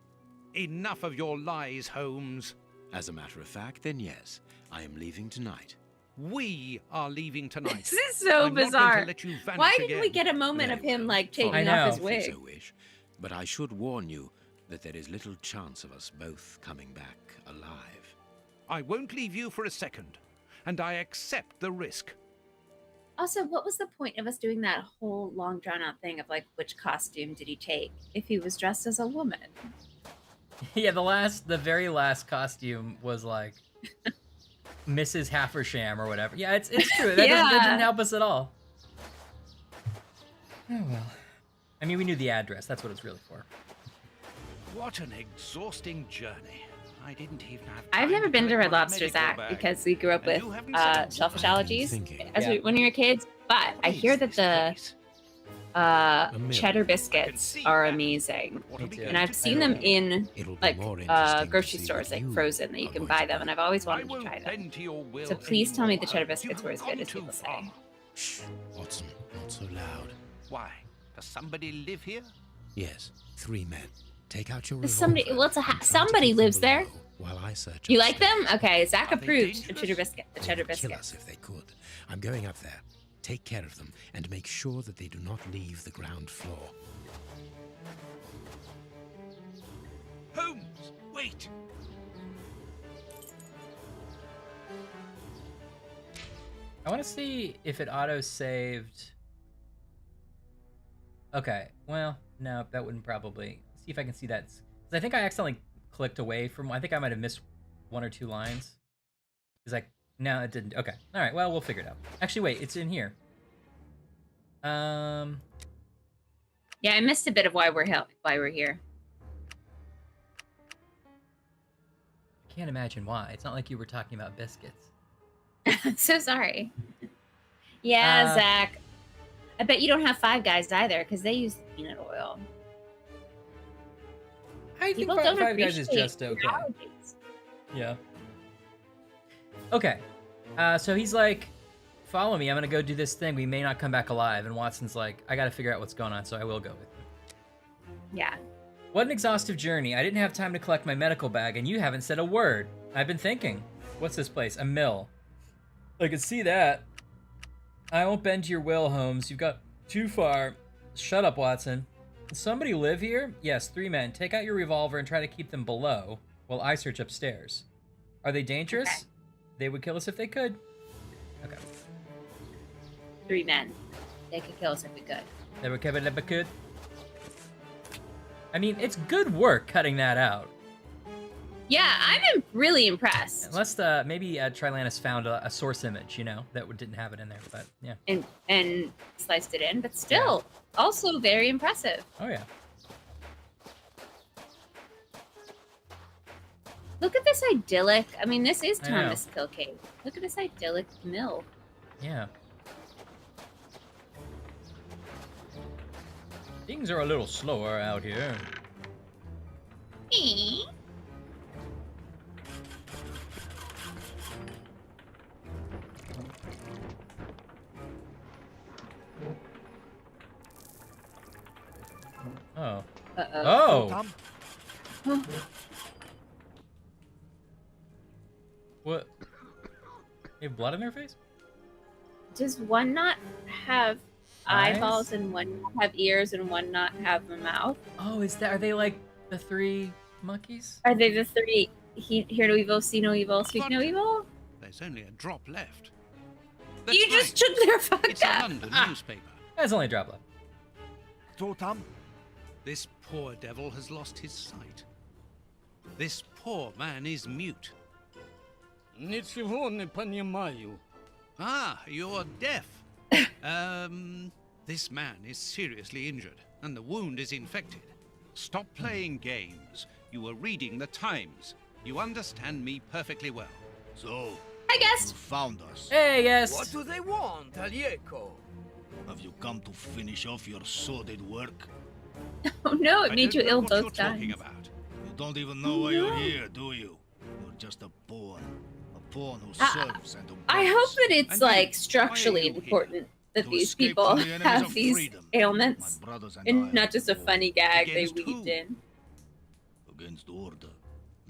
Enough of your lies, Holmes. As a matter of fact, then yes, I am leaving tonight. We are leaving tonight. This is so I'm not going bizarre. to let you vanish Why didn't we again. get a moment of Very him well. like taking I off know. his If you wig? so wish, but I should warn you that there is little chance of us both coming back alive. I won't leave you for a second, and I accept the risk. Also, what was the point of us doing that whole long drawn out thing of like which costume did he take if he was dressed as a woman? Yeah, the very last costume was like Mrs. Haversham or whatever. Yeah, it's true. That Yeah. didn't help us at all. Oh well. I mean, we knew the address. That's what it's really for. What an exhausting journey. I didn't even have I've time never been to collect Red my Lobster, medical Zach, bag. because we grew up And with you haven't said shellfish I've been allergies thinking. as when we were kids. But I hear that the cheddar biscuits are amazing, What are we too. going and I've to seen do? them in It'll be like more interesting to grocery see stores, what like you frozen, that you are can going buy to them, do. and I've always I wanted to won't try them. bend to your will So please tell me the anymore, cheddar Holmes. biscuits were as You've good as gone people too say. far. Shh, Watson, not so loud. Why? Does somebody live here? Yes, 3 men. Take out your There's revolver. somebody- what's a ha- and try to somebody keep them lives there. below while I search You like upstairs. them? Okay, Zach Are they approved the dangerous? cheddar biscuit. The They cheddar would kill us biscuits. if they could. I'm going up there. Take care of them and make sure that they do not leave the ground floor. Holmes, wait! I want to see if it auto-saved. Okay, well, no, that wouldn't probably. See if I can see that. 'Cause I think I accidentally clicked away from. I think I might have missed 1 or 2 lines. No, it didn't. Okay, all right. Well, we'll figure it out. Actually, wait, it's in here. Yeah, I missed a bit of why we're here. I can't imagine why. It's not like you were talking about biscuits. I'm so sorry. Yeah, Uh, Zach. I bet you don't have Five Guys either, because they use the peanut oil. I think People Five don't Guys is appreciate just okay. allergies. Yeah. Okay. So he's like, follow me. I'm going to go do this thing. We may not come back alive. And Watson's like, I got to figure out what's going on, so I will go with you. Yeah. What an exhaustive journey. I didn't have time to collect my medical bag, and you haven't said a word. I've been thinking. What's this place? A mill. I can see that. I won't bend to your will, Holmes. You've got too far. Shut up, Watson. Does somebody live here? Yes, 3 men. Take out your revolver and try to keep them below while I search upstairs. Are they dangerous? Okay. They would kill us if they could. Okay. 3 men. They could kill us if we could. They would kill us if they could. I mean, it's good work cutting that out. Yeah, I'm really impressed. Unless maybe Trilanus found a source image, you know, that didn't have it in there, but yeah. And sliced it in, but still, also very impressive. Oh, yeah. Look at this idyllic. I mean, this is Thomas Kilcade. Look at this idyllic mill. Yeah. Things are a little slower out here. Oh. Uh-oh. Oh! What? They have blood in their face? Does one not have Eyes? eyeballs and one not have ears and one not have a mouth? Oh, are they like the 3 monkeys? Are they the 3 hear no evil, see no evil, speak no evil? There's only a drop left. You just took their fuck It's a up. London newspaper. There's only a drop left. Totam? This poor devil has lost his sight. This poor man is mute. Ничего не понимаю. Ah, you're deaf. This man is seriously injured, and the wound is infected. Stop playing games. You were reading the Times. You understand me perfectly well. So, I guess. you found us. Hey, yes. What do they want, Alieko? Have you come to finish off your sordid work? Oh no, it I made don't you know ill what you're both talking times. about. You don't even know why you're here, do you? You're just a pawn. A pawn who serves and obeys. I hope that it's And like you, structurally why are you important that To these escape people from the enemies have of these freedom. ailments My brothers and and I not just a fought funny gag they Against weaved who? in. against order,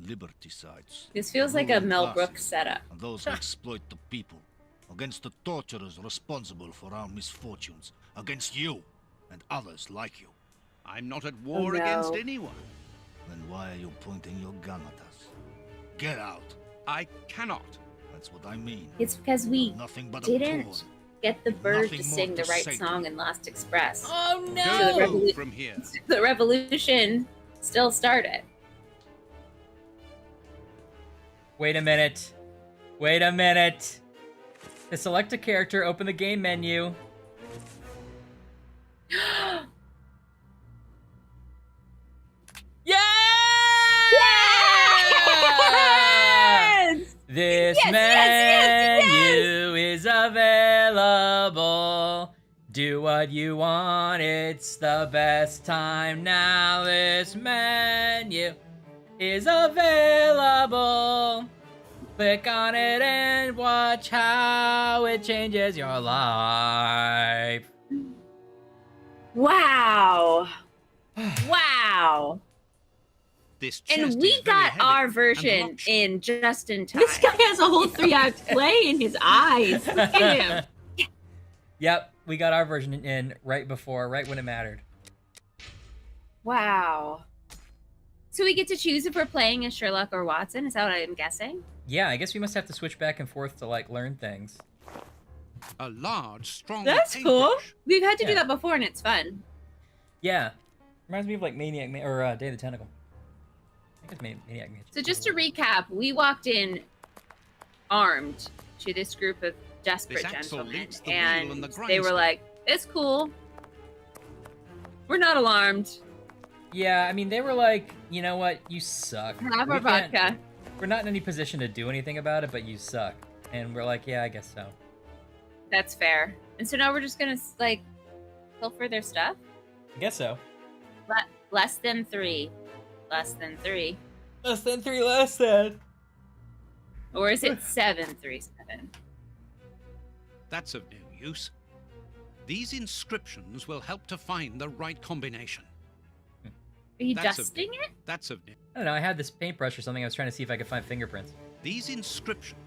liberty sides. This feels like a ruling Mel classes, Brooks setup. And those who exploit the people, against the torturers responsible for our misfortunes, against you and others like you. I'm not at war no. against anyone. Then why are you pointing your gun at us? Get out. I cannot. That's what I mean. It's because we Nothing but a pawn. didn't get the bird Nothing to more sing the to right say to song in Lost Express. Oh, So no! the Go from here. The revolution still started. Wait a minute. Wait a minute. To select a character, open the game menu. Yeah! Yes! This Yes, menu is available. Do what you want, it's the best time now. This menu is available. Click on it and watch how it changes your life. Wow. Wow. This And chest we is very got heavy our and version locked. in just in time. This guy has a whole 3-act play in his eyes. Look at him. Yep, we got our version in right when it mattered. Wow. So we get to choose if we're playing as Sherlock or Watson? Is that what I'm guessing? Yeah, I guess we must have to switch back and forth to, like, learn things. A large, strong That's cool. paintbrush. We've had to do Yeah. that before and it's fun. Yeah. Reminds me of, like, or Day of the Tentacle. I think it's Maniac Mansion. So just to recap, we walked in armed to this group of desperate This axle gentlemen, leads the wheel and and the they were grindstone. like, "It's cool. We're not alarmed. Yeah, I mean, they were like, you know what? You suck. Have We our can't- vodka." We're not in any position to do anything about it, but you suck. And we're like, yeah, I guess so. That's fair. And so now we're just gonna like pilfer their stuff? I guess so. Less than 3. Less than 3. Less than 3 less than. Or is it 737? That's of no use. These inscriptions will help to find the right combination. Are you dusting it? That's of no. I don't know. I had this paintbrush or something. I was trying to see if I could find fingerprints. These inscriptions.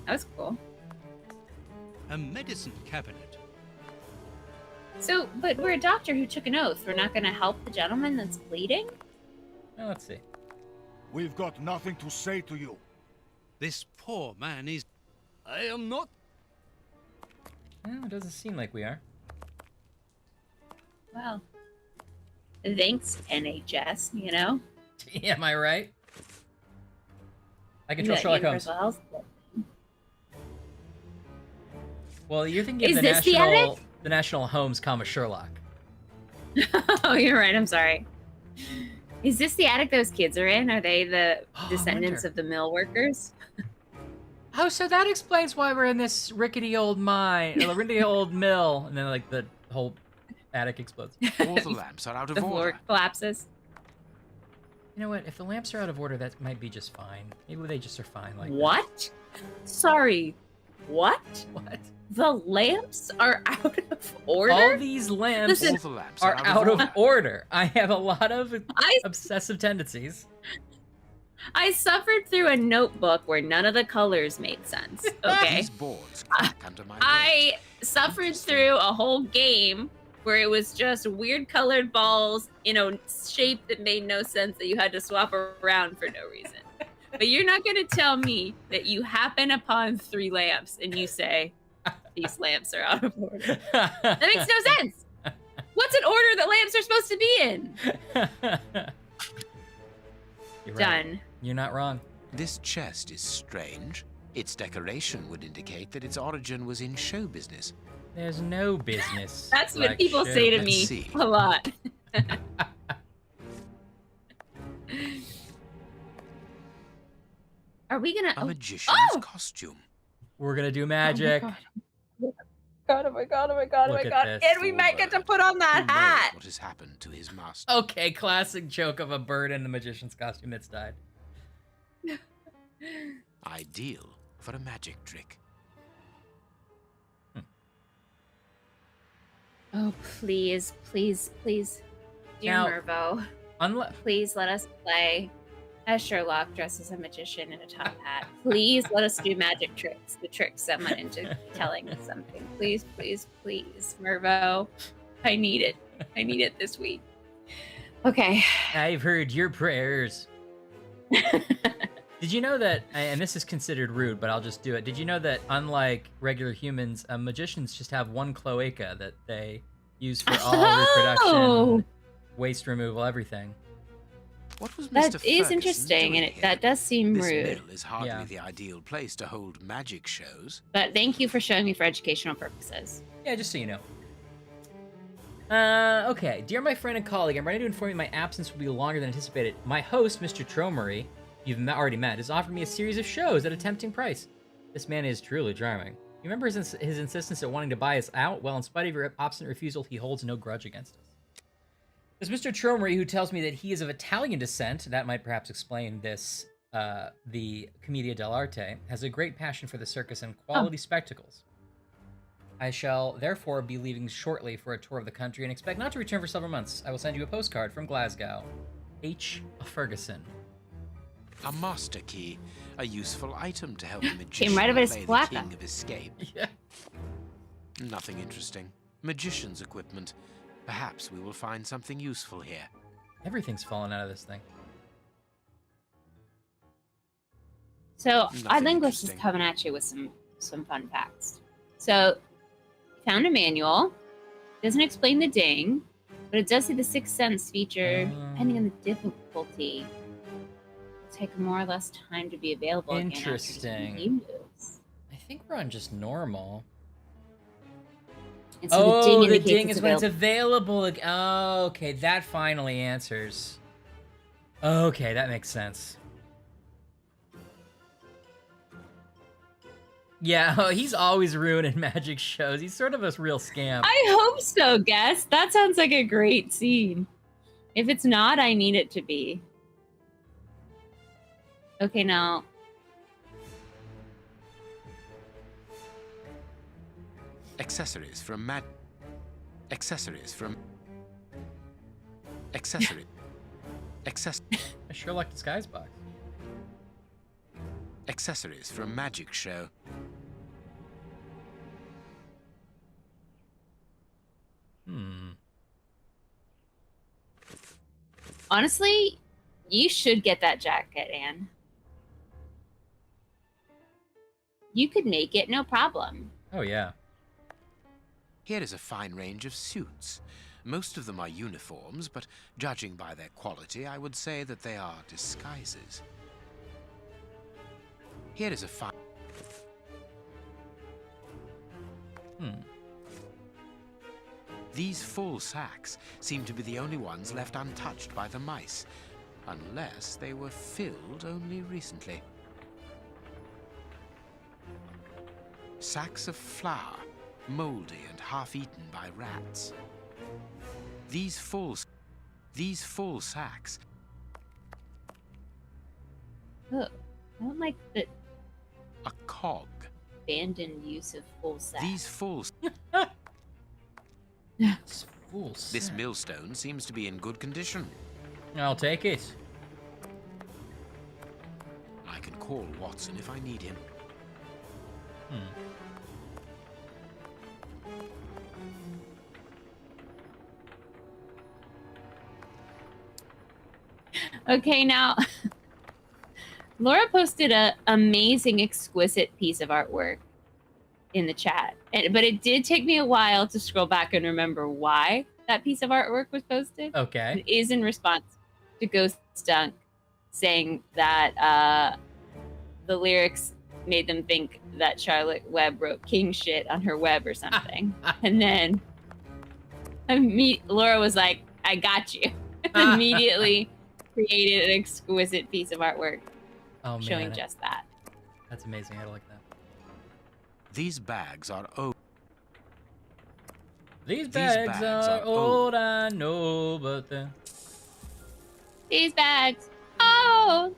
That was cool. A medicine cabinet. So, but we're a doctor who took an oath. We're not going to help the gentleman that's bleeding? Now, let's see. We've got nothing to say to you. This poor man is... I am not. Well, it doesn't seem like we are. Well, thanks, NHS, you know? Yeah, am I right? I control Sherlock Holmes. Health. Well, you're thinking Is of the this the national, attic? the National Holmes, Sherlock. Oh, you're right. I'm sorry. Is this the attic those kids are in? Are they the descendants of the mill workers? Oh, so that explains why we're in this rickety old mine, or the rickety old mill, and then like the whole attic explodes. All the lamps are out of The order. floor collapses. You know what? If the lamps are out of order, that might be just fine. Maybe they just are fine. Like What? Sorry. What? What? The lamps are out of order? All these lamps Listen, All the lamps are out of order. I have a lot of obsessive tendencies. I suffered through a notebook where none of the colors made sense. Okay. These boards crack under my weight. I suffered through a whole game where it was just weird colored balls in a shape that made no sense that you had to swap around for no reason. But you're not going to tell me that you happen upon 3 lamps and you say, these lamps are out of order. That makes no sense. What's an order that lamps are supposed to be in? You're right. Done. You're not wrong. This chest is strange. Its decoration would indicate that its origin was in show business. There's no business. That's what like people say to Let's me see. a lot. Are we gonna? A magician's costume. We're gonna do magic. God, oh my god, oh my god, oh Look my at god. this. And we might get to put on that Who knows hat. what has happened to his master? Okay, classic joke of a bird in the magician's costume that's died. Ideal for a magic trick. Oh, please, please, please. Dear Now, Mervo, please let us play as Sherlock dressed as a magician in a top hat. Please let us do magic tricks to trick someone into telling us something. Please, please, please. Mervo, I need it. I need it this week. Okay. I've heard your prayers. Did you know that, and this is considered rude, but I'll just do it. Did you know that unlike regular humans, magicians just have one cloaca that they use for all reproduction, waste removal, everything? What was Mr. That is Ferguson interesting, doing and here? that does seem This rude. mill is hardly Yeah. the ideal place to hold magic shows. But thank you for showing me for educational purposes. Yeah, just so you know. Okay. Dear my friend and colleague, I'm ready to inform you my absence will be longer than anticipated. My host, Mr. Tromery, you've already met, has offered me a series of shows at a tempting price. This man is truly charming. You remember his insistence at wanting to buy us out? Well, in spite of your obstinate refusal, he holds no grudge against us. There's Mr. Tromery, who tells me that he is of Italian descent. That might perhaps explain this. The Commedia dell'arte has a great passion for the circus and quality spectacles. I shall therefore be leaving shortly for a tour of the country and expect not to return for several months. I will send you a postcard from Glasgow. H. Ferguson. A master key, a useful item to help a magician Came right out of his play the placard. king of escape. Yeah. Nothing interesting. Magician's equipment. Perhaps we will find something useful here. Everything's fallen out of this thing. So, Nothing Odd Linguist is interesting. coming at you with some fun facts. So, found a manual. Doesn't explain the ding, but it does say the Sixth Sense feature, depending on the difficulty, will take more or less time to be available. again after Interesting. you use. I think we're on just normal. And so the ding indicates ding it's is when it's available. available. Oh, okay, that finally answers. Okay, that makes sense. Yeah, he's always ruining magic shows. He's sort of a real scamp. I hope so, Guess. That sounds like a great scene. If it's not, I need it to be. Okay, now. Accessories from A Sherlock disguise box. Accessories for a magic show. Honestly, you should get that jacket, Anne. You could make it, no problem. Oh, yeah. Here is a fine range of suits. Most of them are uniforms, but judging by their quality, I would say that they are disguises. Here is a fine... These full sacks seem to be the only ones left untouched by the mice, unless they were filled only recently. Sacks of flour, moldy and half-eaten by rats. These full sacks... Oh, I don't like the A cog. abandoned use of full sacks. These full... This millstone seems to be in good condition. I'll take it. I can call Watson if I need him. Okay, now Laura posted a amazing, exquisite piece of artwork in the chat, but it did take me a while to scroll back and remember why that piece of artwork was posted. Okay. It is in response to Ghost Dunk saying that the lyrics made them think that Charlotte Webb wrote king shit on her web or something. And then Laura was like, I got you. Immediately created an exquisite piece of artwork showing just that. That's amazing. I like that. These bags are old. These bags are old, I know, but these bags, oh!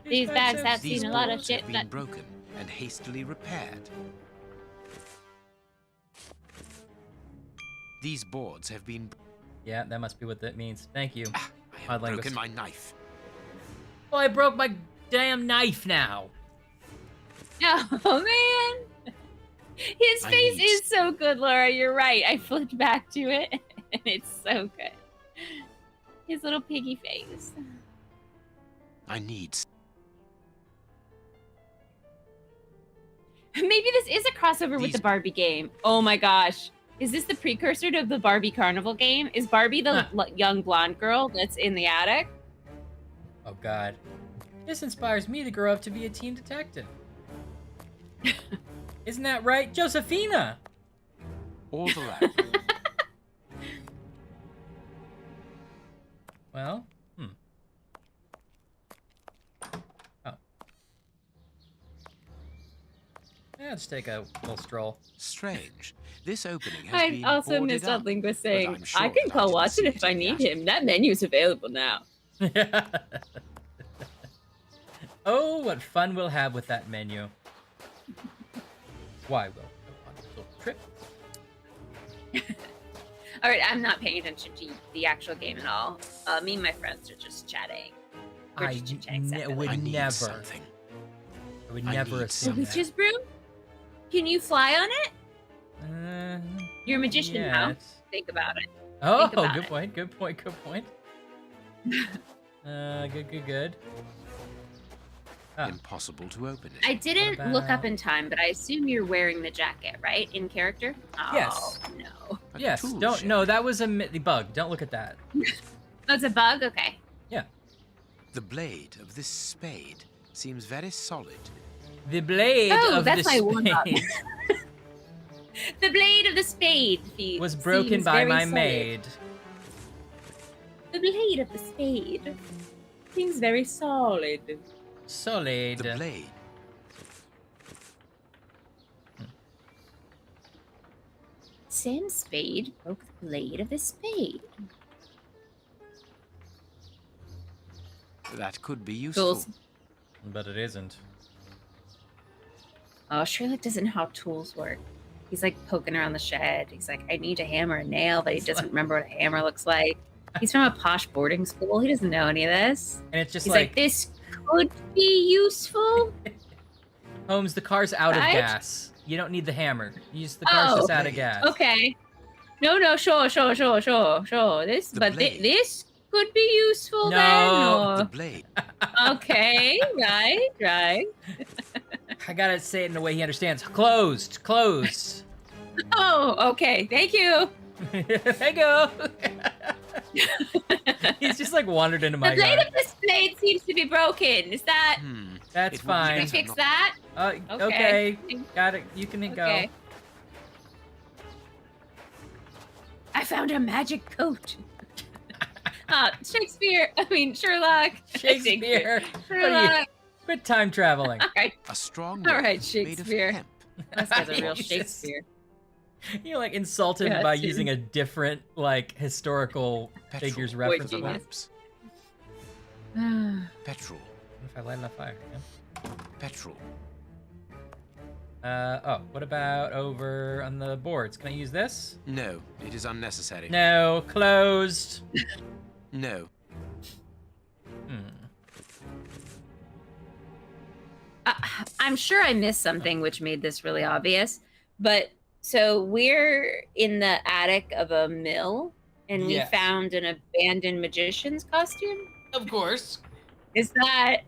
These bags have These seen a lot of boards shit. have been broken and hastily repaired. These boards have been... Yeah, that must be what that means. Thank you. I have broken my knife. Oh, I broke my damn knife now. Oh, man. His face is so good, Laura. You're right. I flipped back to it, and it's so good. His little piggy face. I need... Maybe this is a crossover with the Barbie game. Oh my gosh. Is this the precursor to the Barbie Carnival game? Is Barbie the young blonde girl that's in the attic? Oh, God. This inspires me to grow up to be a teen detective. Isn't that right, Josephina? All the right. Well, Oh. Yeah, let's take a little stroll. Strange. This opening has been I also boarded missed up, out Linguist but saying, I'm sure I can that call didn't Watson see if it I in need the him. That menu's available now. Oh, what fun we'll have with that menu. Why we'll go on this little trip. All right, I'm not paying attention to the actual game at all. Me and my friends are just chatting. We're just chit-chatting separately. I would never assume The that. witch's broom? Can you fly on it? You're a magician now. Think about it. Oh, Think about good it. point. Good point. Good point. Good. Impossible to open it. I didn't look up in time, but I assume you're wearing the jacket, right? In character? Oh, Yes. no. Yes. Don't. No, that was a bug. Don't look at that. That's a bug? Okay. Yeah. The blade of this spade seems very solid. The blade Oh, of that's the my warm-up. spade The blade of the spade was broken seems by very my solid. maid. The blade of the spade seems very solid. Solid. The blade. Sam's spade broke the blade of the spade. That could be useful. Tools. But it isn't. Oh, Sherlock doesn't know how tools work. He's like poking around the shed. He's like, I need to hammer a nail, but he doesn't remember what a hammer looks like. He's from a posh boarding school. He doesn't know any of this. And it's just He's like, this could be useful. Holmes, the car's out of gas. You don't need the hammer. The car's just out of gas. Okay. No, sure. This, The but blade. this could be useful No. then. Or... The blade. Okay, right. I gotta say it in a way he understands. Closed. Oh, okay. Thank you. There you go. He's just like wandered into my The blade yard. of this blade seems to be broken. Is that? That's It would be fine. Can we fix that? Okay. Got it. You can go. Okay. I found a magic coat. Sherlock. Shakespeare. What are you? Sherlock. Quit time traveling. A strong All rope right, made of Shakespeare. hemp. This guy's a real You just- Shakespeare. You're like insulted Yeah, by dude. using a different like historical Petrol. figures The reference. genius. lamps. Petrol. What if I light it on fire? Yeah. Petrol. What about over on the boards? Can I use this? No, it is unnecessary. No, closed. No. I'm sure I missed something which made this really obvious, but so we're in the attic of a mill and we Yes. found an abandoned magician's costume. Of course. Is that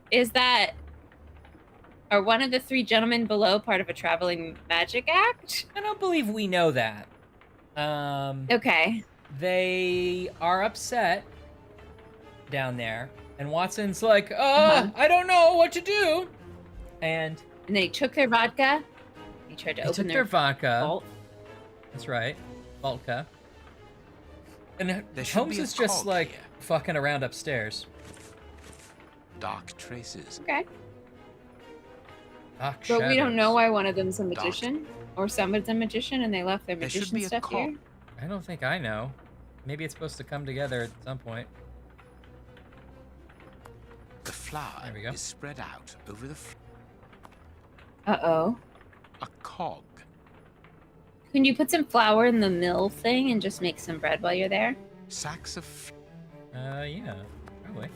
are one of the three gentlemen below part of a traveling magic act? I don't believe we know that. Okay. They are upset down there, and Watson's like, I don't know what to do. And they took their vodka. They tried to they open took their vodka. vault. That's right, vodka. And There should Holmes be a is just cog like here. fucking around upstairs. Dark traces. Okay. Dark But we don't know shadows. why one of them's a magician or someone's a magician and they left their There should magician be a stuff cog. here. I don't think I know. Maybe it's supposed to come together at some point. The flour There we go. is spread out over the Uh-oh. a cog. Can you put some flour in the mill thing and just make some bread while you're there? Sacks of Yeah, probably.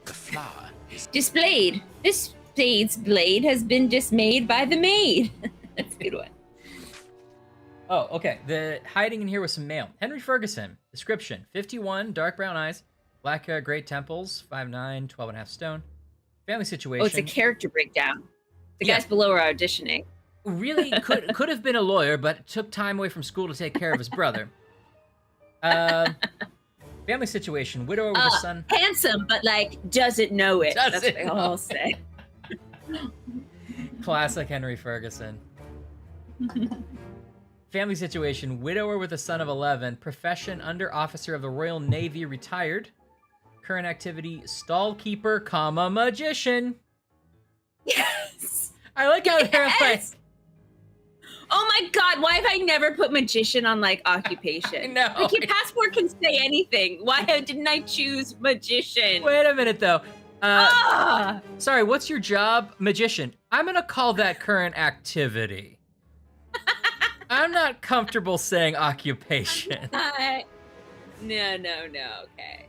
the flour is Displayed. This spade's blade has been dismayed by the maid. That's a good one. Oh, okay. The hiding in here was some mail. Henry Ferguson. Description: 51, dark brown eyes, black hair, gray temples, 5'9", 12 and a half stone. Family situation. Oh, it's a character breakdown. The Yeah. guys below are auditioning. Really could have been a lawyer, but took time away from school to take care of his brother. Family situation: widower with a son. Handsome, but like doesn't know it. That's what they Doesn't all know. say. Classic Henry Ferguson. Family situation: widower with a son of 11. Profession: under officer of the Royal Navy, retired. Current activity: stall keeper, comma magician. Yes. I like how they're like. Yes. Oh my god, why have I never put magician on like occupation? know. Like your passport can say anything. Why didn't I choose magician? Wait a minute though. Ah! Sorry, what's your job? Magician. I'm gonna call that current activity. I'm not comfortable saying occupation. No, okay.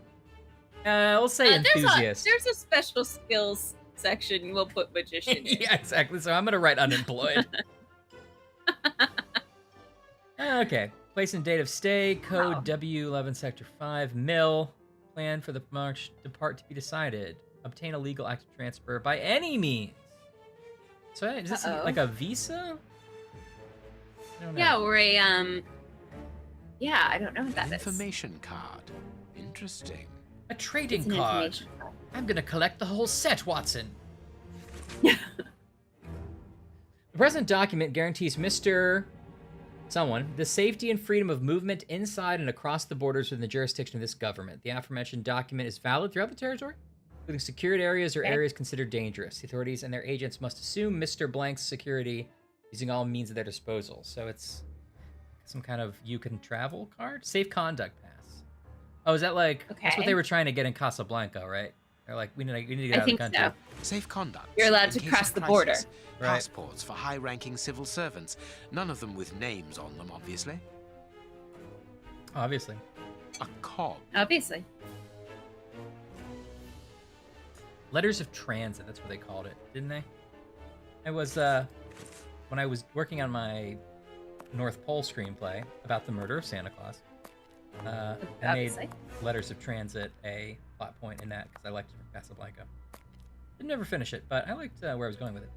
We'll say enthusiast. There's a special skills section. We'll put magician in. Yeah, exactly. So I'm gonna write unemployed. Okay. Place and date of stay. Code Wow. W11 Sector 5. Mill. Plan for the march depart to be decided. Obtain a legal act of transfer by any means. So is this Uh-oh. like a visa? I don't know. Yeah, or a yeah, I don't know what that an is. information card. Interesting. A trading It's an card. information card. I'm gonna collect the whole set, Watson. The present document guarantees Mr. Someone the safety and freedom of movement inside and across the borders within the jurisdiction of this government. The aforementioned document is valid throughout the territory, including secured areas or Okay. areas considered dangerous. The authorities and their agents must assume Mr. Blank's security using all means at their disposal. So it's some kind of you can travel card? Safe conduct pass. Oh, is that like that's what Okay. they were trying to get in Casablanca, right? They're like, we need to get I out of the think country. so. Safe conduct. You're allowed in to case cross of the border. crisis. Right. Passports for high-ranking civil servants. None of them with names on them, obviously. Obviously. A cog. Obviously. Letters of transit, that's what they called it, didn't they? I was when I was working on my North Pole screenplay about the murder of Santa Claus. I made Obviously. Letters of Transit a plot point in that because I liked it from Casablanca. Didn't ever finish it, but I liked where I was going with it.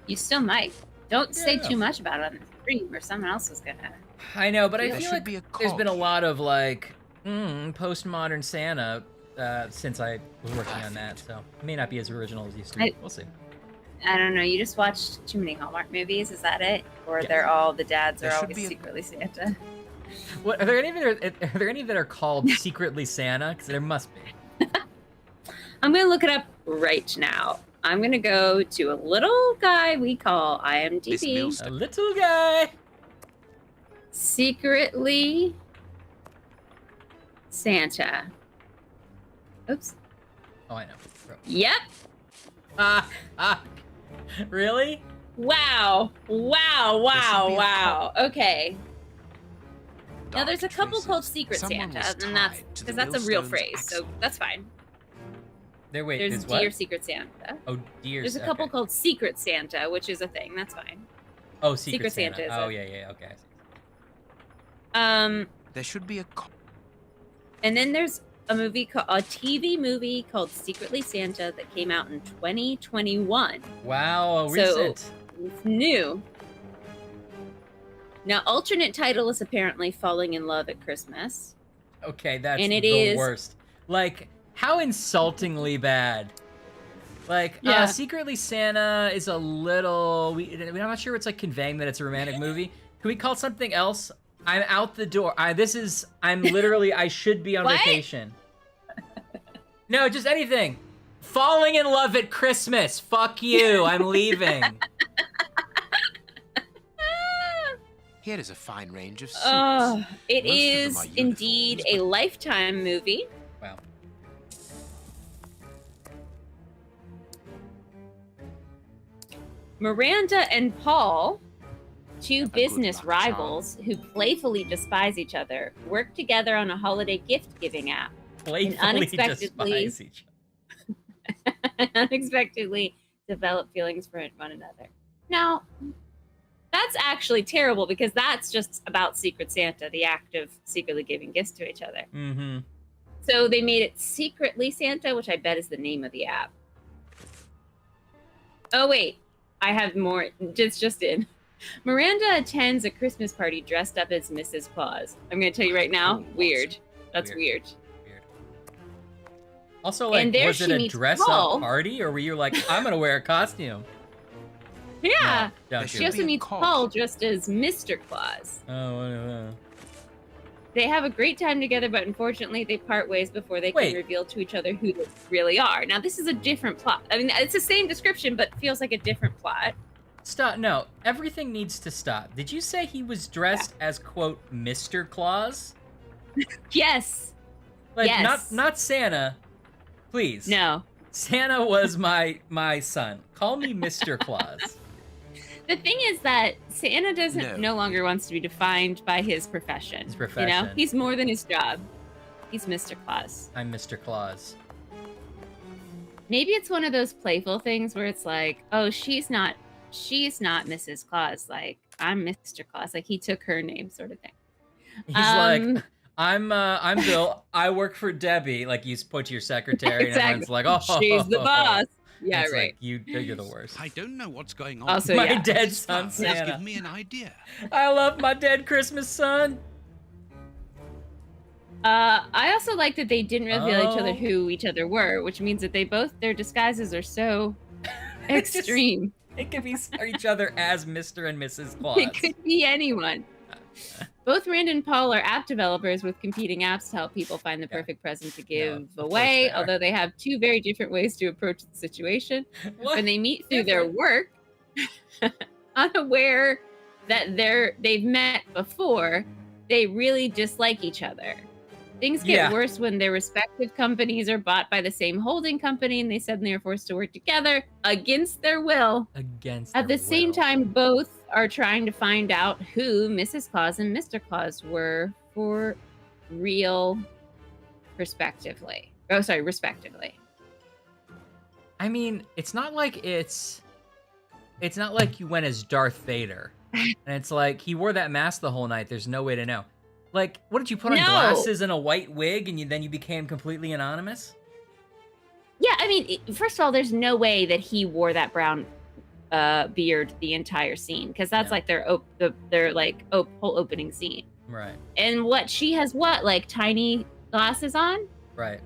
You still might. Don't say Yeah. too much about it on the stream, or someone else is gonna. I know, but I There feel should like be a there's been a cog. lot of like postmodern Santa since I was working on that, so it may not be as original as it used to be. We'll see. I don't know. You just watched too many Hallmark movies. Is that it? Or Yes. they're all the dads There are should always be a- secretly Santa? What are there any that are called Secretly Santa? Because there must be. I'm gonna look it up right now. I'm gonna go to a little guy we call Miss IMDb. Mills- A little guy. Secretly Santa. Oops. Oh, I know. Yep. Ah. Really? Wow. Wow. Wow. be a Wow. Okay. Now Dark there's a couple traces. called Secret Someone Santa, was and that's tied to the because that's a real millstone's phrase, so axle. that's fine. Wait, There's is what? Dear Secret Santa. Oh, dear. There's a couple okay. called Secret Santa, which is a thing. That's fine. Oh, Secret Santa Santa. is Oh, a- yeah. Okay. There should be a cog. And then there's a TV movie called Secretly Santa that came out in 2021. Wow, So- recent. It's new. Now, alternate title is apparently Falling in Love at Christmas. Okay, that's And it the is- worst. Like, how insultingly bad. Like, Yeah. Secretly Santa is a little. I'm not sure it's like conveying that it's a romantic movie. Can we call it something else? I'm out the door. I'm literally. I should be on What? vacation. No, just anything. Falling in Love at Christmas. Fuck you. I'm leaving. Here is a fine range of suits. It Most of them is are indeed uniforms, a Lifetime movie. Wow. Miranda and Paul, two Have a good business luck, rivals who playfully despise each other, work together on a holiday gift-giving app. Playfully unexpectedly- despise each other. Unexpectedly develop feelings for one another. Now, that's actually terrible because that's just about Secret Santa, the act of secretly giving gifts to each other. Mm-hmm. So they made it Secretly Santa, which I bet is the name of the app. Oh, wait. I have more. Just in. Miranda attends a Christmas party dressed up as Mrs. Claus. I'm going to tell you right now, Ooh, weird. That's Weird. weird. Also, like, And there was it she a meets dress-up Paul. party, or were you like, I'm gonna wear a costume? Yeah. No, don't She do She it. also be a meets call. Paul dressed as Mr. Claus. Oh, They have a great time together, but unfortunately, they part ways before they Wait. can reveal to each other who they really are. Now, this is a different plot. I mean, it's the same description, but feels like a different plot. Stop. No, everything needs to stop. Did you say he was dressed as, quote, Mr. Claus? Yes. Like, Yes. not Santa. Please. No. Santa was my son. Call me Mr. Claus. The thing is that Santa doesn't No. no longer wants to be defined by his profession. His You know, profession. he's more than his job. He's Mr. Claus. I'm Mr. Claus. Maybe it's one of those playful things where it's like, oh, she's not Mrs. Claus. Like, I'm Mr. Claus. Like, he took her name, sort of thing. He's like, I'm Bill. I work for Debbie. Like, you point to your secretary, and everyone's like, oh, she's the boss. Yeah, It's right. Like, you're the worst. I don't know what's going on. Also, My yeah. dead This son, flower has Santa. given me an idea. I love my dead Christmas son. I also like that they didn't reveal each other Oh. who each other were, which means that their disguises are so It's just- extreme. It could be each other as Mr. and Mrs. Claus. It could be anyone. Both Miranda and Paul are app developers with competing apps to help people find the perfect present to give of course away, they are. although they have two very different ways to approach the situation. What? When they meet through their Different? work, unaware that they've met before, they really dislike each other. Things get worse when their respective companies are bought by the same holding company and they suddenly are forced to work together against their will. At the same time, both are trying to find out who Mrs. Claus and Mr. Claus were for real, respectively. I mean, it's not like you went as Darth Vader. And it's like, he wore that mask the whole night. There's no way to know. Like, what did you put on glasses and a white wig and then you became completely anonymous? Yeah, I mean, first of all, there's no way that he wore that brown beard the entire scene, because that's like their whole opening scene. Right. And she has like tiny glasses on? Right.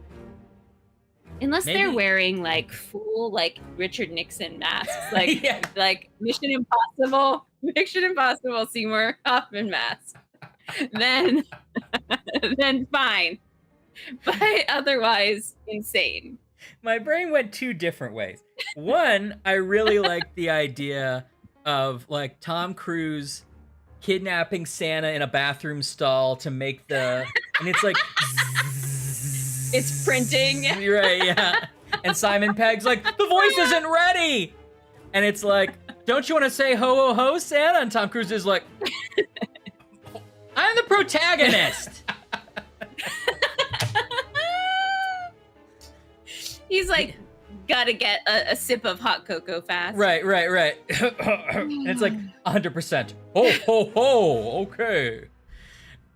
Unless they're wearing like full like Richard Nixon masks, like like Mission Impossible Seymour Hoffman mask. then fine. But otherwise insane. My brain went two different ways. One, I really liked the idea of like Tom Cruise kidnapping Santa in a bathroom stall to make and it's like it's printing. Right, yeah. And Simon Pegg's like, the voice isn't ready. And it's like, don't you want to say ho ho ho, Santa? And Tom Cruise is like, I'm the protagonist. He's like, gotta get a sip of hot cocoa fast. Right. And it's like 100%. Ho ho ho. Okay.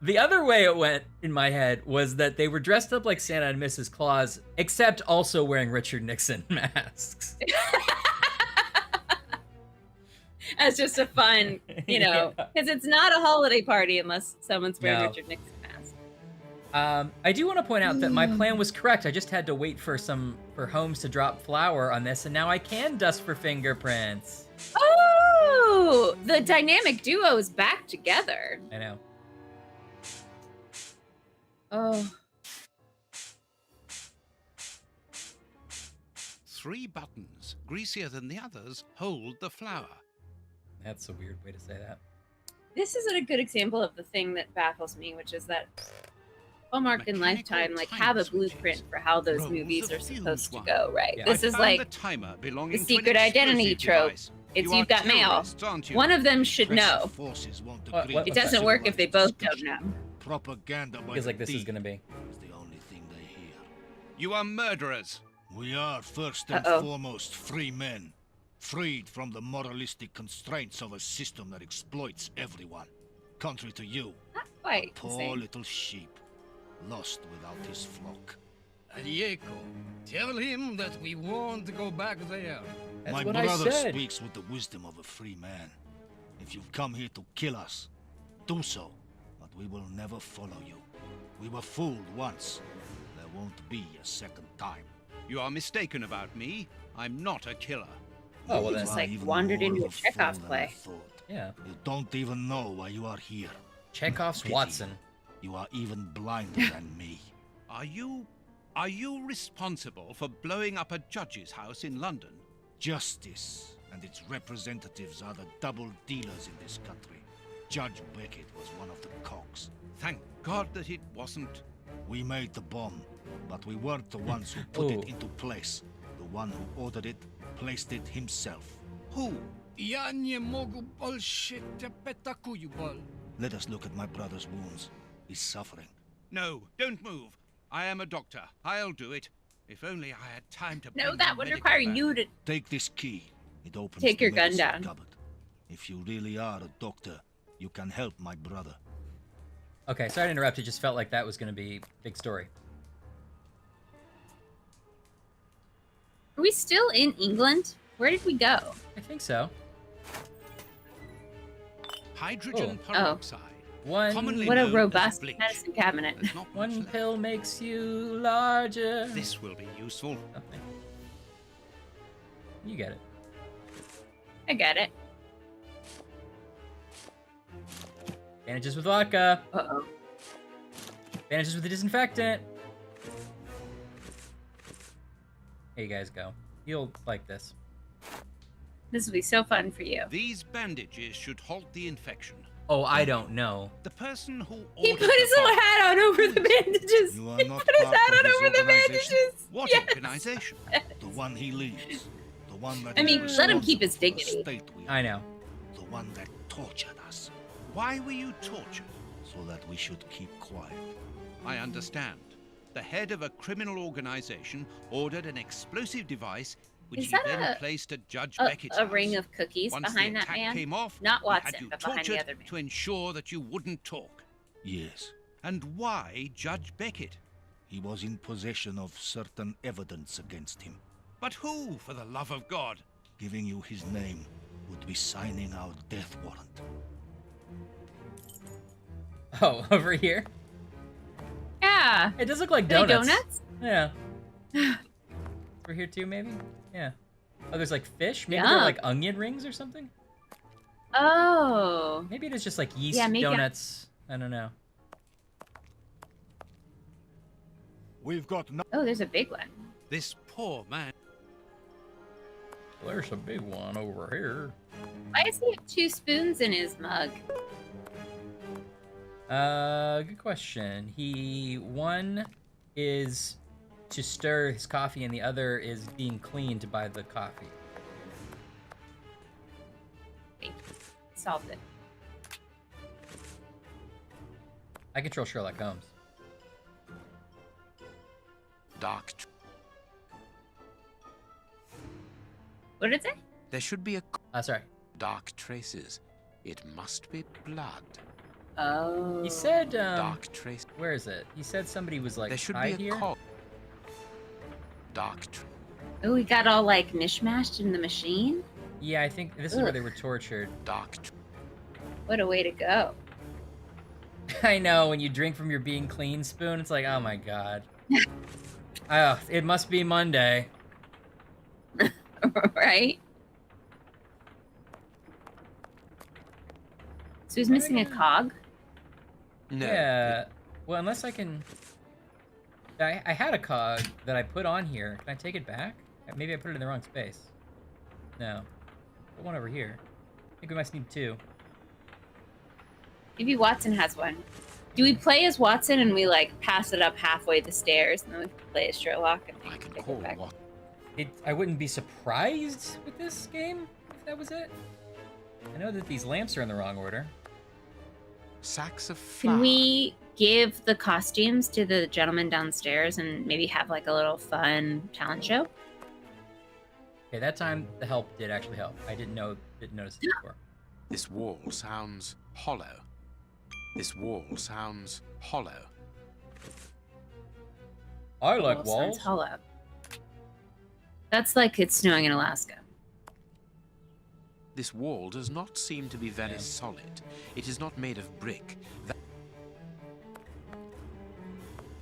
The other way it went in my head was that they were dressed up like Santa and Mrs. Claus, except also wearing Richard Nixon masks. As just a fun, because it's not a holiday party unless someone's wearing Richard Nixon mask. I do want to point out that my plan was correct. I just had to wait for Holmes to drop flour on this, and now I can dust for fingerprints. Oh, the dynamic duo is back together. I know. Oh. 3 buttons, greasier than the others, hold the flour. That's a weird way to say that. This isn't a good example of the thing that baffles me, which is that Hallmark and Lifetime have a blueprint for how those movies are supposed to go, right? Yeah. This is like the secret identity trope. It's you've got mail. One of them should know. It doesn't work if they both don't know. Propaganda by feels like this is gonna be. Is the only thing they hear. You are murderers. We are first and foremost free men, freed from the moralistic constraints of a system that exploits everyone. Contrary to you, not quite a poor little sheep, lost without his flock. Diego, tell him that we won't go back there. That's my brother speaks with the wisdom of a free man. If you've come here to kill us, do so. But we will never follow you. We were fooled once. There won't be a second time. You are mistaken about me. I'm not a killer. Oh, well, that's like wandered into a Chekhov's play. Yeah. You don't even know why you are here. Chekhov's Watson. You are even blinder than me. Are you responsible for blowing up a judge's house in London? Justice and its representatives are the double dealers in this country. Judge Beckett was one of the cogs. Thank God that it wasn't. We made the bomb, but we weren't the ones who put it into place. The one who ordered it placed it himself. Who? Let us look at my brother's wounds. He's suffering. No, don't move. I am a doctor. I'll do it. If only I had time to... No, that would require you to... Take this key. It opens take your gun down. Cupboard. If you really are a doctor, you can help my brother. Okay, sorry to interrupt. It just felt like that was going to be big story. Are we still in England? Where did we go? I think so. Hydrogen peroxide. What a robust medicine cabinet. One pill makes you larger. This will be useful. Okay. You get it. I get it. Bandages with vodka. Uh-oh. Bandages with the disinfectant. Here you guys go. You'll like this. This will be so fun for you. These bandages should halt the infection. Oh, I don't know. The person who He ordered put his the little bomb- hat on over the bandages. You are He not put his part hat of on his over the organization. bandages. What Yes. organization? The one he leads. The one that I is mean, let him keep his responsible for the dignity. state we I know. The one that tortured us, Why were you tortured? so that we should keep quiet. I understand. The head of a criminal organization ordered an explosive device, which Is he that then placed at Judge A Beckett's house. ring of cookies Once behind the that attack man? came off, Not we had Watson, you but behind the tortured other man. to ensure that you wouldn't talk. Yes, And why Judge Beckett? he was in possession of certain evidence against him. But who, for the love of God? Giving you his name would be signing our death warrant. Oh, over here? Yeah. It does look like Are they donuts. donuts? Yeah. Over here too, maybe? Yeah. Oh, there's like fish? Maybe they're Yum. like onion rings or something? Oh. Maybe it is just like yeast Yeah, maybe donuts. I don't know. We've got no. Oh, there's a big one. This poor man. There's a big one over here. Why does he have 2 spoons in his mug? Good question. One is to stir his coffee, and the other is being clean to buy the coffee. Solved it. I control Sherlock Holmes. Dark. What did it say? There should be a Sorry. dark traces. It must be blood. Oh. He said, Dark trace. where is it? He said somebody was like There should tied be a here. cog. Dark. Oh, he got all like mishmashed in the machine? Yeah, I think this is where they were tortured. Dark. What a way to go. I know, when you drink from your being clean spoon, it's like, oh my god. Oh, it must be Monday. Right? So he's missing a cog? No. Yeah. Well, unless I can... I had a cog that I put on here. Can I take it back? Maybe I put it in the wrong space. No. Put one over here. I think we must need 2. Maybe Watson has one. Do we play as Watson and we like pass it up halfway the stairs and then we play as Sherlock and I can take call it back? what? I wouldn't be surprised with this game if that was it. I know that these lamps are in the wrong order. Sacks of flour. Can we give the costumes to the gentleman downstairs and maybe have like a little fun talent show? Okay, that time the help did actually help. I didn't notice it before. This wall sounds hollow. This wall sounds hollow. I like Sounds walls. hollow. That's like it's snowing in Alaska. This wall does not seem to be very solid. It is not made of brick.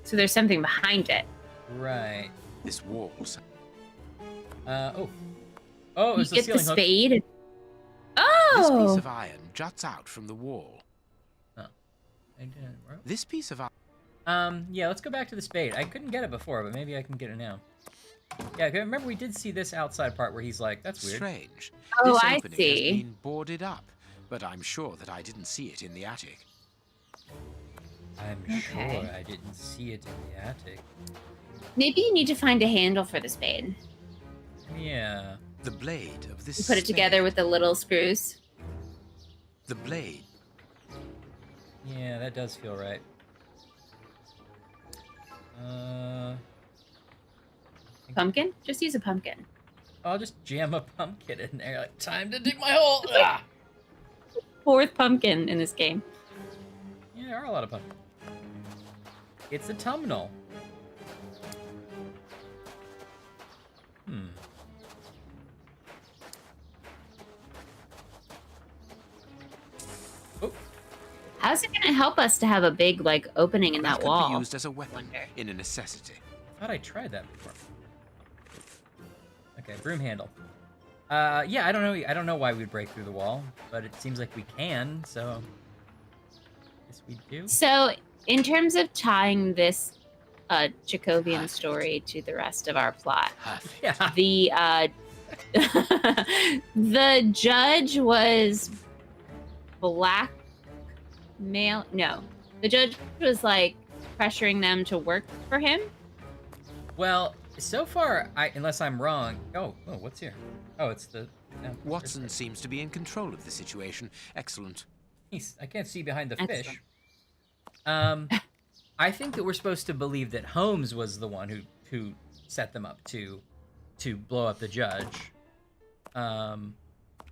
So there's something behind it. Right. This wall. Oh. Oh, it You was the get the ceiling hook. spade. This Oh! piece of iron juts out from the wall. Oh. I didn't. This piece of iron. Yeah, let's go back to the spade. I couldn't get it before, but maybe I can get it now. Yeah, remember we did see this outside part where he's like, that's weird. Strange. Oh, this I opening see. has been boarded up, but I'm sure that I didn't see it in the attic. I'm sure I didn't see it in the attic. Maybe you need to find a handle for the spade. Yeah. The blade of this You put it spade. together with the little screws. The blade. Yeah, that does feel right. Pumpkin? Just use a pumpkin. I'll just jam a pumpkin in there. Like, time to dig my hole. Ah! 4th pumpkin in this game. Yeah, there are a lot of pumpkins. It's a tumnel. How's it going to help us to have a big, like, opening in that could wall? be used as a weapon in a necessity. I thought I tried that before. Okay, broom handle. Yeah, I don't know. I don't know why we'd break through the wall, but it seems like we can. So, yes, we do. So, in terms of tying this Jacobian story to the rest of our plot, Yeah. the The judge was blackmail. No, the judge was like pressuring them to work for him. Well, so far, unless I'm wrong. Oh, what's here? Oh, it's the. No, Watson seems to be in control of the situation. Excellent. I can't see behind the fish. I think that we're supposed to believe that Holmes was the one who set them up to blow up the judge.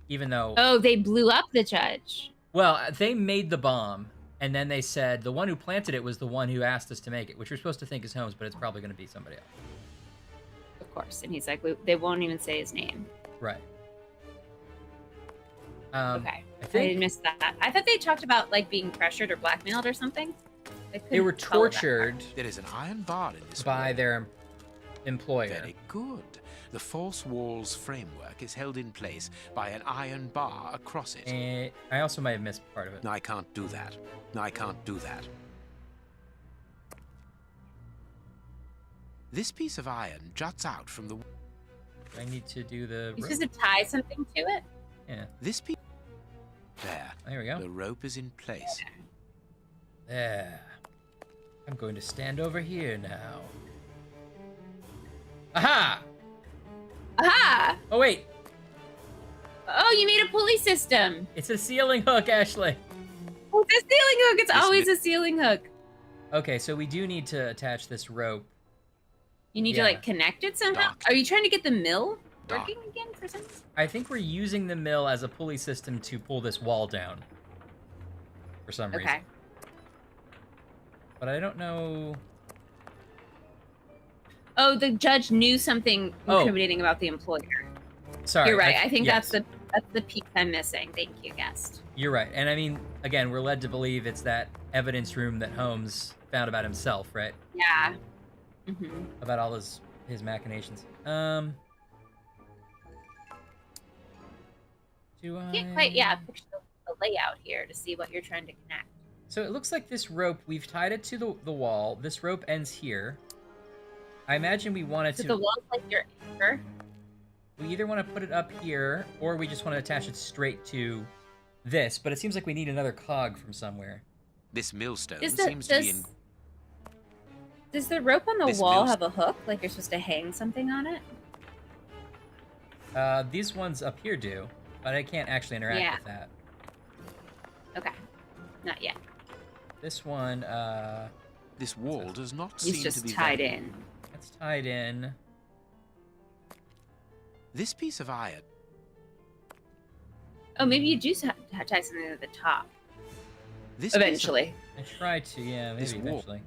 Even though... Oh, they blew up the judge. Well, they made the bomb, and then they said the one who planted it was the one who asked us to make it, which we're supposed to think is Holmes, but it's probably going to be somebody else. Of course, and he's like, they won't even say his name. Right. Okay, I didn't miss that. I thought they talked about like being pressured or blackmailed or something. They were tortured. There is an iron bar in this by their employer. Very good. The false wall's framework is held in place by an iron bar across it. And I also might have missed part of it. I can't do that. I can't do that. This piece of iron juts out from the... I need to do the... You're supposed to tie something to it? Yeah. This piece... There we go. The rope is in place. There. I'm going to stand over here now. Aha! Aha! Oh, wait. Oh, you made a pulley system. It's a ceiling hook, Ashley. Oh, it's a ceiling hook. It's always a ceiling hook. Okay, so we do need to attach this rope. You need to, like, connect it somehow? Are you trying to get the mill working again for some reason? I think we're using the mill as a pulley system to pull this wall down. For some reason. Okay. But I don't know... Oh, the judge knew something incriminating about the employer. Sorry. You're right. I think that's the piece I'm missing. Thank you, guest. You're right. And I mean, again, we're led to believe it's that evidence room that Holmes found about himself, right? Yeah. About all his machinations. Can't quite, picture the layout here to see what you're trying to connect. So it looks like this rope, we've tied it to the wall. This rope ends here. I imagine we wanted to... So the wall's like your anchor? We either want to put it up here, or we just want to attach it straight to this, but it seems like we need another cog from somewhere. This millstone seems to be in... Does the rope on the wall have a hook? Like you're supposed to hang something on it? These ones up here do, but I can't actually interact with that. Okay. Not yet. This one, This wall does not seem to be... It's just tied in. It's tied in. This piece of iron... Oh, maybe you do tie something at the top. Eventually. I tried to, yeah, maybe eventually.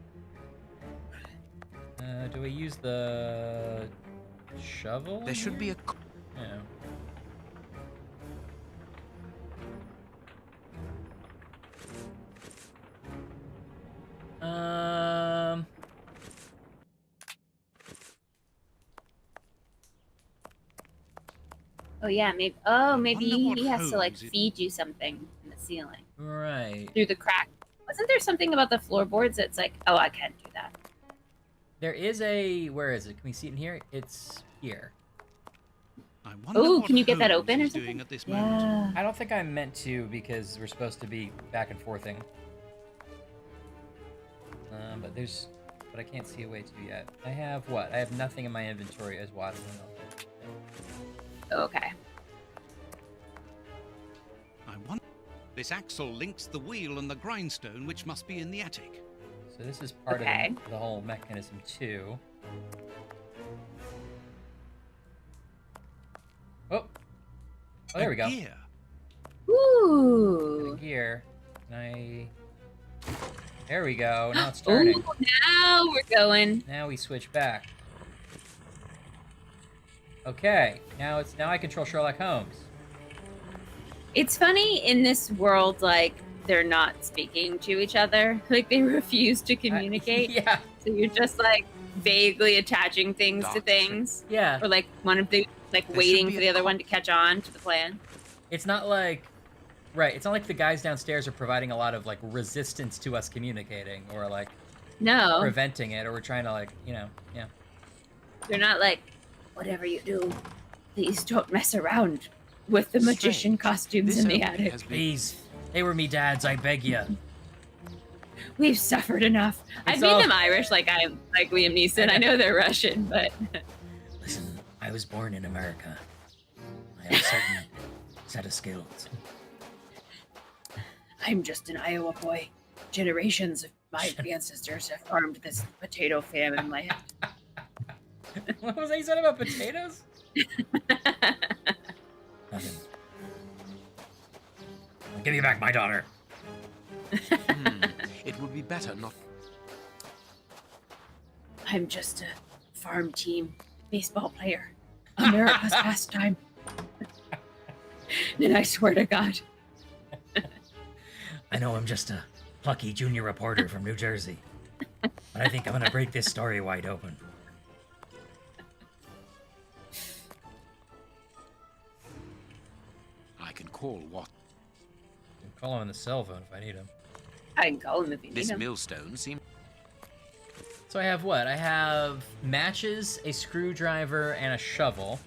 Do we use the shovel? There should be a... Yeah. Oh yeah, maybe. Oh, maybe he has to like feed you something in the ceiling. Right. Through the crack. Wasn't there something about the floorboards that's like, oh, I can't do that. There is a... Where is it? Can we see it in here? It's here. Oh, can you get that open or something? Yeah. I don't think I meant to because we're supposed to be back and forthing. But I can't see a way to yet. I have what? I have nothing in my inventory as Watson. Okay. I wonder. This axle links the wheel and the grindstone, which must be in the attic. So this is part of the whole mechanism too. Oh, there we go. Gear. Ooh. A gear. There we go. Now it's turning. Ooh, now we're going. Now we switch back. Okay. Now I control Sherlock Holmes. It's funny in this world, like they're not speaking to each other. Like they refuse to communicate. Yeah. So you're just like vaguely attaching things to things. Yeah. Or like one of the waiting for the other one to catch on to the plan. It's not like, right? It's not like the guys downstairs are providing a lot of like resistance to us communicating, or like preventing it, or we're trying to like, yeah. They're not like, whatever you do, Please don't mess around with the magician costumes in the attic. Please. They were me dads, I beg you. We've suffered enough. I made them Irish like I'm like Liam Neeson. I know they're Russian, but... Listen, I was born in America. I have a certain set of skills. I'm just an Iowa boy. Generations of my ancestors have farmed this potato famine land. What was that you said about potatoes? Nothing. Give me back my daughter. It would be better not... I'm just a farm team baseball player. America's pastime. And I swear to God. I know I'm just a plucky junior reporter from New Jersey. But I think I'm gonna break this story wide open. I can call what? I can call him on the cell phone if I need him. I can call him if you need This him. millstone seems... So I have what? I have matches, a screwdriver, and a shovel.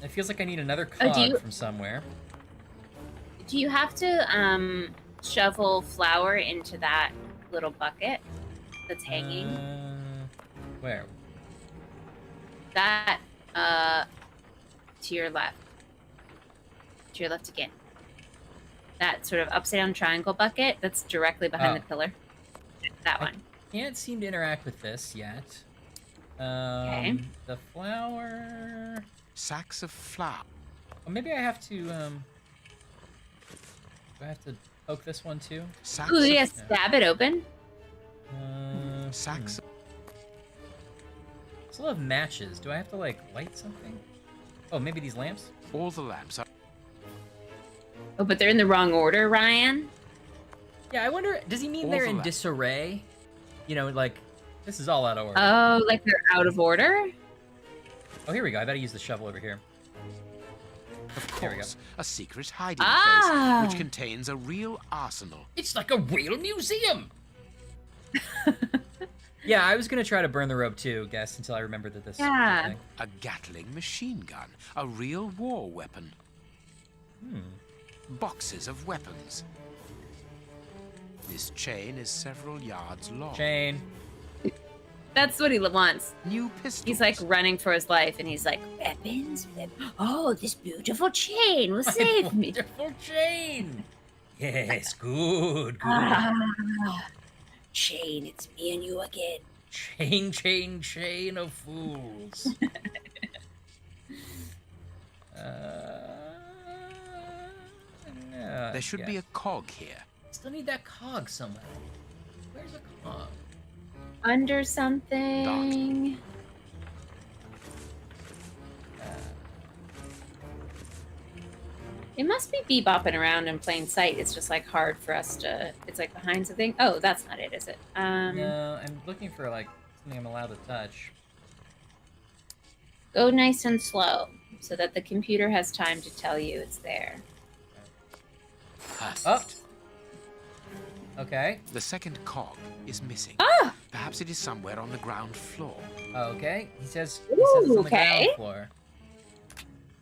It feels like I need another cog from somewhere. Do you have to shovel flour into that little bucket that's hanging? Where? That, to your left. To your left again. That sort of upside down triangle bucket that's directly behind the pillar. That one. I can't seem to interact with this yet. Okay. The flour... Sacks of flour. Oh, maybe I have to, do I have to poke this one too? Ooh, yeah, stab it open. Sacks. I still have matches. Do I have to, like, light something? Oh, maybe these lamps? All the lamps are... Oh, but they're in the wrong order, Ryan. Yeah, I wonder, does he mean they're in disarray? You know, like, this is all out of order. Oh, like they're out of order? Oh, here we go. I better use the shovel over here. Of There we go. course, a secret hiding place, which contains a real arsenal. It's like a real museum! Yeah, I was gonna try to burn the rope too, guess, until I remembered that this was a thing. A Gatling machine gun, a real war weapon. Boxes of weapons. This chain is several yards long. Chain. That's what he wants. New pistols. He's like running for his life, and he's like, weapons? Oh, this beautiful chain will save me. Beautiful chain! Yes, good, good. Chain, it's me and you again. Chain, chain, chain of fools. There should be a cog here. Still need that cog somewhere. Where's a cog? Under something. It must be bebopping around in plain sight. It's just like hard for us to. It's like behind something. Oh, that's not it, is it? No, I'm looking for like something I'm allowed to touch. Go nice and slow, so that the computer has time to tell you it's there. Oh. Okay. The second cog is missing. Perhaps it is somewhere on the ground floor. Okay. He says it's on the ground floor.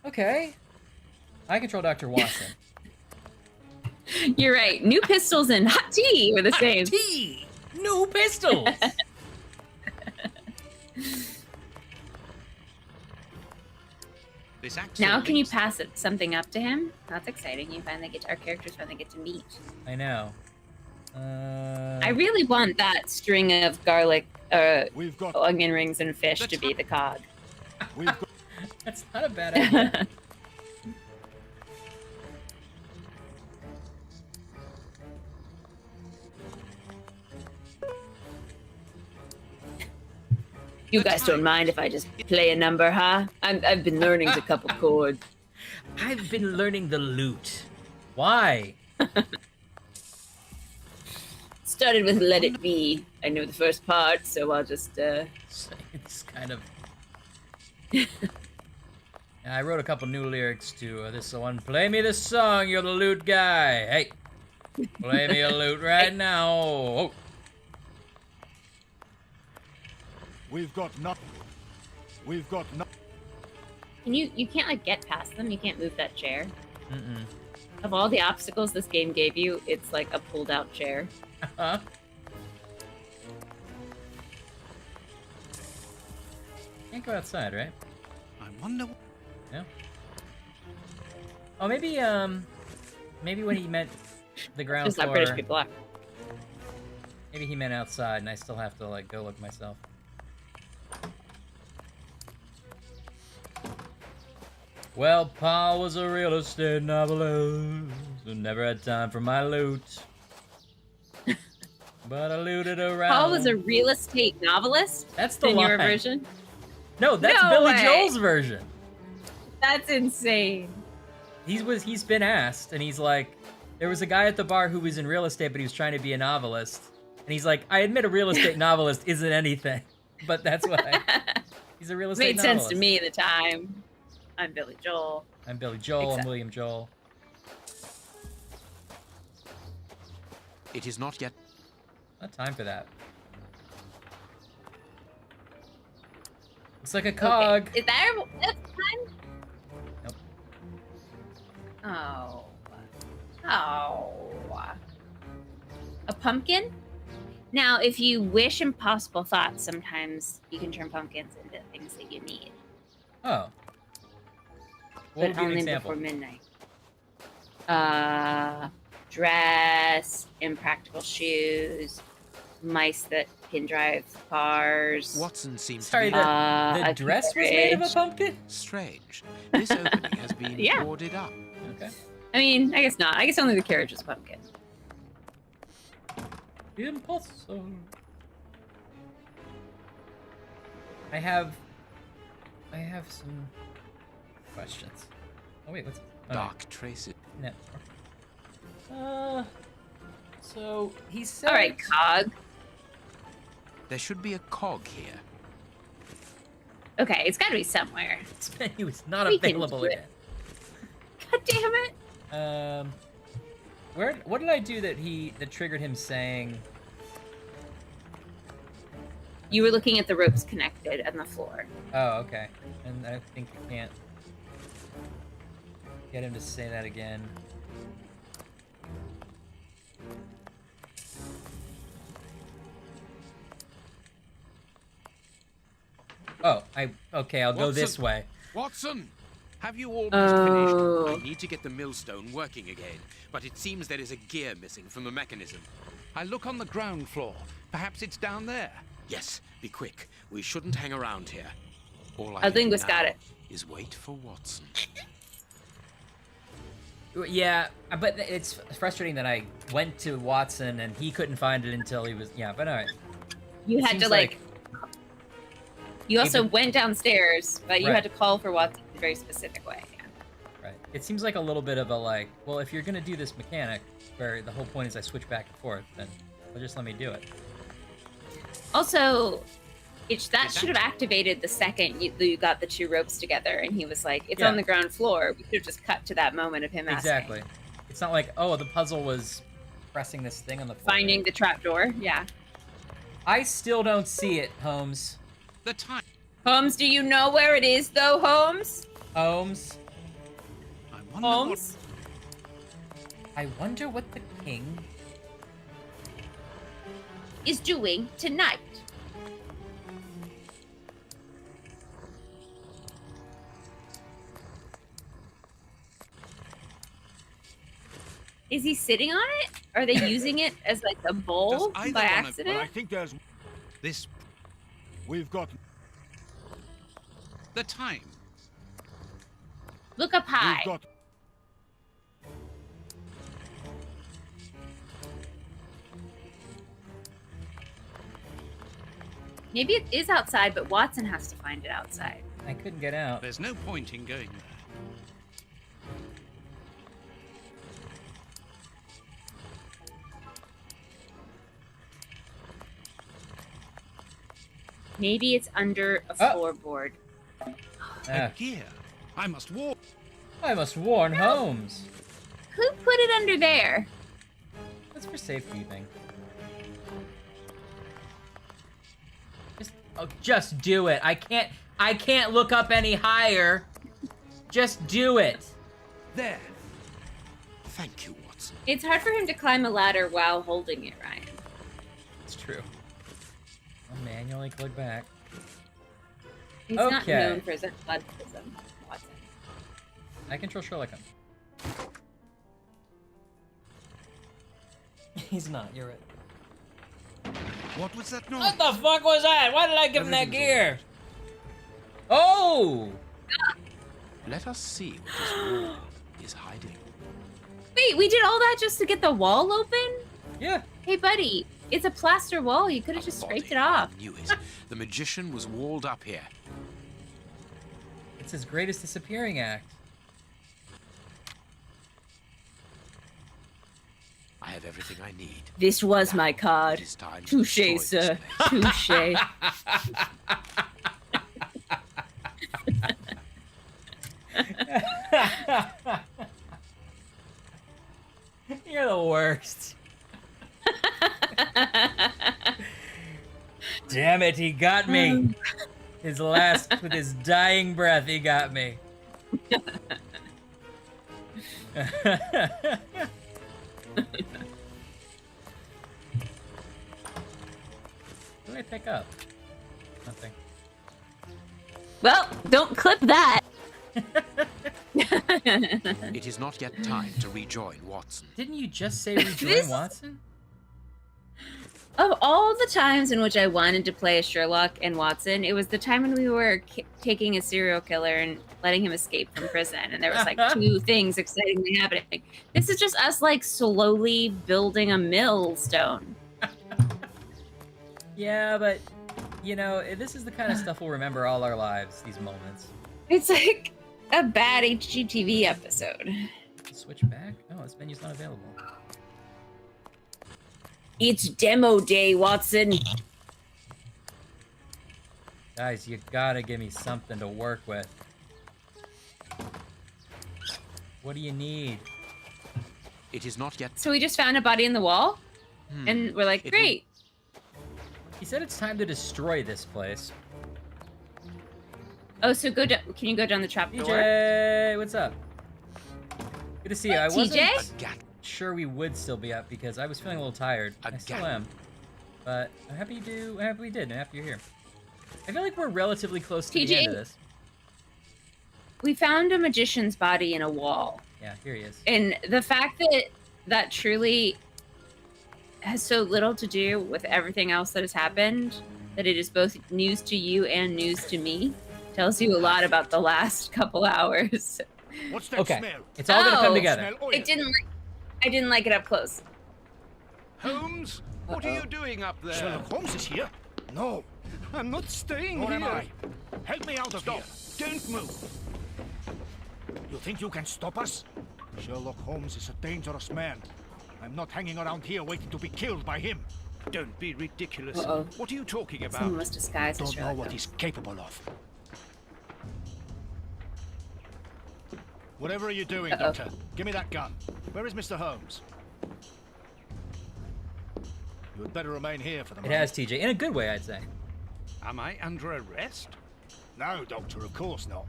Okay. I control Dr. Watson. You're right. New pistols and hot tea were the same. Hot tea! New pistols! Now can you pass something up to him? That's exciting. Our characters finally get to meet. I know. I really want that string of garlic, onion rings and fish to be the cog. That's not a bad idea. You guys don't mind if I just play a number, huh? I've been learning a couple chords. I've been learning the lute. Why? Started with Let It Be. I know the first part, so I'll just, It's kind of... I wrote a couple new lyrics to this one. Play me this song, you're the lute guy. Hey, play me a lute right now. Oh. We've got nothing. We've got nothing. You can't like get past them. You can't move that chair. Mm-mm. Of all the obstacles this game gave you, it's like a pulled out chair. Uh-huh. Can't go outside, right? I wonder. No. Oh, maybe when he meant the ground Just floor. not British people are. Maybe he meant outside, and I still have to like go look myself. Well, Pa was a real estate novelist who never had time for my loot. But I looted around. Paul was a real estate novelist? That's the in line. your version? No, that's No Billy way. Joel's version. That's insane. He's been asked, and he's like, there was a guy at the bar who was in real estate, but he was trying to be a novelist. And he's like, I admit a real estate novelist isn't anything, but that's why. He's a real estate Made novelist. sense to me at the time. I'm Billy Joel. I'm Billy Joel. I'm William Joel. It is not yet. Not time for that. Looks like a cog. Okay. Is that's time? Nope. Oh. Oh. A pumpkin? Now, if you wish impossible thoughts, sometimes you can turn pumpkins into things that you need. Oh. What But would be an only example? before midnight. Dress, impractical shoes, mice that can drive cars. Watson seems Sorry, to be... the a dress was made of a carriage. pumpkin? Strange. This opening has been Yeah. boarded up. Okay. I mean, I guess not. I guess only the carriage is pumpkin. Impossible. I have some questions. Oh wait, what's Dark traces. No. So he said. All right, cog. There should be a cog here. Okay, it's got to be somewhere. This menu is not We can available do it. again. God damn it! What did I do that triggered him saying? You were looking at the ropes connected on the floor. Oh, okay. And I think you can't get him to say that again. Oh, I'll go this way. Watson! Have you almost Oh. finished? I need to get the millstone working again, but it seems there is a gear missing from the mechanism. I look on the ground floor. Perhaps it's down there. Yes, be quick. We shouldn't hang around here. All I Our can do linguist got now it. is wait for Watson. Yeah, but it's frustrating that I went to Watson and he couldn't find it until he was. Yeah, but all right. You It had to seems like. You also Even- went downstairs, but you Right. had to call for Watson in a very specific way. Yeah. Right. It seems like a little bit of a like, well, if you're gonna do this mechanic, where the whole point is I switch back and forth, then just let me do it. Also, that should have activated the second you got the two ropes together, and he was like, "It's Yeah. on the ground floor." We could have just cut to that moment of him asking. Exactly. It's not like, oh, the puzzle was pressing this thing on the floor. Finding the trapdoor. Yeah. I still don't see it, Holmes. The time. Holmes, do you know where it is, though, Holmes? Holmes. I wonder Holmes? I wonder what the king Is doing tonight. Is he sitting on it? Are they using it as like a bowl Does either by one of- accident? I think there's. this. We've got. The time. Look up high. We've got. Maybe it is outside, but Watson has to find it outside. I couldn't get out. There's no point in going there. Maybe it's under a Oh. floorboard. Ah, Gear. I must walk. I must warn Holmes. Who put it under there? That's for safekeeping. Just do it. I can't look up any higher. Just do it. There. Thank you, Watson. It's hard for him to climb a ladder while holding it, Ryan. It's true. I'll manually click back. He's not known for his athleticism, Watson. I control Sherlock. He's not, you're right. What was that noise? What the fuck was that? Why did I give him that gear? Oh! Let us see what this wall is hiding. Wait, we did all that just to get the wall open? Yeah. Hey, buddy, it's a plaster wall. You could have just scraped it off. I knew it. The magician was walled up here. It's his greatest disappearing act. I have everything I need. This was my card. It is time to Touché, sir. Touché. You're the worst. Damn it, he got me. His last, with his dying breath, he got me. What did I pick up? Nothing. Well, don't clip that. It is not yet time to rejoin Watson. Didn't you just say rejoin Watson? Of all the times in which I wanted to play a Sherlock and Watson, it was the time when we were taking a serial killer and letting him escape from prison, and there was like two things excitingly happening. This is just us like slowly building a millstone. Yeah, but you know, this is the kind of stuff we'll remember all our lives, these moments. It's like a bad HGTV episode. Switch back? Oh, this menu's not available. It's demo day, Watson. Guys, you gotta give me something to work with. What do you need? It is not yet. So we just found a body in the wall, and we're like, great. He said it's time to destroy this place. Oh, so go. Can you go down the trap door? TJ, what's up? Good to see you. I wasn't TJ? sure we would still be up because I was feeling a little tired. I still am, but I'm happy I'm happy we did. I'm happy you're here. I feel like we're relatively close to the end of this. We found a magician's body in a wall. Yeah, here he is. And the fact that that truly has so little to do with everything else that has happened, that it is both news to you and news to me, tells you a lot about the last couple hours. What's that smell? It's all gonna come together. I didn't like it up close. Holmes, what are you doing up there? Sherlock Holmes is here? No, I'm not staying here. Nor am I. Help me out of here. Don't move. You think you can stop us? Sherlock Holmes is a dangerous man. I'm not hanging around here waiting to be killed by him. Don't be ridiculous. Uh-oh. What are you talking about? Someone must disguise as Don't know Sherlock what Holmes. he's capable of. Whatever are you doing, Doctor? Give me that gun. Where is Mr. Holmes? You had better remain here for the moment. It has TJ in a good way, I'd say. Am I under arrest? No, Doctor, of course not.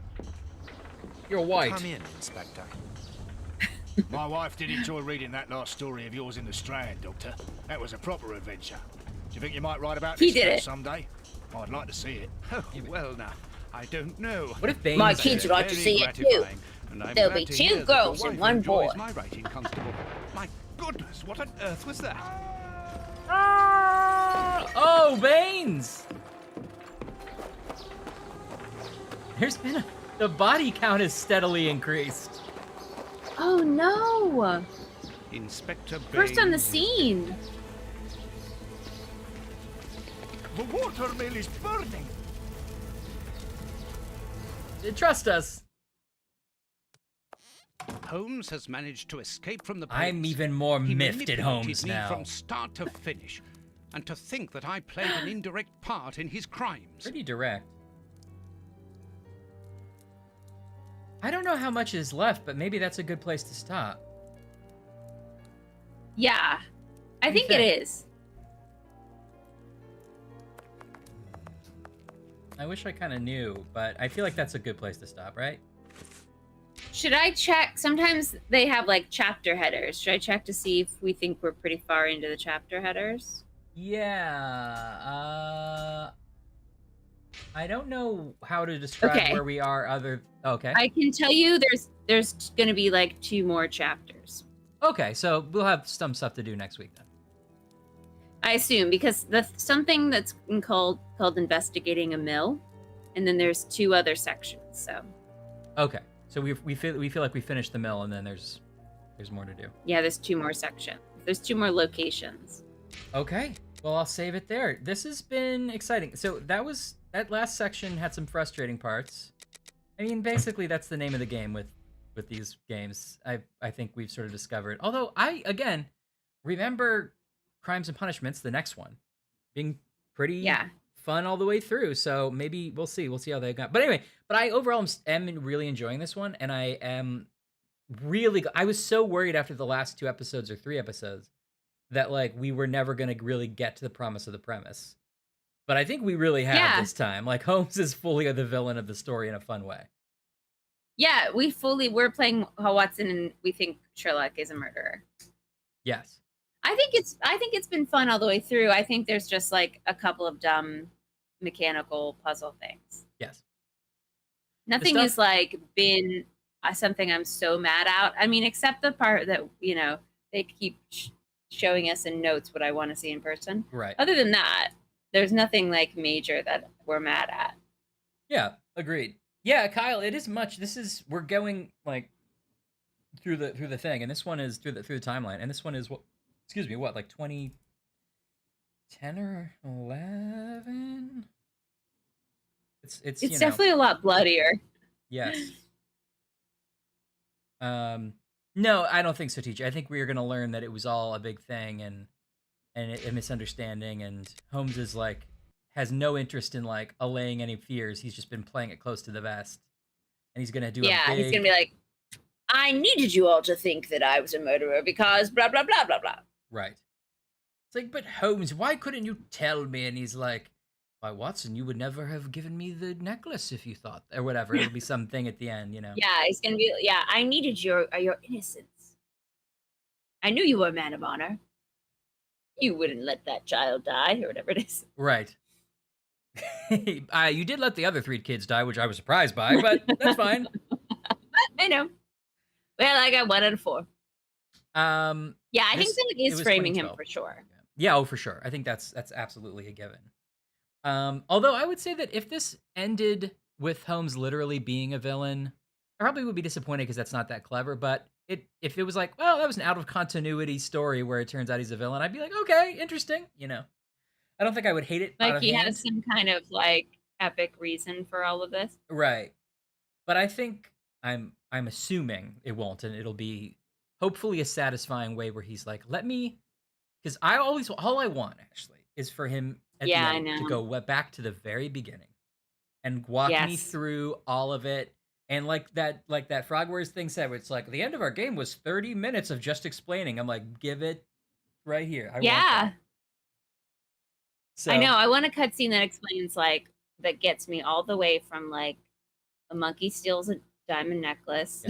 You're white. Come in, Inspector. My wife did enjoy reading that last story of yours in the Strand, Doctor. That was a proper adventure. Do you think you might write about He this did story it. someday? I'd like to see it. Oh, well now, I don't know. What if Baines My did kids it? would like to see it too. And I'm There'll glad be to 2 hear that girls your and wife 1 boy. enjoys my writing, Constable. My goodness, what on earth was that? Oh, Baines! There's been the body count has steadily increased. Oh no! Inspector First on the Baines. scene. The watermill is burning. Trust us. Holmes has managed to escape from the I'm police. even more He miffed at manipulated Holmes me now. from start to finish. And to think that I played an indirect part in his crimes. Pretty direct. I don't know how much is left, but maybe that's a good place to stop. Yeah, I What do you think it think? is. I wish I kind of knew, but I feel like that's a good place to stop, right? Should I check? Sometimes they have like chapter headers. Should I check to see if we think we're pretty far into the chapter headers? Yeah. I don't know how to describe where we are okay. I can tell you there's going to be like 2 more chapters. Okay, so we'll have some stuff to do next week then. I assume, because something that's called investigating a mill, and then there's 2 other sections. So. Okay, so we feel like we finished the mill, and then there's more to do. Yeah, there's 2 more sections. There's 2 more locations. Okay, well I'll save it there. This has been exciting. So that last section had some frustrating parts. I mean, basically that's the name of the game with these games. I think we've sort of discovered. Although I again remember Crimes and Punishments, the next one, being pretty fun all the way through. So maybe we'll see how they got. But anyway, I overall am really enjoying this one, and I am really. I was so worried after the last 2 episodes or 3 episodes that like we were never going to really get to the promise of the premise. But I think we really have this time. Like Holmes is fully the villain of the story in a fun way. Yeah, we're playing Watson, and we think Sherlock is a murderer. Yes. I think it's been fun all the way through. I think there's just like a couple of dumb mechanical puzzle things. Yes. Nothing has like been something I'm so mad at. I mean, except the part that, they keep showing us in notes what I want to see in person. Right. Other than that, there's nothing like major that we're mad at. Yeah, agreed. Yeah, Kyle, it is much. We're going like through the thing, and this one is through the timeline, and this one is like 2010 or 11. It's definitely a lot bloodier. Yes. No, I don't think so, teacher. I think we are going to learn that it was all a big thing and a misunderstanding, and Holmes is like has no interest in like allaying any fears. He's just been playing it close to the vest, and he's going to do he's going to be like, I needed you all to think that I was a murderer because blah blah blah blah blah. Right. It's like, but Holmes, why couldn't you tell me? And he's like, why, Watson, you would never have given me the necklace if you thought, or whatever. It'll be something at the end, Yeah, he's gonna be. Yeah, I needed your innocence. I knew you were a man of honor. You wouldn't let that child die, or whatever it is. Right. You did let the other 3 kids die, which I was surprised by, but that's fine. I know. Well, I got 1 out of 4. Yeah, I think that is framing him for sure. Yeah, for sure. I think that's absolutely a given. Although I would say that if this ended with Holmes literally being a villain, I probably would be disappointed because that's not that clever. But if it was like, well, that was an out of continuity story where it turns out he's a villain, I'd be like, okay, interesting. I don't think I would hate it. Like he has some kind of like epic reason for all of this, right? But I think I'm assuming it won't, and it'll be hopefully a satisfying way where he's like, let me, because all I want actually is for him at the end to go back to the very beginning and walk me through all of it. And like that Frogwares thing said, where it's like the end of our game was 30 minutes of just explaining. I'm like, give it right here. I want that. So, I know. I want a cutscene that explains that gets me all the way from like a monkey steals a diamond necklace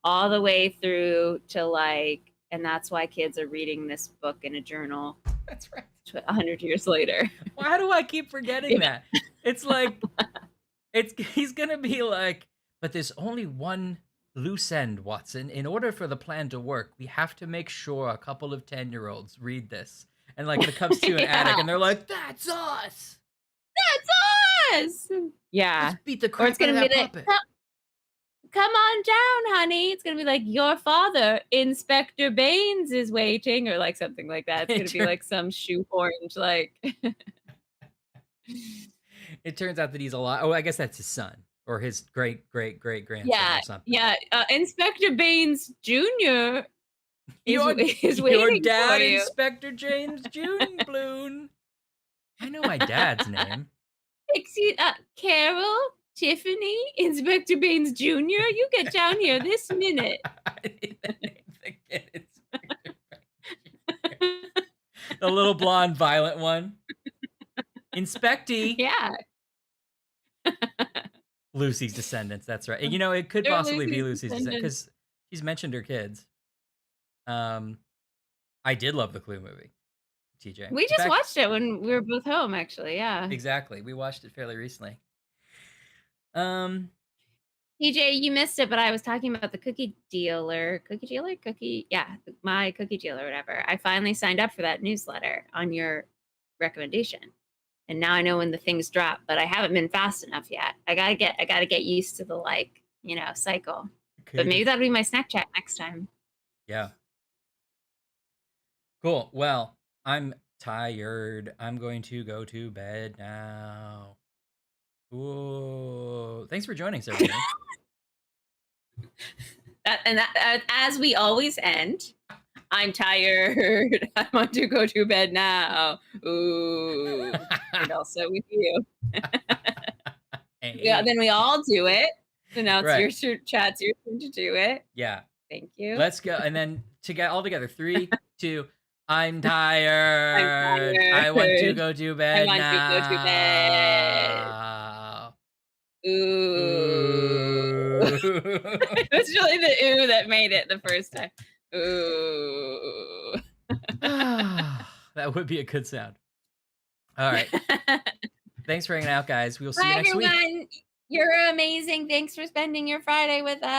all the way through to like, and that's why kids are reading this book in a journal. That's right. 100 years later. Why do I keep forgetting that? It's like, he's going to be like, but there's only one loose end, Watson. In order for the plan to work, we have to make sure a couple of 10-year-olds read this. And like it comes to an attic and they're like, that's us. That's us. Yeah. Let's beat the crap out of that puppet. Come on down, honey. It's going to be like, your father, Inspector Baines, is waiting, or like something like that. It's going to be like some shoehorned, like. It turns out that he's alive. Oh, I guess that's his son or his great-great-great-grandson or something. Yeah. Inspector Baines Jr. is waiting your dad, for you. Inspector James June Bloon. I know my dad's name. Excuse, Carol, Tiffany, Inspector Baines Jr. You get down here this minute. I need the name of the kid, Inspector Baines Jr. The little blonde, violent one. Inspecty. Yeah. Lucy's descendants. That's right. You know, it could They're possibly be Lucy's Lucy's descendants because she's mentioned her kids. I did love the Clue movie, TJ. We just watched it when we were both home, actually. Yeah. Exactly. We watched it fairly recently. TJ, you missed it, but I was talking about the cookie dealer. Yeah, my cookie dealer, whatever. I finally signed up for that newsletter on your recommendation, and now I know when the things drop. But I haven't been fast enough yet. I gotta get used to the cycle. Okay. But maybe that'll be my snack chat next time. Yeah. Cool. Well, I'm tired. I'm going to go to bed now. Ooh. Thanks for joining us, everybody. As we always end, I'm tired. I want to go to bed now. Ooh. And also with you. Hey. Yeah, then we all do it. So now it's your chat's your turn to do it. Yeah. Thank you. Let's go. And then all together. 3, 2, I'm tired. I want to go to bed now. I want to go to bed. Ooh. It was really the ooh that made it the first time. Ooh. That would be a good sound. All right. Thanks for hanging out, guys. We'll see you next week. Bye, everyone. You're amazing. Thanks for spending your Friday with us.